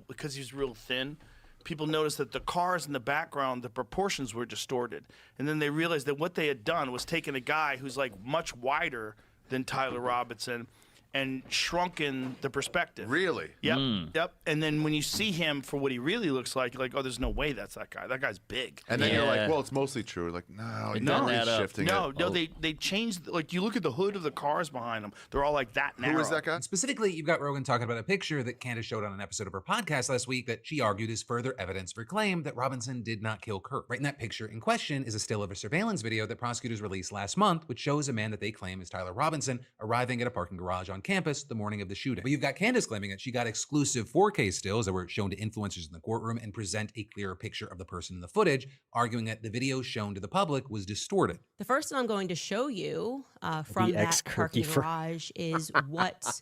because he's real thin, people noticed that the cars in the background, the proportions were distorted. And then they realized that what they had done was taken a guy who's like much wider than Tyler Robinson and shrunken the perspective. Really? Yep. And then when you see him for what he really looks like, you're like, oh, there's no way that's that guy. That guy's big. And then you're like, well, it's mostly true. Like, no, he's shifting it. They changed. Like, you look at the hood of the cars behind them; they're all like that narrow. Who is that guy? Specifically, you've got Rogan talking about a picture that Candace showed on an episode of her podcast last week that she argued is further evidence for claim that Robinson did not kill Kirk. Right in that picture in question is a still of a surveillance video that prosecutors released last month, which shows a man that they claim is Tyler Robinson arriving at a parking garage on campus the morning of the shooting. But you've got Candace claiming that she got exclusive 4K stills that were shown to influencers in the courtroom and present a clearer picture of the person in the footage, arguing that the video shown to the public was distorted. The first thing I'm going to show you from that parking garage is what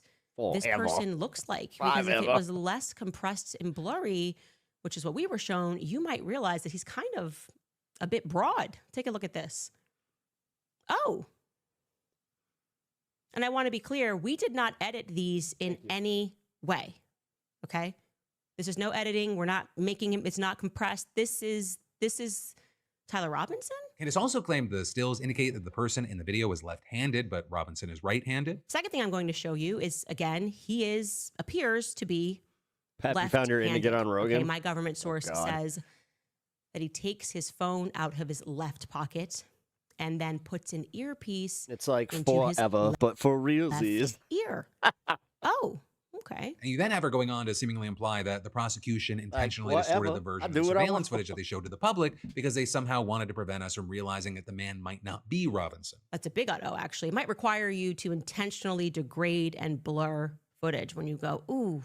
this person looks like. Because if it was less compressed and blurry, which is what we were shown, you might realize that he's kind of a bit broad. Take a look at this. Oh. And I want to be clear, we did not edit these in any way, okay? This is no editing. We're not making him, it's not compressed. This is Tyler Robinson? Candace also claimed the stills indicate that the person in the video was left-handed, but Robinson is right-handed. Second thing I'm going to show you is, again, he appears to be Pat, you found your ingot on Rogan? Okay, my government source says that he takes his phone out of his left pocket and then puts an earpiece. It's like forever, but for realsies. Ear. Oh, okay. And you then have her going on to seemingly imply that the prosecution intentionally distorted the version of the surveillance footage that they showed to the public because they somehow wanted to prevent us from realizing that the man might not be Robinson. That's a big auto, actually. It might require you to intentionally degrade and blur footage when you go, ooh,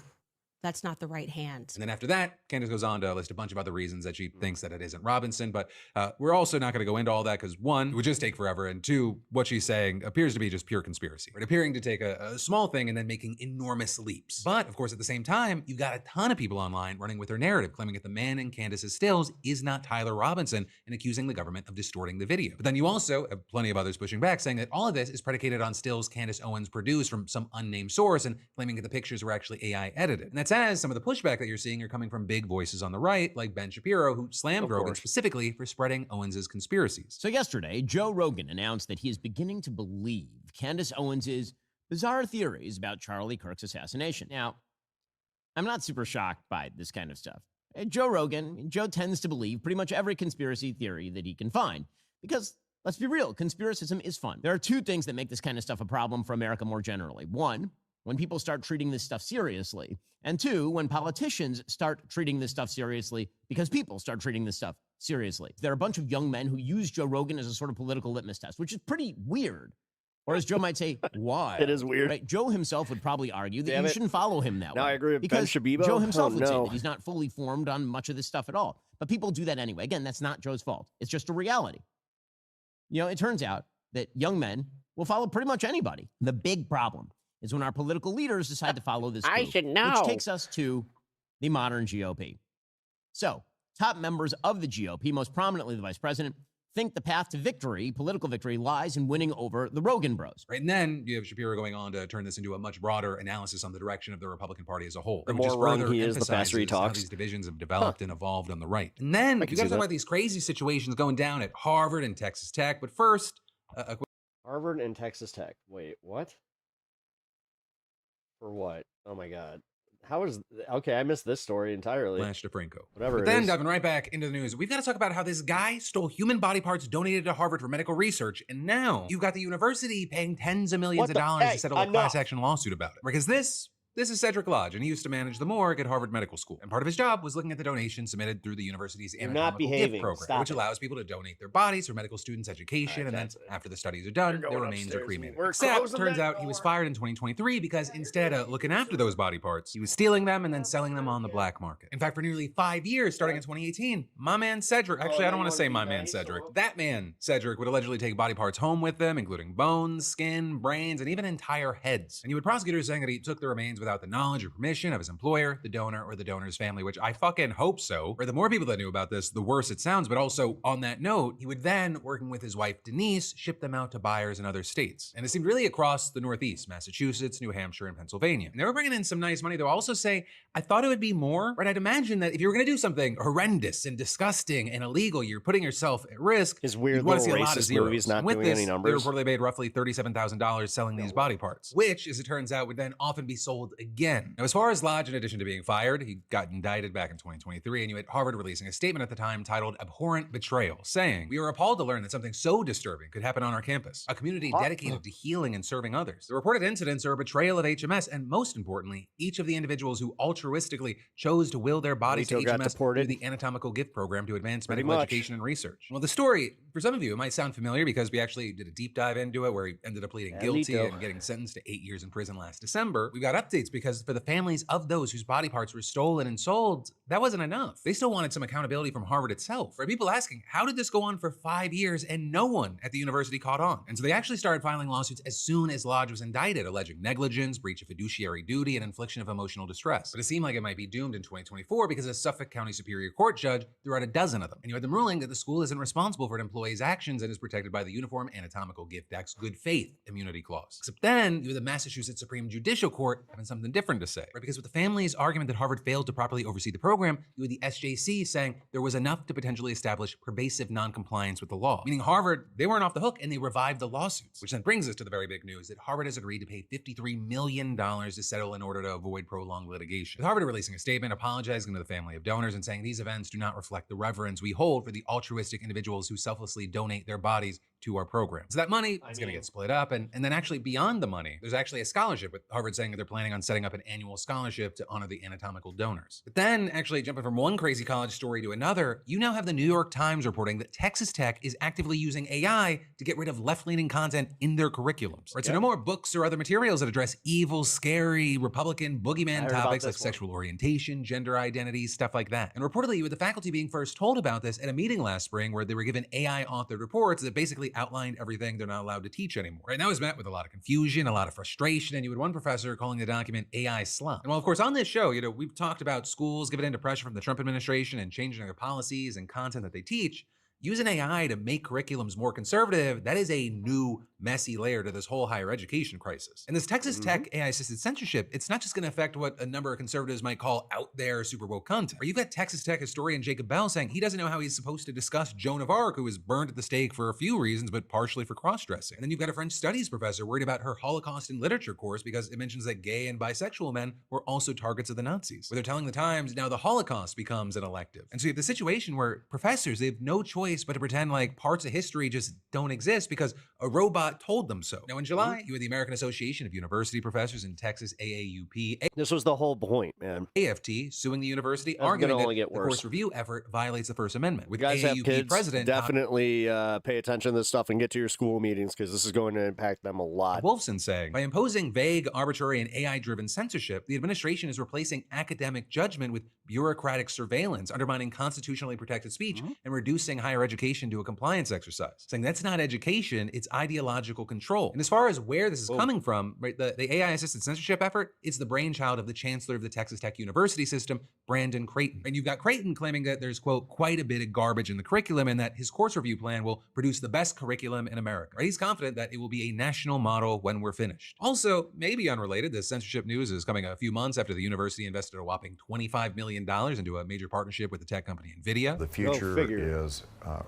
that's not the right hand. And then after that, Candace goes on to list a bunch of other reasons that she thinks that it isn't Robinson. But we're also not going to go into all that because, one, it would just take forever. And two, what she's saying appears to be just pure conspiracy. Right? Appearing to take a small thing and then making enormous leaps. But, of course, at the same time, you've got a ton of people online running with her narrative, claiming that the man in Candace's stills is not Tyler Robinson and accusing the government of distorting the video. But then you also have plenty of others pushing back, saying that all of this is predicated on stills Candace Owens produced from some unnamed source and claiming that the pictures were actually AI edited. And that's as some of the pushback that you're seeing are coming from big voices on the right, like Ben Shapiro, who slammed Rogan specifically for spreading Owens's conspiracies. So yesterday, Joe Rogan announced that he is beginning to believe Candace Owens's bizarre theories about Charlie Kirk's assassination. Now, I'm not super shocked by this kind of stuff. Joe tends to believe pretty much every conspiracy theory that he can find because, let's be real, conspiracism is fun. There are two things that make this kind of stuff a problem for America more generally. One, when people start treating this stuff seriously. And two, when politicians start treating this stuff seriously because people start treating this stuff seriously. There are a bunch of young men who use Joe Rogan as a sort of political litmus test, which is pretty weird. Or as Joe might say, why? It is weird. Right? Joe himself would probably argue that you shouldn't follow him that way. I agree with because Ben Shabibo. Joe himself would say that he's not fully formed on much of this stuff at all. But people do that anyway. Again, that's not Joe's fault. It's just a reality. You know, it turns out that young men will follow pretty much anybody. The big problem is when our political leaders decide to follow this group, I should know. which takes us to the modern GOP. So, top members of the GOP, most prominently the vice president, think the path to victory, political victory, lies in winning over the Rogan bros. Right, and then you have Shapiro going on to turn this into a much broader analysis on the direction of the Republican Party as a whole. The more wrong he is, the faster he how talks. these divisions have developed and evolved on the right. And then you got to talk about these crazy situations going down at Harvard and Texas Tech. But first, Harvard and Texas Tech. Wait, what? For what? Oh my God. How is okay? I missed this story entirely. Lash DeFranco. Whatever. But then diving right back into the news, we've got to talk about how this guy stole human body parts donated to Harvard for medical research, and now you've got the university paying tens of millions of dollars to settle a class action lawsuit about it. Because this is Cedric Lodge, and he used to manage the morgue at Harvard Medical School. And part of his job was looking at the donations submitted through the university's anatomical gift program, which allows people to donate their bodies for medical students' education, and then after the studies are done, their remains are cremated. Except, turns out he was fired in 2023 because instead of looking after those body parts, he was stealing them and then selling them on the black market. In fact, for nearly 5 years, starting in 2018, my man Cedric, actually, I don't want to say my man Cedric, that man Cedric would allegedly take body parts home with them, including bones, skin, brains, and even entire heads. And you had prosecutors saying that he took the remains without the knowledge or permission of his employer, the donor, or the donor's family, which I fucking hope so. Or the more people that knew about this, the worse it sounds. But also, on that note, he would then, working with his wife Denise, ship them out to buyers in other states. And it seemed really across the Northeast, Massachusetts, New Hampshire, and Pennsylvania. And they were bringing in some nice money. They'll also say, I thought it would be more, right? I'd imagine that if you were going to do something horrendous and disgusting and illegal, you're putting yourself at risk. His weird little racist movies not doing any numbers. They reportedly made roughly $37,000 selling these body parts, which, as it turns out, would then often be sold again. Now, as far as Lodge, in addition to being fired, he got indicted back in 2023, and you had Harvard releasing a statement at the time titled Abhorrent Betrayal, saying, we were appalled to learn that something so disturbing could happen on our campus, a community dedicated to healing and serving others. The reported incidents are a betrayal of HMS, and most importantly, each of the individuals who altruistically chose to will their bodies to HMS through the anatomical gift program to advance medical education and research. Well, the story, for some of you, it might sound familiar because we actually did a deep dive into it where he ended up pleading guilty and getting sentenced to 8 years in prison last December. We got updates because for the families of those whose body parts were stolen and sold, that wasn't enough. They still wanted some accountability from Harvard itself. Right? People asking, how did this go on for 5 years and no one at the university caught on? And so they actually started filing lawsuits as soon as Lodge was indicted, alleging negligence, breach of fiduciary duty, and infliction of emotional distress. But it seemed like it might be doomed in 2024 because a Suffolk County Superior Court judge threw out a dozen of them. And you had them ruling that the school isn't responsible for an employee's actions and is protected by the Uniform Anatomical Gift Act's good faith immunity clause. Except then, you had the Massachusetts Supreme Judicial Court having something different to say. Right? Because with the family's argument that Harvard failed to properly oversee the program, you had the SJC saying there was enough to potentially establish pervasive noncompliance with the law. Meaning Harvard, they weren't off the hook and they revived the lawsuits. Which then brings us to the very big news that Harvard has agreed to pay $53 million to settle in order to avoid prolonged litigation. With Harvard releasing a statement apologizing to the family of donors and saying these events do not reflect the reverence we hold for the altruistic individuals who selflessly donate their bodies to our program. So that money is going to get split up. And then actually beyond the money, there's actually a scholarship with Harvard saying that they're planning on setting up an annual scholarship to honor the anatomical donors. But then actually jumping from one crazy college story to another, you now have the New York Times reporting that Texas Tech is actively using AI to get rid of left-leaning content in their curriculums. Right, so no more books or other materials that address evil, scary, Republican boogeyman topics like sexual orientation, gender identity, stuff like that. And reportedly, with the faculty being first told about this at a meeting last spring where they were given AI-authored reports that basically outlined everything they're not allowed to teach anymore. Right, and that was met with a lot of confusion, a lot of frustration, and you had one professor calling the document AI slop. And while, of course, on this show, we've talked about schools giving in to pressure from the Trump administration and changing their policies and content that they teach, using AI to make curriculums more conservative, that is a new, messy layer to this whole higher education crisis. And this Texas Tech AI-assisted censorship, it's not just going to affect what a number of conservatives might call out there super woke content. Or you've got Texas Tech historian Jacob Bell saying he doesn't know how he's supposed to discuss Joan of Arc, who was burned at the stake for a few reasons, but partially for cross-dressing. And then you've got a French studies professor worried about her Holocaust and literature course because it mentions that gay and bisexual men were also targets of the Nazis. Where they're telling the Times now the Holocaust becomes an elective. And so you have the situation where professors, they have no choice but to pretend like parts of history just don't exist because a robot told them so. Now in July, you had the American Association of University Professors in Texas, AAUP. This was the whole point, man. AFT suing the university, arguing that the course review effort violates the First Amendment. With you guys have AAUP kids, president definitely pay attention to this stuff and get to your school meetings because this is going to impact them a lot. Wolfson saying, by imposing vague, arbitrary, and AI-driven censorship, the administration is replacing academic judgment with bureaucratic surveillance, undermining constitutionally protected speech and reducing higher education to a compliance exercise. Saying that's not education, it's ideological ideological control. And as far as where this is coming from, right, the AI-assisted censorship effort, it's the brainchild of the chancellor of the Texas Tech University system, Brandon Creighton. And you've got Creighton claiming that there's, quote, quite a bit of garbage in the curriculum and that his course review plan will produce the best curriculum in America. Right? He's confident that it will be a national model when we're finished. Also, maybe unrelated, this censorship news is coming a few months after the university invested a whopping $25 million into a major partnership with the tech company NVIDIA. The future is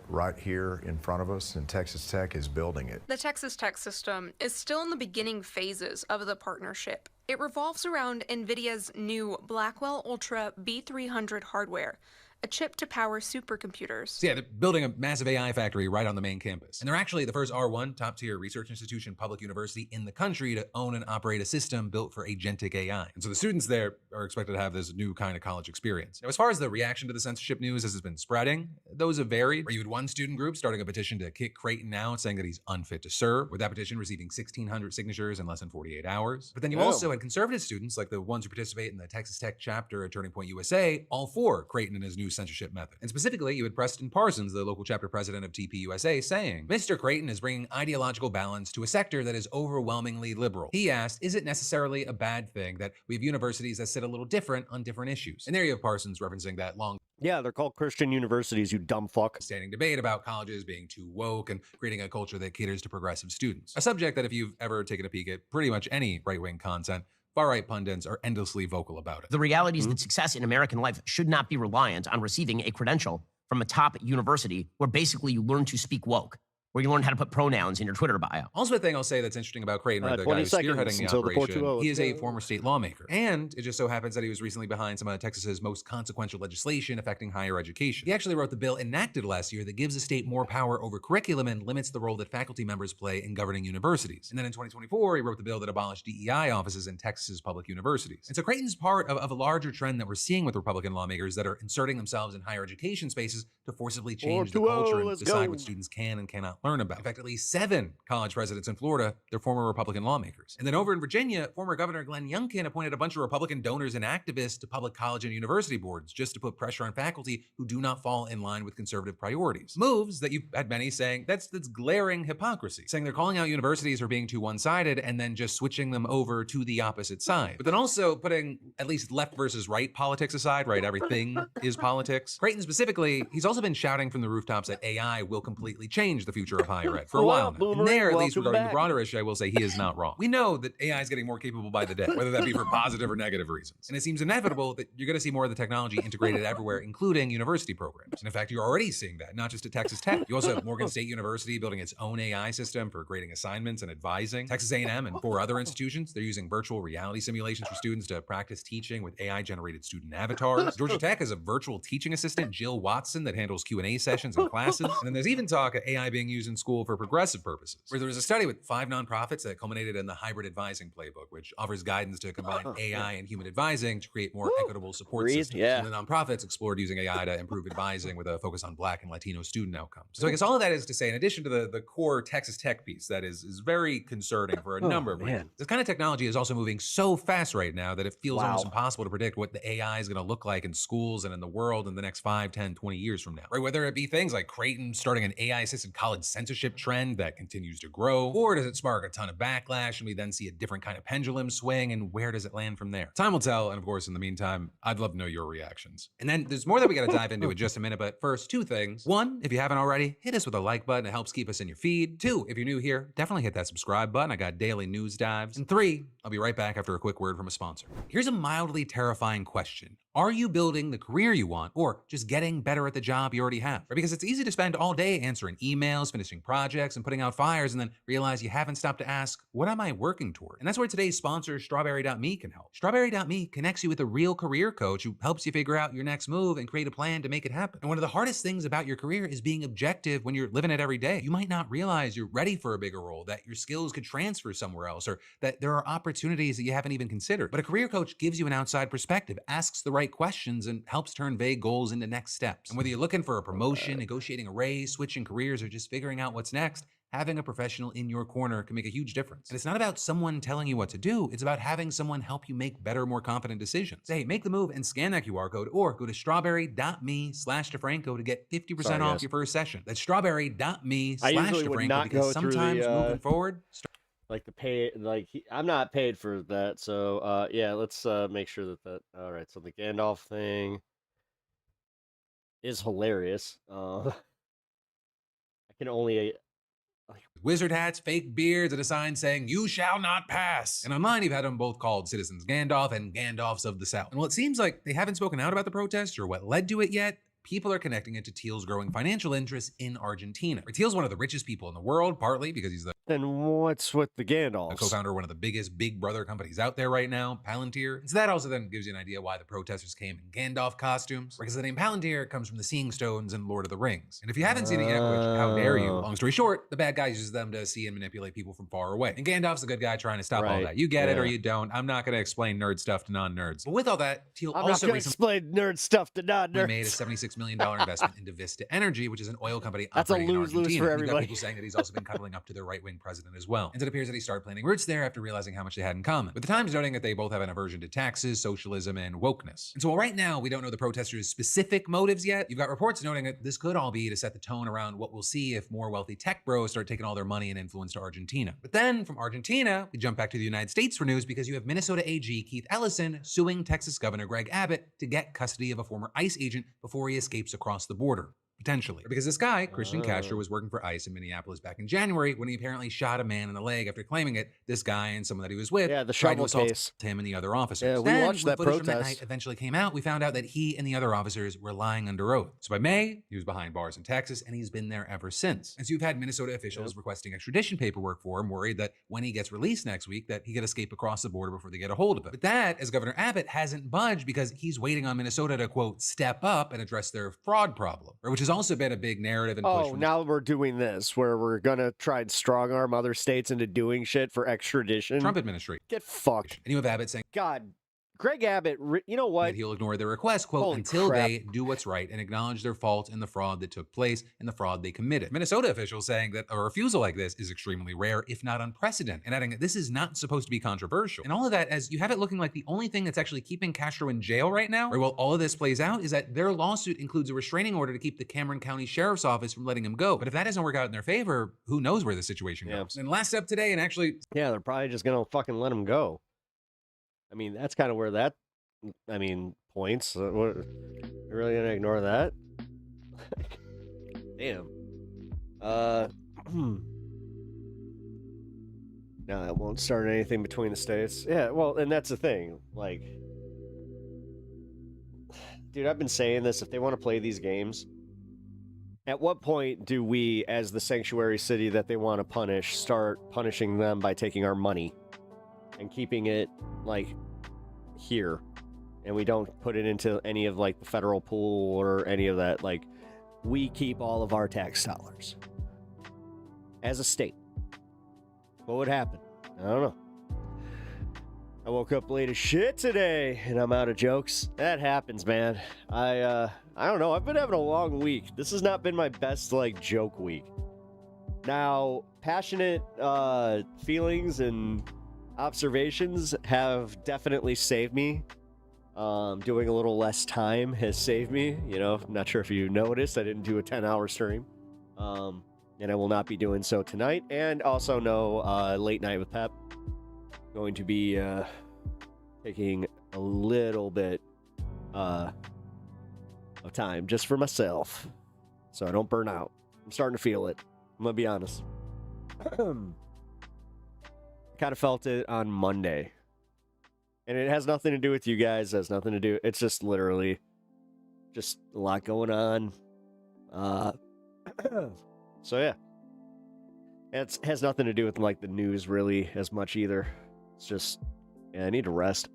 right here in front of us, and Texas Tech is building it. The Texas Tech system is still in the beginning phases of the partnership. It revolves around NVIDIA's new Blackwell Ultra B300 hardware, a chip to power supercomputers. So yeah, they're building a massive AI factory right on the main campus. And they're actually the first R1 top-tier research institution public university in the country to own and operate a system built for agentic AI. And so the students there are expected to have this new kind of college experience. Now, as far as the reaction to the censorship news as it's been spreading, those have varied. Where you had one student group starting a petition to kick Creighton out, saying that he's unfit to serve, with that petition receiving 1,600 signatures in less than 48 hours. But then you also had conservative students, like the ones who participate in the Texas Tech chapter at Turning Point USA, all for Creighton and his new censorship method. And specifically, you had Preston Parsons, the local chapter president of TPUSA, saying, Mr. Creighton is bringing ideological balance to a sector that is overwhelmingly liberal. He asked, is it necessarily a bad thing that we have universities that sit a little different on different issues? And there you have Parsons referencing that long they're called Christian universities, you dumb fuck. Standing debate about colleges being too woke and creating a culture that caters to progressive students. A subject that if you've ever taken a peek at pretty much any right-wing content, far-right pundits are endlessly vocal about it. The reality is that success in American life should not be reliant on receiving a credential from a top university where basically you learn to speak woke, where you learn how to put pronouns in your Twitter bio. Also, a thing I'll say that's interesting about Creighton, the guy who's spearheading the operation, he is a former state lawmaker. And it just so happens that he was recently behind some of Texas's most consequential legislation affecting higher education. He actually wrote the bill enacted last year that gives the state more power over curriculum and limits the role that faculty members play in governing universities. And then in 2024, he wrote the bill that abolished DEI offices in Texas's public universities. And so Creighton's part of a larger trend that we're seeing with Republican lawmakers that are inserting themselves in higher education spaces to forcibly change the culture and decide what students can and cannot learn about. In fact, at least 7 college presidents in Florida, they're former Republican lawmakers. And then over in Virginia, former Governor Glenn Youngkin appointed a bunch of Republican donors and activists to public college and university boards just to put pressure on faculty who do not fall in line with conservative priorities. Moves that you've had many saying that's glaring hypocrisy, saying they're calling out universities for being too one-sided and then just switching them over to the opposite side. But then also putting at least left versus right politics aside, right? Everything is politics. Creighton specifically, he's also been shouting from the rooftops that AI will completely change the future of higher ed for a while now. And there, at least regarding the broader issue, I will say he is not wrong. We know that AI is getting more capable by the day, whether that be for positive or negative reasons. And it seems inevitable that you're going to see more of the technology integrated everywhere, including university programs. And in fact, you're already seeing that, not just at Texas Tech. You also have Morgan State University building its own AI system for grading assignments and advising. Texas A&M and 4 other institutions, they're using virtual reality simulations for students to practice teaching with AI-generated student avatars. Georgia Tech has a virtual teaching assistant, Jill Watson, that handles Q&A sessions in classes. And then there's even talk of AI being used in school for progressive purposes, where there was a study with 5 nonprofits that culminated in the hybrid advising playbook, which offers guidance to combine AI and human advising to create more equitable support systems. And the nonprofits explored using AI to improve advising with a focus on Black and Latino student outcomes. So I guess all of that is to say, in addition to the core Texas Tech piece that is very concerning for a number of reasons, this kind of technology is also moving so fast right now that it feels almost impossible to predict what the AI is going to look like in schools and in the world in the next 5, 10, 20 years from now. Right? Whether it be things like Creighton starting an AI-assisted college censorship trend that continues to grow, or does it spark a ton of backlash and we then see a different kind of pendulum swing, and where does it land from there? Time will tell, and of course, in the meantime, I'd love to know your reactions. And then there's more that we got to dive into in just a minute, but first, 2 things. 1, if you haven't already, hit us with a like button. It helps keep us in your feed. 2, if you're new here, definitely hit that subscribe button. I got daily news dives. And 3, I'll be right back after a quick word from a sponsor. Here's a mildly terrifying question. Are you building the career you want, or just getting better at the job you already have? Right? Because it's easy to spend all day answering emails, finishing projects, and putting out fires, and then realize you haven't stopped to ask, what am I working toward? And that's where today's sponsor, Strawberry.me, can help. Strawberry.me connects you with a real career coach who helps you figure out your next move and create a plan to make it happen. And one of the hardest things about your career is being objective when you're living it every day. You might not realize you're ready for a bigger role, that your skills could transfer somewhere else, or that there are opportunities that you haven't even considered. But a career coach gives you an outside perspective, asks the right questions, and helps turn vague goals into next steps. And whether you're looking for a promotion, negotiating a raise, switching careers, or just figuring out what's next, having a professional in your corner can make a huge difference. And it's not about someone telling you what to do, it's about having someone help you make better, more confident decisions. So hey, make the move and scan that QR code, or go to strawberry.me/DeFranco to get 50% off your first session. That's strawberry.me/DeFranco, because sometimes moving forward, like the pay, I'm not paid for that. So yeah, let's make sure that all right. So the Gandalf thing is hilarious. I can only wizard hats, fake beards, and a sign saying, "You shall not pass." And online, you've had them both called Citizens Gandalf and Gandalfs of the South. And while it seems like they haven't spoken out about the protest or what led to it yet, people are connecting it to Thiel's growing financial interests in Argentina. Thiel's one of the richest people in the world, partly because he's the what's with the Gandalfs? The co-founder of one of the biggest Big Brother companies out there right now, Palantir. And so that also then gives you an idea why the protesters came in Gandalf costumes, because the name Palantir comes from the Seeing Stones in Lord of the Rings. And if you haven't seen it yet, which, how dare you? Long story short, the bad guy uses them to see and manipulate people from far away. And Gandalf's the good guy trying to stop all that. You get it or you don't. I'm not going to explain nerd stuff to non-nerds. But with all that, Thiel also recently explain nerd stuff to non-nerds. Made a $76 million investment into Vista Energy, which is an oil company That's a operating in lose-lose Argentina. for We've got everybody. people saying that he's also been cuddling up to their right-wing president as well. And it appears that he started planting roots there after realizing how much they had in common. But the Times noting that they both have an aversion to taxes, socialism, and wokeness. And so while right now we don't know the protesters' specific motives yet, you've got reports noting that this could all be to set the tone around what we'll see if more wealthy tech bros start taking all their money and influence to Argentina. But then from Argentina, we jump back to the United States for news, because you have Minnesota AG Keith Ellison suing Texas Governor Greg Abbott to get custody of a former ICE agent before he escapes across the border. Potentially. Because this guy, Christian Castro, was working for ICE in Minneapolis back in January when he apparently shot a man in the leg after claiming it. This guy and someone that he was with the tried to shovel assault case. him and the other officers. Yeah, we then, watched when that footage from that protest. night eventually came out, we found out that he and the other officers were lying under oath. So by May, he was behind bars in Texas, and he's been there ever since. And so you've had Minnesota officials requesting extradition paperwork for him, worried that when he gets released next week, that he could escape across the border before they get a hold of him. But that, as Governor Abbott, hasn't budged, because he's waiting on Minnesota to, quote, step up and address their fraud problem, which has also been a big narrative and push. Now we're doing this, where we're gonna try and strong arm other states into doing shit for extradition. Trump administration. Get fucked. And you have Abbott saying, God, Greg Abbott, you know what? That he'll ignore their request, quote, until they do what's right and acknowledge their fault in the fraud that took place and the fraud they committed. Minnesota officials saying that a refusal like this is extremely rare, if not unprecedented, and adding that this is not supposed to be controversial. And all of that, as you have it looking like the only thing that's actually keeping Castro in jail right now, or while all of this plays out, is that their lawsuit includes a restraining order to keep the Cameron County Sheriff's Office from letting him go. But if that doesn't work out in their favor, who knows where the situation goes. And last up today, and actually... Yeah, they're probably just gonna fucking let him go. I mean, that's kind of where that... points. What, you're really gonna ignore that? Damn. No, it won't start anything between the states. Yeah, well, and that's the thing. Like, dude, I've been saying this. If they want to play these games, at what point do we, as the sanctuary city that they want to punish, start punishing them by taking our money and keeping it, like, here? And we don't put it into any of, like, the federal pool or any of that. Like, we keep all of our tax dollars as a state. What would happen? I don't know. I woke up late as shit today, and I'm out of jokes. That happens, man. I don't know. I've been having a long week. This has not been my best, like, joke week. Now, passionate feelings and observations have definitely saved me. Doing a little less time has saved me. You know, I'm not sure if you noticed, I didn't do a 10-hour stream. And I will not be doing so tonight. And also no late night with Pep. Going to be taking a little bit of time just for myself, so I don't burn out. I'm starting to feel it. I'm gonna be honest. Kind of felt it on Monday. And it has nothing to do with you guys. It has nothing to do. It's just literally just a lot going on. So yeah. It has nothing to do with, like, the news really as much either. It's just, yeah, I need to rest.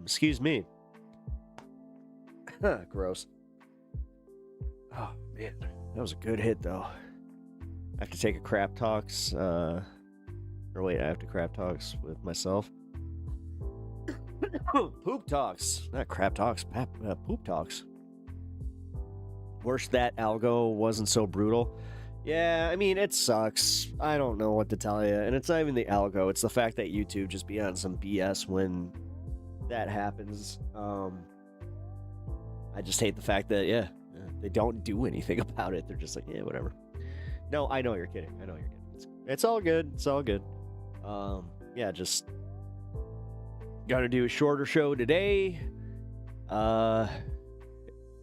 Excuse me. Gross. Oh, man. That was a good hit, though. I have to take a crap talks, or wait, I have to crap talks with myself. Poop talks. Not crap talks, poop talks. wish that algo wasn't so brutal. Yeah, I mean, it sucks. I don't know what to tell you. And it's not even the algo. It's the fact that YouTube just be on some BS when that happens. I just hate the fact that, they don't do anything about it. They're just like, yeah, whatever. No, I know you're kidding. I know you're kidding. It's all good. It's all good. Yeah, just gotta do a shorter show today.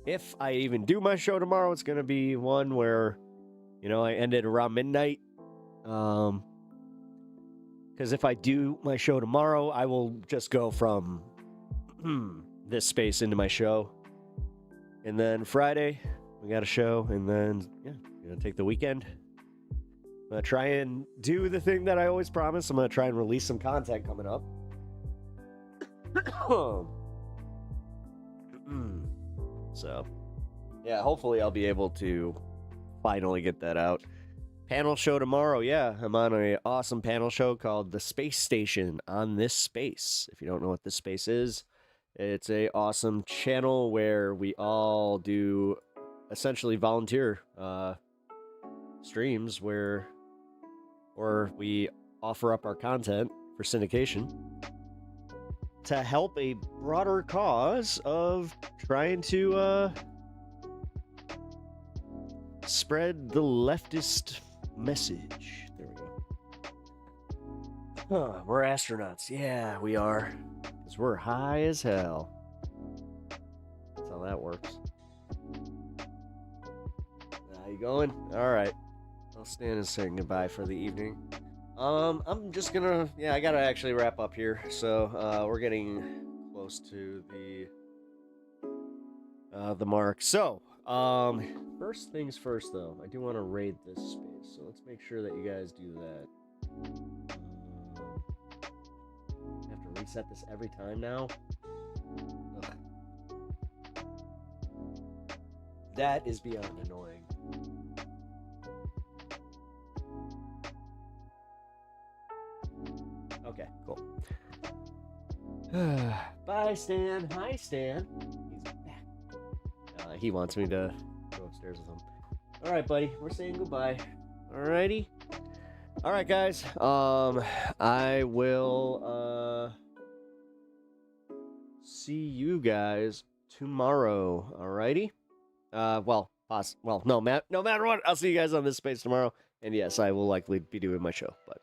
If I even do my show tomorrow, it's gonna be one where, I end it around midnight. Because if I do my show tomorrow, I will just go from this space into my show. And then Friday, we got a show. And then, gonna take the weekend. I'm gonna try and do the thing that I always promise. I'm gonna try and release some content coming up. So, yeah, hopefully I'll be able to finally get that out. Panel show tomorrow. Yeah, I'm on an awesome panel show called The Space Station on This Space. If you don't know what This Space is, it's a awesome channel where we all do essentially volunteer streams or we offer up our content for syndication to help a broader cause of trying to spread the leftist message. There we go. We're astronauts. Yeah, we are. Because we're high as hell. That's how that works. How you going? All right. I'll stand and say goodbye for the evening. I'm just gonna, I gotta actually wrap up here. So, we're getting close to the mark. So, first things first, though, I do want to raid this space. So let's make sure that you guys do that. I have to reset this every time now. Ugh. That is beyond annoying. Okay, cool. Bye, Stan. Hi, Stan. He's back. He wants me to go upstairs with him. All right, buddy. We're saying goodbye. Alrighty. All right, guys. I will see you guys tomorrow. Alrighty. No matter what, I'll see you guys on this space tomorrow. And yes, I will likely be doing my show. But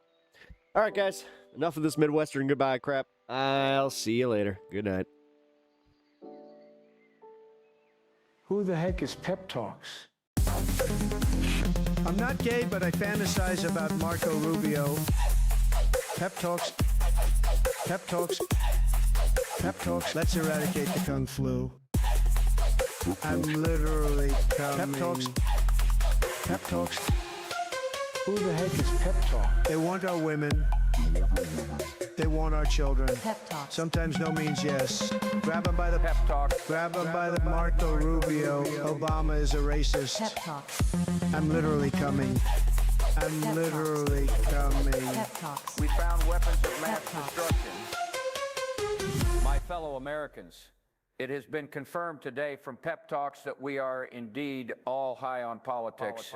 all right, guys. Enough of this Midwestern goodbye crap. I'll see you later. Good night. Who the heck is PepTalks? I'm not gay, but I fantasize about Marco Rubio. PepTalks. PepTalks. PepTalks. Let's eradicate the Kung Flu. I'm literally coming. PepTalks. PepTalks. Who the heck is PepTalk? They want our women. They want our children. PepTalk. Sometimes no means yes. Grab them by the PepTalk. Grab them by the Marco Rubio. Obama is a racist. PepTalk. I'm literally coming. I'm literally coming. PepTalks. We found weapons of mass destruction. My fellow Americans, it has been confirmed today from PepTalks that we are indeed all high on politics.